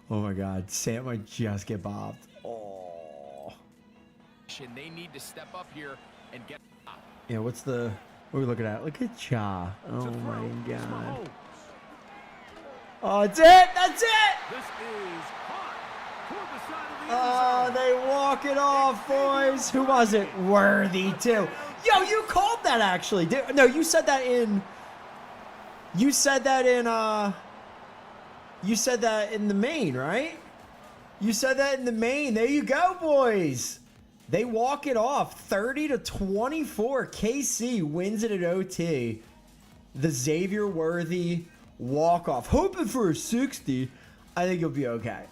Oh my God, Sam might just get bobbed. Oh. They need to step up here and get up. Yeah, what are we looking at? Look at Ja. Oh To throw, my it's God. Mahomes. Oh, that's it. That's it. This is caught toward the side of the Oh, end zone. they walk it off, boys. Who was it? Worthy too. Yo, you called that actually. No, you said that in. You said that in. You said that in the main, right? You said that in the main. There you go, boys. They walk it off 30-24. KC wins it at OT. The Xavier Worthy walk-off. Hoping for a 60. I think you'll be okay.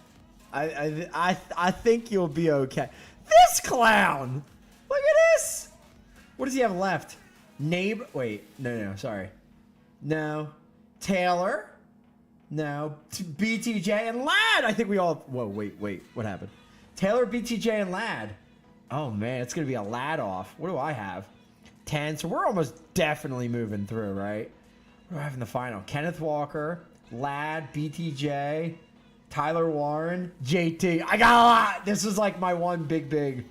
I think you'll be okay. This clown! Look at this! What does he have left? Neighbor. Wait. No, sorry. No. Taylor. No. BTJ and Ladd. I think we all... Whoa, wait. What happened? Taylor, BTJ, and Ladd. Oh, man. It's going to be a Ladd off. What do I have? 10. So we're almost definitely moving through, right? What do I have in the final? Kenneth Walker, Ladd, BTJ, Tyler Warren, JT. I got a lot. This is like my one big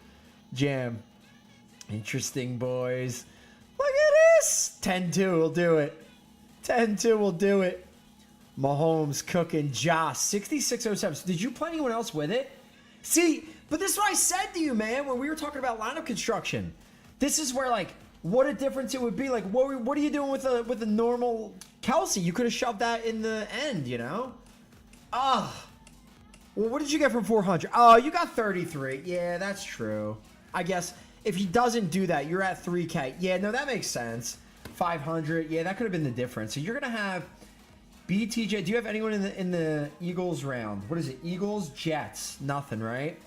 jam. Interesting, boys. Look at this. 10-2 will do it. 10-2 will do it. Mahomes cooking. Josh, 6607. So did you play anyone else with it? See, but this is what I said to you, man, when we were talking about lineup construction. This is where, like, what a difference it would be. Like, what are you doing with a normal Kelsey? You could have shoved that in the end, you know? Well, what did you get from 400? Oh, you got 33. Yeah, that's true. I guess if he doesn't do that, you're at 3K. Yeah, no, that makes sense. 500. Yeah, that could have been the difference. So you're going to have BTJ. Do you have anyone in the Eagles round? What is it? Eagles, Jets. Nothing, right?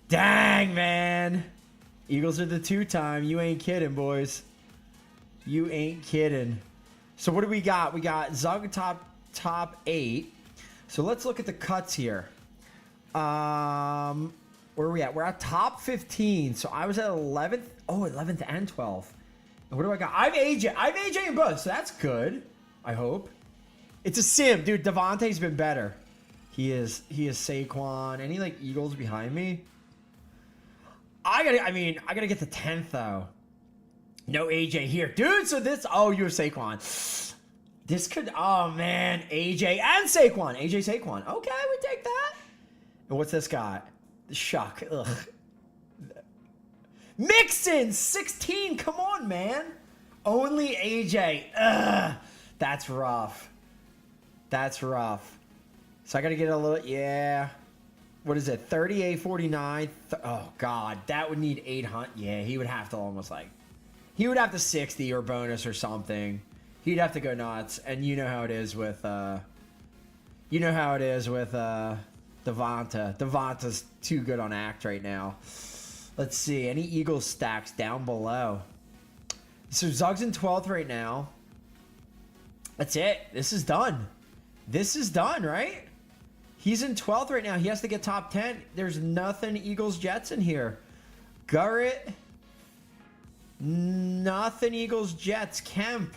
Dang, man. Eagles are the 2-time. You ain't kidding, boys. You ain't kidding. So what do we got? We got Zug top 8. So let's look at the cuts here. Where are we at? We're at top 15. So I was at 11th. Oh, 11th and 12th. And what do I got? I have AJ in both, so that's good. I hope. It's a sim, dude. Devontae's been better. He is Saquon. Any like Eagles behind me? I gotta get the 10th though. No AJ here, dude. So this, you have Saquon. This could, oh man, AJ and Saquon. AJ Saquon. Okay, we take that. And what's this got? The Shuck. Ugh. Mixon 16. Come on, man. Only AJ. Ugh. That's rough. That's rough. So I gotta get a little, yeah. What is it? 38, 49. Oh, God. That would need 800. Yeah, he would have to almost like... He would have to 60 or bonus or something. He'd have to go nuts. And you know how it is with... You know how it is with Devonta. Devonta's too good on act right now. Let's see. Any Eagles stacks down below? So Zug's in 12th right now. That's it. This is done. This is done, right? He's in 12th right now. He has to get top 10. There's nothing Eagles Jets in here. Garrett. Nothing Eagles Jets. Kemp.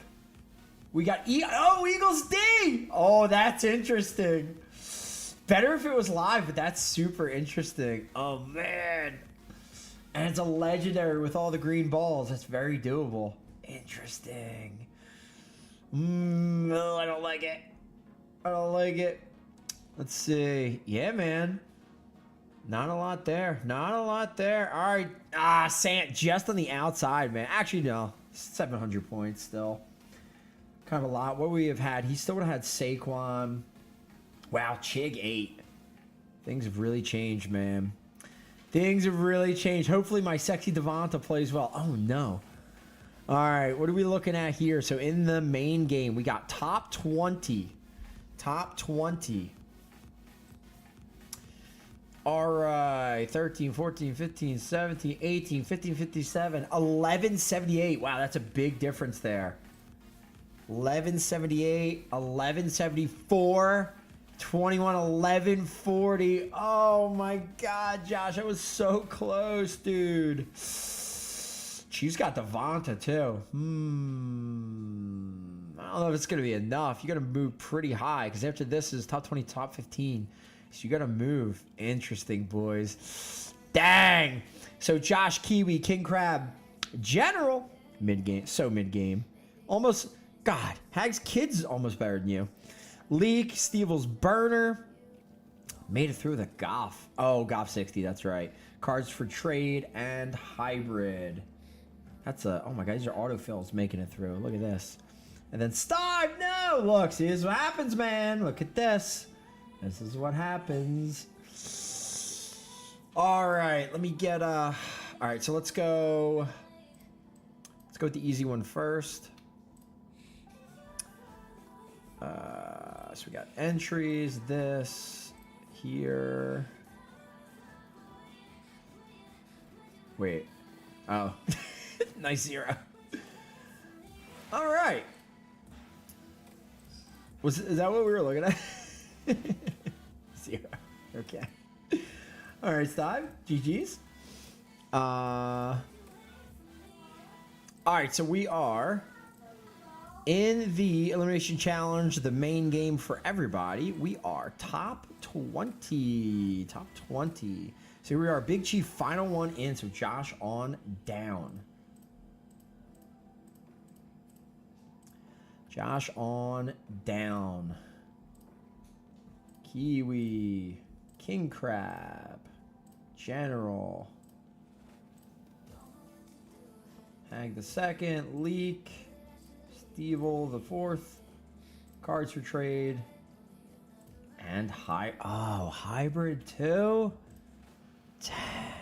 We got Eagles D. Oh, that's interesting. Better if it was live, but that's super interesting. Oh, man. And it's a legendary with all the green balls. That's very doable. Interesting. No, I don't like it. I don't like it. Let's see. Yeah, man. Not a lot there. Not a lot there. All right. Sant just on the outside, man. Actually, no. 700 points still. Kind of a lot. What would we have had? He still would have had Saquon. Wow, Chig 8. Things have really changed, man. Things have really changed. Hopefully my sexy Devonta plays well. Oh, no. All right. What are we looking at here? So in the main game, we got top 20. Top 20. All right, 13, 14, 15, 17, 18, 15, 57, 1178. Wow, that's a big difference there. 1178, 1174, 21, 1140. Oh my God, Josh, that was so close, dude. She's got Devonta too. I don't know if it's going to be enough. You got to move pretty high because after this is top 20, top 15. So you got to move. Interesting, boys. Dang. So Josh, Kiwi, King Crab, General, mid-game. So mid-game. Almost, God, Hag's Kid's almost better than you. Leak, Stevel's Burner. Made it through the Goff. Oh, Goff 60, that's right. Cards for trade and hybrid. That's a, oh my God, these are autofills making it through. Look at this. And then Steve, no! Look, see, this is what happens, man. Look at this. This is what happens. All right, let me get all right, so let's go with the easy one first. So we got entries, this here. Wait. Oh. Nice 0. All right. Is that what we were looking at? 0. Okay. All right, Steve. GG's. All right, so we are in the Elimination Challenge, the main game for everybody. We are top 20. Top 20. So here we are, Big Chief, final one in. So Josh on down. Josh on down. Kiwi. King Crab. General. Hag the second. Leak. Stevel the fourth. Cards for trade. And hybrid too? Dang.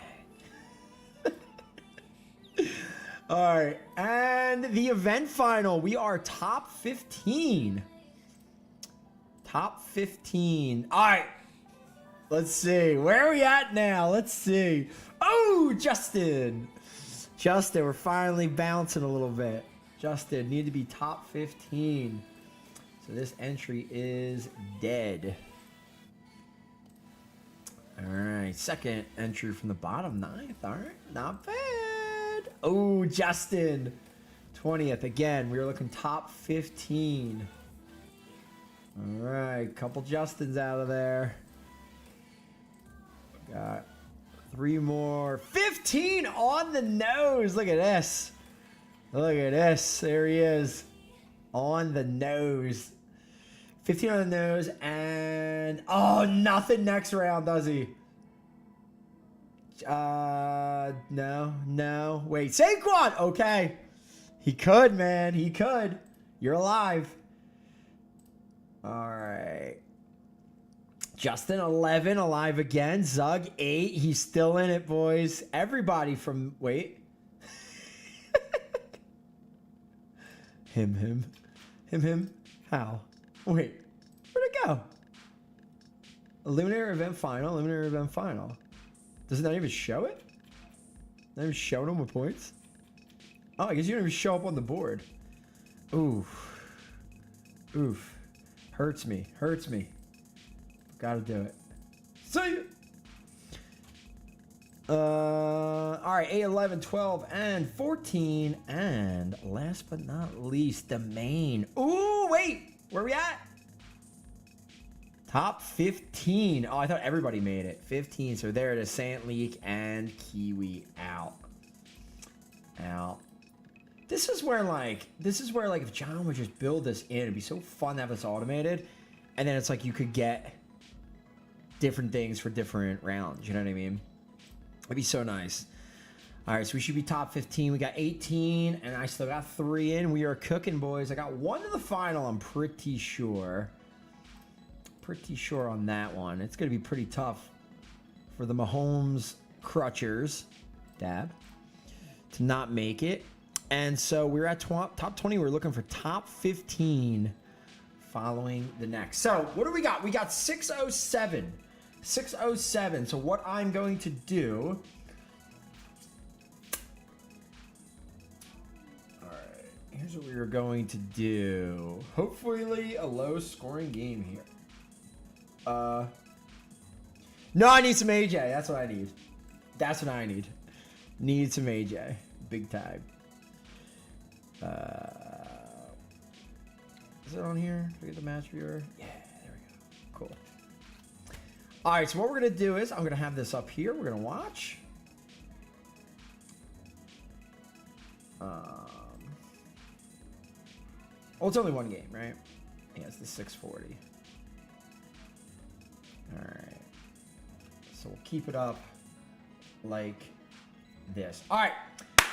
All right. And the event final. We are top 15. Top 15. All right. Let's see. Where are we at now? Let's see. Oh, Justin. Justin, we're finally bouncing a little bit. Justin, need to be top 15. So this entry is dead. All right. Second entry from the bottom, 9th. All right. Not bad. Oh, Justin. 20th. Again, we are looking top 15. All right. Couple Justins out of there. Got 3 more. 15 on the nose. Look at this. Look at this. There he is. On the nose. 15 on the nose. And oh, nothing next round, does he? No. Wait, Saquon. Okay. He could, man. He could. You're alive. All right. Justin, 11, alive again. Zug, 8. He's still in it, boys. Everybody from... Wait. Him. How? Wait. Where'd it go? Eliminator event final. Does it not even show it? Not even showing him with points? Oh, I guess you don't even show up on the board. Oof. Hurts me. Gotta do it. See ya! All right, 8, 11, 12, and 14. And last but not least, the main. Ooh, wait! Where we at? Top 15. Oh, I thought everybody made it. 15. So there it is. Sant Leak and Kiwi out. This is where if John would just build this in, it'd be so fun to have this automated. And then it's like you could get different things for different rounds. You know what I mean? It'd be so nice. All right, so we should be top 15. We got 18, and I still got 3 in. We are cooking, boys. I got 1 to the final, I'm pretty sure. Pretty sure on that one. It's going to be pretty tough for the Mahomes Crutchers, Dab, to not make it. And so we're at top 20. We're looking for top 15 following the next. So what do we got? We got 607. 607. So what I'm going to do... All right. Here's what we are going to do. Hopefully a low-scoring game here. No, I need some AJ. That's what I need. That's what I need. Need some AJ. Big time. Is it on here? Do we get the match viewer? Yeah, there we go. Cool. All right, so what we're going to do is I'm going to have this up here. We're going to watch. Well, it's only one game, right? Yeah, it's the 640. All right. So we'll keep it up like this. All right.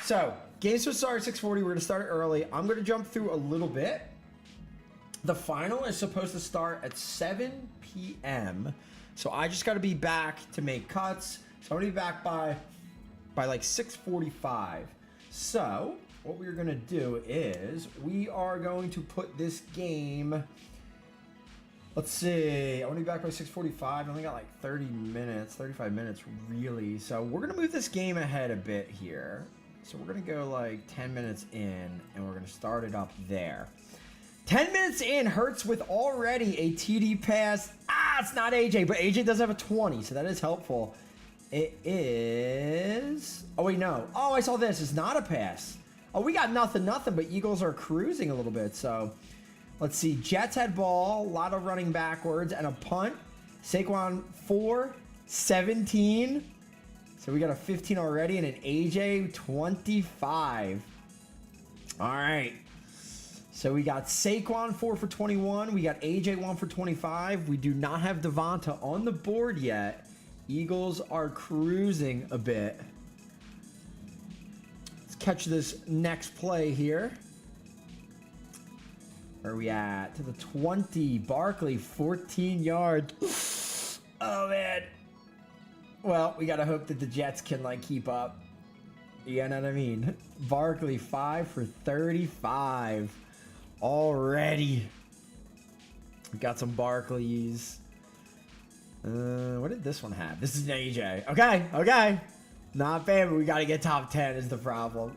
So, games will start at 6:40. We're going to start it early. I'm going to jump through a little bit. The final is supposed to start at 7 p.m. So I just got to be back to make cuts, So I'm gonna be back by like 6:45. So what we're gonna do is we are going to put this game. Let's see. I want to be back by 6:45. I only got like 30 minutes, 35 minutes really. So we're gonna move this game ahead a bit here. So we're gonna go like 10 minutes in, and we're gonna start it up there. 10 minutes in, Hurts with already a TD pass. It's not AJ, but AJ does have a 20, so that is helpful. It is... Oh, wait, no. Oh, I saw this. It's not a pass. Oh, we got nothing, but Eagles are cruising a little bit, so... Let's see. Jets had ball, a lot of running backwards, and a punt. Saquon 4, 17. So we got a 15 already, and an AJ 25. All right. So we got Saquon 4 for 21. We got AJ 1 for 25. We do not have Devonta on the board yet. Eagles are cruising a bit. Let's catch this next play here. Where are we at? To the 20. Barkley, 14 yards. Oh, man. Well, we got to hope that the Jets can, like, keep up. You know what I mean? Barkley, 5 for 35. Already. We got some Barclays. What did this one have? This is an AJ. Okay. Not bad, but we got to get top 10 is the problem.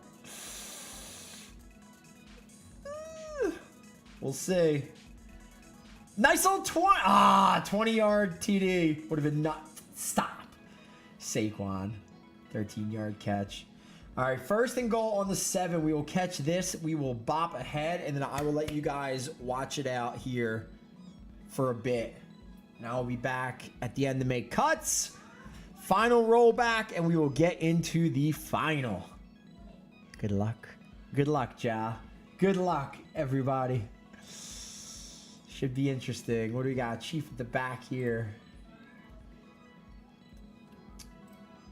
We'll see. Nice little 20. 20-yard TD. Would have been not. Stop. Saquon. 13-yard catch. All right, 1st and goal on the 7. We will catch this. We will bop ahead, and then I will let you guys watch it out here for a bit. Now I'll be back at the end to make cuts. Final rollback, and we will get into the final. Good luck. Good luck, Ja. Good luck, everybody. Should be interesting. What do we got? Chief at the back here.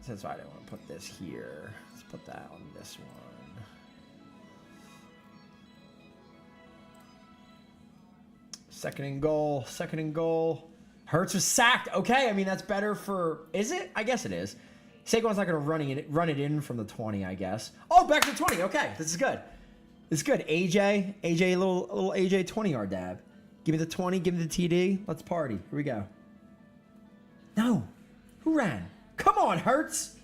That's why I didn't want to put this here. Let's put that on this one. Second and goal. Hurts was sacked. Okay, I mean, that's better for... Is it? I guess it is. Saquon's not going to run it in from the 20, I guess. Oh, back to the 20. Okay, this is good. This is good. AJ, little AJ 20-yard dab. Give me the 20, give me the TD. Let's party. Here we go. No. Who ran? Come on, Hurts.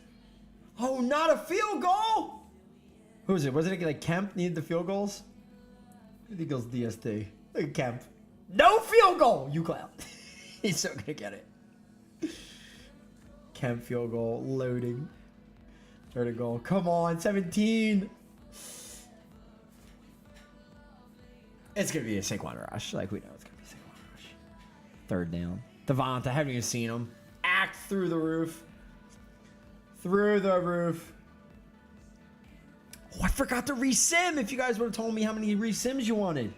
Oh, not a field goal? Who was it? Was it like Kemp needed the field goals? I think it goes DST. Look at Kemp. No field goal, you clown. He's so gonna get it. Kemp field goal, loading. 3rd goal. Come on, 17. It's going to be a Saquon rush. Like, we know it's going to be a Saquon rush. 3rd down. Devonta, I haven't even seen him. Act through the roof. Through the roof. Oh, I forgot to re-sim. If you guys would have told me how many re-sims you wanted.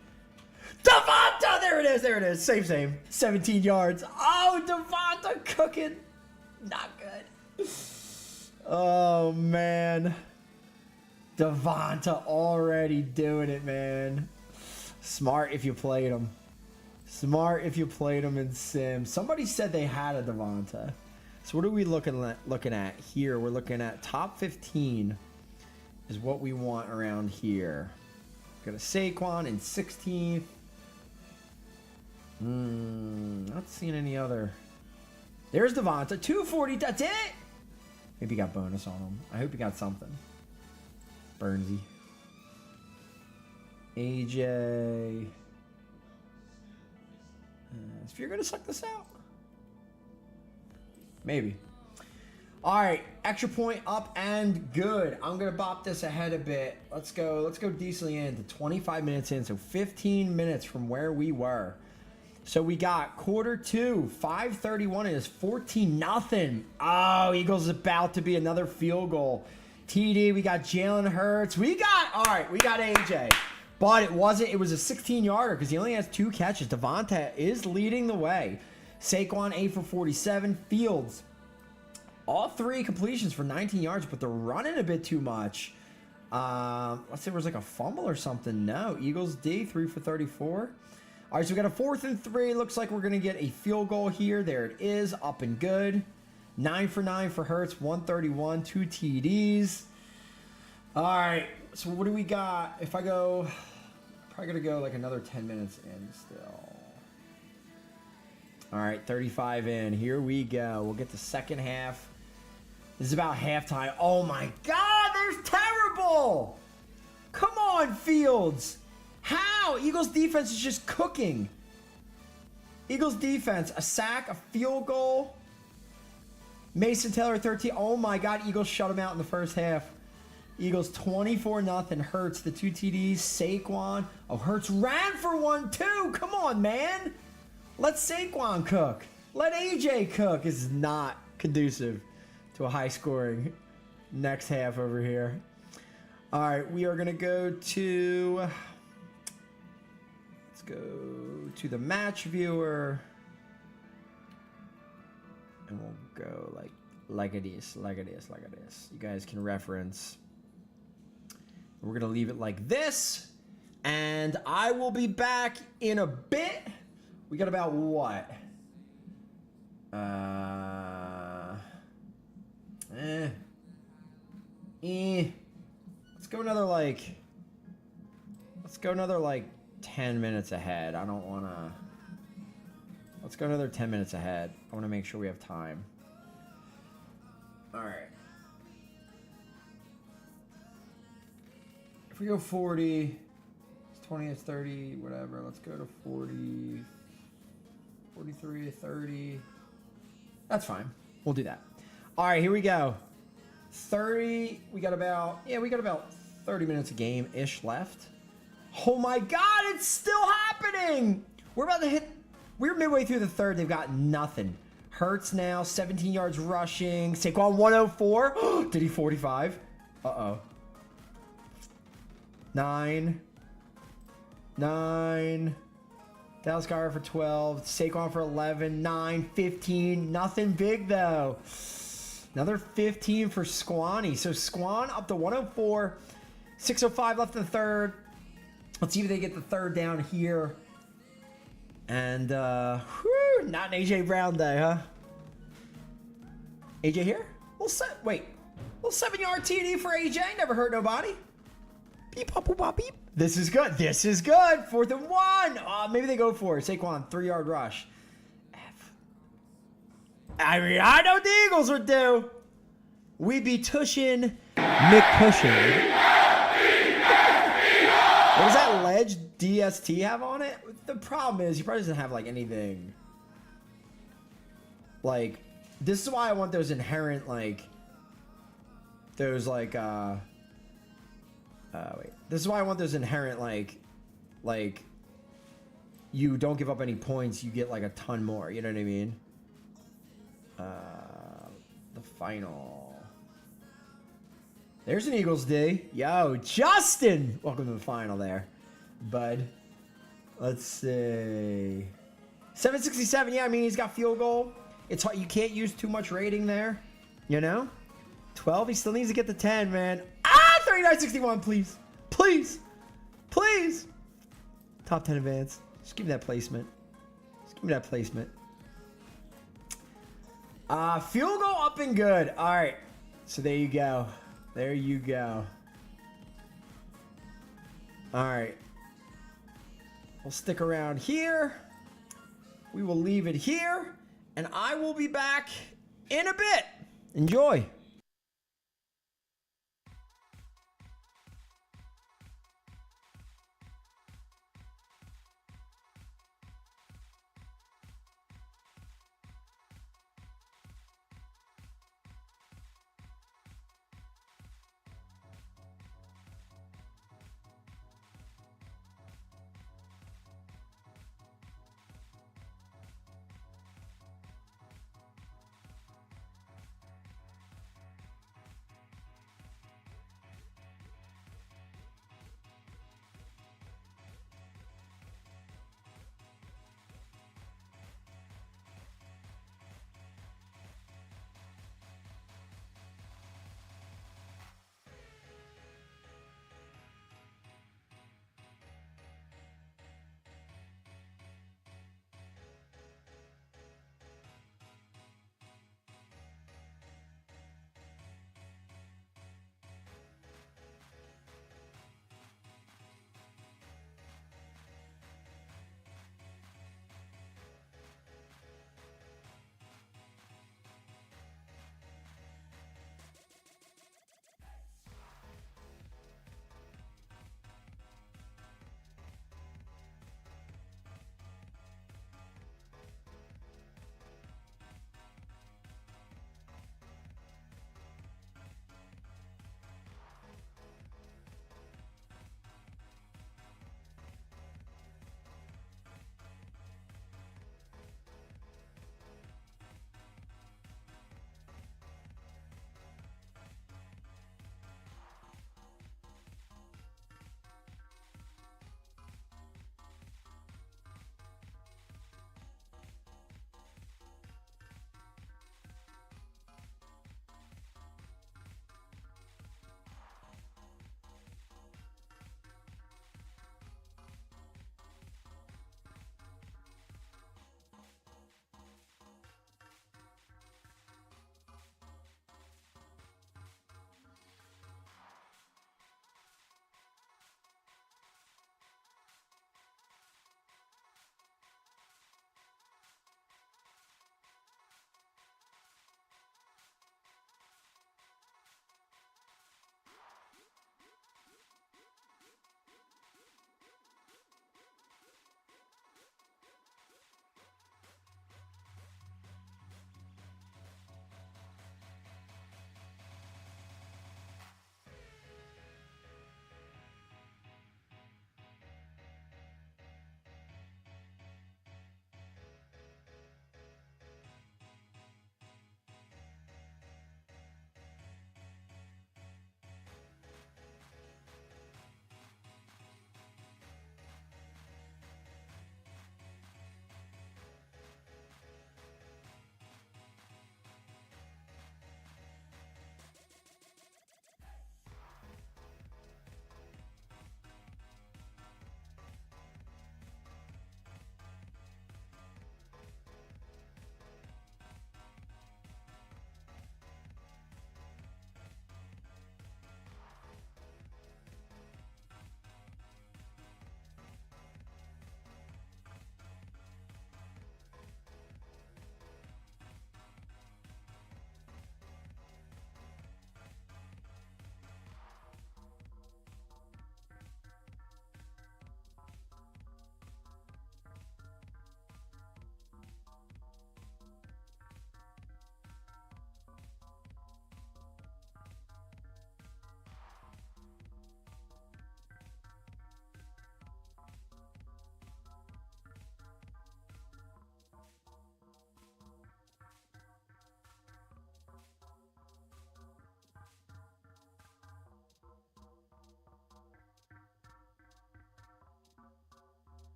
Devonta! There it is. Same. 17 yards. Oh, Devonta cooking. Not good. Oh, man. Devonta already doing it, man. Smart if you played him. Smart if you played him in Sim. Somebody said they had a Devonta. So what are we looking at here? We're looking at top 15 is what we want around here. Got a Saquon in 16th. Not seeing any other. There's Devonta. 240. That's it. Maybe he got bonus on him. I hope he got something. Burnsy. AJ. Is Fear gonna suck this out? Maybe. All right, extra point up and good. I'm gonna bop this ahead a bit. Let's go decently in to 25 minutes in, so 15 minutes from where we were. So we got quarter 2, 5:31. It is 14-0. Oh, Eagles about to be another field goal. TD. We got Jalen Hurts. We got AJ. But it was a 16-yarder because he only has 2 catches. Devonta is leading the way. Saquon 8 for 47. Fields, all 3 completions for 19 yards, but they're running a bit too much. Let's say there was like a fumble or something. No, Eagles D 3 for 34. All right, so we got a 4th and 3. Looks like we're gonna get a field goal here. There it is, up and good. 9 for 9 for Hurts, 131, 2 TDs. All right, so what do we got? If I go, probably gonna go like another 10 minutes in still. All right, 35 in. Here we go. We'll get the second half. This is about halftime. Oh my God, there's terrible. Come on, Fields. How? Eagles defense is just cooking. Eagles defense, a sack, a field goal. Mason Taylor 13. Oh my God, Eagles shut him out in the first half. Eagles 24-0. Hurts the 2 TDs. Saquon. Oh, Hurts ran for 1 too. Come on, man. Let Saquon cook. Let AJ cook. This is not conducive to a high scoring next half over here. All right, we are going to go to... Let's go to the match viewer. And we'll go like it is. You guys can reference. We're going to leave it like this. And I will be back in a bit. We got about what? Let's go another like 10 minutes ahead. I don't want to. Let's go another 10 minutes ahead. I want to make sure we have time. All right. If we go 40, it's 20, it's 30, whatever. Let's go to 40, 43, 30. That's fine. We'll do that. All right, here we go. 30. We got about 30 minutes a game-ish left. Oh my God, it's still happening. We're about to hit. We're midway through the third. They've got nothing. Hurts now, 17 yards rushing. Saquon 104. Did he 45? Uh-oh. 9. Dallas Goedert for 12. Saquon for 11. 9, 15. Nothing big, though. Another 15 for Squanny. So Squan up to 104. 6:05 left in the third. Let's see if they get the third down here. And, not an AJ Brown day, huh? AJ here? Little 7-yard TD for AJ. Never hurt nobody. Beep, pop, boop, pop, beep. This is good. 4th and 1. Maybe they go for it. Saquon, 3-yard rush. I mean, I know the Eagles would do. We be tushing McCushion. What does that ledge DST have on it? The problem is he probably doesn't have like anything. Like, this is why I want those inherent This is why I want those inherent like you don't give up any points, you get like a ton more. You know what I mean? The final. There's an Eagles D. Yo, Justin! Welcome to the final there, bud. Let's see. 767. Yeah, I mean, he's got field goal. It's hard. You can't use too much rating there. You know? 12. He still needs to get to 10, man. 39-61, please. Please. Please. Top 10 advance. Just give me that placement. Field goal up and good. All right. So there you go. All right. We'll stick around here. We will leave it here. And I will be back in a bit. Enjoy.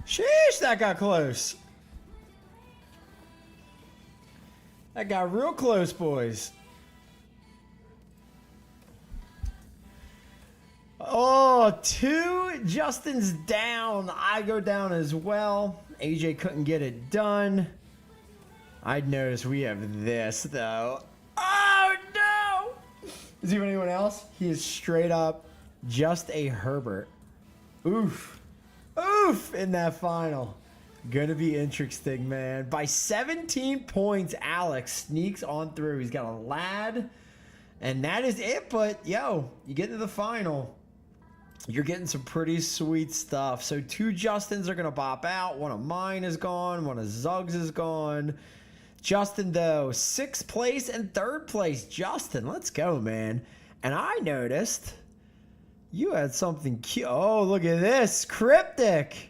Sheesh, that got close. That got real close, boys. Oh, 2. Justin's down. I go down as well. AJ couldn't get it done. I'd notice we have this, though. Oh, no! Is he anyone else? He is straight up just a Herbert. Oof. Oof in that final. Gonna be interesting, man. By 17 points, Alex sneaks on through. He's got a lad. And that is it. But, yo, you get to the final. You're getting some pretty sweet stuff. So 2 Justins are going to bop out. One of mine is gone. One of Zug's is gone. Justin, though, 6th place and 3rd place. Justin, let's go, man. And I noticed you had something cute. Oh, look at this. Cryptic.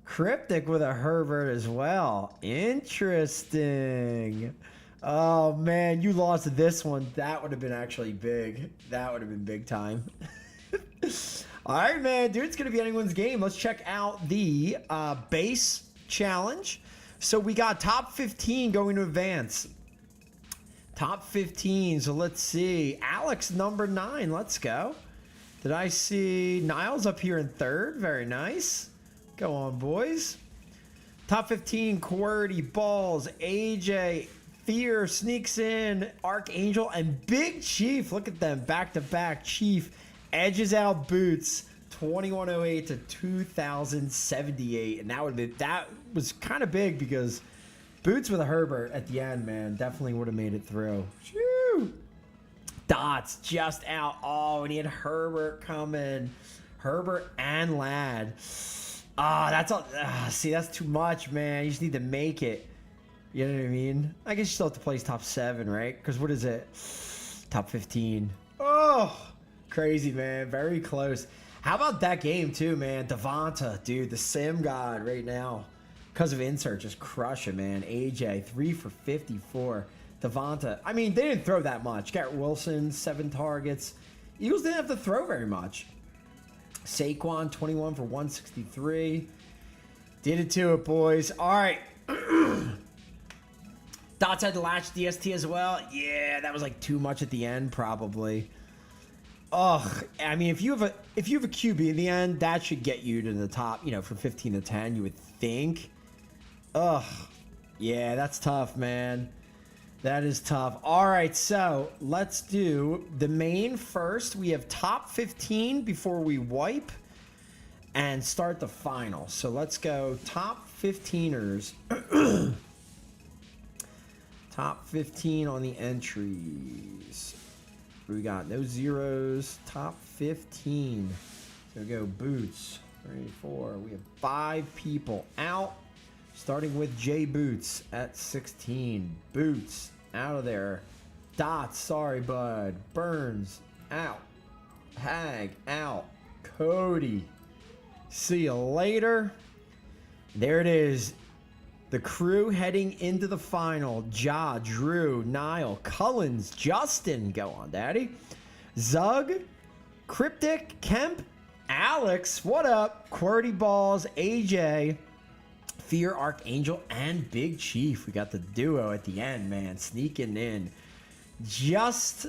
Cryptic with a Herbert as well. Interesting. Oh, man, you lost this one. That would have been actually big. That would have been big time. All right, man, dude, it's going to be anyone's game. Let's check out the base challenge. So we got top 15 going to advance. Top 15. So let's see. Alex, number 9. Let's go. Did I see Niles up here in 3rd? Very nice. Go on, boys. Top 15, QWERTY, Balls, AJ, Fear sneaks in, Archangel, and Big Chief. Look at them, back-to-back. Chief edges out Boots, 2108 to 2078, and that was kind of big because Boots with a Herbert at the end, man, definitely would have made it through. Shoo! Dots just out. Oh, and he had Herbert coming. Herbert and Lad. That's all. See, that's too much, man. You just need to make it. You know what I mean? I guess you still have to place top 7, right? Because what is it? Top 15. Oh, crazy, man. Very close. How about that game, too, man? Devonta, dude, the sim god right now. Because of insert, just crushing, man. AJ, 3 for 54. Devonta, I mean, they didn't throw that much. Garrett Wilson, 7 targets. Eagles didn't have to throw very much. Saquon, 21 for 163. Did it to it, boys. All right. Dots had to latch DST as well. Yeah, that was like too much at the end, probably. Ugh. I mean, if you have a QB in the end, that should get you to the top, from 15 to 10, you would think. Ugh. Yeah, that's tough, man. That is tough. All right, so let's do the main first. We have top 15 before we wipe and start the final. So let's go top 15ers. Top 15 on the entries. We got no zeros. Top 15. So we go Boots. 3, 4. We have 5 people out. Starting with Jay Boots at 16. Boots out of there. Dots, sorry, bud. Burns out. Hag out. Cody. See you later. There it is. The crew heading into the final. Ja, Drew, Niall, Cullens, Justin. Go on, Daddy. Zug, Cryptic, Kemp, Alex. What up? QWERTY, Balls, AJ, Fear, Archangel, and Big Chief. We got the duo at the end, man. Sneaking in. Just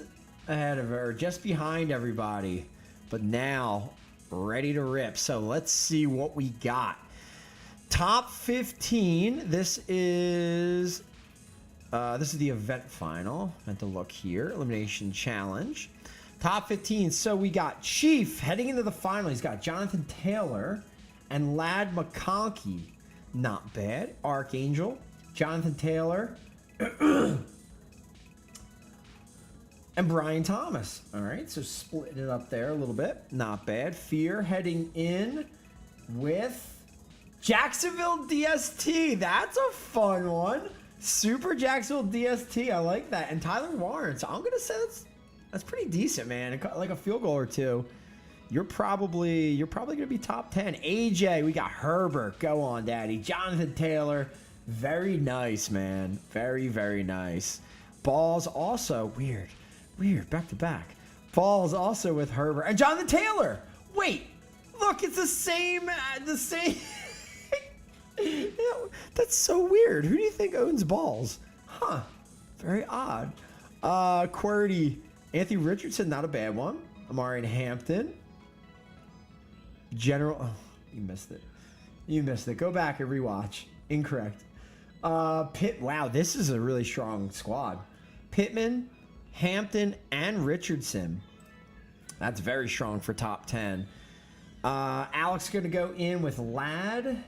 ahead of her. Just behind everybody. But now, ready to rip. So let's see what we got. Top 15. This is the event final. Meant to look here. Elimination challenge. Top 15. So we got Chief heading into the final. He's got Jonathan Taylor and Lad McConkey. Not bad. Archangel, Jonathan Taylor, and Brian Thomas. All right, so splitting it up there a little bit. Not bad. Fear heading in with Jacksonville DST. That's a fun one. Super Jacksonville DST. I like that. And Tyler Warren. So I'm going to say that's pretty decent, man. Like a field goal or two. You're probably going to be top 10. AJ, we got Herbert. Go on, Daddy. Jonathan Taylor. Very nice, man. Very, very nice. Balls also. Weird. Back to back. Balls also with Herbert. And Jonathan Taylor. Wait. Look, it's the same. You know, that's so weird. Who do you think owns balls? Huh. Very odd. QWERTY. Anthony Richardson, not a bad one. Amari Hampton. General. Oh, you missed it. You missed it. Go back and rewatch. Incorrect. Pitt. Wow, this is a really strong squad. Pittman, Hampton, and Richardson. That's very strong for top 10. Alex going to go in with Ladd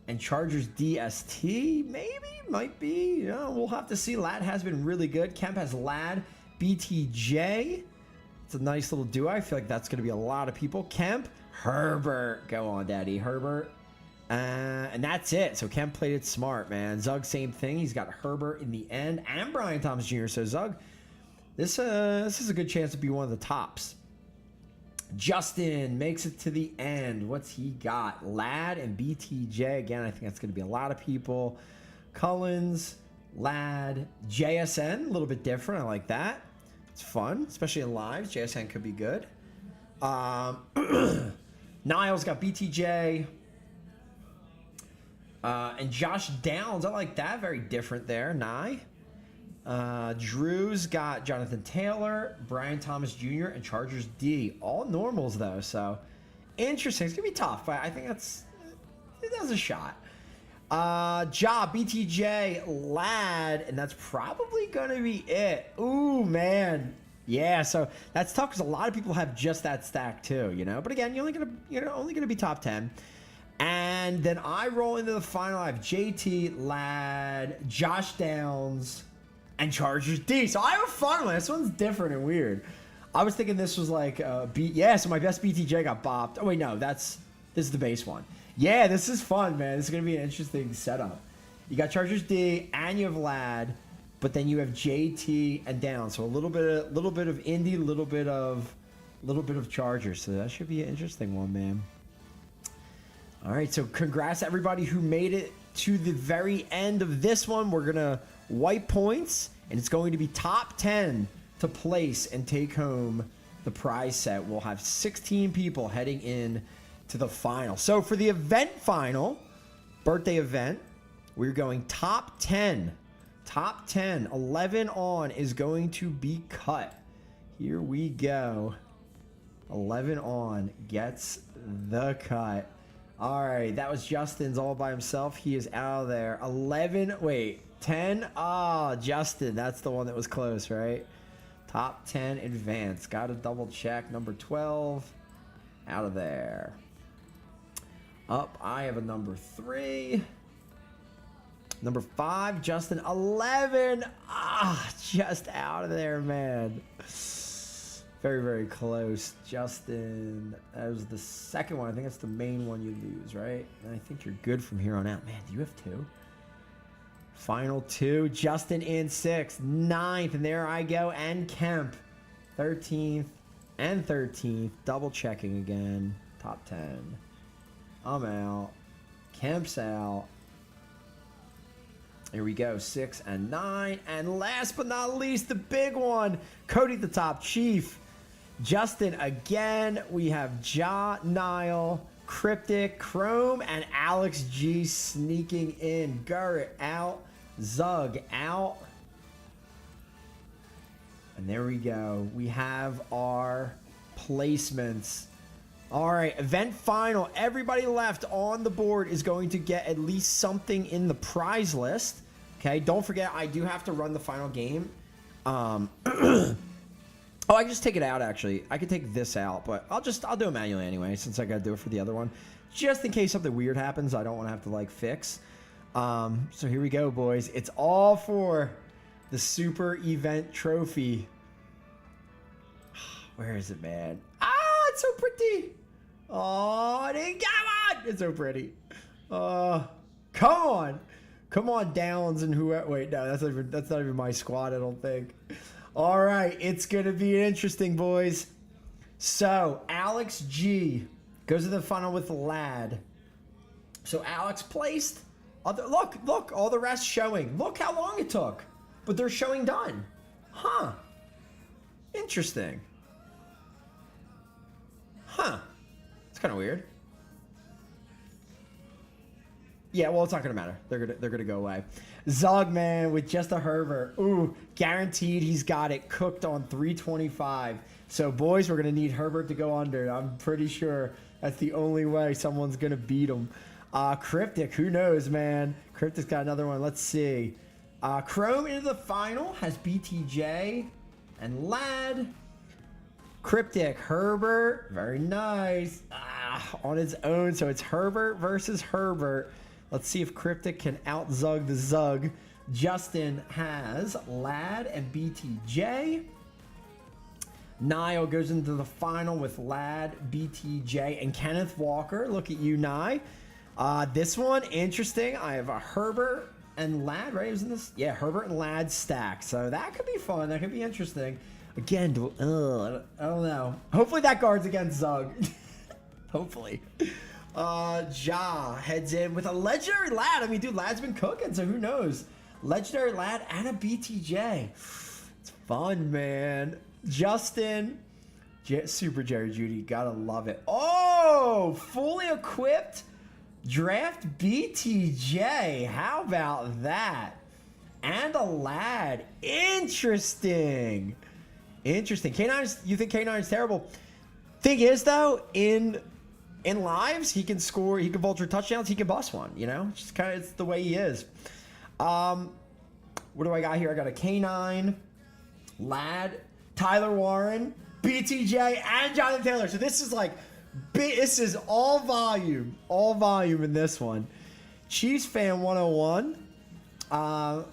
and Chargers DST. Maybe, might be. Yeah, we'll have to see. Ladd has been really good. Kemp has Ladd, BTJ. It's a nice little duo. I feel like that's going to be a lot of people. Kemp, Herbert. Go on, Daddy. Herbert. And that's it. So Kemp played it smart, man. Zug, same thing. He's got Herbert in the end and Brian Thomas Jr. So Zug, this is a good chance to be one of the tops. Justin makes it to the end. What's he got? Ladd and BTJ. Again, I think that's going to be a lot of people. Cullens, Ladd, JSN. A little bit different. I like that. It's fun, especially in lives. JSN could be good. Niles got BTJ. And Josh Downs. I like that. Very different there. Nye. Drew's got Jonathan Taylor, Brian Thomas Jr., and Chargers D. All normals, though, so interesting. It's going to be tough, but I think that's a shot. Job, BTJ, Ladd, and that's probably going to be it. Ooh, man. Yeah, so that's tough because a lot of people have just that stack, too, you know? But again, you're only gonna be top 10. And then I roll into the final. I have JT, Ladd, Josh Downs, and Chargers D. So I have a fun one. This one's different and weird. I was thinking this was like so my best BTJ got bopped. Oh wait, no, this is the base one. Yeah, this is fun, man. This is gonna be an interesting setup. You got Chargers D and you have Ladd, but then you have JT and Downs. So a little bit of Indy, a little bit of Chargers. So that should be an interesting one, man. All right, so congrats to everybody who made it to the very end of this one. We're going to wipe points, and it's going to be top 10 to place and take home the prize set. We'll have 16 people heading in to the final. So for the event final, birthday event, we're going top 10. Top 10, 11 on is going to be cut. Here we go. 11 on gets the cut. All right, that was Justin's all by himself. He is out of there. 10. Ah, Justin, that's the one that was close, right? Top 10 advance. Got to double check. Number 12, out of there. Up, I have a number 3. Number 5, Justin. 11. Ah, just out of there, man. Very, very close. Justin, that was the second one. I think that's the main one you lose, right? And I think you're good from here on out. Man, do you have 2? Final 2. Justin in 6th. 9th, and there I go. And Kemp. 13th and 13th. Double checking again. Top 10. I'm out. Kemp's out. Here we go, 6 and 9. And last but not least, the big one. Cody at the top, Chief. Justin again. We have Ja, Nile, Cryptic, Chrome, and Alex G sneaking in. Garrett out. Zug out. And there we go. We have our placements. All right, event final. Everybody left on the board is going to get at least something in the prize list. Okay, don't forget, I do have to run the final game. Oh, I can just take it out, actually. I could take this out, but I'll do it manually anyway, since I got to do it for the other one. Just in case something weird happens, I don't want to have to, like, fix. So here we go, boys. It's all for the Super Event Trophy. Where is it, man? Ah, it's so pretty. Oh, come on. It's so pretty. Come on. Come on, Downs and whoever. Wait, no, that's not even my squad, I don't think. All right, it's going to be interesting, boys. So, Alex G goes to the final with Ladd. So, Alex placed. Look, all the rest showing. Look how long it took. But they're showing done. Huh. Interesting. Huh. It's kind of weird. Yeah, well, it's not gonna matter. They're gonna go away. Zug, man, with just a Herbert. Ooh, guaranteed he's got it cooked on 325. So, boys, we're gonna need Herbert to go under. I'm pretty sure that's the only way someone's gonna beat him. Cryptic, who knows, man? Cryptic's got another one. Let's see. Chrome into the final has BTJ and Lad. Cryptic, Herbert, very nice. On its own, so it's Herbert versus Herbert. Let's see if Cryptic can out-zug the Zug. Justin has Lad and BTJ. Niall goes into the final with Lad, BTJ, and Kenneth Walker. Look at you, Nye. This one, interesting. I have a Herbert and Lad, right? Isn't this? Yeah, Herbert and Lad stack. So that could be fun. That could be interesting. Again, I don't know. Hopefully that guard's against Zug. Hopefully. Ja heads in with a legendary Lad. I mean, dude, Lad's been cooking, so who knows? Legendary Lad and a BTJ. It's fun, man. Justin. Super Jerry Judy. Gotta love it. Oh, fully equipped draft BTJ. How about that? And a Lad. Interesting. Interesting. K9's, you think K9 is terrible? Thing is, though, in lives, he can score, he can vulture touchdowns, he can bust one, you know? It's just kind of, it's the way he is. What do I got here? I got a K9, Lad, Tyler Warren, BTJ, and Jonathan Taylor. So this is like, this is all volume in this one. Chiefs fan 101.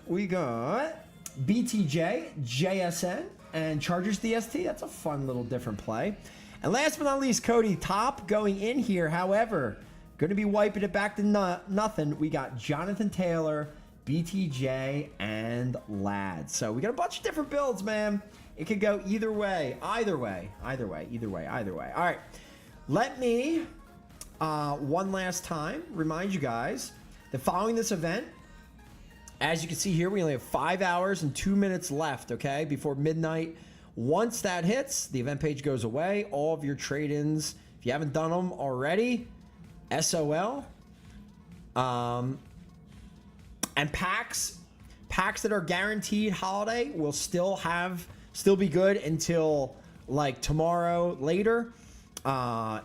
We got BTJ, JSN, and Chargers DST. That's a fun little different play. And last but not least, Cody Top going in here. However, going to be wiping it back to nothing. We got Jonathan Taylor, BTJ, and Lad. So we got a bunch of different builds, man. It could go either way. Either way. All right. Let me, one last time, remind you guys that following this event, as you can see here, we only have 5 hours and 2 minutes left, okay, before midnight. Once that hits, the event page goes away. All of your trade-ins, if you haven't done them already, SOL. And packs that are guaranteed holiday will still be good until like tomorrow later,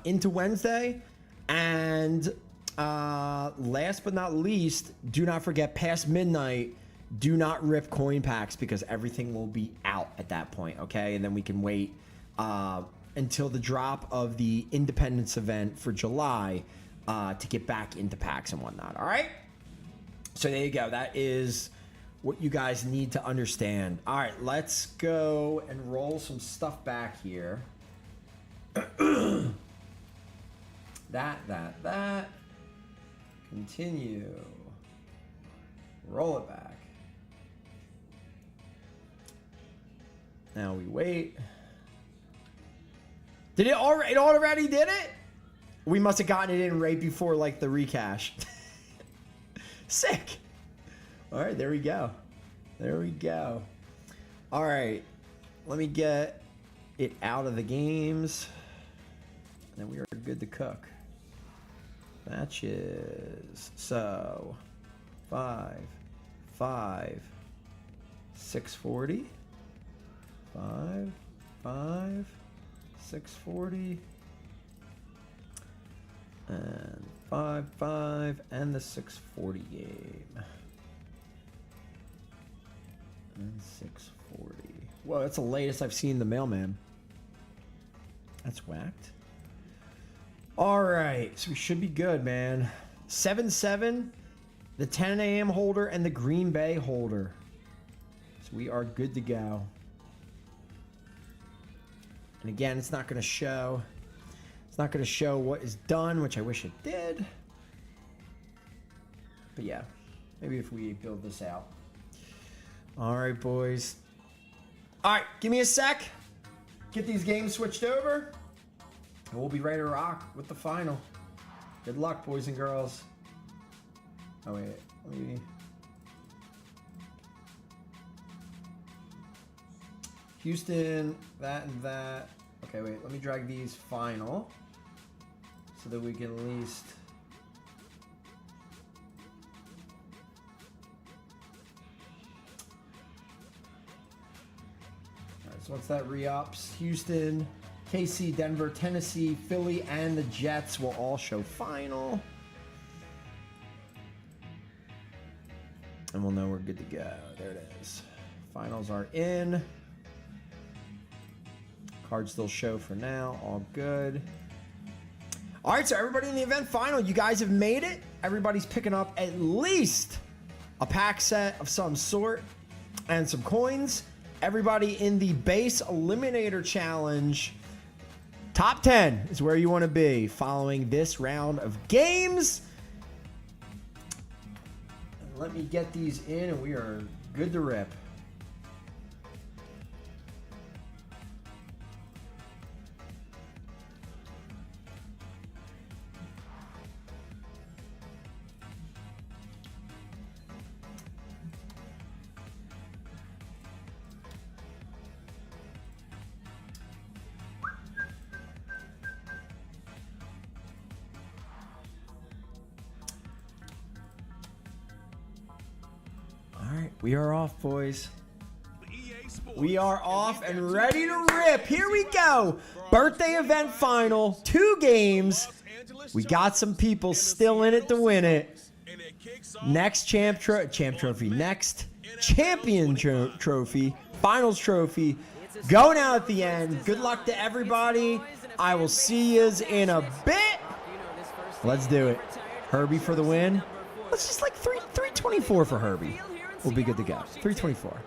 into Wednesday. And last but not least, do not forget past midnight, do not rip coin packs because everything will be out at that point, okay? And then we can wait until the drop of the Independence event for July to get back into packs and whatnot, all right? So there you go. That is what you guys need to understand. All right, let's go and roll some stuff back here. That. Continue. Roll it back. Now we wait. Did it already? It already did it? We must have gotten it in right before like the recache. Sick. All right, there we go. All right, let me get it out of the games. And then we are good to cook. Matches. So 5, 640. 5, 640. And 5, and the 640 game. And 640. Whoa, that's the latest I've seen the mailman. That's whacked. All right, so we should be good, man. 7-7, the 10 a.m. holder, and the Green Bay holder. So we are good to go. And again, it's not going to show. It's not going to show what is done, which I wish it did. But yeah, maybe if we build this out. All right, boys. All right, give me a sec. Get these games switched over. And we'll be ready to rock with the final. Good luck, boys and girls. Oh, wait. Let me... Houston, that and that. Okay, wait. Let me drag these final so that we can at least So what's that re-ups? Houston, KC, Denver, Tennessee, Philly, and the Jets will all show final. And we'll know we're good to go. There it is. Finals are in. Cards still show for now. All good. All right, so everybody in the event final, you guys have made it. Everybody's picking up at least a pack set of some sort and some coins. Everybody in the base eliminator challenge, top 10 is where you want to be following this round of games. Let me get these in and we are good to rip. We are off, boys. We are off and ready to rip. Here we go. Birthday event final. 2 games. We got some people still in it to win it. Next champ trophy. Next champion trophy. Finals trophy. Going out at the end. Good luck to everybody. I will see yous in a bit. Let's do it. Herbie for the win. Let's just like 324 for Herbie. We'll be good to go. 324.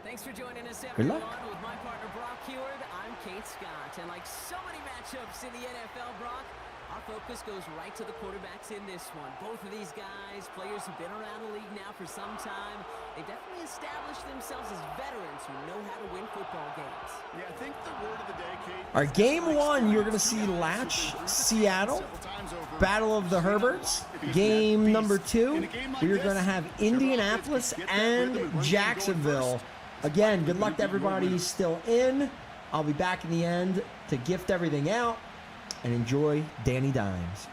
Thanks for joining us, Good everyone. luck. With my partner Brock Heward, I'm Kate Scott. And like so many matchups in the NFL, Brock, our focus goes right to the quarterbacks in this one. Both of these guys, players who've been around the league now for some time, they definitely established themselves as veterans who know how to win football games. Yeah, I think the word of the day, Kate. All right, game 1, you're going to see Latch, Seattle, Battle of the Herberts. Game number 2, we're going to have Indianapolis and Jacksonville. Again, good luck to everybody still in. I'll be back in the end to gift everything out and enjoy Danny Dimes.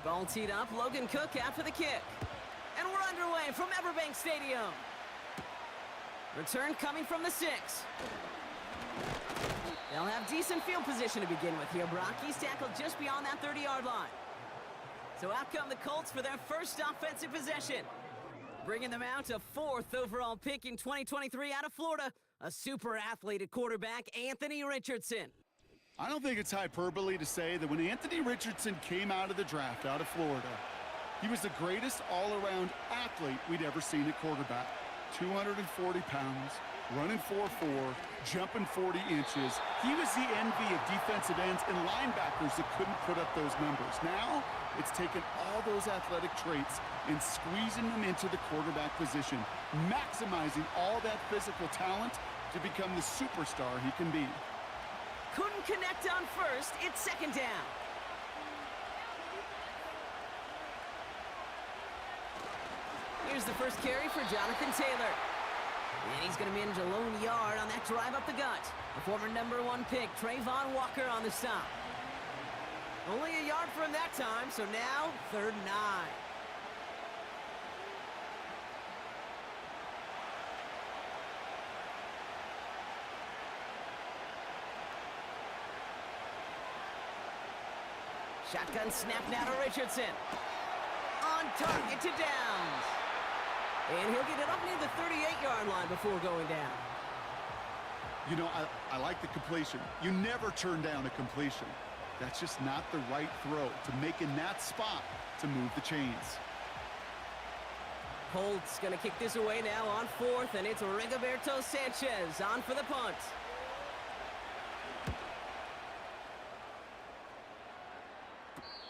Ball teed up, Logan Cook out for the kick. And we're underway from Everbank Stadium. Return coming from the 6. They'll have decent field position to begin with here, Brock. He's tackled just beyond that 30-yard line. So out come the Colts for their first offensive possession. Bringing them out a 4th overall pick in 2023 out of Florida, a super athlete at quarterback, Anthony Richardson. I don't think it's hyperbole to say that when Anthony Richardson came out of the draft out of Florida, he was the greatest all-around athlete we'd ever seen at quarterback. 240 pounds, running 4.4, jumping 40 inches. He was the envy of defensive ends and linebackers that couldn't put up those numbers. Now, it's taken all those athletic traits and squeezing them into the quarterback position, maximizing all that physical talent to become the superstar he can be. Couldn't connect on first. It's second down. Here's the first carry for Jonathan Taylor. And he's going to manage a lone yard on that drive up the gut. The former #1 pick, Trayvon Walker on the stop. Only a yard for him that time, so now 3rd and 9. Shotgun snap now to Richardson. On target to Downs. And he'll get it up near the 38-yard line before going down. You know, I like the completion. You never turn down a completion. That's just not the right throw to make in that spot to move the chains. Colts going to kick this away now on 4th, and it's Rigoberto Sanchez on for the punt.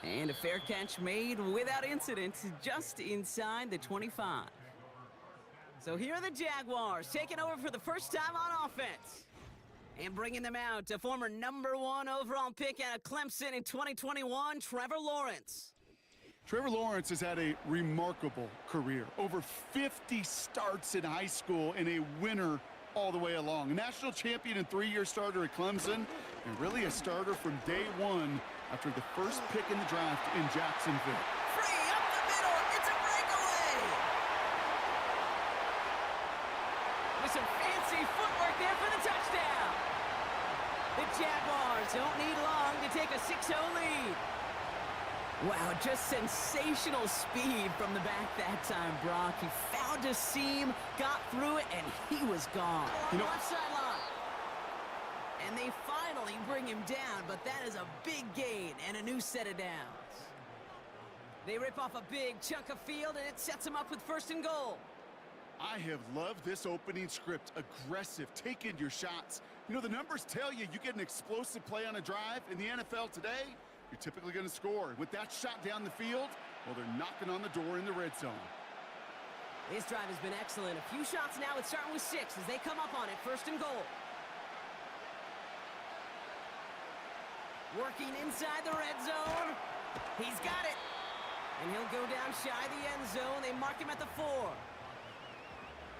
And a fair catch made without incident just inside the 25. So here are the Jaguars taking over for the first time on offense. And bringing them out, a former #1 overall pick out of Clemson in 2021, Trevor Lawrence. Trevor Lawrence has had a remarkable career. Over 50 starts in high school and a winner all the way along. A national champion and 3-year starter at Clemson, and really a starter from day 1 after the first pick in the draft in Jacksonville. Free up the middle, it's a breakaway! With some fancy footwork there for the Jaguars don't need long to take a 6-0 lead. Wow, just sensational speed from the back that time, Brock. He found a seam, got through it, and he was gone. Left sideline. And they finally bring him down, but that is a big gain and a new set of downs. They rip off a big chunk of field, and it sets them up with 1st and goal. I have loved this opening script. Aggressive, taking your shots. You know, the numbers tell you get an explosive play on a drive. In the NFL today, you're typically going to score. With that shot down the field, well, they're knocking on the door in the red zone. This drive has been excellent. A few shots now. It's starting with 6 as they come up on it. 1st and goal. Working inside the red zone. He's got it. And he'll go down shy of the end zone. They mark him at the 4.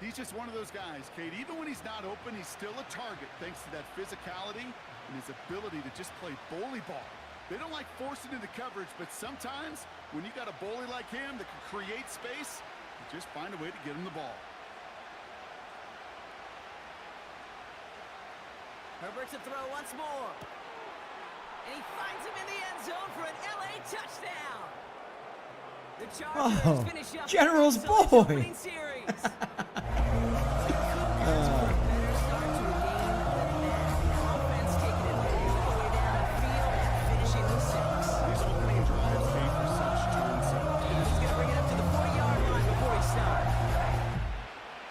He's just one of those guys, Kate. Even when he's not open, he's still a target thanks to that physicality and his ability to just play bully ball. They don't like forcing into coverage, but sometimes when you got a bully like him that can create space, you just find a way to get him the ball. Herbert to throw once more. And he finds him in the end zone for an LA touchdown. The Chargers finish up General's boy. Series.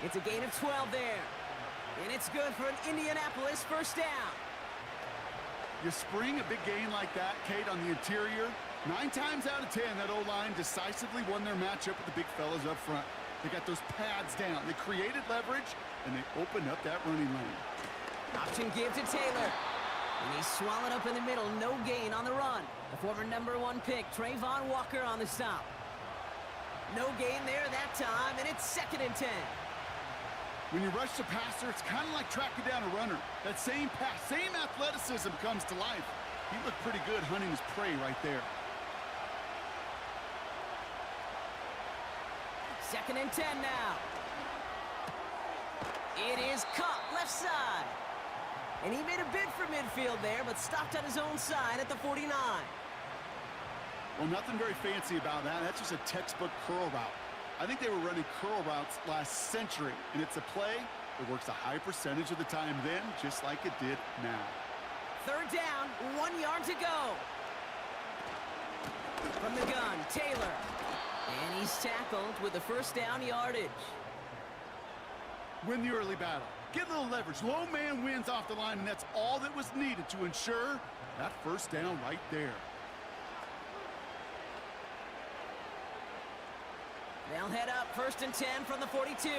It's a gain of 12 there. And it's good for an Indianapolis 1st down. You spring a big gain like that, Kate, on the interior. 9 times out of 10, that O-line decisively won their matchup with the big fellas up front. They got those pads down. They created leverage, and they opened up that running lane. Option give to Taylor. And he's swallowed up in the middle. No gain on the run. The former #1 pick, Trayvon Walker on the stop. No gain there that time, and it's 2nd and 10. When you rush the passer, it's kind of like tracking down a runner. That same pass, same athleticism comes to life. He looked pretty good hunting his prey right there. 2nd and 10 now. It is caught left side. And he made a bid for midfield there, but stopped on his own side at the 49. Well, nothing very fancy about that. That's just a textbook curl route. I think they were running curl routes last century, and it's a play that works a high percentage of the time then, just like it did now. 3rd down, 1 yard to go. From the gun, Taylor. And he's tackled with the 1st down yardage. Win the early battle. Get a little leverage. Low man wins off the line, and that's all that was needed to ensure that 1st down right there. They'll head up 1st and 10 from the 42.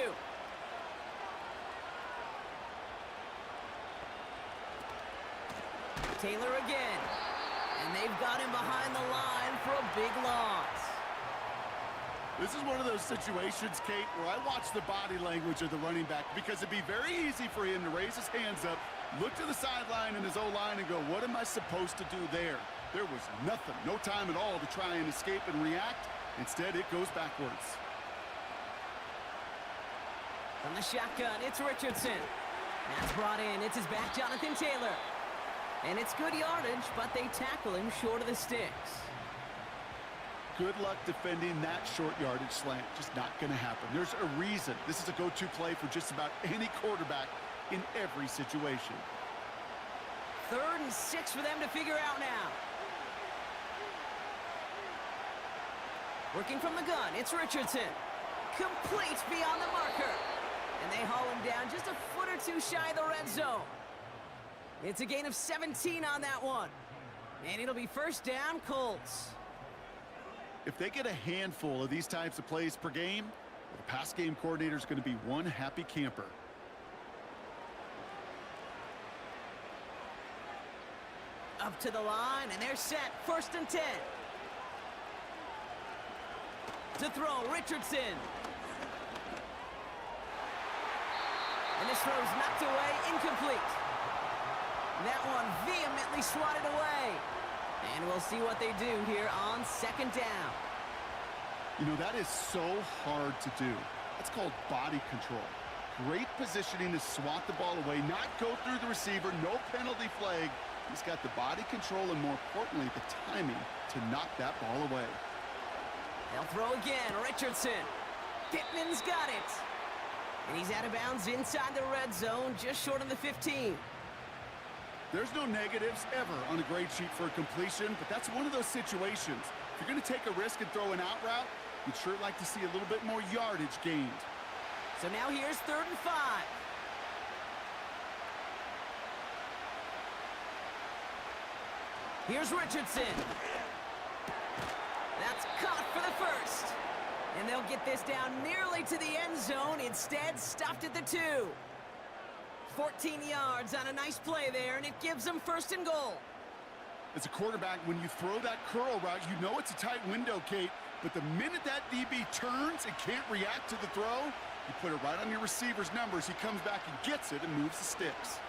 Taylor again. And they've got him behind the line for a big loss. This is one of those situations, Kate, where I watch the body language of the running back because it'd be very easy for him to raise his hands up, look to the sideline in his O-line and go, what am I supposed to do there? There was nothing, no time at all to try and escape and react. Instead, it goes backwards. From the shotgun, it's Richardson. That's brought in. It's his back, Jonathan Taylor. And it's good yardage, but they tackle him short of the sticks. Good luck defending that short yardage slant. Just not going to happen. There's a reason. This is a go-to play for just about any quarterback in every situation. 3rd and 6 for them to figure out now. Working from the gun, it's Richardson. Complete beyond the marker. And they haul him down just a foot or two shy of the red zone. It's a gain of 17 on that one. And it'll be 1st down, Colts. If they get a handful of these types of plays per game, the pass game coordinator is going to be one happy camper. Up to the line, and they're set. 1st and 10. To throw, Richardson. And this throw's knocked away, incomplete. That one vehemently swatted away. And we'll see what they do here on 2nd down. You know, that is so hard to do. That's called body control. Great positioning to swat the ball away, not go through the receiver, no penalty flag, He's got the body control and, more importantly, the timing to knock that ball away. They'll throw again. Richardson. Pittman's got it. And he's out of bounds inside the red zone, just short of the 15. There's no negatives ever on a grade sheet for a completion, but that's one of those situations. If you're going to take a risk and throw an out route, you'd sure like to see a little bit more yardage gained. So now here's 3rd and 5. Here's Richardson. That's caught for the first. And they'll get this down nearly to the end zone. Instead, stopped at the 2. 14 yards on a nice play there, and it gives them 1st and goal. As a quarterback, when you throw that curl route, you know it's a tight window, Kate. But the minute that DB turns and can't react to the throw, you put it right on your receiver's numbers. He comes back and gets it and moves the sticks.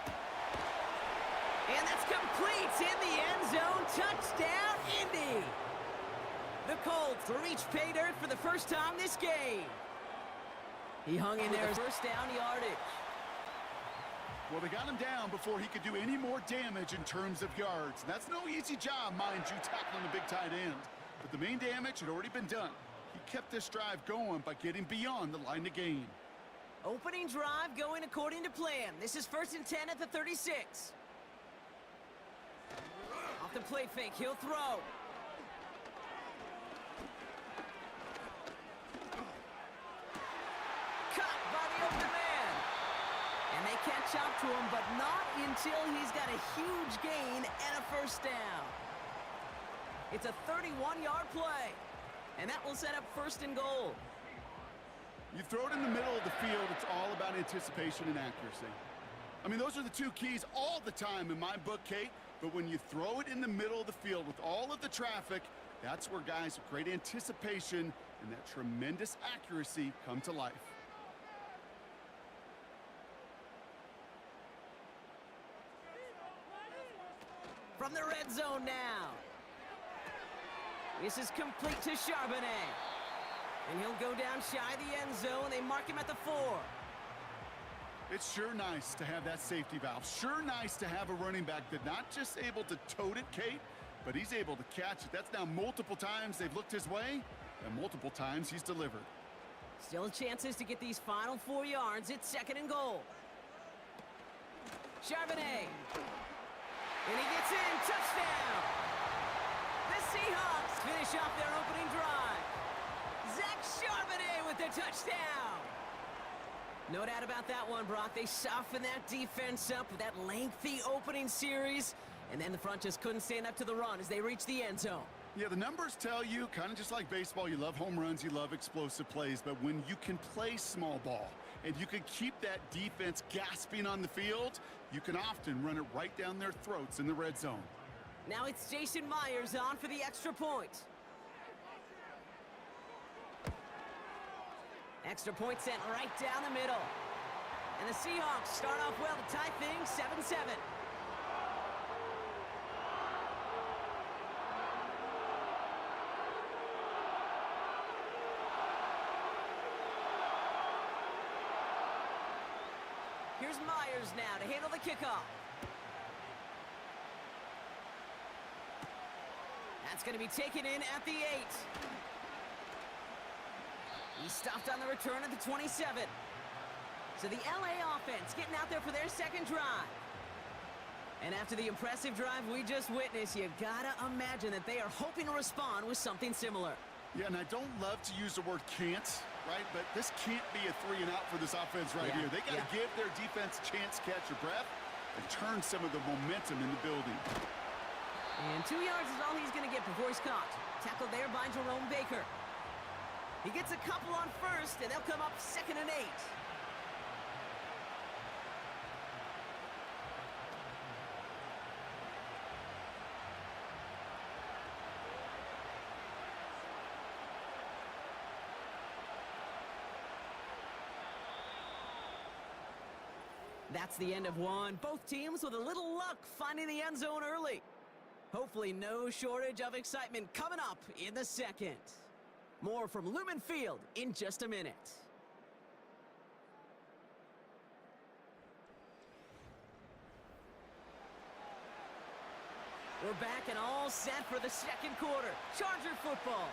And that's complete in the end zone. Touchdown, Indy. The Colts reach pay dirt for the first time this game. He hung in there. First down yardage. Well, they got him down before he could do any more damage in terms of yards. And that's no easy job, mind you, tackling a big tight end. But the main damage had already been done. He kept this drive going by getting beyond the line of gain. Opening drive going according to plan. This is 1st and 10 at the 36. Off the play fake, he'll throw. Cut by the open man. And they catch up to him, but not until he's got a huge gain and a 1st down. It's a 31-yard play, and that will set up 1st and goal. You throw it in the middle of the field, it's all about anticipation and accuracy. I mean, those are the 2 keys all the time in my book, Kate. But when you throw it in the middle of the field with all of the traffic, that's where guys with great anticipation and that tremendous accuracy come to life. From the red zone now. This is complete to Charbonnet. And he'll go down shy of the end zone. They mark him at the 4. It's sure nice to have that safety valve. Sure nice to have a running back that's not just able to tote it, Kate, but he's able to catch it. That's now multiple times they've looked his way, and multiple times he's delivered. Still chances to get these final 4 yards. It's 2nd and goal. Charbonnet. And he gets in. Touchdown. The Seahawks finish off their opening drive. Zach Charbonnet with the touchdown. No doubt about that one, Brock. They softened that defense up with that lengthy opening series, and then the front just couldn't stand up to the run as they reached the end zone. Yeah, the numbers tell you, kind of just like baseball, you love home runs, you love explosive plays, but when you can play small ball and you can keep that defense gasping on the field, you can often run it right down their throats in the red zone. Now it's Jason Myers on for the extra point. Extra point sent right down the middle. And the Seahawks start off well to tie things 7-7. Here's Myers now to handle the kickoff. That's going to be taken in at the 8. He stopped on the return at the 27. So the LA offense getting out there for their 2nd drive. And after the impressive drive we just witnessed, you gotta imagine that they are hoping to respond with something similar. Yeah, and I don't love to use the word can't, right? But this can't be a 3 and out for this offense right here. They got to give their defense a chance to catch a breath and turn some of the momentum in the building. And 2 yards is all he's going to get before he's caught. Tackled there by Jerome Baker. He gets a couple on 1st, and they'll come up 2nd and 8. That's the end of one. Both teams with a little luck finding the end zone early. Hopefully no shortage of excitement coming up in the 2nd. More from Lumen Field in just a minute. We're back and all set for the second quarter. Charger football.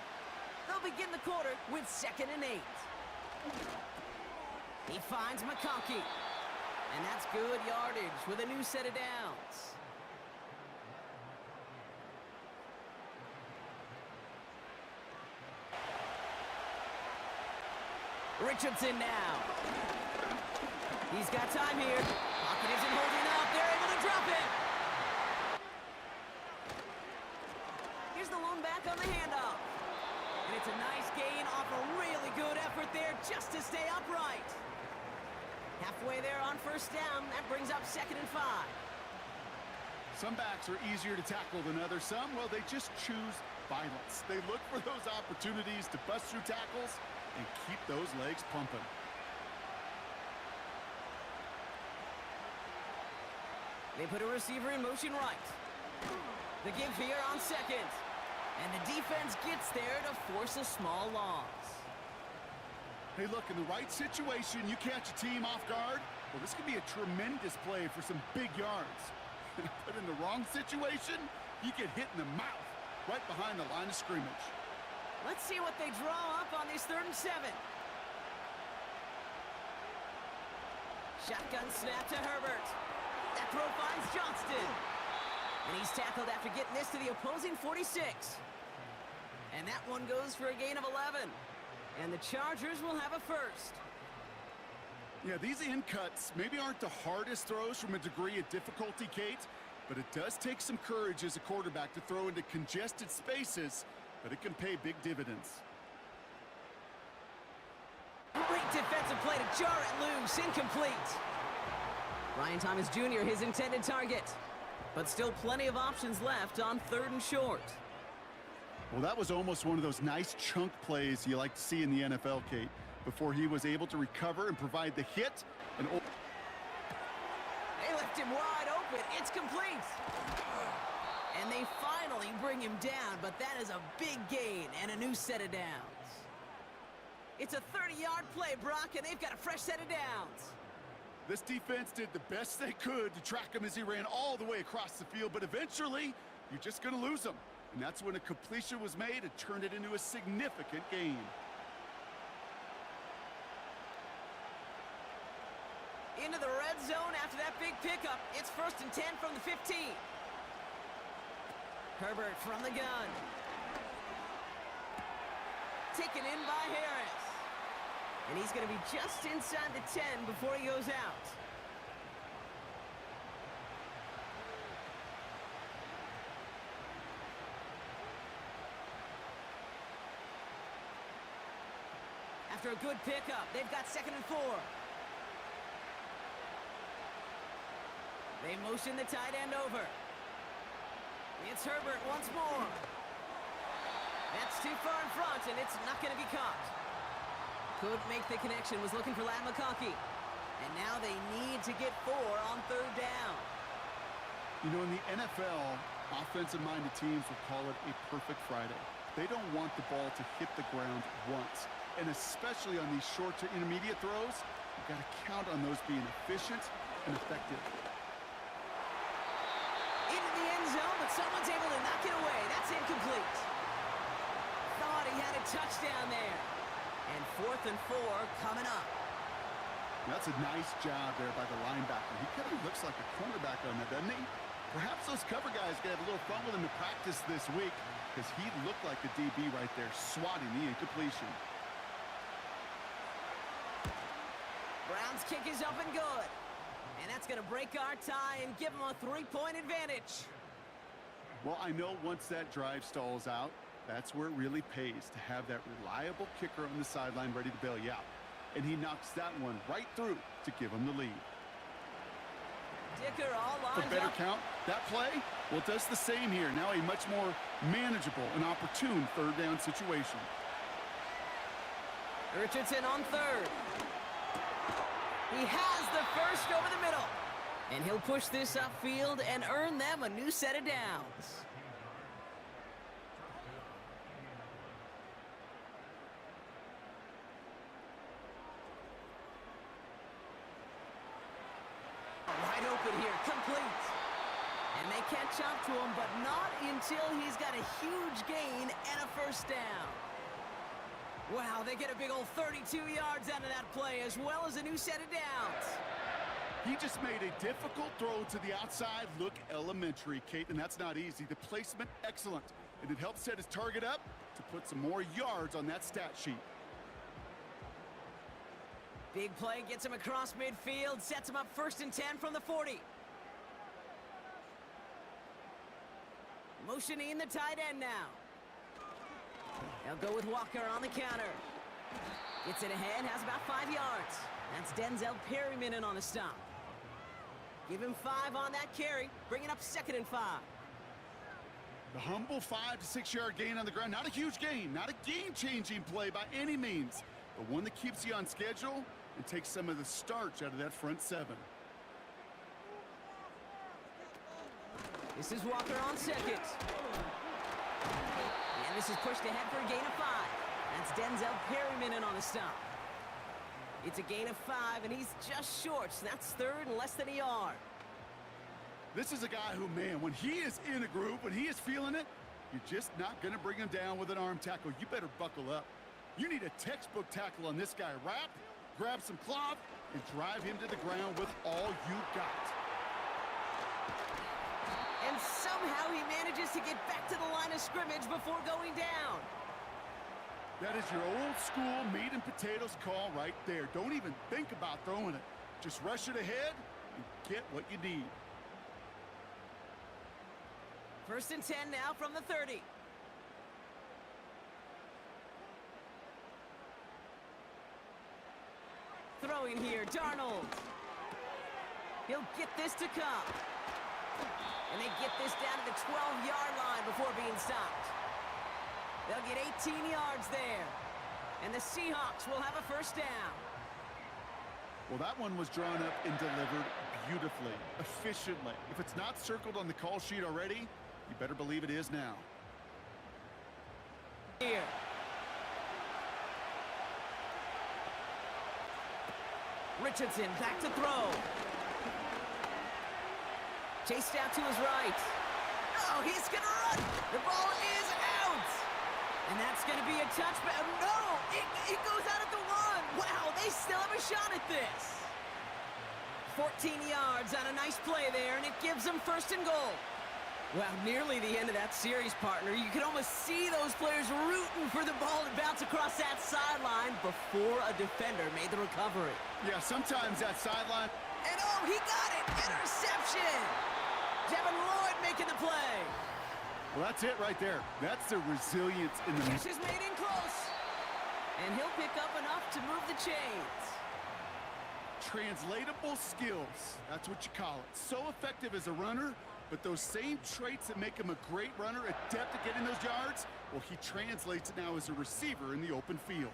They'll begin the quarter with 2nd and 8. He finds McConkey. And that's good yardage with a new set of downs. Richardson now. He's got time here. Pocket isn't holding up. They're able to drop it. Here's the lone back on the handoff. And it's a nice gain off a really good effort there just to stay upright. Halfway there on 1st down. That brings up 2nd and 5. Some backs are easier to tackle than others. Some, well, they just choose violence. They look for those opportunities to bust through tackles and keep those legs pumping. They put a receiver in motion right. The give here on 2nd. And the defense gets there to force a small loss. Hey, look, in the right situation, you catch a team off guard. Well, this could be a tremendous play for some big yards. But in the wrong situation, you get hit in the mouth right behind the line of scrimmage. Let's see what they draw up on this 3rd and 7. Shotgun snap to Herbert. That throw finds Johnston. And he's tackled after getting this to the opposing 46. And that one goes for a gain of 11. And the Chargers will have a 1st. Yeah, these in cuts maybe aren't the hardest throws from a degree of difficulty, Kate, but it does take some courage as a quarterback to throw into congested spaces, but it can pay big dividends. Great defensive play to jar it loose. Incomplete. Ryan Thomas Jr., his intended target. But still plenty of options left on 3rd and short. Well, that was almost one of those nice chunk plays you like to see in the NFL, Kate, before he was able to recover and provide the hit. And they left him wide open. It's complete. And they finally bring him down, but that is a big gain and a new set of downs. It's a 30-yard play, Brock, and they've got a fresh set of downs. This defense did the best they could to track him as he ran all the way across the field, but eventually, you're just going to lose him. And that's when a completion was made and turned it into a significant gain. Into the red zone after that big pickup. It's 1st and 10 from the 15. Herbert from the gun. Taken in by Harris. And he's going to be just inside the 10 before he goes out. After a good pickup, they've got 2nd and 4. They motion the tight end over. It's Herbert once more. That's too far in front, and it's not going to be caught. Couldn't make the connection, was looking for Lat McConkey. And now they need to get 4 on 3rd down. You know, in the NFL, offensive-minded teams will call it a perfect Friday. They don't want the ball to hit the ground once. And especially on these short to intermediate throws, you've got to count on those being efficient and effective. Into the end zone, but someone's able to knock it away. That's incomplete. Thought he had a touchdown there. And 4th and 4 coming up. That's a nice job there by the linebacker. He kind of looks like a cornerback on that, doesn't he? Perhaps those cover guys can have a little fun with him to practice this week, because he looked like a DB right there, swatting the incompletion. Brown's kick is up and good. And that's going to break our tie and give them a 3-point advantage. Well, I know once that drive stalls out, that's where it really pays to have that reliable kicker on the sideline ready to bail you out. And he knocks that one right through to give him the lead. Dicker all lined For better up. count, that play, well, it does the same here. Now a much more manageable and opportune 3rd down situation. Richardson on 3rd. He has the 1st over the middle. And he'll push this upfield and earn them a new set of downs. Wide open here, complete. And they catch up to him, but not until he's got a huge gain and a first down. Wow, they get a big old 32 yards out of that play, as well as a new set of downs. He just made a difficult throw to the outside look elementary, Kate, and that's not easy. The placement, excellent. And it helps set his target up to put some more yards on that stat sheet. Big play gets him across midfield, sets him up 1st and 10 from the 40. Motioning the tight end now. They'll go with Walker on the counter. Gets it ahead, has about 5 yards. That's Denzel Perryman in on the stop. Give him 5 on that carry, bringing up 2nd and 5. The humble 5 to 6 yard gain on the ground. Not a huge gain, not a game-changing play by any means, but one that keeps you on schedule and takes some of the starch out of that front 7. This is Walker on 2nd. And this is pushed ahead for a gain of 5. That's Denzel Perryman in on the stop. It's a gain of 5, and he's just short, so that's 3rd and less than a yard. This is a guy who, man, when he is in a group, when he is feeling it, you're just not going to bring him down with an arm tackle. You better buckle up. You need a textbook tackle on this guy. Wrap, grab some cloth, and drive him to the ground with all you got. And somehow he manages to get back to the line of scrimmage before going down. That is your old school meat and potatoes call right there. Don't even think about throwing it. Just rush it ahead and get what you need. 1st and 10 now from the 30. Throwing here, Darnold. He'll get this to come. And they get this down to the 12-yard line before being stopped. They'll get 18 yards there. And the Seahawks will have a first down. Well, that one was drawn up and delivered beautifully, efficiently. If it's not circled on the call sheet already, you better believe it is now. Here. Richardson back to throw. Chased out to his right. Oh, he's going to run. The ball is out. And that's going to be a touchback. No, it goes out at the 1. Wow, they still have a shot at this. 14 yards on a nice play there, and it gives them 1st and goal. Wow, nearly the end of that series, partner. You can almost see those players rooting for the ball to bounce across that sideline before a defender made the recovery. Yeah, sometimes that sideline. And oh, he got it! Interception! Devin Lloyd making the play. Well, that's it right there. That's the resilience in the... Catch is made in close. And he'll pick up enough to move the chains. Translatable skills. That's what you call it. So effective as a runner, but those same traits that make him a great runner, adept at getting those yards, well, he translates it now as a receiver in the open field.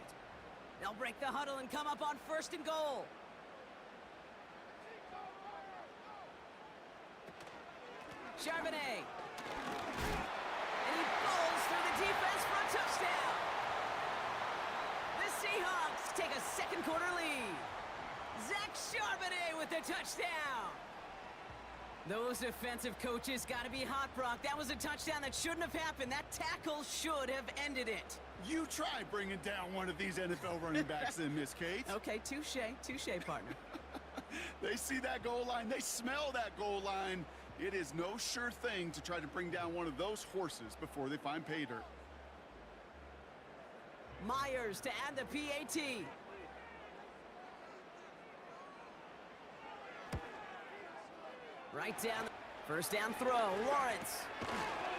They'll break the huddle and come up on 1st and goal. Charbonnet. And he pulls through the defense for a touchdown. The Seahawks take a 2nd quarter lead. Zach Charbonnet with the touchdown. Those defensive coaches got to be hot, Brock. That was a touchdown that shouldn't have happened. That tackle should have ended it. You try bringing down one of these NFL running backs then, Miss Kate. Okay, touche, partner. They see that goal line. They smell that goal line. It is no sure thing to try to bring down one of those horses before they find pay dirt. Myers to add the PAT. Right down. 1st down throw. Lawrence.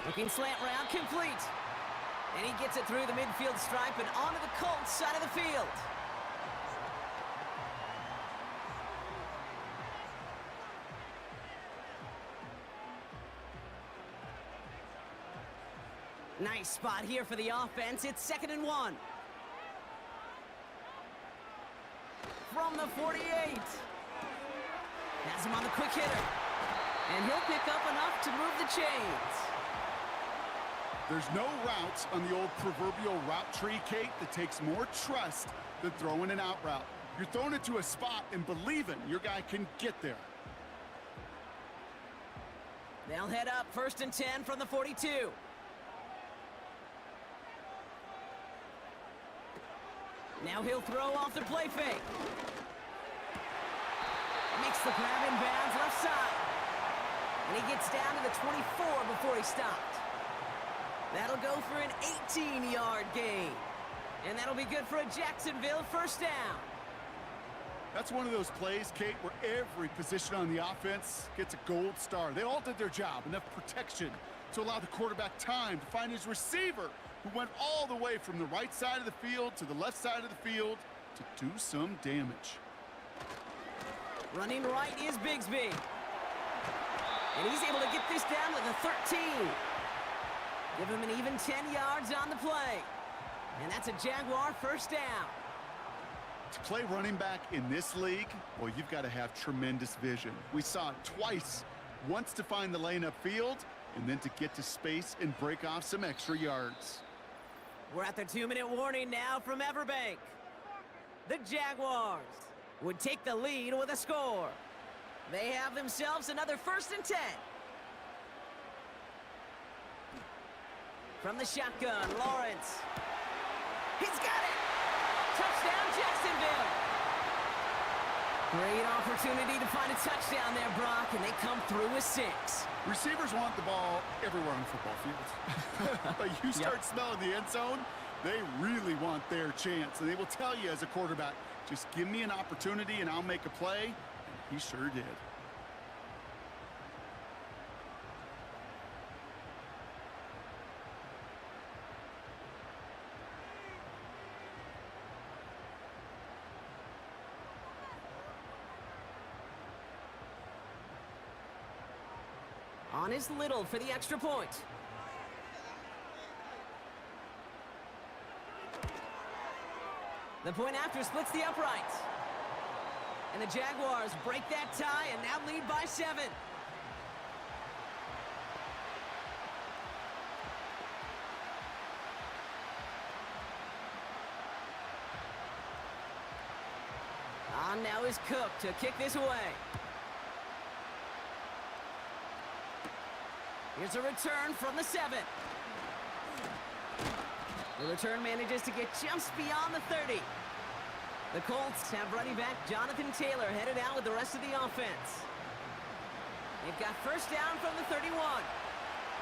Looking slant route, complete. And he gets it through the midfield stripe and onto the Colts side of the field. Nice spot here for the offense. It's 2nd and 1. From the 48. Has him on the quick hitter. And he'll pick up enough to move the chains. There's no routes on the old proverbial route tree, Kate, that takes more trust than throwing an out route. You're throwing it to a spot and believing your guy can get there. They'll head up 1st and 10 from the 42. Now he'll throw off the play fake. Makes the grab in bounds left side. And he gets down to the 24 before he stopped. That'll go for an 18-yard gain. And that'll be good for a Jacksonville first down. That's one of those plays, Kate, where every position on the offense gets a gold star. They all did their job, enough protection to allow the quarterback time to find his receiver, who went all the way from the right side of the field to the left side of the field to do some damage. Running right is Bigsby. And he's able to get this down to the 13. Give him an even 10 yards on the play. And that's a Jaguar first down. To play running back in this league, well, you've got to have tremendous vision. We saw it twice. Once to find the lane upfield, and then to get to space and break off some extra yards. We're at the 2-minute warning now from Everbank. The Jaguars would take the lead with a score. They have themselves another 1st and 10. From the shotgun, Lawrence. He's got it! Touchdown, Jacksonville! Great opportunity to find a touchdown there, Brock, and they come through with 6. Receivers want the ball everywhere on football fields. But you start smelling the end zone, they really want their chance. And they will tell you as a quarterback, just give me an opportunity and I'll make a play. And he sure did. On is Little for the extra point. The point after splits the uprights. And the Jaguars break that tie and now lead by 7. On now is Cook to kick this away. Here's a return from the 7. The return manages to get just beyond the 30. The Colts have running back Jonathan Taylor headed out with the rest of the offense. They've got first down from the 31.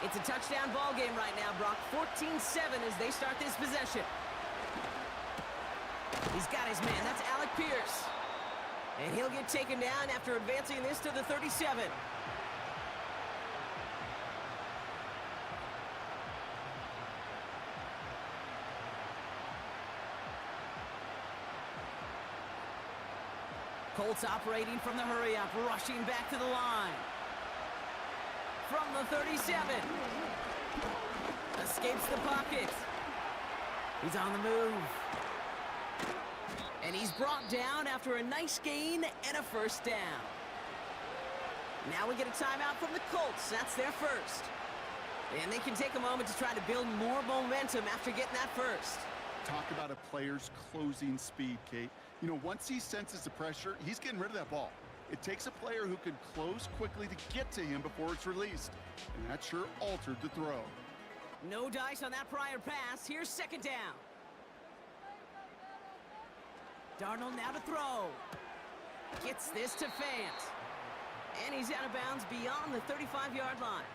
It's a touchdown ball game right now, Brock. 14-7 as they start this possession. He's got his man. That's Alec Pierce. And he'll get taken down after advancing this to the 37. Colts operating from the hurry-up, rushing back to the line. From the 37. Escapes the pocket. He's on the move. And he's brought down after a nice gain and a first down. Now we get a timeout from the Colts. That's their first. And they can take a moment to try to build more momentum after getting that first. Talk about a player's closing speed, Kate. You know, once he senses the pressure, he's getting rid of that ball. It takes a player who can close quickly to get to him before it's released. And that sure altered the throw. No dice on that prior pass. Here's second down. Darnold now to throw. Gets this to Fant. And he's out of bounds beyond the 35-yard line.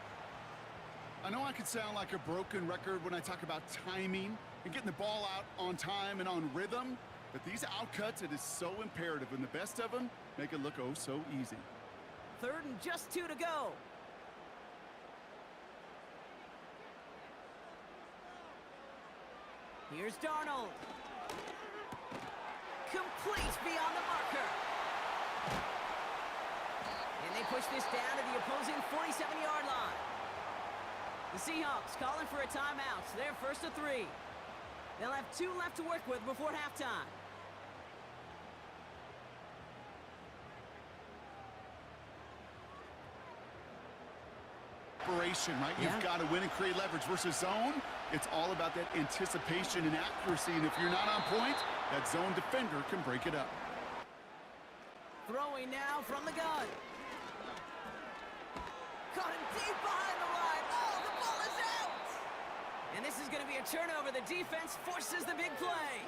I know I can sound like a broken record when I talk about timing and getting the ball out on time and on rhythm. But these outcuts, it is so imperative, and the best of them make it look oh so easy. 3rd and just 2 to go. Here's Darnold. Complete beyond the marker. And they push this down to the opposing 47-yard line. The Seahawks calling for a timeout. They're first to 3. They'll have 2 left to work with before halftime. Right? You've got to win and create leverage versus zone. It's all about that anticipation and accuracy, and if you're not on point, that zone defender can break it up. Throwing now from the gun. Caught him deep behind the line. Oh, the ball is out! And this is going to be a turnover. The defense forces the big play.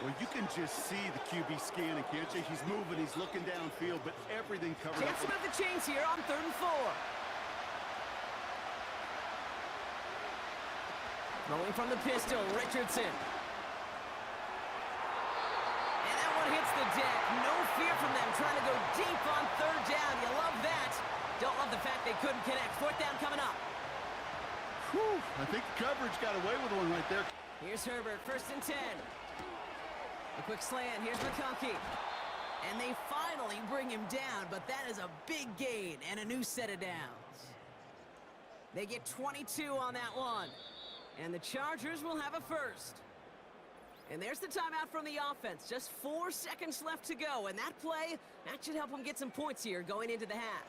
Well, you can just see the QB scanning, can't you? He's moving, he's looking downfield, but everything covered up. Chance to move the chains here on 3rd and 4. Rolling from the pistol, Richardson. And that one hits the deck. No fear from them trying to go deep on 3rd down. You love that. Don't love the fact they couldn't connect. 4th down coming up. Whew, I think the coverage got away with one right there. Here's Herbert, 1st and 10. A quick slant, here's McConkey. And they finally bring him down, but that is a big gain and a new set of downs. They get 22 on that one. And the Chargers will have a first. And there's the timeout from the offense. Just 4 seconds left to go. And that play, that should help them get some points here going into the half.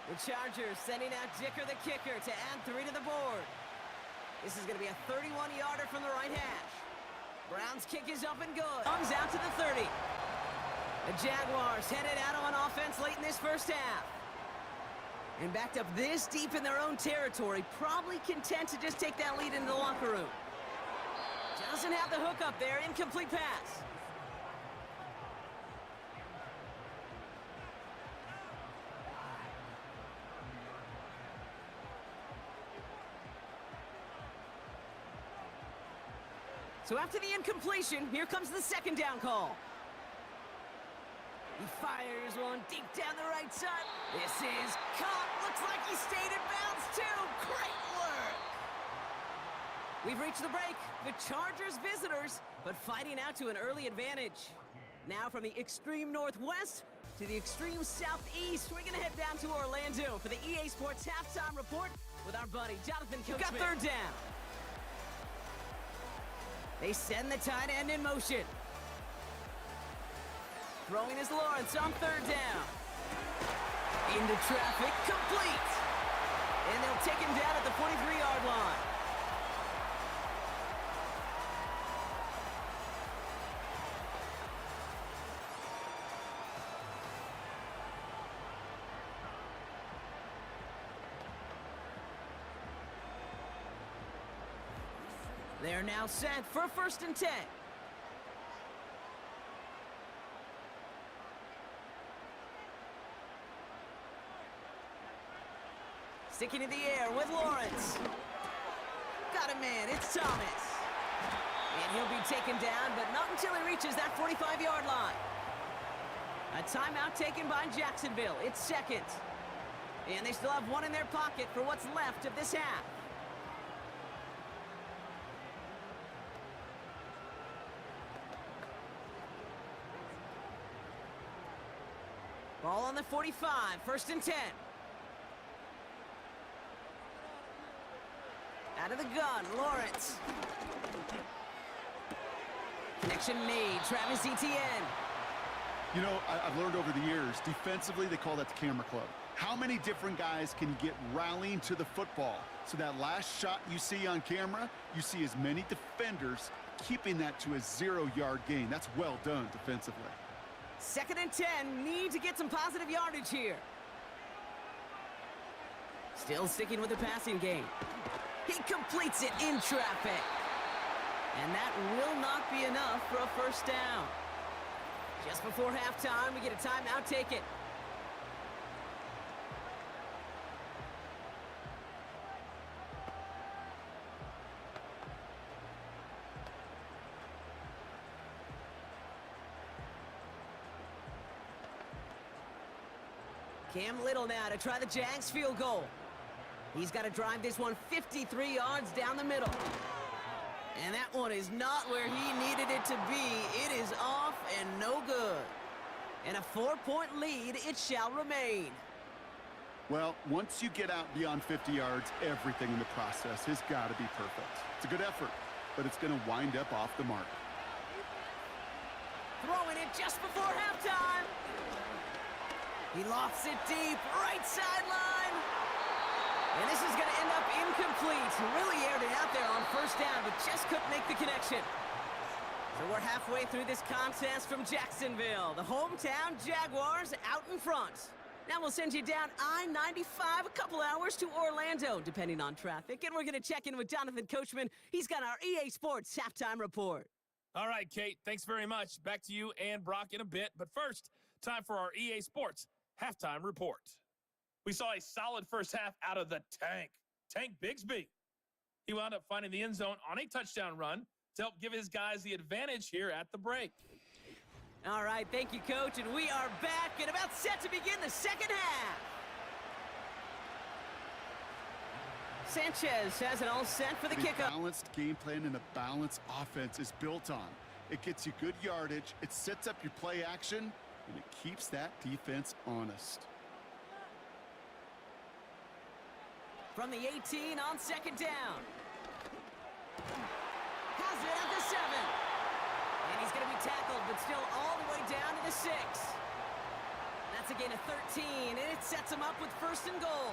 The Chargers sending out Dicker the kicker to add 3 to the board. This is going to be a 31-yarder from the right hash. Brown's kick is up and good. Comes out to the 30. The Jaguars headed out on offense late in this first half. And backed up this deep in their own territory, probably content to just take that lead into the locker room. Doesn't have the hook up there, incomplete pass. So after the incompletion, here comes the 2nd down call. He fires one deep down the right side. This is caught. Looks like he stayed in bounds too. Great work. We've reached the break. The Chargers visitors, but fighting out to an early advantage. Now from the extreme northwest to the extreme southeast, we're going to head down to Orlando for the EA Sports Halftime Report with our buddy Jonathan Coachman. Got 3rd down. They send the tight end in motion. Throwing is Lawrence on 3rd down. Into traffic, complete. And they'll take him down at the 43-yard line. They're now set for 1st and 10. Sticking in the air with Lawrence. Got a man, it's Thomas. And he'll be taken down, but not until he reaches that 45-yard line. A timeout taken by Jacksonville. It's 2nd. And they still have one in their pocket for what's left of this half. Ball on the 45, 1st and 10. Out of the gun, Lawrence. Connection made, Travis Etienne. You know, I've learned over the years, defensively, they call that the camera club. How many different guys can get rallying to the football? So that last shot you see on camera, you see as many defenders keeping that to a 0-yard gain. That's well done defensively. 2nd and 10, need to get some positive yardage here. Still sticking with the passing game. He completes it in traffic. And that will not be enough for a 1st down. Just before halftime, we get a timeout taken. Cam Little now to try the Jags field goal. He's got to drive this one 53 yards down the middle. And that one is not where he needed it to be. It is off and no good. And a 4-point lead, it shall remain. Well, once you get out beyond 50 yards, everything in the process has got to be perfect. It's a good effort, but it's going to wind up off the mark. Throwing it just before halftime. He lofts it deep, right sideline. And this is going to end up incomplete. Really aired it out there on first down, but just couldn't make the connection. So we're halfway through this contest from Jacksonville. The hometown Jaguars out in front. Now we'll send you down I-95 a couple hours to Orlando, depending on traffic. And we're going to check in with Jonathan Coachman. He's got our EA Sports halftime report. All right, Kate, thanks very much. Back to you and Brock in a bit. But first, time for our EA Sports halftime report. We saw a solid first half out of the Tank Bigsby. He wound up finding the end zone on a touchdown run to help give his guys the advantage here at the break. All right, thank you, Coach, and we are back and about set to begin the second half. Sanchez has it all set for the kickoff. Balanced game plan and a balanced offense is built on. It gets you good yardage, it sets up your play action, and it keeps that defense honest. From the 18 on second down. Has it at the 7. And he's going to be tackled, but still all the way down to the 6. That's a gain of 13, and it sets him up with first and goal.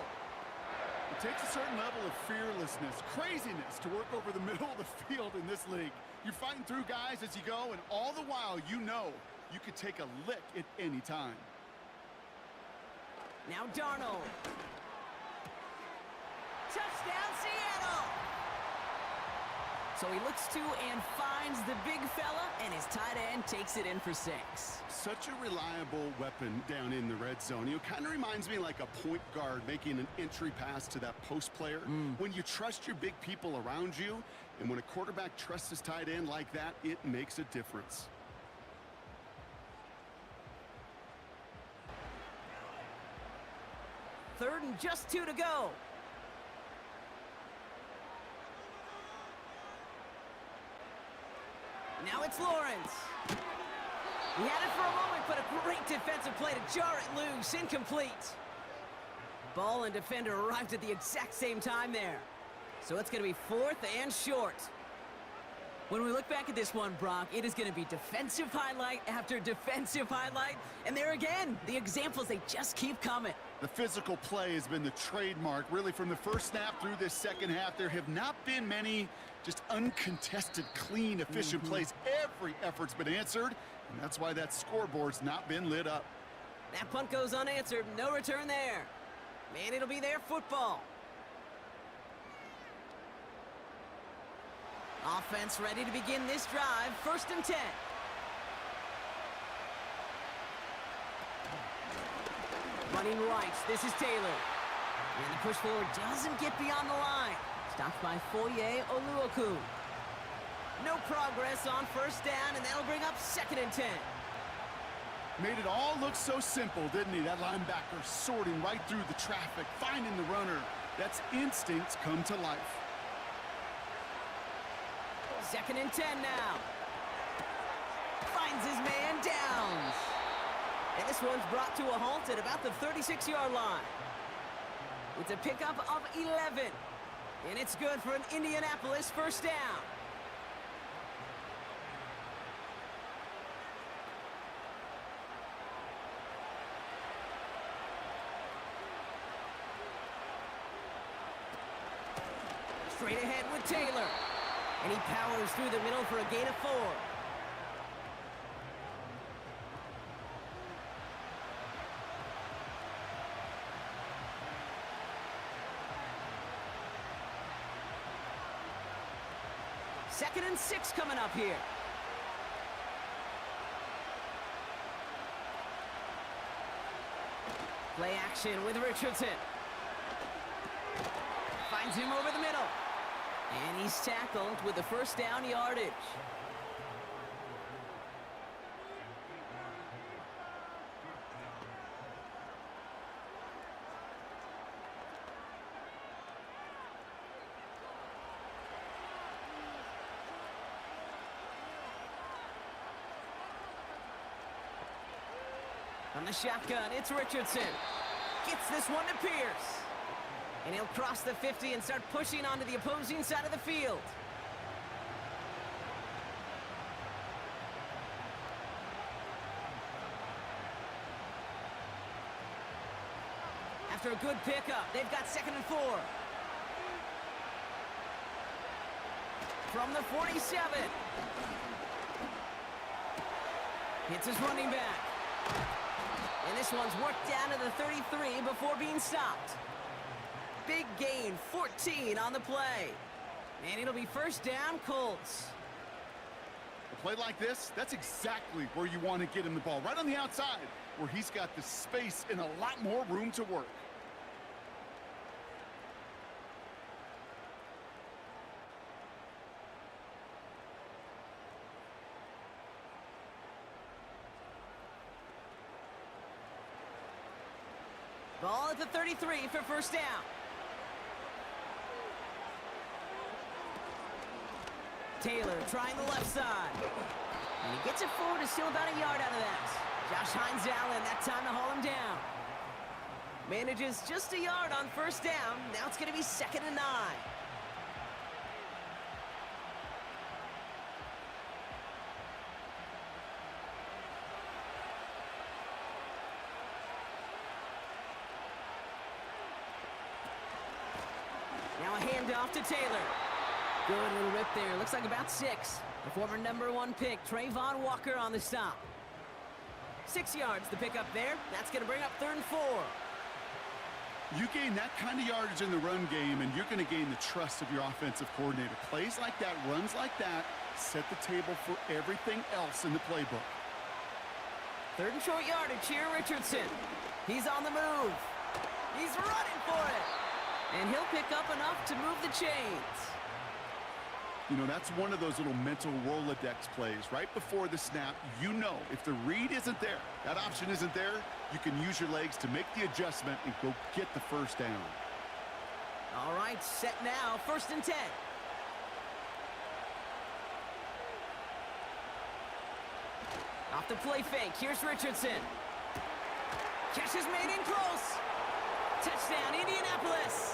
It takes a certain level of fearlessness, craziness to work over the middle of the field in this league. You're fighting through guys as you go, and all the while you know you could take a lick at any time. Now Darnold. Touchdown, Seattle! So he looks to and finds the big fella, and his tight end takes it in for 6. Such a reliable weapon down in the red zone. You know, kind of reminds me like a point guard making an entry pass to that post player. When you trust your big people around you, and when a quarterback trusts his tight end like that, it makes a difference. Third and just 2 to go. Now it's Lawrence. He had it for a moment, but a great defensive play to jar it loose. Incomplete. Ball and defender arrived at the exact same time there. So it's going to be 4th and short. When we look back at this one, Brock, it is going to be defensive highlight after defensive highlight. And there again, the examples, they just keep coming. The physical play has been the trademark, really, from the first snap through this second half. There have not been many just uncontested, clean, efficient plays. Every effort's been answered, and that's why that scoreboard's not been lit up. That punt goes unanswered. No return there. Man, it'll be their football. Offense ready to begin this drive. 1st and 10. Running right, this is Taylor. And the push forward doesn't get beyond the line. Stopped by Foye Oluoku. No progress on first down, and that'll bring up 2nd and 10. Made it all look so simple, didn't he? That linebacker sorting right through the traffic, finding the runner. That's instincts come to life. 2nd and 10 now. Finds his man Downs. And this one's brought to a halt at about the 36-yard line. It's a pickup of 11. And it's good for an Indianapolis first down. Straight ahead with Taylor. And he powers through the middle for a gain of 4. Second and 6 coming up here. Play action with Richardson. Finds him over the middle. And he's tackled with the first down yardage. On the shotgun, it's Richardson. Gets this one to Pierce. And he'll cross the 50 and start pushing onto the opposing side of the field. After a good pickup, they've got 2nd and 4. From the 47. Hits his running back. And this one's worked down to the 33 before being stopped. Big gain, 14 on the play. And it'll be 1st down, Colts. A play like this, that's exactly where you want to get him the ball. Right on the outside, where he's got the space and a lot more room to work. Ball at the 33 for 1st down. Taylor trying the left side. And he gets it forward to steal about a yard out of that. Josh Hines-Allen, that time to haul him down. Manages just a yard on 1st down. Now it's going to be 2nd and 9. Now a handoff to Taylor. Good little rip there. Looks like about 6. The former #1 pick, Trayvon Walker, on the stop. 6 yards, the pickup there. That's going to bring up 3rd and 4. You gain that kind of yardage in the run game, and you're going to gain the trust of your offensive coordinator. Plays like that, runs like that, set the table for everything else in the playbook. 3rd and short yardage here, Richardson. He's on the move. He's running for it. And he'll pick up enough to move the chains. You know, that's one of those little mental Rolodex plays. Right before the snap, you know if the read isn't there, that option isn't there, you can use your legs to make the adjustment and go get the 1st down. All right, set now, 1st and 10. Off the play fake, here's Richardson. Catch is made in close. Touchdown, Indianapolis.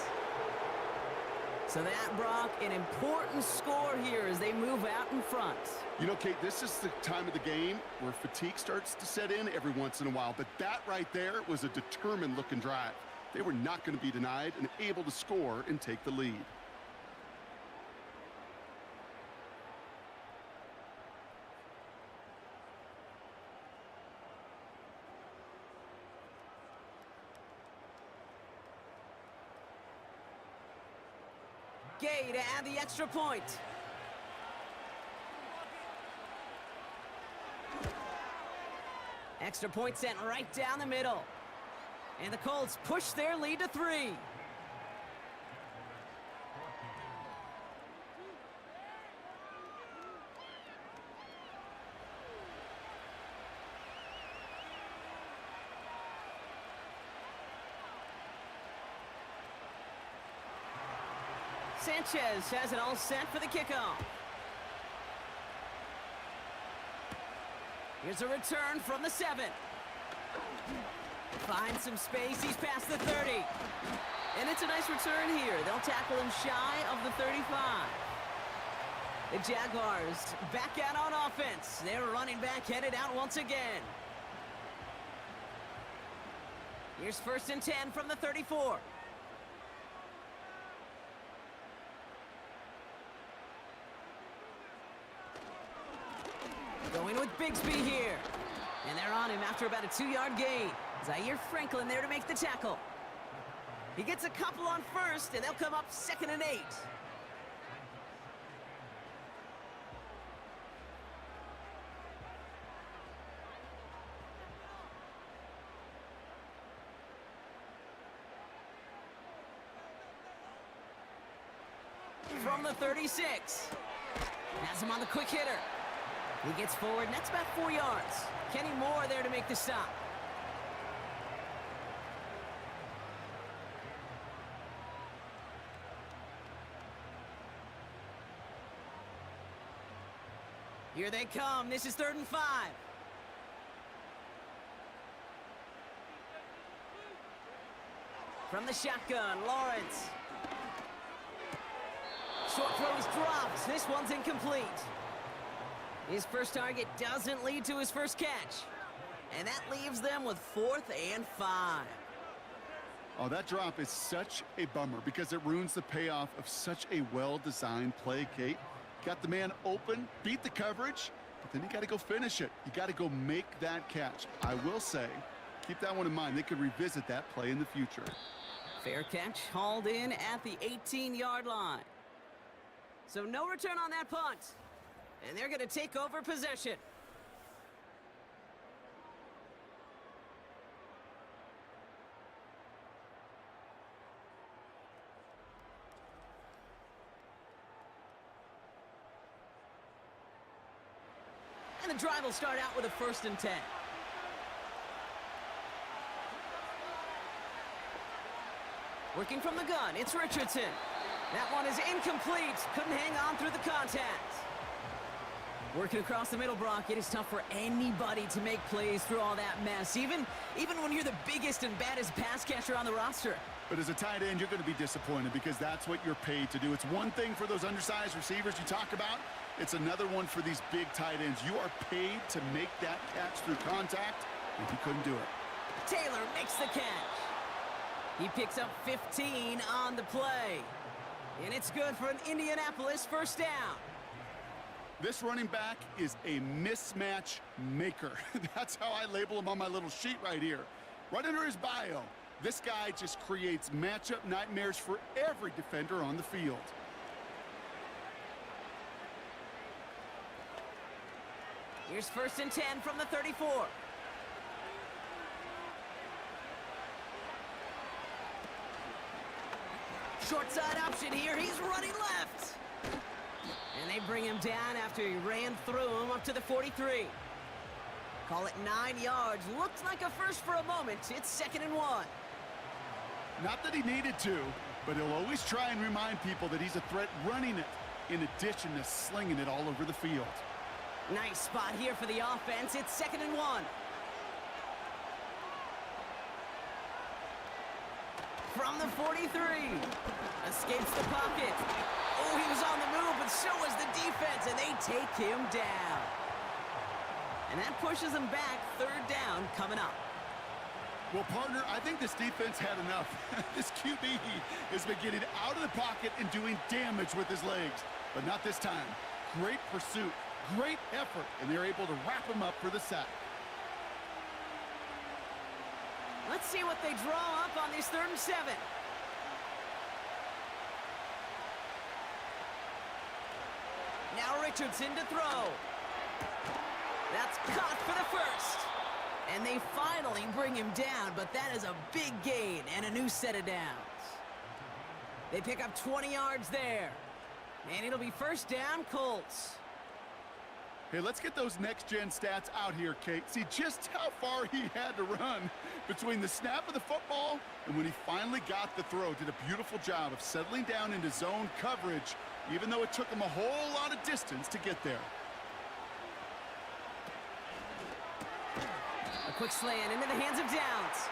So that, Brock, an important score here as they move out in front. You know, Kate, this is the time of the game where fatigue starts to set in every once in a while. But that right there was a determined-looking drive. They were not going to be denied and able to score and take the lead. Gay to add the extra point. Extra point sent right down the middle. And the Colts push their lead to 3. Sanchez has it all set for the kickoff. Here's a return from the 7. Finds some space, he's past the 30. And it's a nice return here. They'll tackle him shy of the 35. The Jaguars back out on offense. Their running back headed out once again. Here's 1st and 10 from the 34. Going with Bigsby here. And they're on him after about a 2-yard gain. Zaire Franklin there to make the tackle. He gets a couple on 1st, and they'll come up 2nd and 8. From the 36. Has him on the quick hitter. He gets forward, and that's about 4 yards. Kenny Moore there to make the stop. Here they come. This is 3rd and 5. From the shotgun, Lawrence. Short throw is dropped. This one's incomplete. His first target doesn't lead to his first catch. And that leaves them with 4th and 5. Oh, that drop is such a bummer because it ruins the payoff of such a well-designed play, Kate. Got the man open, beat the coverage, but then you got to go finish it. You got to go make that catch. I will say, keep that one in mind. They could revisit that play in the future. Fair catch, hauled in at the 18-yard line. So no return on that punt. And they're going to take over possession. And the drive will start out with a 1st and 10. Working from the gun, it's Richardson. That one is incomplete. Couldn't hang on through the contact. Working across the middle, Brock. It is tough for anybody to make plays through all that mess, even when you're the biggest and baddest pass catcher on the roster. But as a tight end, you're going to be disappointed because that's what you're paid to do. It's one thing for those undersized receivers you talk about. It's another one for these big tight ends. You are paid to make that catch through contact, and he couldn't do it. Taylor makes the catch. He picks up 15 on the play. And it's good for an Indianapolis 1st down. This running back is a mismatch maker. That's how I label him on my little sheet right here. Right under his bio, this guy just creates matchup nightmares for every defender on the field. Here's 1st and 10 from the 34. Short side option here. He's running left. And they bring him down after he ran through him up to the 43. Call it 9 yards. Looked like a first for a moment. It's 2nd and 1. Not that he needed to, but he'll always try and remind people that he's a threat running it, in addition to slinging it all over the field. Nice spot here for the offense. It's 2nd and 1. From the 43. Escapes the pocket. Oh, he was on the move, but so was the defense, and they take him down. And that pushes him back. 3rd down coming up. Well, partner, I think this defense had enough. This QB has been getting out of the pocket and doing damage with his legs, but not this time. Great pursuit, great effort, and they're able to wrap him up for the sack. Let's see what they draw up on this 3rd and 7. Now Richardson to throw. That's caught for the 1st. And they finally bring him down, but that is a big gain and a new set of downs. They pick up 20 yards there. And it'll be 1st down, Colts. Hey, let's get those next-gen stats out here, Kate. See just how far he had to run between the snap of the football and when he finally got the throw. Did a beautiful job of settling down into zone coverage, even though it took him a whole lot of distance to get there. A quick slant into the hands of Downs.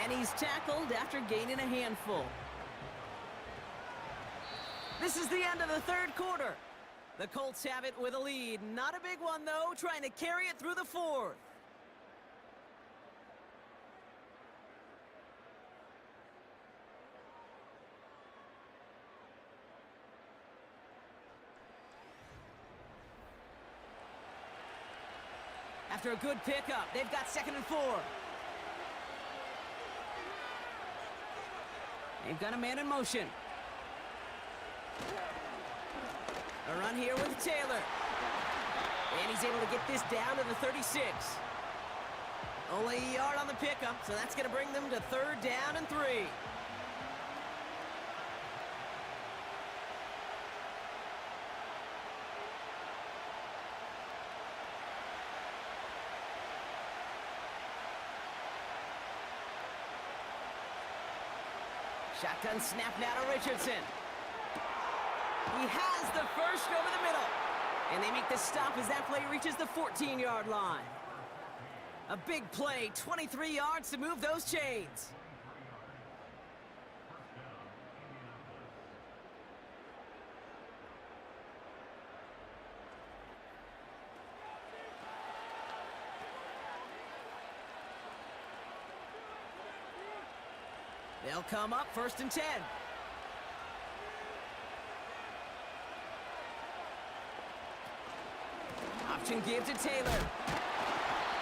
And he's tackled after gaining a handful. This is the end of the 3rd quarter. The Colts have it with a lead. Not a big one, though, trying to carry it through the 4th. After a good pickup, they've got 2nd and 4. They've got a man in motion. A run here with Taylor. And he's able to get this down to the 36. Only a yard on the pickup, so that's going to bring them to 3rd down and 3. Shotgun snap now to Richardson. He has the 1st over the middle. And they make the stop as that play reaches the 14-yard line. A big play, 23 yards to move those chains. They'll come up 1st and 10. Option give to Taylor.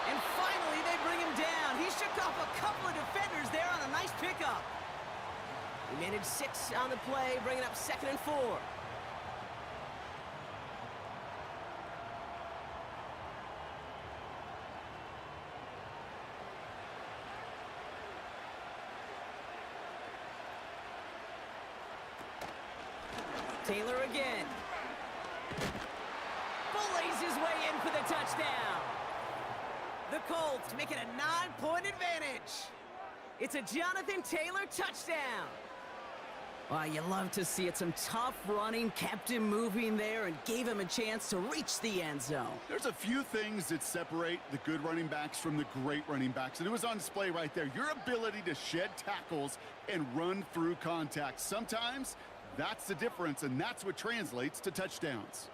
And finally, they bring him down. He shook off a couple of defenders there on a nice pickup. He managed 6 on the play, bringing up 2nd and 4. Taylor again. Bullays his way in for the touchdown. The Colts make it a 9-point advantage. It's a Jonathan Taylor touchdown. Well, you love to see it. Some tough running, kept him moving there, and gave him a chance to reach the end zone. There's a few things that separate the good running backs from the great running backs, and it was on display right there. Your ability to shed tackles and run through contact. Sometimes that's the difference, and that's what translates to touchdowns.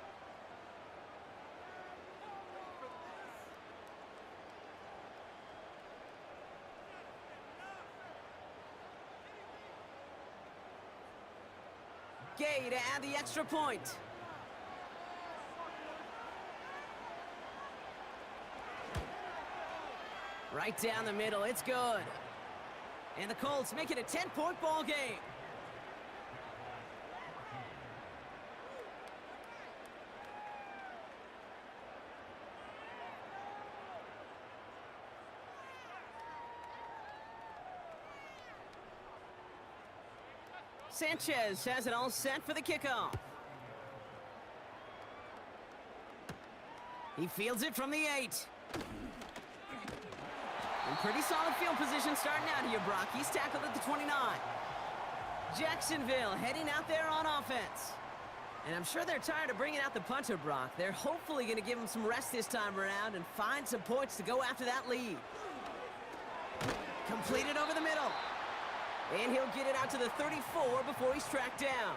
Gay to add the extra point. Right down the middle, it's good. And the Colts make it a 10-point ball game. Sanchez has it all set for the kickoff. He fields it from the 8. In pretty solid field position starting out here, Brock. He's tackled at the 29. Jacksonville heading out there on offense. And I'm sure they're tired of bringing out the punter, Brock. They're hopefully going to give him some rest this time around and find some points to go after that lead. Completed over the middle. And he'll get it out to the 34 before he's tracked down.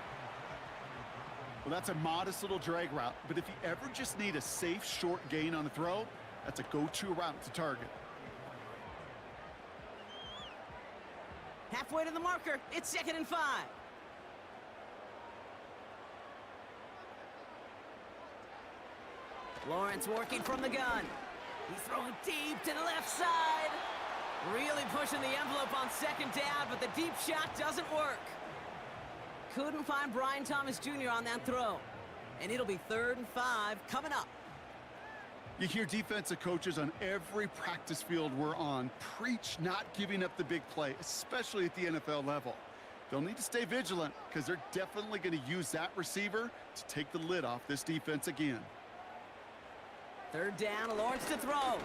Well, that's a modest little drag route, but if you ever just need a safe, short gain on the throw, that's a go-to route to target. Halfway to the marker, it's 2nd and 5. Lawrence working from the gun. He's throwing deep to the left side. Really pushing the envelope on 2nd down, but the deep shot doesn't work. Couldn't find Brian Thomas Jr. on that throw. And it'll be 3rd and 5 coming up. You hear defensive coaches on every practice field we're on preach not giving up the big play, especially at the NFL level. They'll need to stay vigilant because they're definitely going to use that receiver to take the lid off this defense again. 3rd down, Lawrence to throw.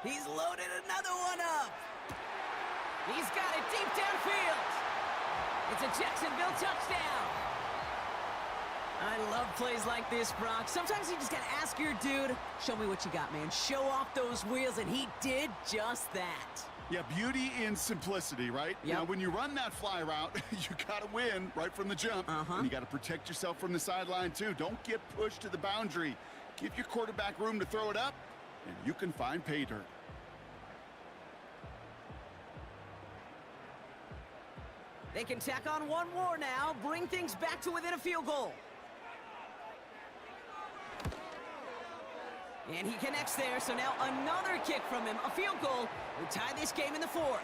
He's loaded another one up. He's got it deep downfield. It's a Jacksonville touchdown. I love plays like this, Brock. Sometimes you just got to ask your dude, show me what you got, man. Show off those wheels, and he did just that. Yeah, beauty in simplicity, right? Yep. Now, when you run that fly route, you got to win right from the jump. And you got to protect yourself from the sideline, too. Don't get pushed to the boundary. Give your quarterback room to throw it up, and you can find pay dirt. They can tack on one more now, bring things back to within a field goal. And he connects there, so now another kick from him, a field goal, will tie this game in the 4th.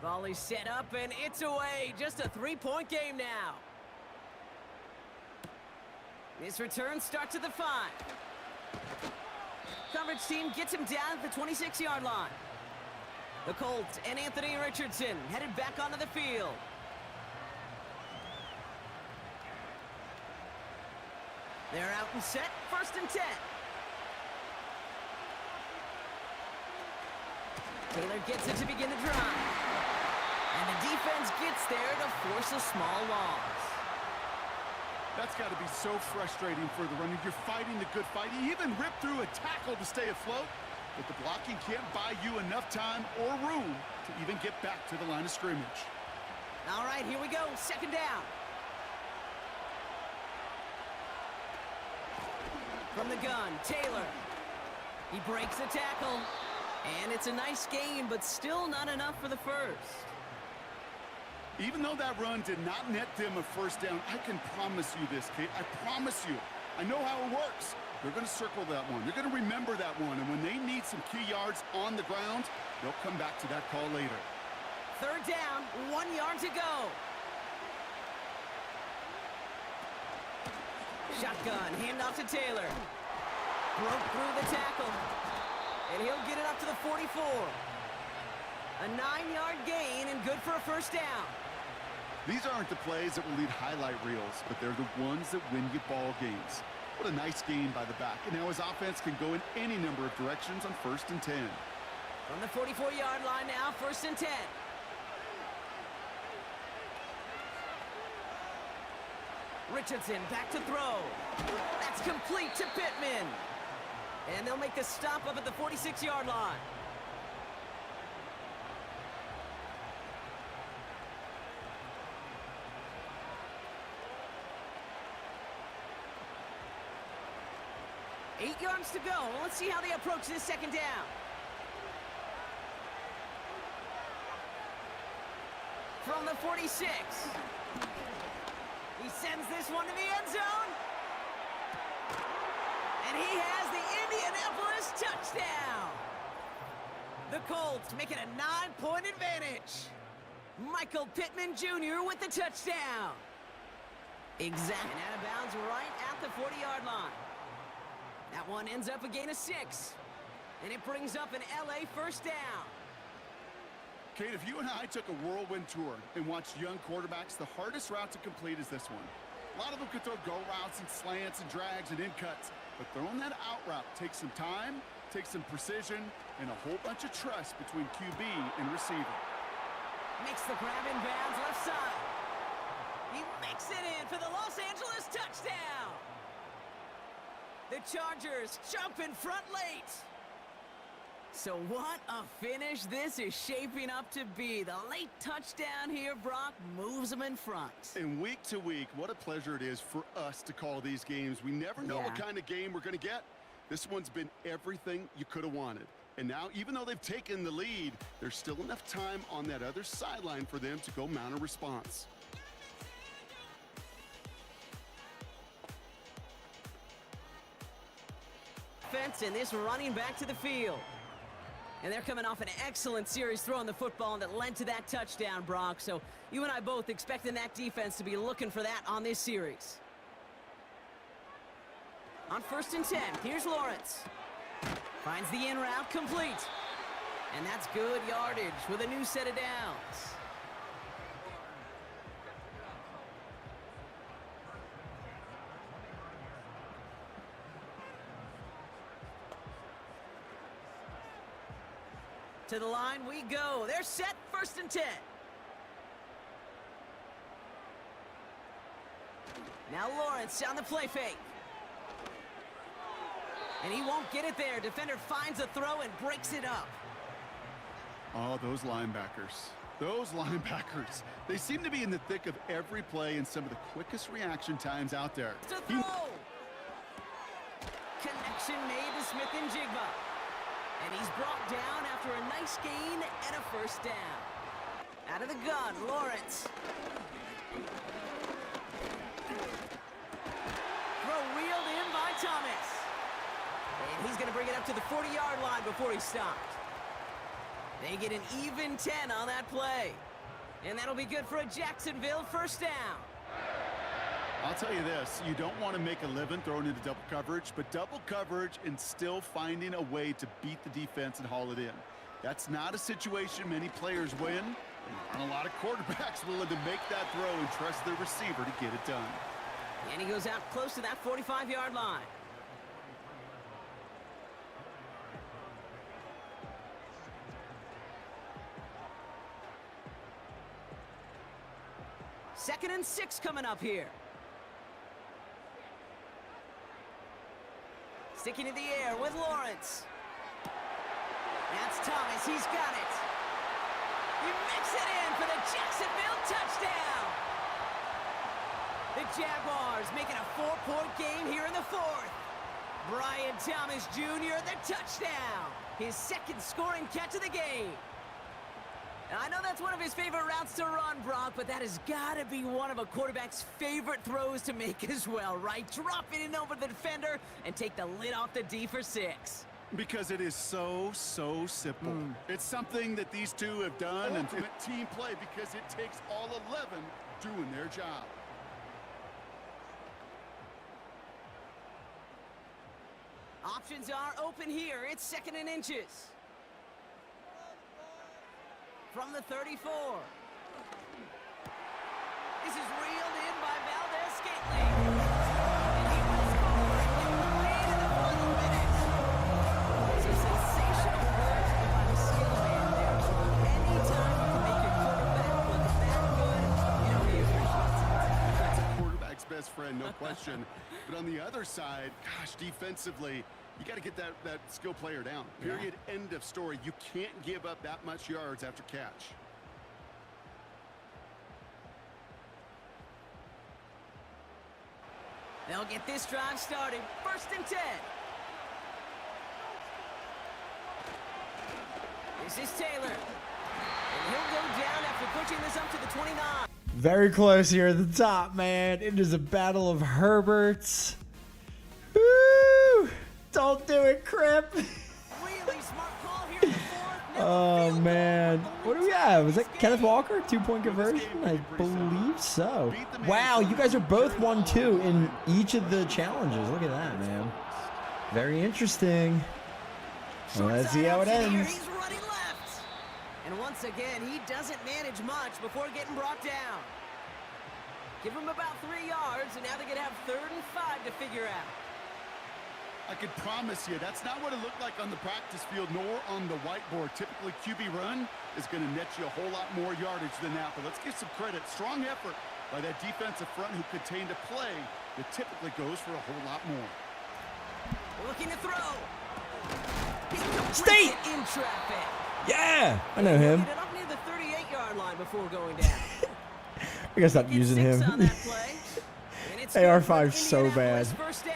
Volley set up, and it's away. Just a 3-point game now. This return starts at the 5. Coverage team gets him down at the 26-yard line. The Colts and Anthony Richardson headed back onto the field. They're out and set, 1st and 10. Taylor gets it to begin the drive. And the defense gets there to force a small loss. That's got to be so frustrating for the runner. You're fighting the good fight. You even rip through a tackle to stay afloat, but the blocking can't buy you enough time or room to even get back to the line of scrimmage. All right, here we go. Second down. From the gun, Taylor. He breaks the tackle. And it's a nice gain, but still not enough for the first. Even though that run did not net them a first down, I can promise you this, Kate. I promise you. I know how it works. They're going to circle that one. They're going to remember that one. And when they need some key yards on the ground, they'll come back to that call later. Third down, 1 yard to go. Shotgun, handoff to Taylor. Broke through the tackle. And he'll get it up to the 44. A 9-yard gain and good for a first down. These aren't the plays that will lead highlight reels, but they're the ones that win you ball games. What a nice gain by the back. And now his offense can go in any number of directions on 1st and 10. From the 44-yard line now, 1st and 10. Richardson back to throw. That's complete to Pittman. And they'll make the stop up at the 46-yard line. Eight yards to go. Let's see how they approach this second down. From the 46. He sends this one to the end zone. And he has the Indianapolis touchdown. The Colts make it a 9-point advantage. Michael Pittman Jr. with the touchdown. Exactly. And out of bounds right at the 40-yard line. That one ends up a gain of 6. And it brings up an LA first down. Kate, if you and I took a whirlwind tour and watched young quarterbacks, the hardest route to complete is this one. A lot of them could throw go routes and slants and drags and in cuts, but throwing that out route takes some time, takes some precision, and a whole bunch of trust between QB and receiver. Makes the grab in bounds left side. He makes it in for the Los Angeles touchdown. The Chargers jump in front late. So what a finish this is shaping up to be. The late touchdown here, Brock, moves them in front. And week to week, what a pleasure it is for us to call these games. We never know what kind of game we're going to get. This one's been everything you could have wanted. And now, even though they've taken the lead, there's still enough time on that other sideline for them to go mount a response. Offense and this running back to the field. And they're coming off an excellent series throwing the football that led to that touchdown, Brock. So you and I both expecting that defense to be looking for that on this series. On 1st and 10, here's Lawrence. Finds the in route complete. And that's good yardage with a new set of downs. To the line we go. They're set, 1st and 10. Now Lawrence on the play fake. And he won't get it there. Defender finds a throw and breaks it up. Oh, those linebackers. Those linebackers. They seem to be in the thick of every play and some of the quickest reaction times out there. To throw. Connection made to Smith and Jigba. And he's brought down after a nice gain and a first down. Out of the gun, Lawrence. Throw wheeled in by Thomas. And he's going to bring it up to the 40-yard line before he stopped. They get an even 10 on that play. And that'll be good for a Jacksonville first down. I'll tell you this, you don't want to make a living throwing into double coverage, but double coverage and still finding a way to beat the defense and haul it in. That's not a situation many players win, and a lot of quarterbacks willing to make that throw and trust their receiver to get it done. And he goes out close to that 45-yard line. Second and 6 coming up here. Sticking in the air with Lawrence. That's Thomas. He's got it. He mix it in for the Jacksonville touchdown. The Jaguars making a 4-point game here in the fourth. Brian Thomas Jr., the touchdown. His second scoring catch of the game. I know that's one of his favorite routes to run, Brock, but that has got to be one of a quarterback's favorite throws to make as well, right? Drop it in over the defender and take the lid off the D for 6. Because it is so simple. It's something that these two have done, and team play, because it takes all 11 doing their job. Options are open here. It's 2nd and inches. From the 34. This is reeled in by Valdez-Scantling. And he will score and give the lead in the final minute. It's a sensational work by the skill man there. Anytime you can make your quarterback look that good, you know he appreciates it. That's a quarterback's best friend, no question. But on the other side, gosh, defensively, you got to get that skill player down. Period. End of story. You can't give up that much yards after catch. They'll get this drive started. 1st and 10. This is Taylor. And he'll go down after pushing this up to the 29. Very close here at the top, man. It is a battle of Herberts. Woo! Don't do it, Crip. Really smart call here in the fourth. Oh, man. What do we have? Is that Kenneth Walker? 2-point conversion? I believe so. Wow, you guys are both 1-2 in each of the challenges. Look at that, man. Very interesting. Well, let's see how it ends. He's running left. And once again, he doesn't manage much before getting brought down. Give him about 3 yards, and now they're going to have 3rd and 5 to figure out. I could promise you that's not what it looked like on the practice field nor on the whiteboard. Typically, QB run is going to net you a whole lot more yardage than that. But let's give some credit. Strong effort by that defensive front who contained a play that typically goes for a whole lot more. Looking to throw. State! In traffic. Yeah, I know him. Get it up near the 38-yard line before going down. We gotta stop using him. AR5 so bad. First down.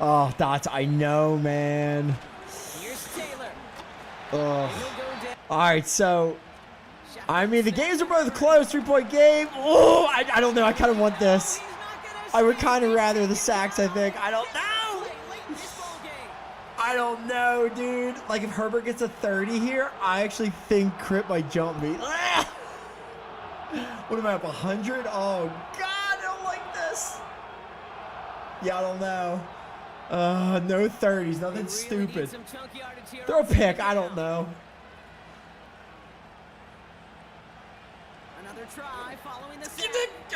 Oh, Dots, I know, man. Here's Taylor. Oh. All right, so, I mean, the games are both close. 3-point game. Oh, I don't know. I kind of want this. I would kind of rather the sacks, I think. I don't know. I don't know, dude. Like, if Herbert gets a 30 here, I actually think Crip might jump me. What am I up, 100? Oh, God, I don't like this. Yeah, I don't know. No 30s, nothing stupid. Throw a pick, I don't know. Another try following the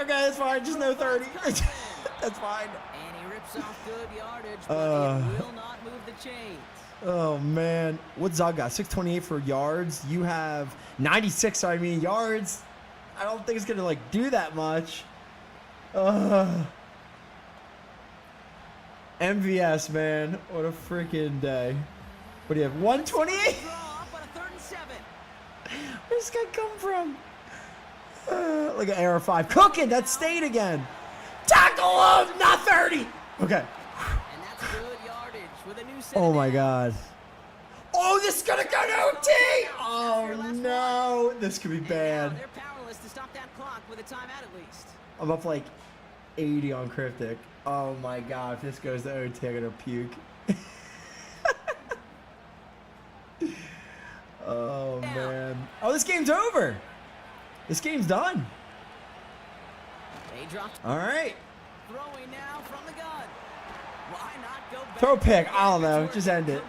Okay, that's fine, just no 30. That's fine. And he rips off good yardage, but it will not move the chains. Oh, man. What's Zog got? 628 for yards. You have 96, so I mean yards. I don't think it's going to, like, do that much. MVS, man. What a freaking day. What do you have? 128? Where's this guy come from? Look at AR5. Cooking. That's State again. Tackle him. Not 30. Okay. And that's good yardage with a new set. Oh, my God. Oh, this is going to go to OT. Oh, no. This could be bad. They're powerless to stop that clock with a timeout at least. I'm up like 80 on Cryptic. Oh my God, if this goes to OT, I'm gonna puke. Oh man. Oh, this game's over. This game's done. They dropped. All right. Throwing now from the gun. Why not go back? Throw a pick. I don't know. Just end it.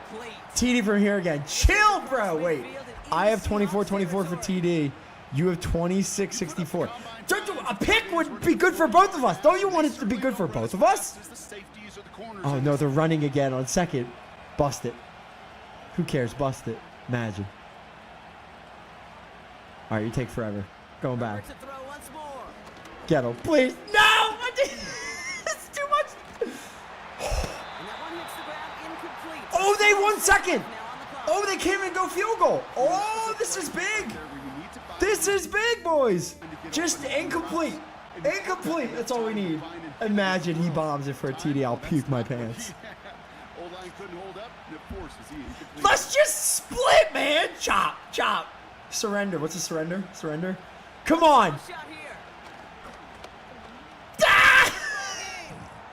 TD from here again. Chill, bro. Wait. I have 24-24 for TD. You have 26-64. A pick would be good for both of us. Don't you want it to be good for both of us? Oh, no, they're running again on second. Bust it. Who cares? Bust it. Imagine. All right, you take forever. Going back. Get him, please. No! It's too much. Oh, they won second. Oh, they can't even go field goal. Oh, this is big. This is big, boys. Just incomplete. Incomplete. That's all we need. Imagine he bombs it for a TD. I'll puke my pants. Let's just split, man. Chop, chop. Surrender. What's a surrender? Surrender. Come on. Ah!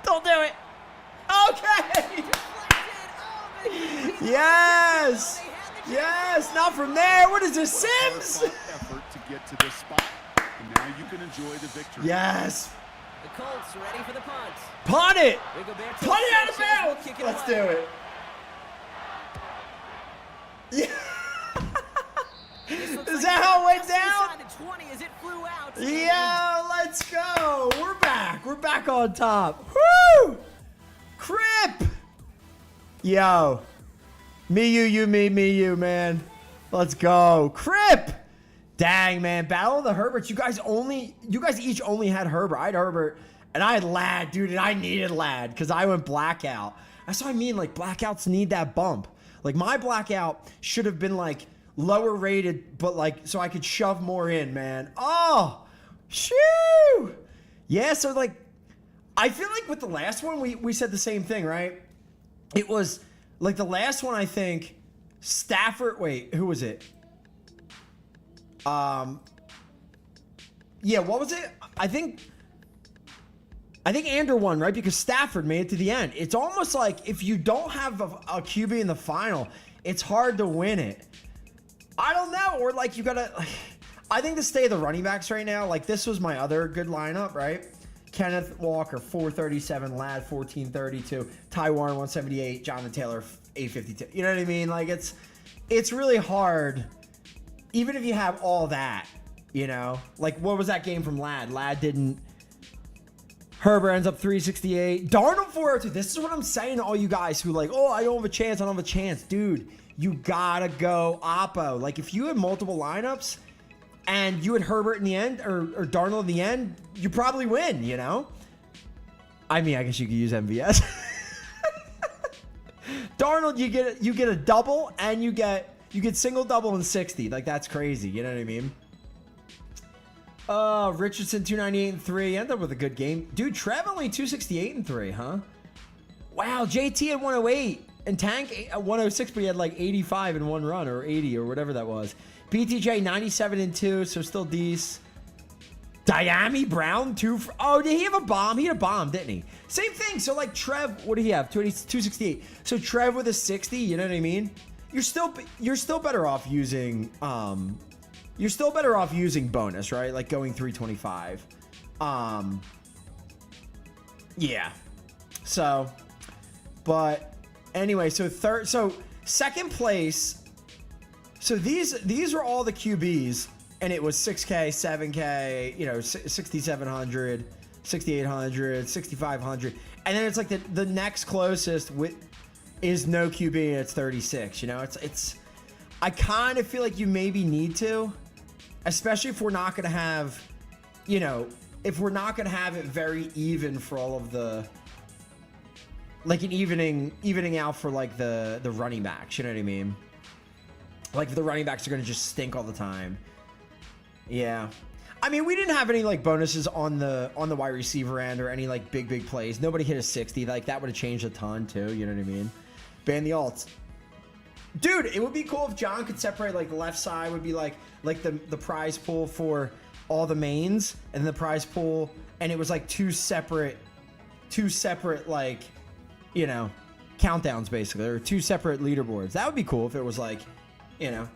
Don't do it. Okay. Yes. Yes. Not from there. What is this, Sims? Effort to get to this spot, and now you can enjoy the victory. Yes. The Colts ready for the punt. Punt it. Rigoberto Punt it out of Sanchez will bounds. kick it Let's away. do it. Yeah. Is that how it went down? Inside the 20 as it flew out. Yeah, let's go. We're back. We're back on top. Woo! Crip. Yo. Me, you, me, you, man. Let's go. Crip. Dang, man. Battle of the Herberts. You guys each only had Herbert. I had Herbert, and I had Ladd, dude, and I needed Ladd because I went blackout. That's what I mean. Like, blackouts need that bump. Like, my blackout should have been, like, lower rated, but, like, so I could shove more in, man. Oh, shoo. Yeah, so, like, I feel like with the last one, we said the same thing, right? It was, like, the last one, I think, Stafford, wait, who was it? Yeah, what was it? I think Andrew won, right? Because Stafford made it to the end. It's almost like if you don't have a QB in the final, it's hard to win it. I don't know. Or like you gotta, I think to stay the running backs right now, like this was my other good lineup, right? Kenneth Walker, 437, Ladd, 1432, Ty Warren, 178, Jonathan Taylor, 852. You know what I mean? Like it's really hard, even if you have all that, you know? Like what was that game from Ladd? Ladd didn't. Herbert ends up 368. Darnold 402. This is what I'm saying to all you guys who like, oh, I don't have a chance. I don't have a chance. Dude, you gotta go Oppo. Like if you had multiple lineups and you had Herbert in the end or Darnold in the end, you probably win, you know? I mean, I guess you could use MVS. Darnold, you get a double and you get single, double, and 60. Like that's crazy. You know what I mean? Richardson 298 and 3. Ended up with a good game. Dude, Trev only 268 and 3, huh? Wow, JT at 108 and Tank at 106, but he had like 85 in one run or 80 or whatever that was. BTJ 97 and 2, so still decent. Diami Brown 2. Oh, did he have a bomb? He had a bomb, didn't he? Same thing. So like Trev, what did he have? 268. So Trev with a 60. You know what I mean? You're still better off using You're still better off using bonus, right? Like going 325. Yeah. So, but anyway, so second place. So these are all the QBs, and it was 6K, 7K, you know, 6,700, 6,800, 6,500, and then it's like the next closest is no QB, and it's 36. You know, it's. I kind of feel like you maybe need to. Especially if we're not going to have, you know, if we're not going to have it very even for all of the, like an evening out for like the running backs, you know what I mean? Like if the running backs are going to just stink all the time. Yeah. I mean, we didn't have any like bonuses on the wide receiver end or any like big plays. Nobody hit a 60. Like that would have changed a ton too, you know what I mean? Ban the alts. Dude, it would be cool if John could separate, like, the left side would be, like the prize pool for all the mains, and the prize pool, and it was, like, two separate, like, you know, countdowns, basically, or two separate leaderboards. That would be cool if it was, like, you know,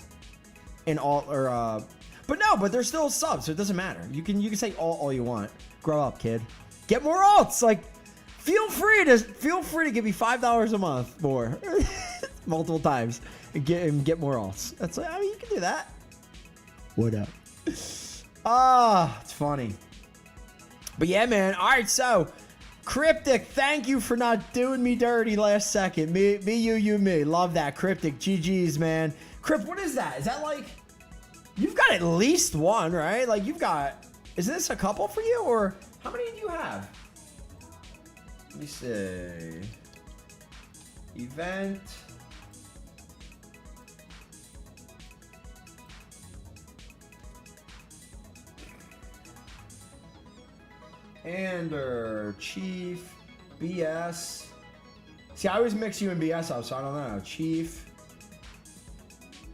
in all, or, but they're still subs, so it doesn't matter. You can say all you want. Grow up, kid. Get more alts, like, feel free to give me $5 a month more. Multiple times and get more alts. That's like, I mean, you can do that. What up? It's funny. But yeah, man. All right, so Cryptic, thank you for not doing me dirty last second. Me, you, me. Love that. Cryptic, GG's, man. Crypt, what is that? Is that like, you've got at least one, right? Like you've got, is this a couple for you or how many do you have? Let me see. Event. Ander, Chief, BS. See, I always mix you and BS up, so I don't know. Chief.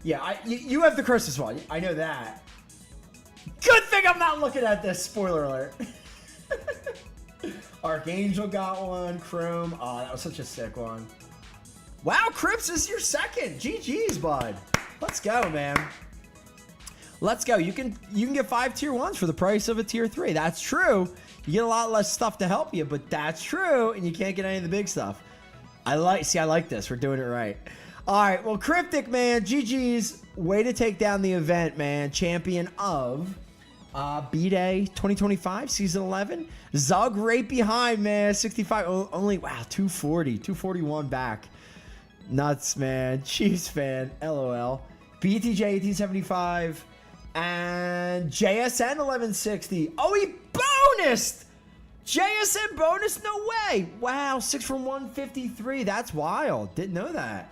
Yeah, you have the curses one. I know that. Good thing I'm not looking at this. Spoiler alert. Archangel got one. Chrome. Oh, that was such a sick one. Wow, Crips is your second. GG's, bud. Let's go, man. Let's go. You can get 5 tier 1s for the price of a tier 3. That's true. You get a lot less stuff to help you, but that's true, and you can't get any of the big stuff. I like this. We're doing it right. All right, well, Cryptic, man, GG's. Way to take down the event, man. Champion of B-Day 2025, Season 11. Zug right behind, man. 65, only, wow, 240, 241 back. Nuts, man. Chiefs fan, LOL. BTJ 1875 and JSN 1160. Oh, he bonused! JSN bonus? No way. Wow, 6 from 153. That's wild. Didn't know that.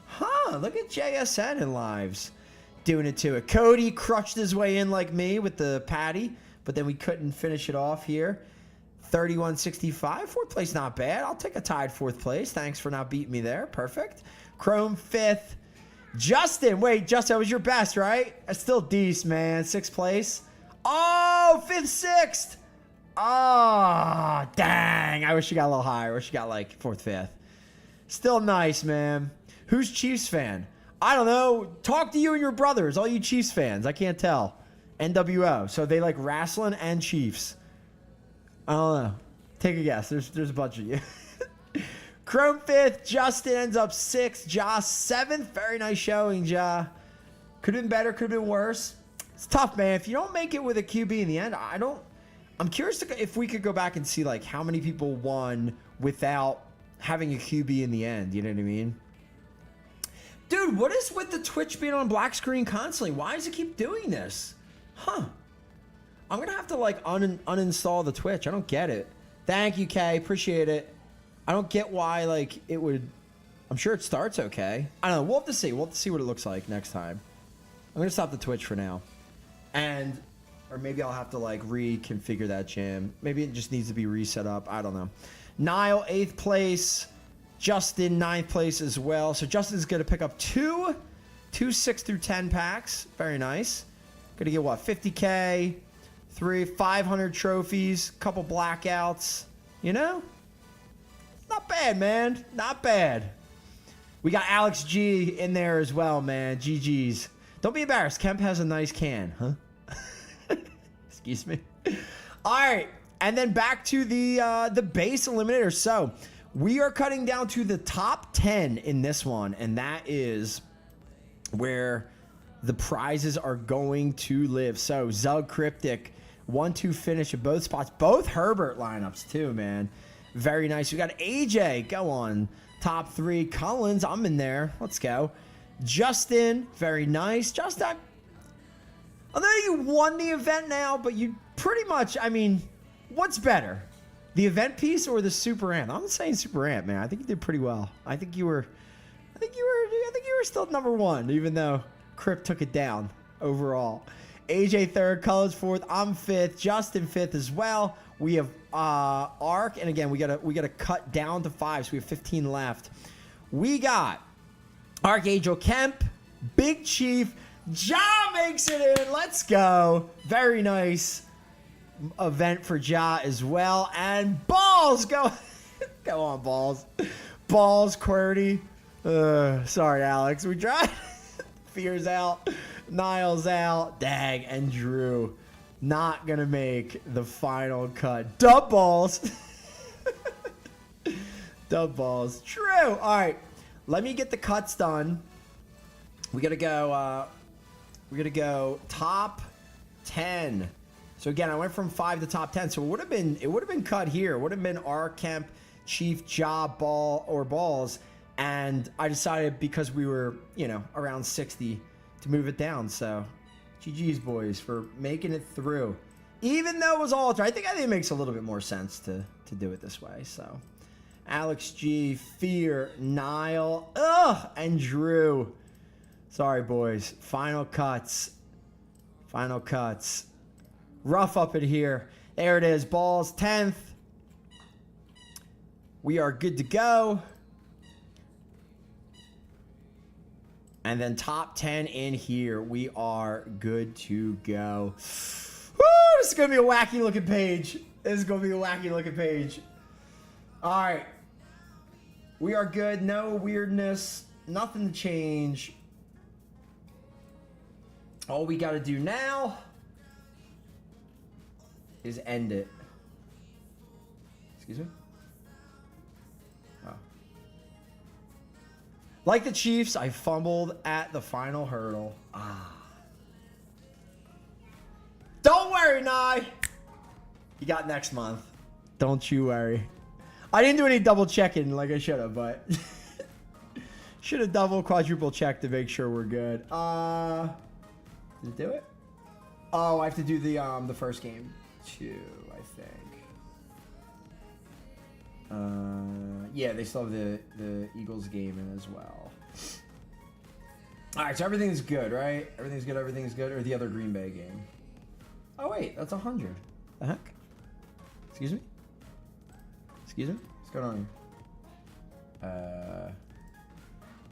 Huh, look at JSN in lives. Doing it to it. Cody crushed his way in like me with the patty, but then we couldn't finish it off here. 3165. 4th place, not bad. I'll take a tied 4th place. Thanks for not beating me there. Perfect. Chrome 5th. Justin. Wait, Justin, that was your best, right? That's still decent, man. 6th place. Oh, 5th, 6th. Oh, dang. I wish you got a little higher. I wish you got like 4th, 5th. Still nice, man. Who's Chiefs fan? I don't know. Talk to you and your brothers, all you Chiefs fans. I can't tell. NWO. So they like wrestling and Chiefs. I don't know. Take a guess. There's a bunch of you. Chrome 5th. Justin ends up 6th. Josh 7th. Very nice showing, Ja. Could have been better. Could have been worse. It's tough, man. If you don't make it with a QB in the end, I'm curious if we could go back and see like how many people won without having a QB in the end. You know what I mean? Dude, what is with the Twitch being on black screen constantly? Why does it keep doing this? Huh. I'm going to have to like uninstall the Twitch. I don't get it. Thank you, Kay. Appreciate it. I don't get why like it would. I'm sure it starts okay. I don't know. We'll have to see. We'll have to see what it looks like next time. I'm going to stop the Twitch for now. Or maybe I'll have to like reconfigure that jam. Maybe it just needs to be reset up. I don't know. Niall, 8th place. Justin, 9th place as well. So Justin's going to pick up two 6 through 10 packs. Very nice. Going to get what? 50K, 500 trophies, couple blackouts. You know? Not bad, man. Not bad. We got Alex G in there as well, man. GG's. Don't be embarrassed. Kemp has a nice can, huh? Excuse me. All right. And then back to the base eliminator. So we are cutting down to the top 10 in this one, and that is where the prizes are going to live. So Zug Cryptic, 1-2 finish at both spots. Both Herbert lineups too, man. Very nice. We got AJ, go on. Top 3. Collins, I'm in there. Let's go. Justin, very nice. Justin, I know you won the event now, but you pretty much, I mean, what's better? The event piece or the super amp? I'm saying super amp, man. I think you did pretty well. I think you were still number 1, even though Crypt took it down overall. AJ 3rd, College 4th, I'm 5th, Justin 5th as well. We have Arc, and again, we gotta cut down to 5, so we have 15 left. We got Archangel Kemp, Big Chief, Ja makes it in. Let's go. Very nice event for Ja as well. And Balls, go on, Balls. Balls, QWERTY. Sorry, Alex. We tried. Fear's out. Niles out. Dag. And Drew not going to make the final cut. Dub Balls. Dub Balls. True. All right. Let me get the cuts done. We got to go top 10. So again, I went from 5 to top 10. So it would have been cut here. It would have been R, Kemp, Chief, Ja, Ball, or Balls. And I decided because we were, around 60 to move it down. So GG's, boys, for making it through. Even though it was altered, I think it makes a little bit more sense to do it this way. So Alex G, Fear, Niall, and Drew. Sorry, boys. Final cuts. Final cuts. Rough up in here. There it is. Balls 10th. We are good to go. And then top 10 in here. We are good to go. Woo! This is going to be a wacky looking page. This is going to be a wacky looking page. All right. We are good. No weirdness. Nothing to change. All we got to do now is end it. Excuse me? Oh. Like the Chiefs, I fumbled at the final hurdle. Don't worry, Nye. You got next month. Don't you worry. I didn't do any double checking like I should have, but should have double, quadruple checked to make sure we're good. Did it do it? Oh, I have to do the first game too, I think. Yeah, they still have the Eagles game in as well. All right, so everything's good, right? Everything's good. Everything's good. Or the other Green Bay game. Oh wait, that's 100. The heck? Excuse me? Excuse me? What's going on here?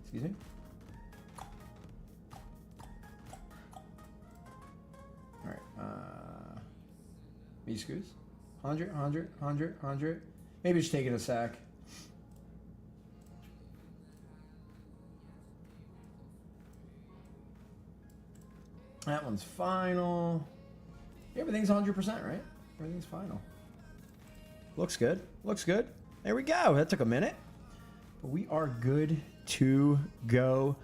Excuse me? Alright, me screws? 100, 100, 100, 100. Maybe it's taking a sec. That one's final. Everything's 100%, right? Everything's final. Looks good. Looks good. There we go. That took a minute. But we are good to go.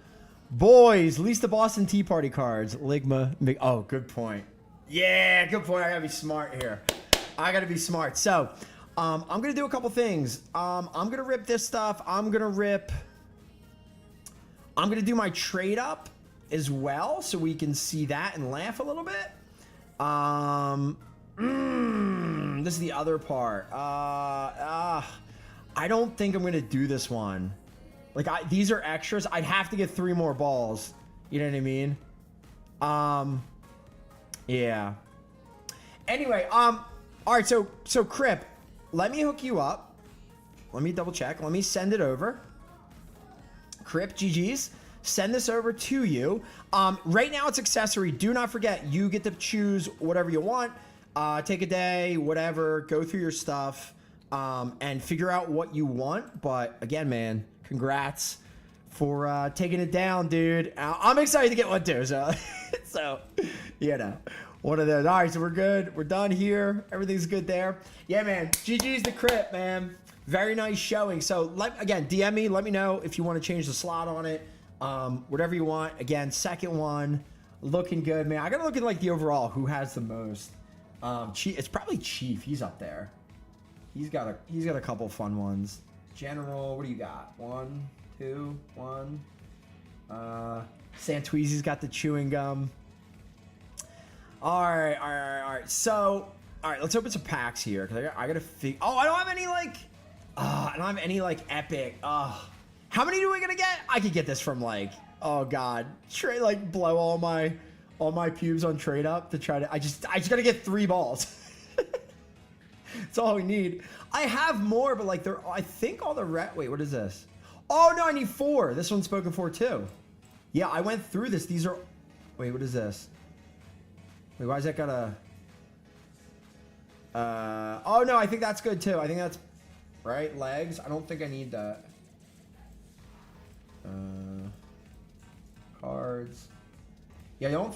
Boys, at least the Boston Tea Party cards. Ligma. Oh, good point. Yeah, good point. I gotta be smart here. I gotta be smart. So, I'm gonna do a couple things. I'm gonna rip this stuff. I'm gonna do my trade up as well, so we can see that and laugh a little bit. This is the other part. I don't think I'm gonna do this one. Like, these are extras. I'd have to get 3 more balls. You know what I mean? Yeah. Anyway, all right, so Crip, let me hook you up. Let me double check. Let me send it over. Crip, GG's. Send this over to you. Right now it's accessory. Do not forget, you get to choose whatever you want. Take a day, whatever. Go through your stuff and figure out what you want. But again, man, congrats for taking it down, dude. I'm excited to get one too. So, you know, one of those. All right, so we're good. We're done here. Everything's good there. Yeah, man. GG's the Crip, man. Very nice showing. So, again, DM me. Let me know if you want to change the slot on it. Whatever you want. Again, second one. Looking good, man. I gotta look at like the overall. Who has the most? It's probably Chief. He's up there. He's got a couple fun ones. General, what do you got? 1, 2, 1. Santweezy's got the chewing gum. All right. So, all right, let's open some packs here because I gotta figure. Oh, I don't have any like. I don't have any like epic. How many do we gonna get? I could get this from like. Oh God, trade like blow all my pubes on trade up to try to. I just gotta get 3 balls. That's all we need. I have more, but like I think all the wait, what is this? Oh no, I need 4. This one's spoken for too. Yeah, I went through this. These are. Wait, what is this? Wait, why is that got a? Oh no, I think that's good too. I think that's right. Legs. I don't think I need that. Cards. Yeah, I don't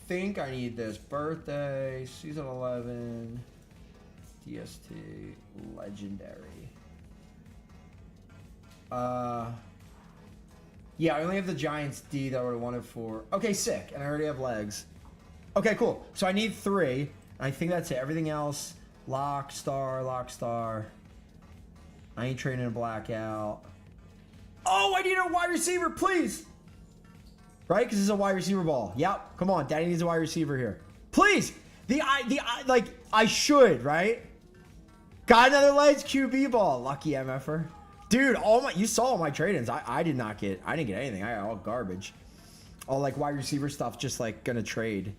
think I need this. Birthday, season 11, DST, legendary. Yeah, I only have the Giants D that I would have wanted for. Okay, sick. And I already have legs. Okay, cool. So I need 3. And I think that's it. Everything else, lock, star. I ain't trading a blackout. Oh, I need a wide receiver, please. Right? Because it's a wide receiver ball. Yep. Come on. Daddy needs a wide receiver here. Please. I should, right? Got another legs QB ball. Lucky MFer. Dude, you saw all my trade-ins. I didn't get anything. I got all garbage. All like wide receiver stuff, just like gonna trade.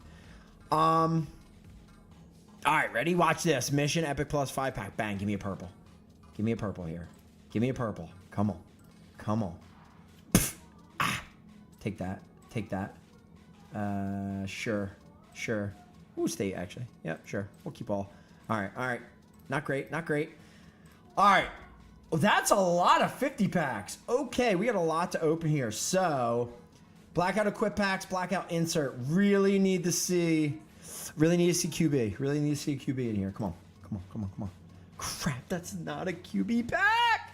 All right, ready? Watch this. Mission Epic Plus 5-pack. Bang, give me a purple. Give me a purple here. Give me a purple. Come on. Come on. Ah. Take that. Take that. Sure. Sure. Ooh, state, actually. Yep, sure. We'll keep all. All right, all right. Not great, not great. All right. Well, that's a lot of 50 packs. Okay, we got a lot to open here. So, blackout equip packs, blackout insert. Really need to see QB. Really need to see a QB in here. Come on, come on, come on, come on. Crap, that's not a QB pack.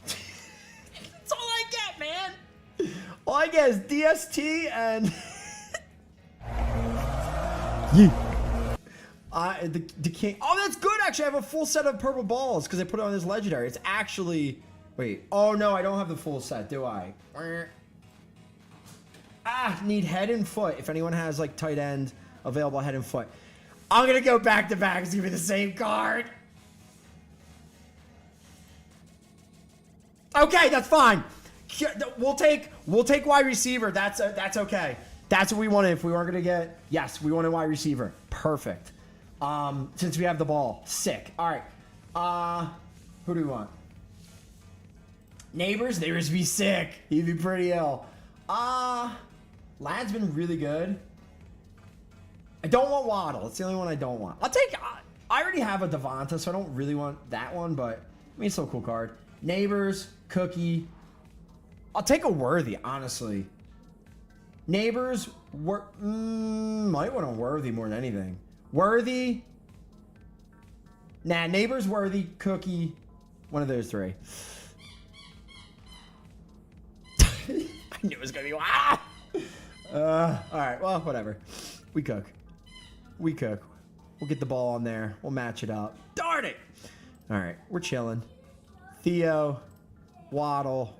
That's all I get, man. All I get is DST and the king. Oh, that's good. Actually, I have a full set of purple balls because I put it on this legendary. It's actually, wait. Oh no, I don't have the full set, do I? Need head and foot. If anyone has like tight end available, head and foot. I'm gonna go back to back. It's gonna be the same card. Okay, that's fine. We'll take wide receiver. That's okay. That's what we wanted. If we weren't gonna get, yes, we wanted wide receiver. Perfect. Since we have the ball, sick. All right. Who do we want? Neighbors. Neighbors be sick. He'd be pretty ill. Lad's been really good. I don't want Waddle. It's the only one I don't want. I'll take. I already have a Devonta, so I don't really want that one. But I mean, it's still a cool card. Neighbors, Cookie. I'll take a Worthy, honestly. Neighbors, might want a Worthy more than anything. Worthy. Nah, Neighbors, Worthy, Cookie. One of those three. I knew it was gonna be. All right. Well, whatever. We cook. We cook. We'll get the ball on there. We'll match it up. Darn it! All right, we're chilling. Theo, Waddle.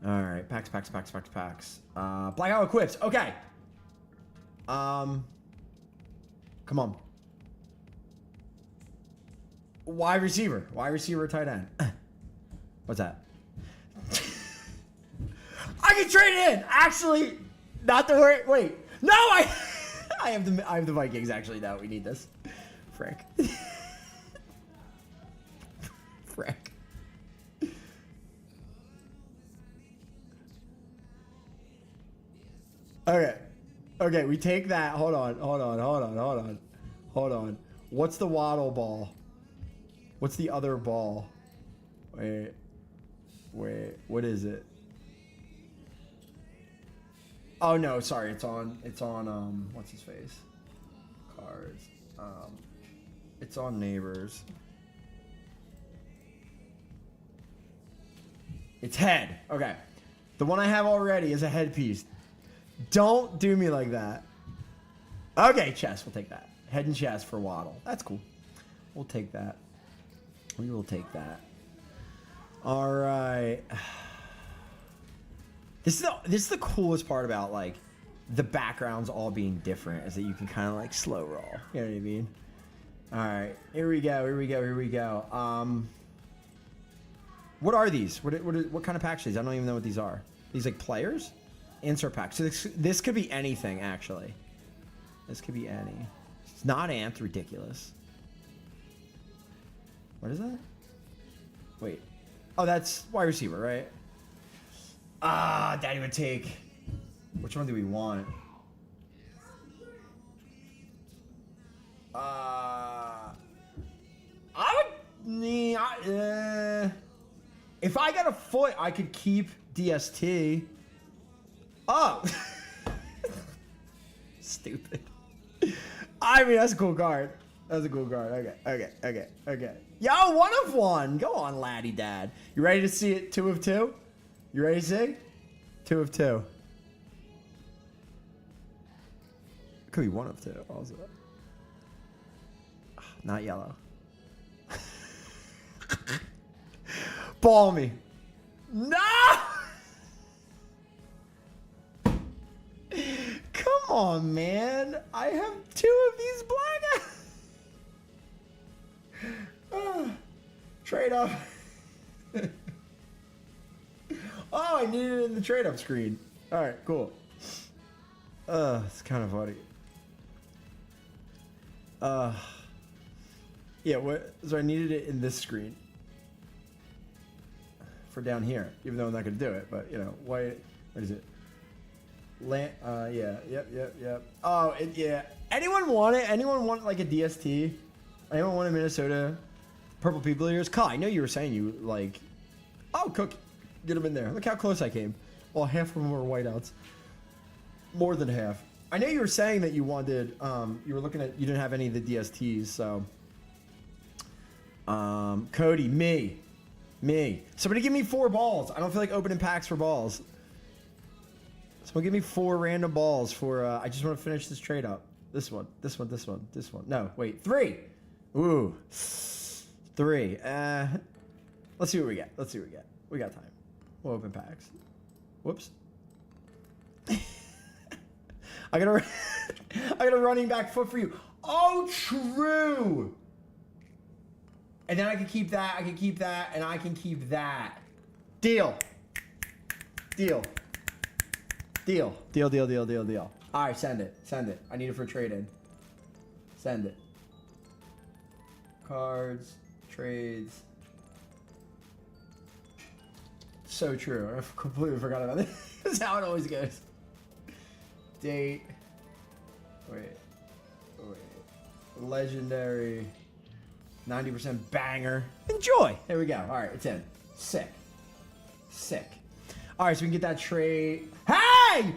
All right, packs. Blackout equips. Okay. Come on. Wide receiver, tight end. What's that? I can trade it in. Actually, not the word. Wait, no, I have the Vikings. Actually, no, we need this. Frick. Frick. Okay, we take that. Hold on. What's the Waddle ball? What's the other ball? Wait, what is it? Oh no, sorry, it's on what's his face? Cards. It's on Neighbors. It's head. Okay. The one I have already is a headpiece. Don't do me like that. Okay, chest. We'll take that. Head and chest for Waddle. That's cool. We'll take that. We will take that. All right. This is the coolest part about like the backgrounds all being different is that you can kind of like slow roll. You know what I mean? All right. Here we go. What are these? What kind of packs are these? I don't even know what these are. These like players? Insert packs. So this could be anything, actually. This could be any. It's not Anth. Ridiculous. What is that? Wait. Oh, that's wide receiver, right? Daddy would take. Which one do we want? I would. If I got a foot, I could keep DST. Oh. Stupid. I mean, that's a cool card. That's a cool card. Okay. Yo, 1 of 1. Go on, laddie dad. You ready to see it? 2 of 2? You ready to see? 2 of 2. It could be 1 of 2 also. Not yellow. Ball me. No! Come on, man. I have 2 of these black. Trade up. Oh, I needed it in the trade up screen. All right, cool. It's kind of funny. Yeah, what? So I needed it in this screen for down here, even though I'm not gonna do it. But you know, what is it? Yeah, yep. Oh, yeah. Anyone want it? Anyone want like a DST? Anyone want a Minnesota Purple People Eaters? Kyle, I know you were saying you like. Oh, Cook, get them in there. Look how close I came. Well, half of them were whiteouts. More than half. I know you were saying that you wanted. You were looking at. You didn't have any of the DSTs, so. Cody, me. Somebody give me 4 balls. I don't feel like opening packs for balls. Someone give me 4 random balls for. I just want to finish this trade up. This one. No, wait, 3. Ooh, 3. Let's see what we get. We got time. We'll open packs. Whoops. I got a running back foot for you. Oh, true. And then I can keep that, and I can keep that. Deal. All right, send it. I need it for trade-in. Send it. Cards, trades. So true. I completely forgot about this. This is how it always goes. Date. Wait. Legendary. 90% banger. Enjoy. There we go. All right, it's in. Sick. All right, so we can get that trade. Hey!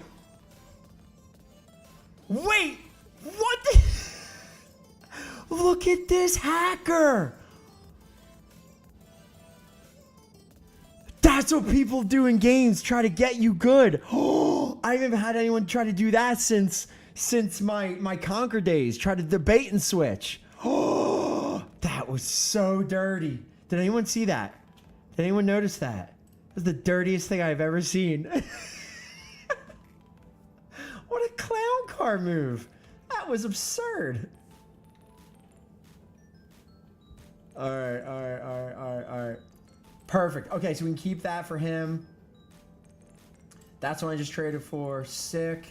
Wait! What the? Look at this hacker! That's what people do in games. Try to get you good. Oh, I haven't had anyone try to do that since my Conquer days. Try to debate and switch. Oh, that was so dirty. Did anyone see that? Did anyone notice that? It was the dirtiest thing I've ever seen. What a clown car move. That was absurd. All right. Perfect. Okay, so we can keep that for him. That's what I just traded for. Sick.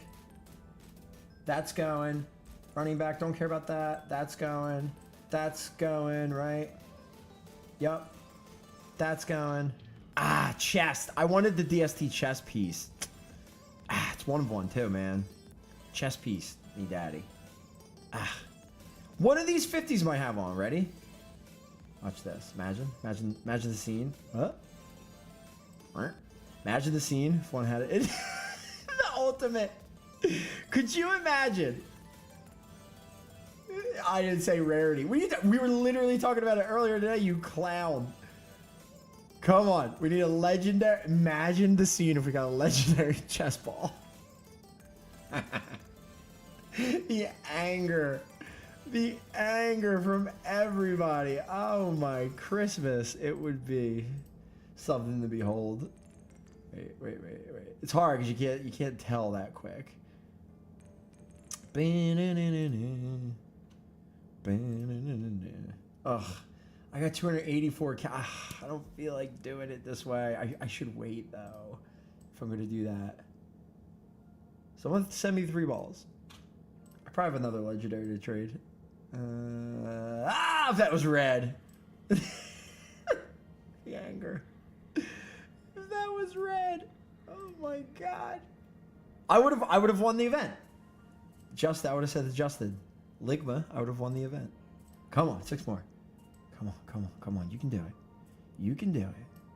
That's going. Running back, don't care about that. That's going. That's going, right? Yep. That's going. Ah, chest. I wanted the DST chest piece. Ah, it's 1 of 1 too, man. Chest piece. Me daddy. Ah. One of these 50s might have on. Ready? Watch this. Imagine the scene. Huh? Imagine the scene if one had it. The ultimate. Could you imagine? I didn't say rarity. We were literally talking about it earlier today, you clown. Come on. We need a legendary. Imagine the scene if we got a legendary chess ball. The anger. The anger from everybody. Oh my Christmas. It would be something to behold. Wait. It's hard because you can't tell that quick. Ugh. I got 284. I don't feel like doing it this way. I should wait though if I'm gonna do that. Someone send me 3 balls. I probably have another legendary to trade. If that was red. The anger. If that was red. Oh my god. I would have won the event. I would have said to Justin. Ligma, I would have won the event. Come on, 6 more. Come on. You can do it.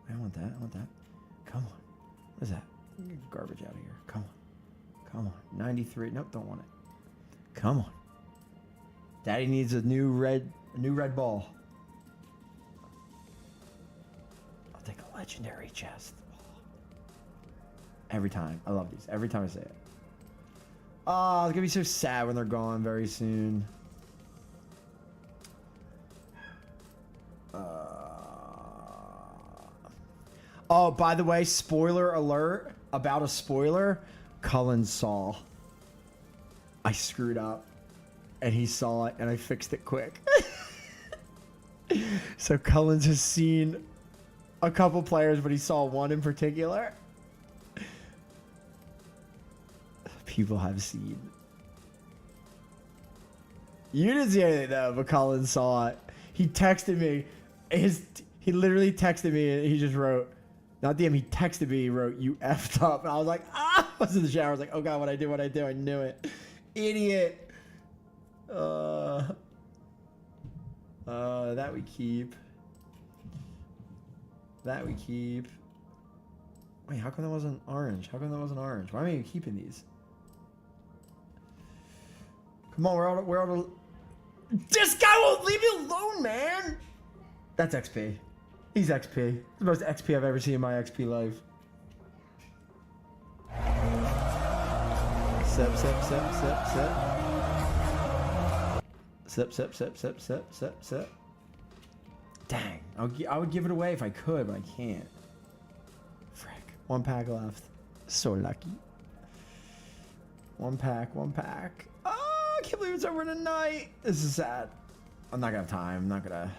I want that. Come on. What is that? Get garbage out of here. Come on. 93. Nope, don't want it. Come on. Daddy needs a new red ball. I'll take a legendary chest. Every time. I love these. Every time I say it. Oh, it's gonna be so sad when they're gone very soon. Oh, by the way, spoiler alert about a spoiler. Cullen saw. I screwed up. And he saw it, and I fixed it quick. So Cullens has seen a couple players, but he saw one in particular. People have seen. You didn't see anything though, but Colin saw it. He texted me. He literally texted me and he just wrote, not DM, he texted me, he wrote, "You effed up." And I was like, ah! I was in the shower. I was like, oh God, what I do? I knew it. Idiot. That we keep. That we keep. Wait, how come that wasn't orange? Why am I even keeping these? Come on, we're out of... This guy won't leave me alone, man! That's XP. He's XP. It's the most XP I've ever seen in my XP life. Sip, sip, sip, sip, sip. Sip, sip, sip, sip, sip, sip, sip. Dang. I would give it away if I could, but I can't. Frick. 1 pack left. So lucky. 1 pack, 1 pack. Oh, I can't believe it's over tonight. This is sad. I'm not gonna have time. I'm not gonna...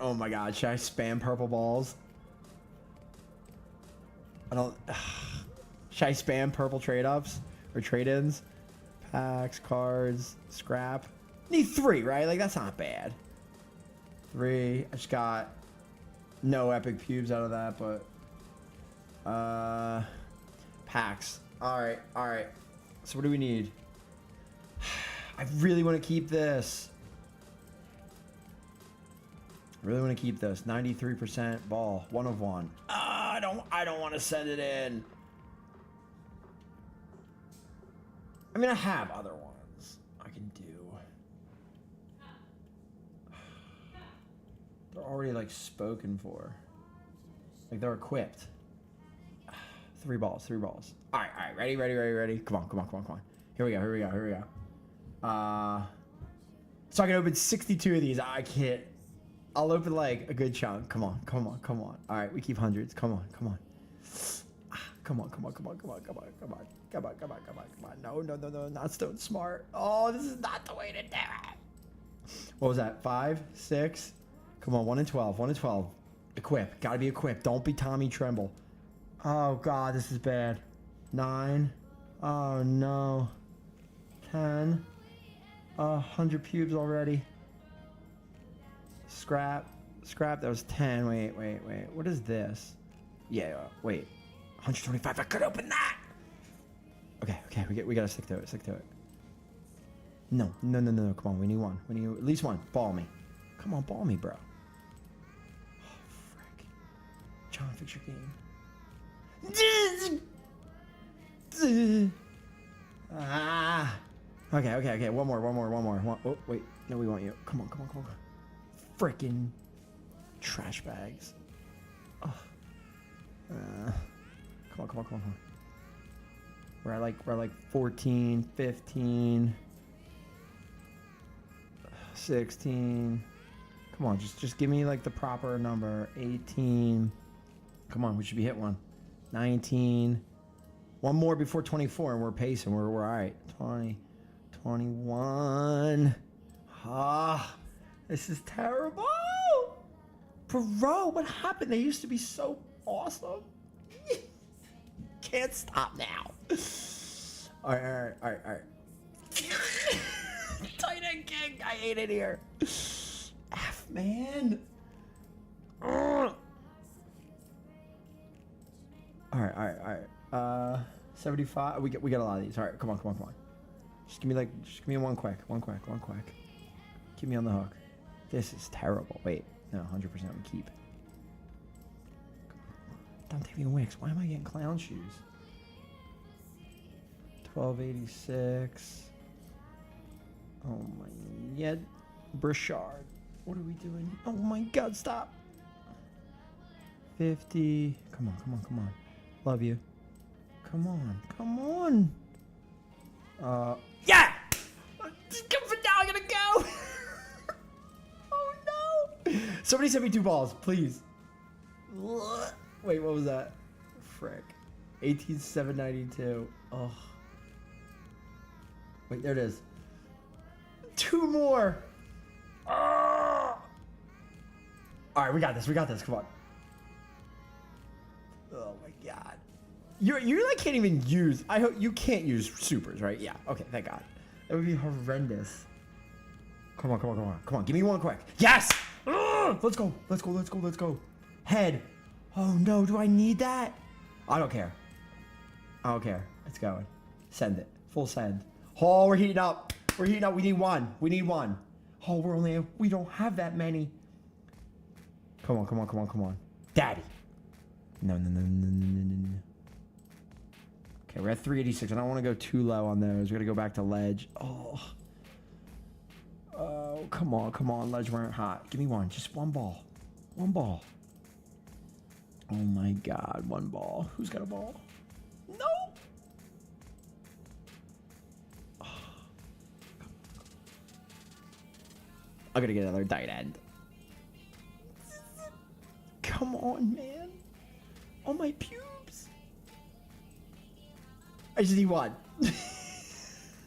oh my God. Should I spam purple balls? I don't... should I spam purple trade-ups? Or trade-ins? Packs, cards, scrap. Need 3, right? Like, that's not bad. 3. I just got no epic pubes out of that, but... packs. Alright, alright. So what do we need? I really want to keep this. I really want to keep this. 93% ball. 1 of 1. I don't want to send it in. I mean, I have other ones I can do. They're already, like, spoken for. Like, they're equipped. 3 balls, 3 balls. All right, ready. Come on. Here we go. So I can open 62 of these. I can't. I'll open, like, a good chunk. Come on. All right, we keep hundreds. Come on. Come on. No, not Stone Smart. Oh, this is not the way to do it. What was that? 5, 6. Come on, 1 and 12. Equip. Gotta be equipped. Don't be Tommy Tremble. Oh, God, this is bad. 9. Oh, no. 10. 100 pubes already. Scrap. That was 10. Wait. What is this? Yeah, wait. 125. I could open that. Okay. We gotta stick to it. No. Come on. We need 1. We need at least 1. Ball me. Come on, ball me, bro. Oh, frick. John, fix your game. Okay. One more. Oh, wait. No, we want you. Come on. Frickin' trash bags. Oh. Come on. We're at like 14, 15, 16. Come on, just give me like the proper number. 18. Come on, we should be hit 1. 19. 1 more before 24, and we're pacing. We're all right. 20, 21. This is terrible. Bro, what happened? They used to be so awesome. Can't stop now. All right. Tight end king. I hate it here. F, man. All right. 75. We got a lot of these. All right, come on. Just give me one quick. Keep me on the hook. This is terrible. Wait, no, 100% we keep. Dontavian Wicks. Why am I getting clown shoes? 1286. Oh my, yeah, Brashard. What are we doing? Oh my God, stop. 50. Come on. Love you. Come on. Yeah! Now I'm gonna go! Oh no! Somebody send me 2 balls, please. Wait, what was that? Frick. 18,792. Oh. Wait, there it is. 2 more! Oh. Alright, we got this. Come on. Oh my God. You like can't even use. I hope you can't use supers, right? Yeah. Okay. Thank God. That would be horrendous. Come on, come on, come on, come on. Give me one quick. Yes. Let's go. Let's go. Let's go. Let's go. Head. Oh no. Do I need that? I don't care. I don't care. It's going. Send it. Full send. Oh, we're heating up. We're heating up. We need one. We need one. Oh, we don't have that many. Come on, come on, come on, come on. Daddy. No. Okay, we're at 386. I don't want to go too low on those. We're going to go back to ledge. Oh, come on. Ledge weren't hot. Give me one. Just one ball. One ball. Oh, my God. One ball. Who's got a ball? No. Oh. I'm going to get another tight end. Come on, man. Oh, my pubes. I just need one.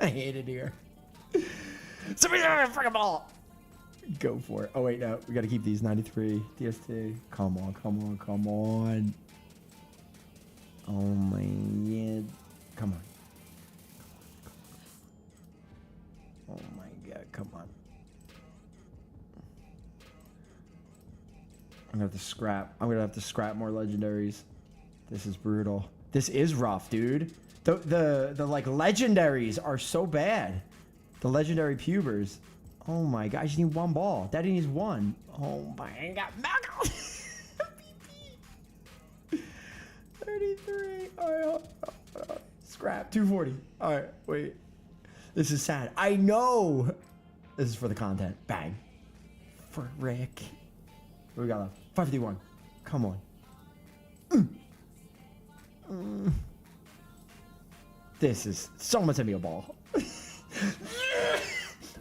I hate it here. Somebody have a freaking ball. Go for it. Oh, wait, no. We got to keep these. 93. DST. Come on, come on, come on. Oh, my God. Come on. Oh, my God. Come on. I'm going to have to scrap. I'm going to have to scrap more legendaries. This is brutal. This is rough, dude. The like legendaries are so bad. The legendary pubers. Oh my god, I just need one ball. Daddy needs one. Oh my god. Malcolm. 33. All right. Scrap. 240. All right, wait. This is sad. I know. This is for the content. Bang. For Rick. What we got left? 551. Come on. This is someone send me a ball.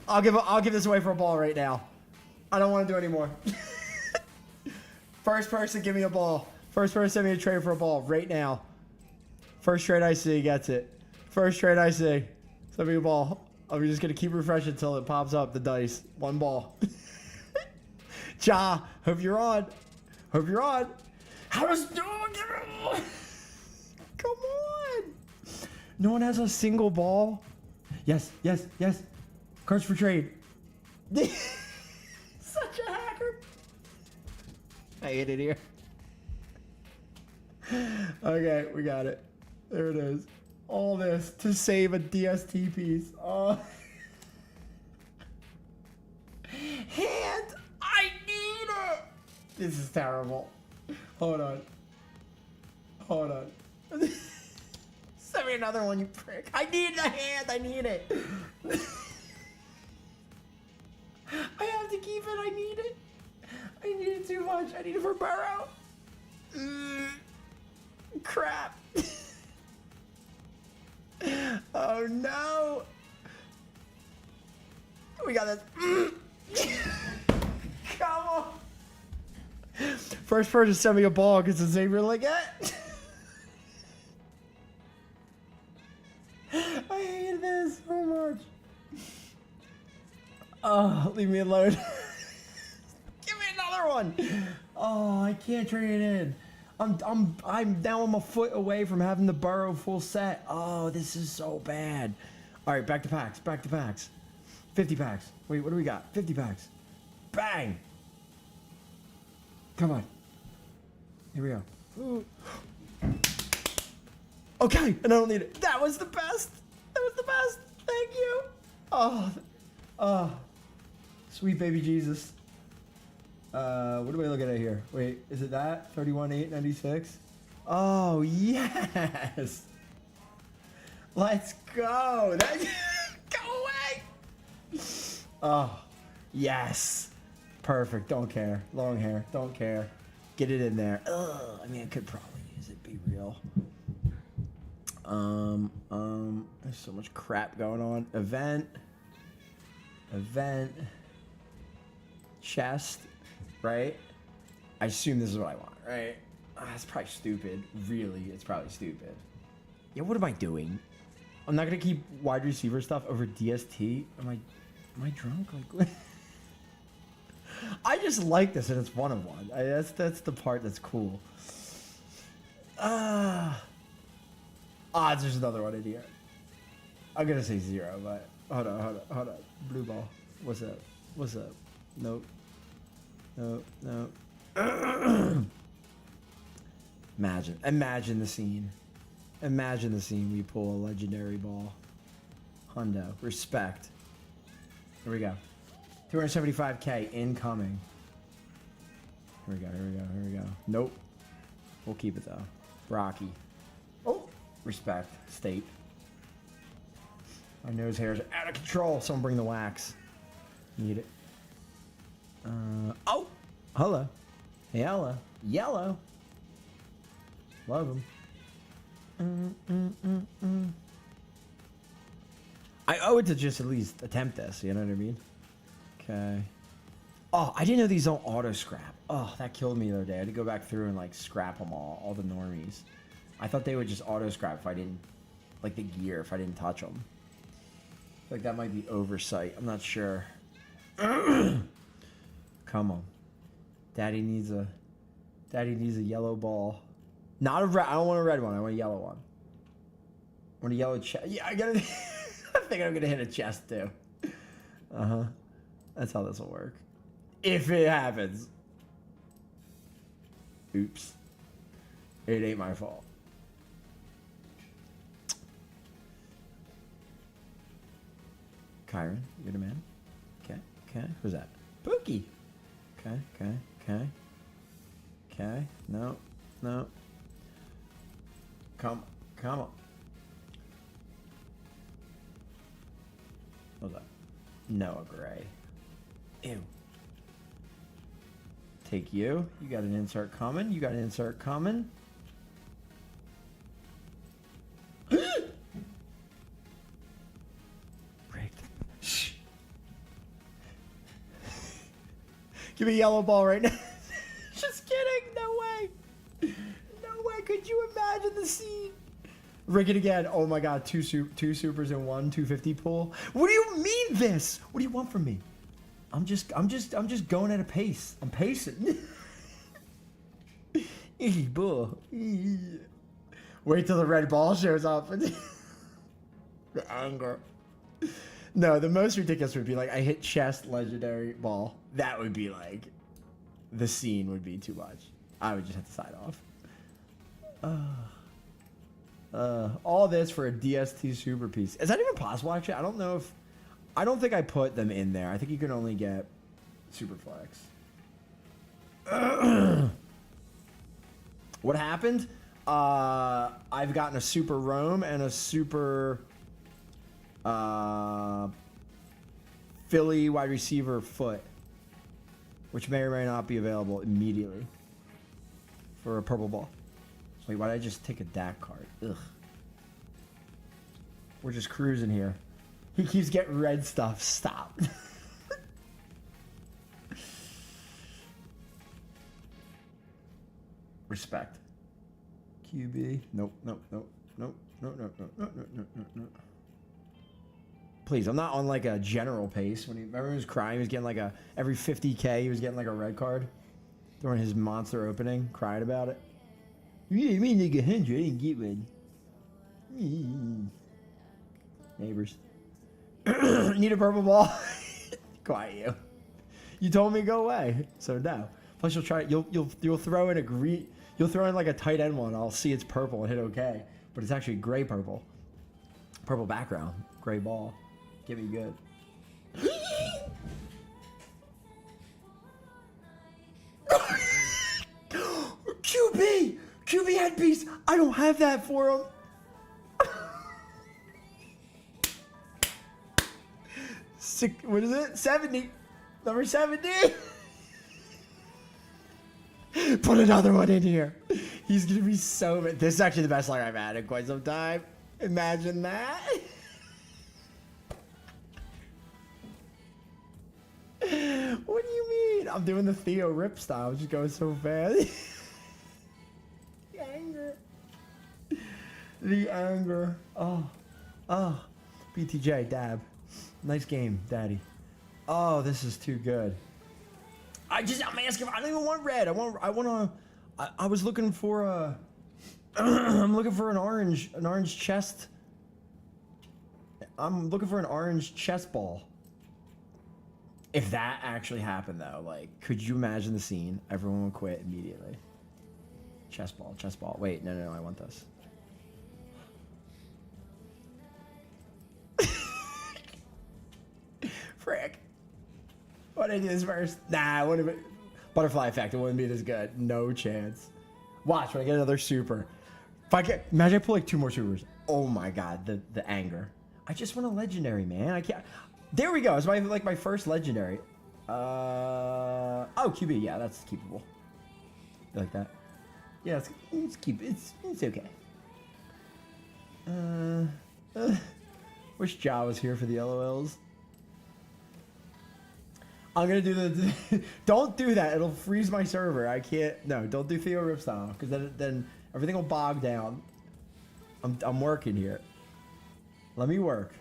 I'll give this away for a ball right now. I don't want to do any more. First person, give me a ball. First person, send me a trade for a ball right now. First trade I see gets it. First trade I see. Send me a ball. I'm just gonna keep refreshing until it pops up the dice. One ball. Ja, hope you're on. Hope you're on. How does no one get it? Come on. No one has a single ball. Yes. Cards for trade. Such a hacker. I hate it here. Okay, we got it. There it is. All this to save a DST piece. Hand. I need it. This is terrible. Hold on. Send me another one, you prick. I need the hand. I need it. I have to keep it. I need it. I need it too much. I need it for Burrow. Crap. Oh no. We got this. Come on. First person send me a ball because it's Xavier Leggett. I hate this so much. Oh, leave me alone. Give me another one. Oh, I can't trade it in. I'm a foot away from having the Burrow full set. Oh, this is so bad. All right, back to packs. 50 packs. Wait, what do we got? 50 packs. Bang. Come on. Here we go. Ooh. Okay, and I don't need it. That was the best. Thank you. Oh. Sweet baby Jesus. What am I looking at here? Wait, is it that? 31,896? Oh, yes. Let's go. Go away. Oh, yes. Perfect. Don't care. Long hair. Don't care. Get it in there. Ugh. I mean, I could probably use it. Be real. There's so much crap going on. Event. Chest. Right? I assume this is what I want, right? That's probably stupid. Really, it's probably stupid. Yeah, what am I doing? I'm not gonna keep wide receiver stuff over DST. Am I drunk? Like, I just like this, and it's 1 of 1. That's the part that's cool. Odds, there's another one in here. I'm gonna say 0, but hold on. Blue ball. What's up? Nope. Imagine the scene. Imagine the scene. We pull a legendary ball. Hundo. Respect. Here we go. 275K incoming. Here we go. Nope. We'll keep it though. Rocky. Oh, respect. State. My nose hairs are out of control. Someone bring the wax. Need it. Oh, hello. Yellow. Love him. I owe it to just at least attempt this. You know what I mean? Okay. Oh, I didn't know these don't auto scrap. Oh, that killed me the other day. I had to go back through and like scrap them all the normies. I thought they would just auto scrap if I didn't, like the gear, if I didn't touch them. I feel like that might be oversight. I'm not sure. Come on. Daddy needs a yellow ball. Not a red. I don't want a red one. I want a yellow one. I want a yellow chest. Yeah, I gotta. I think I'm gonna hit a chest too. That's how this will work. If it happens. Oops. It ain't my fault. Kyron, you're the man. Okay. Who's that? Pookie. Okay. No. Come on. What's that? Noah Gray. Ew. Take you. You got an insert coming. Rigged. Shh. Give me a yellow ball right now. Just kidding. No way. Could you imagine the scene? Rig it again. Oh my god. Two supers in one 250 pool. What do you mean this? What do you want from me? I'm just going at a pace. I'm pacing. Wait till the red ball shows up. The anger. No, the most ridiculous would be like I hit chest legendary ball. That would be like the scene would be too much. I would just have to side off. All this for a DST super piece. Is that even possible actually? I don't think I put them in there. I think you can only get Superflex. What happened? I've gotten a Super Rome and a Super Philly wide receiver foot, which may or may not be available immediately for a purple ball. Wait, why did I just take a DAC card? Ugh. We're just cruising here. He keeps getting red stuff. Stop. Respect. QB. Nope. Please, I'm not on like a general pace. Remember he was crying? He was getting like every 50K, he was getting like a red card during his monster opening, crying about it. You mean like 100? I didn't get one. Neighbors. Need a purple ball? Quiet you. You told me to go away, so no. Plus you'll try. You'll throw in a green. You'll throw in like a tight end one. I'll see it's purple and hit okay, but it's actually gray purple. Purple background, gray ball. Get me good. QB headpiece. I don't have that for him. What is it? 70. Number 70. Put another one in here. He's gonna be so mad. This is actually the best luck I've had in quite some time. Imagine that. What do you mean? I'm doing the Theo Rip style. I'm just going so fast. The anger. Oh. BTJ, dab. Nice game, daddy. Oh, this is too good. I'm asking. I don't even want red. I was looking for I'm looking for an orange chest. I'm looking for an orange chest ball. If that actually happened, though, like, could you imagine the scene? Everyone would quit immediately. Chest ball, chest ball. Wait, no, I want this. Frick. Why did I do this first? Nah, it wouldn't have been. Butterfly effect, it wouldn't be this good. No chance. Watch when I get another super. If I get, imagine I pull like 2 more supers. Oh my god, the anger. I just want a legendary, man. I can't. There we go. It's my first legendary. Oh, QB. Yeah, that's keepable. You like that? Yeah, it's okay. Wish Ja was here for the LOLs. I'm gonna do the. Don't do that. It'll freeze my server. I can't. No, don't do Theo Rip style, because then everything will bog down. I'm working here. Let me work.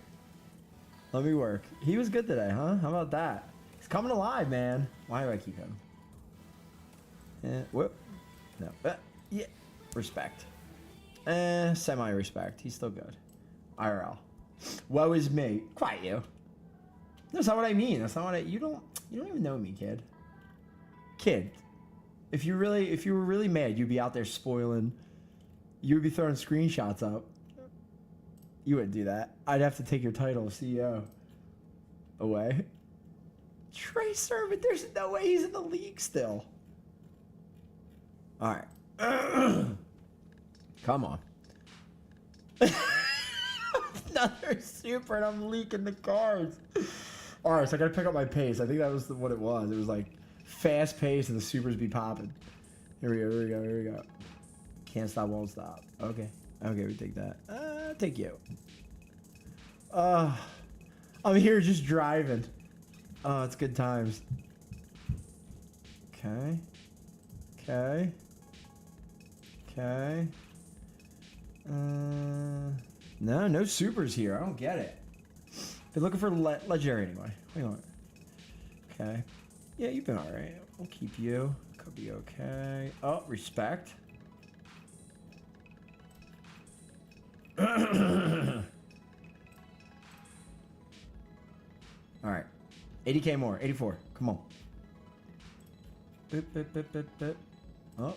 Let me work. He was good today, huh? How about that? He's coming alive, man. Why do I keep him? Whoop. No. Yeah. Respect. Semi-respect. He's still good. IRL. Woe is me. Quiet you. That's not what I mean. That's not what I. You don't even know me, kid. Kid. If you were really mad, you'd be out there spoiling. You would be throwing screenshots up. You wouldn't do that. I'd have to take your title of CEO away. Trey Sermon, there's no way he's in the league still. All right. Come on. Another super, and I'm leaking the cards. All right, so I got to pick up my pace. I think that was what it was. It was like fast pace and the supers be popping. Here we go. Can't stop, won't stop. Okay, we take that. Take you. I'm here just driving. Oh, it's good times. Okay. No supers here. I don't get it. They're looking for legendary anyway. What do you want? Okay. Yeah, you've been alright. We'll keep you. Could be okay. Oh, respect. Alright. 80k more. 84. Come on. Bip. Oh.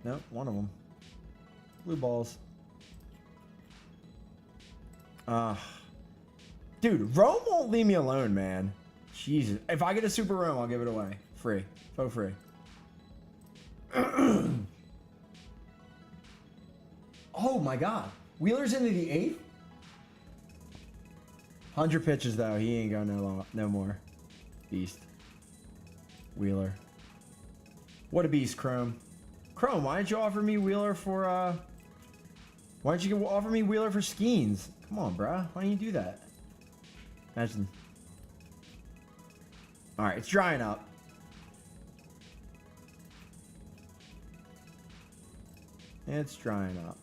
No, one of them. Blue balls. Dude, Rome won't leave me alone, man. Jesus. If I get a super Rome, I'll give it away. Free. Faux free. Oh my god. Wheeler's into the 8th? 100 pitches though. He ain't going no more. Beast. Wheeler. What a beast, Chrome. Chrome, why didn't you offer me Wheeler for why didn't you offer me Wheeler for Skeens? Come on, bruh. Why didn't you do that? Imagine. Alright, it's drying up. It's drying up.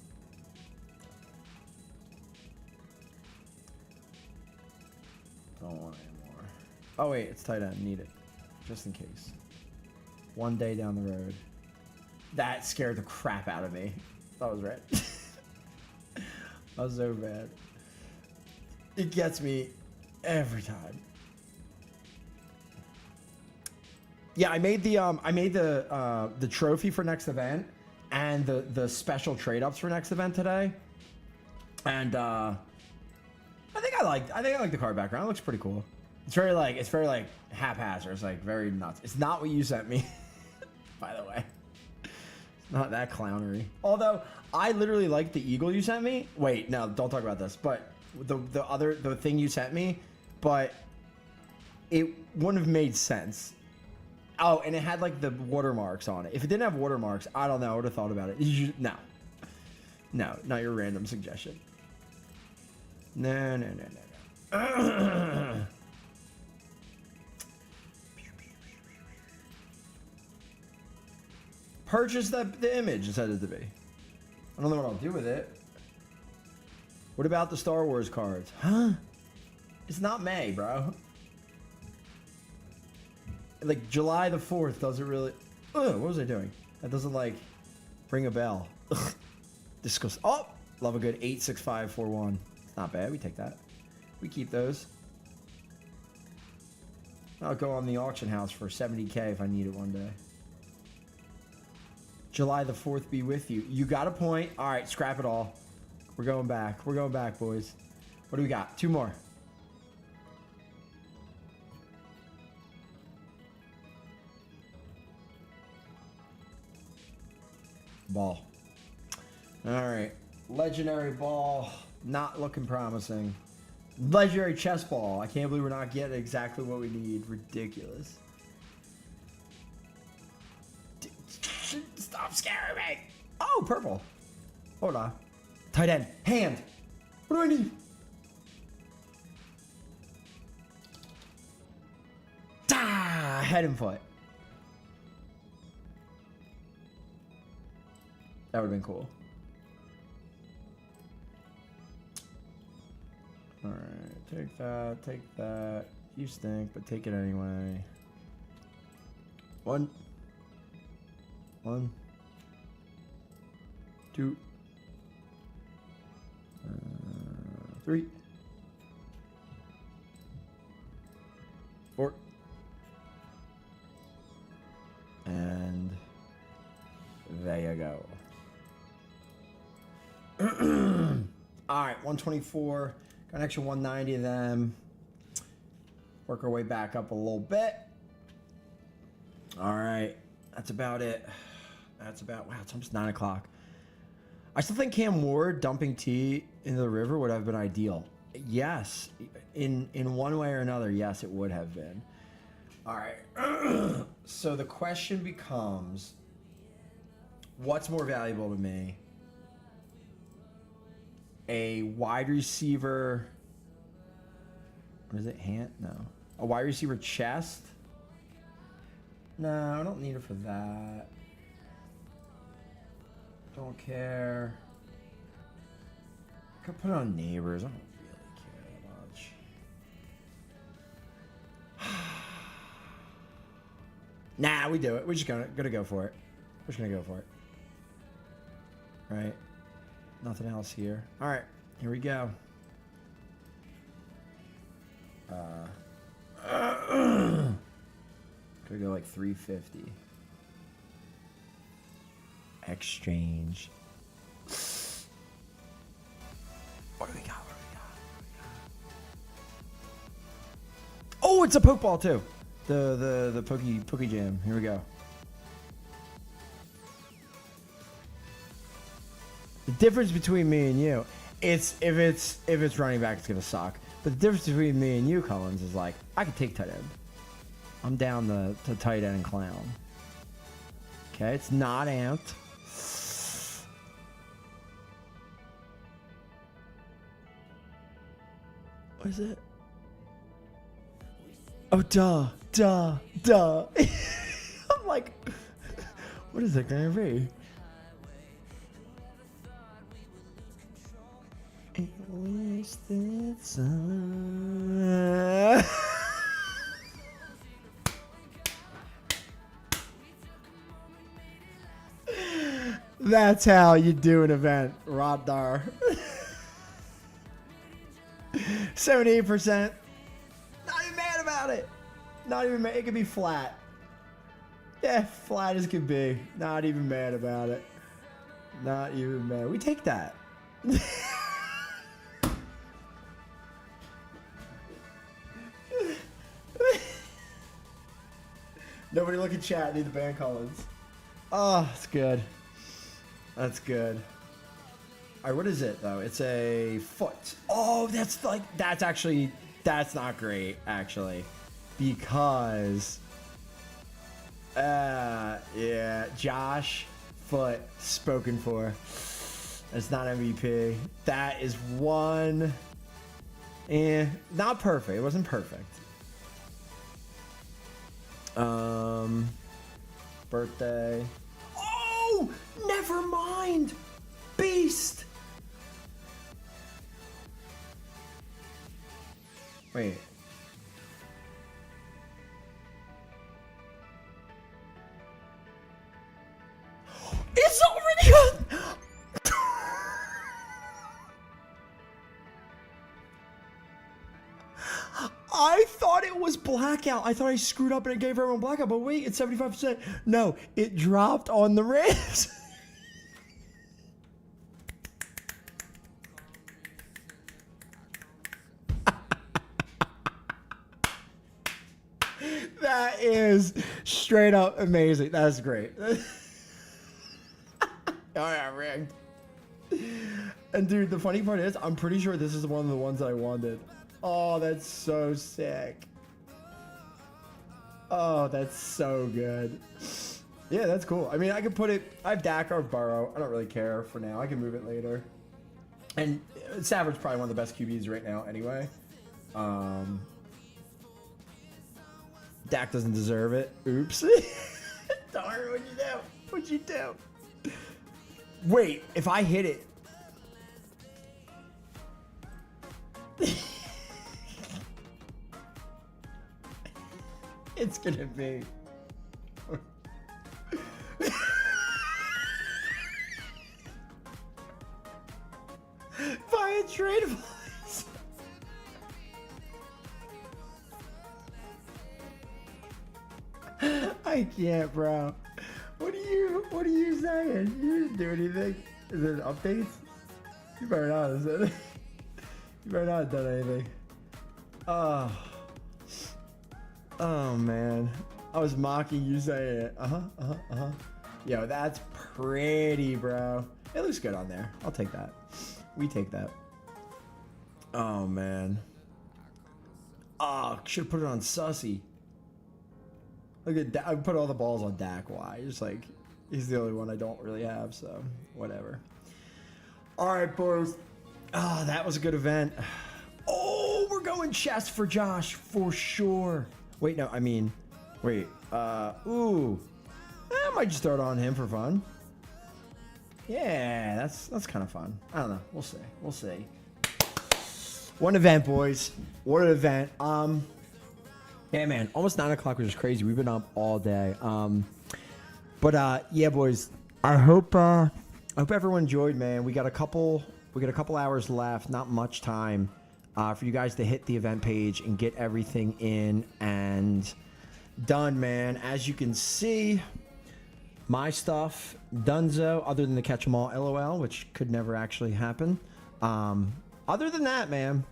Don't want any more. Oh wait, it's tight end. Need it. Just in case. One day down the road. That scared the crap out of me. That was right. That was so bad. It gets me every time. Yeah, I made the trophy for next event and the special trade ups for next event today. And I think I like the card background. It looks pretty cool. It's very like haphazard. It's like very nuts. It's not what you sent me, by the way. It's not that clownery. Although I literally like the eagle you sent me. Wait, no, don't talk about this. But the thing you sent me, but it wouldn't have made sense. Oh, and it had like the watermarks on it. If it didn't have watermarks, I don't know. I would have thought about it. No, not your random suggestion. No. Purchase the image, it said it to be. I don't know what I'll do with it. What about the Star Wars cards? Huh? It's not May, bro. Like, July the 4th doesn't really... Ugh, what was I doing? That doesn't, like, ring a bell. Ugh. This goes. Oh, love a good 86541. It's not bad. We take that. We keep those. I'll go on the auction house for 70K if I need it one day. July the 4th be with you. You got a point. All right, scrap it all. We're going back. We're going back, boys. What do we got? 2 more. Ball. All right. Legendary ball. Not looking promising. Legendary chess ball. I can't believe we're not getting exactly what we need. Ridiculous. Stop scaring me. Oh, purple. Hold on. Tight end. Hand. What do I need? Head and foot. That would have been cool. Alright, take that, take that. You stink, but take it anyway. 1. 2. 3. 4. And there you go. All right, 124. Got an extra 190 of them. Work our way back up a little bit. All right, that's about it. That's about, wow, it's almost 9 o'clock. I still think Cam Ward dumping T into the river would have been ideal. Yes, in one way or another, yes, it would have been. All right, so the question becomes, what's more valuable to me? A wide receiver, what is it, hand? No. A wide receiver chest? No, I don't need it for that. Don't care. I could put it on neighbors. I don't really care that much. Nah, we do it. We're just gonna go for it. We're just gonna go for it. Right? Nothing else here. All right, here we go. Could go like 350. Exchange. What do we got? Oh, it's a poke ball too. The pokey jam. Here we go. The difference between me and you, it's if it's running back, it's gonna suck. But the difference between me and you, Collins, is like I can take tight end. I'm down the tight end and clown. Okay, it's not amped. What is it? Oh, duh. I'm like, what is it gonna be? Wasted summer. That's how you do an event, Rob Dar. 78%. Not even mad about it. Not even mad. It could be flat. Yeah, flat as could be. Not even mad about it. Not even mad. We take that. Nobody look at chat. Need the band Collins. Oh, it's good. That's good. All right, what is it though? It's a foot. Oh, that's not great actually, because yeah, Josh Foot spoken for. That's not MVP. That is one. Not perfect. It wasn't perfect. Birthday. Oh, never mind. Beast. Wait. It's already on. was blackout. I thought I screwed up and it gave everyone blackout, but wait, it's 75%. No, it dropped on the Rams. That is straight up amazing. That's great. Oh yeah, rigged. And dude, the funny part is, I'm pretty sure this is one of the ones that I wanted. Oh, that's so sick. Oh, that's so good. Yeah, that's cool. I mean, I could put it. I have Dak or Burrow. I don't really care for now. I can move it later. And Stafford's probably one of the best QBs right now, anyway. Dak doesn't deserve it. Oops. Darn, what'd you do? What'd you do? Wait, if I hit it. It's gonna be. Buy a trade. I can't, bro. What are you saying? You didn't do anything. Is it updates? You better not, is it? You better not have done anything. Oh man. I was mocking you saying it. Yo, that's pretty, bro. It looks good on there. I'll take that. We take that. Oh man. Oh, should have put it on Sussy. Look at I put all the balls on Dak. Why? Just like he's the only one I don't really have, so whatever. All right, boys. Oh, that was a good event. Oh, we're going chest for Josh for sure. Wait, no, I mean, wait. Ooh, I might just throw it on him for fun. Yeah, that's kind of fun. I don't know. We'll see. We'll see. One event, boys. What an event. Yeah, man, almost 9 o'clock, which is crazy. We've been up all day. Yeah, boys. I hope everyone enjoyed, man. We got a couple hours left. Not much time for you guys to hit the event page and get everything in and done, man. As you can see, my stuff donezo. Other than the catch 'em all LOL, which could never actually happen. Other than that, man,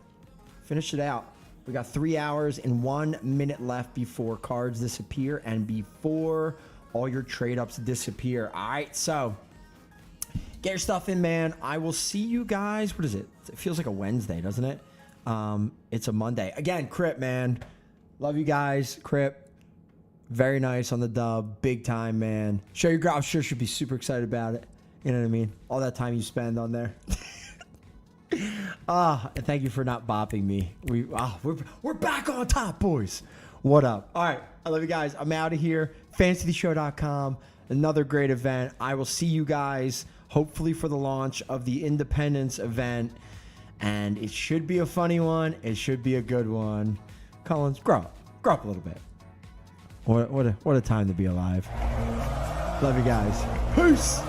finished it out. We got 3 hours and 1 minute left before cards disappear and before all your trade ups disappear. All right, so get your stuff in, man. I will see you guys. What is it? It feels like a Wednesday, doesn't it? It's a Monday. Again, Crip, man. Love you guys. Crip, very nice on the dub. Big time, man. Show your girl. I'm sure she'll be super excited about it. You know what I mean? All that time you spend on there. And thank you for not bopping me. We're back on top, boys. What up? All right, I love you guys. I'm out of here. FantasyShow.com. Another great event. I will see you guys hopefully for the launch of the Independence event, and it should be a funny one. It should be a good one. Collins, grow up a little bit. What a time to be alive. Love you guys. Peace.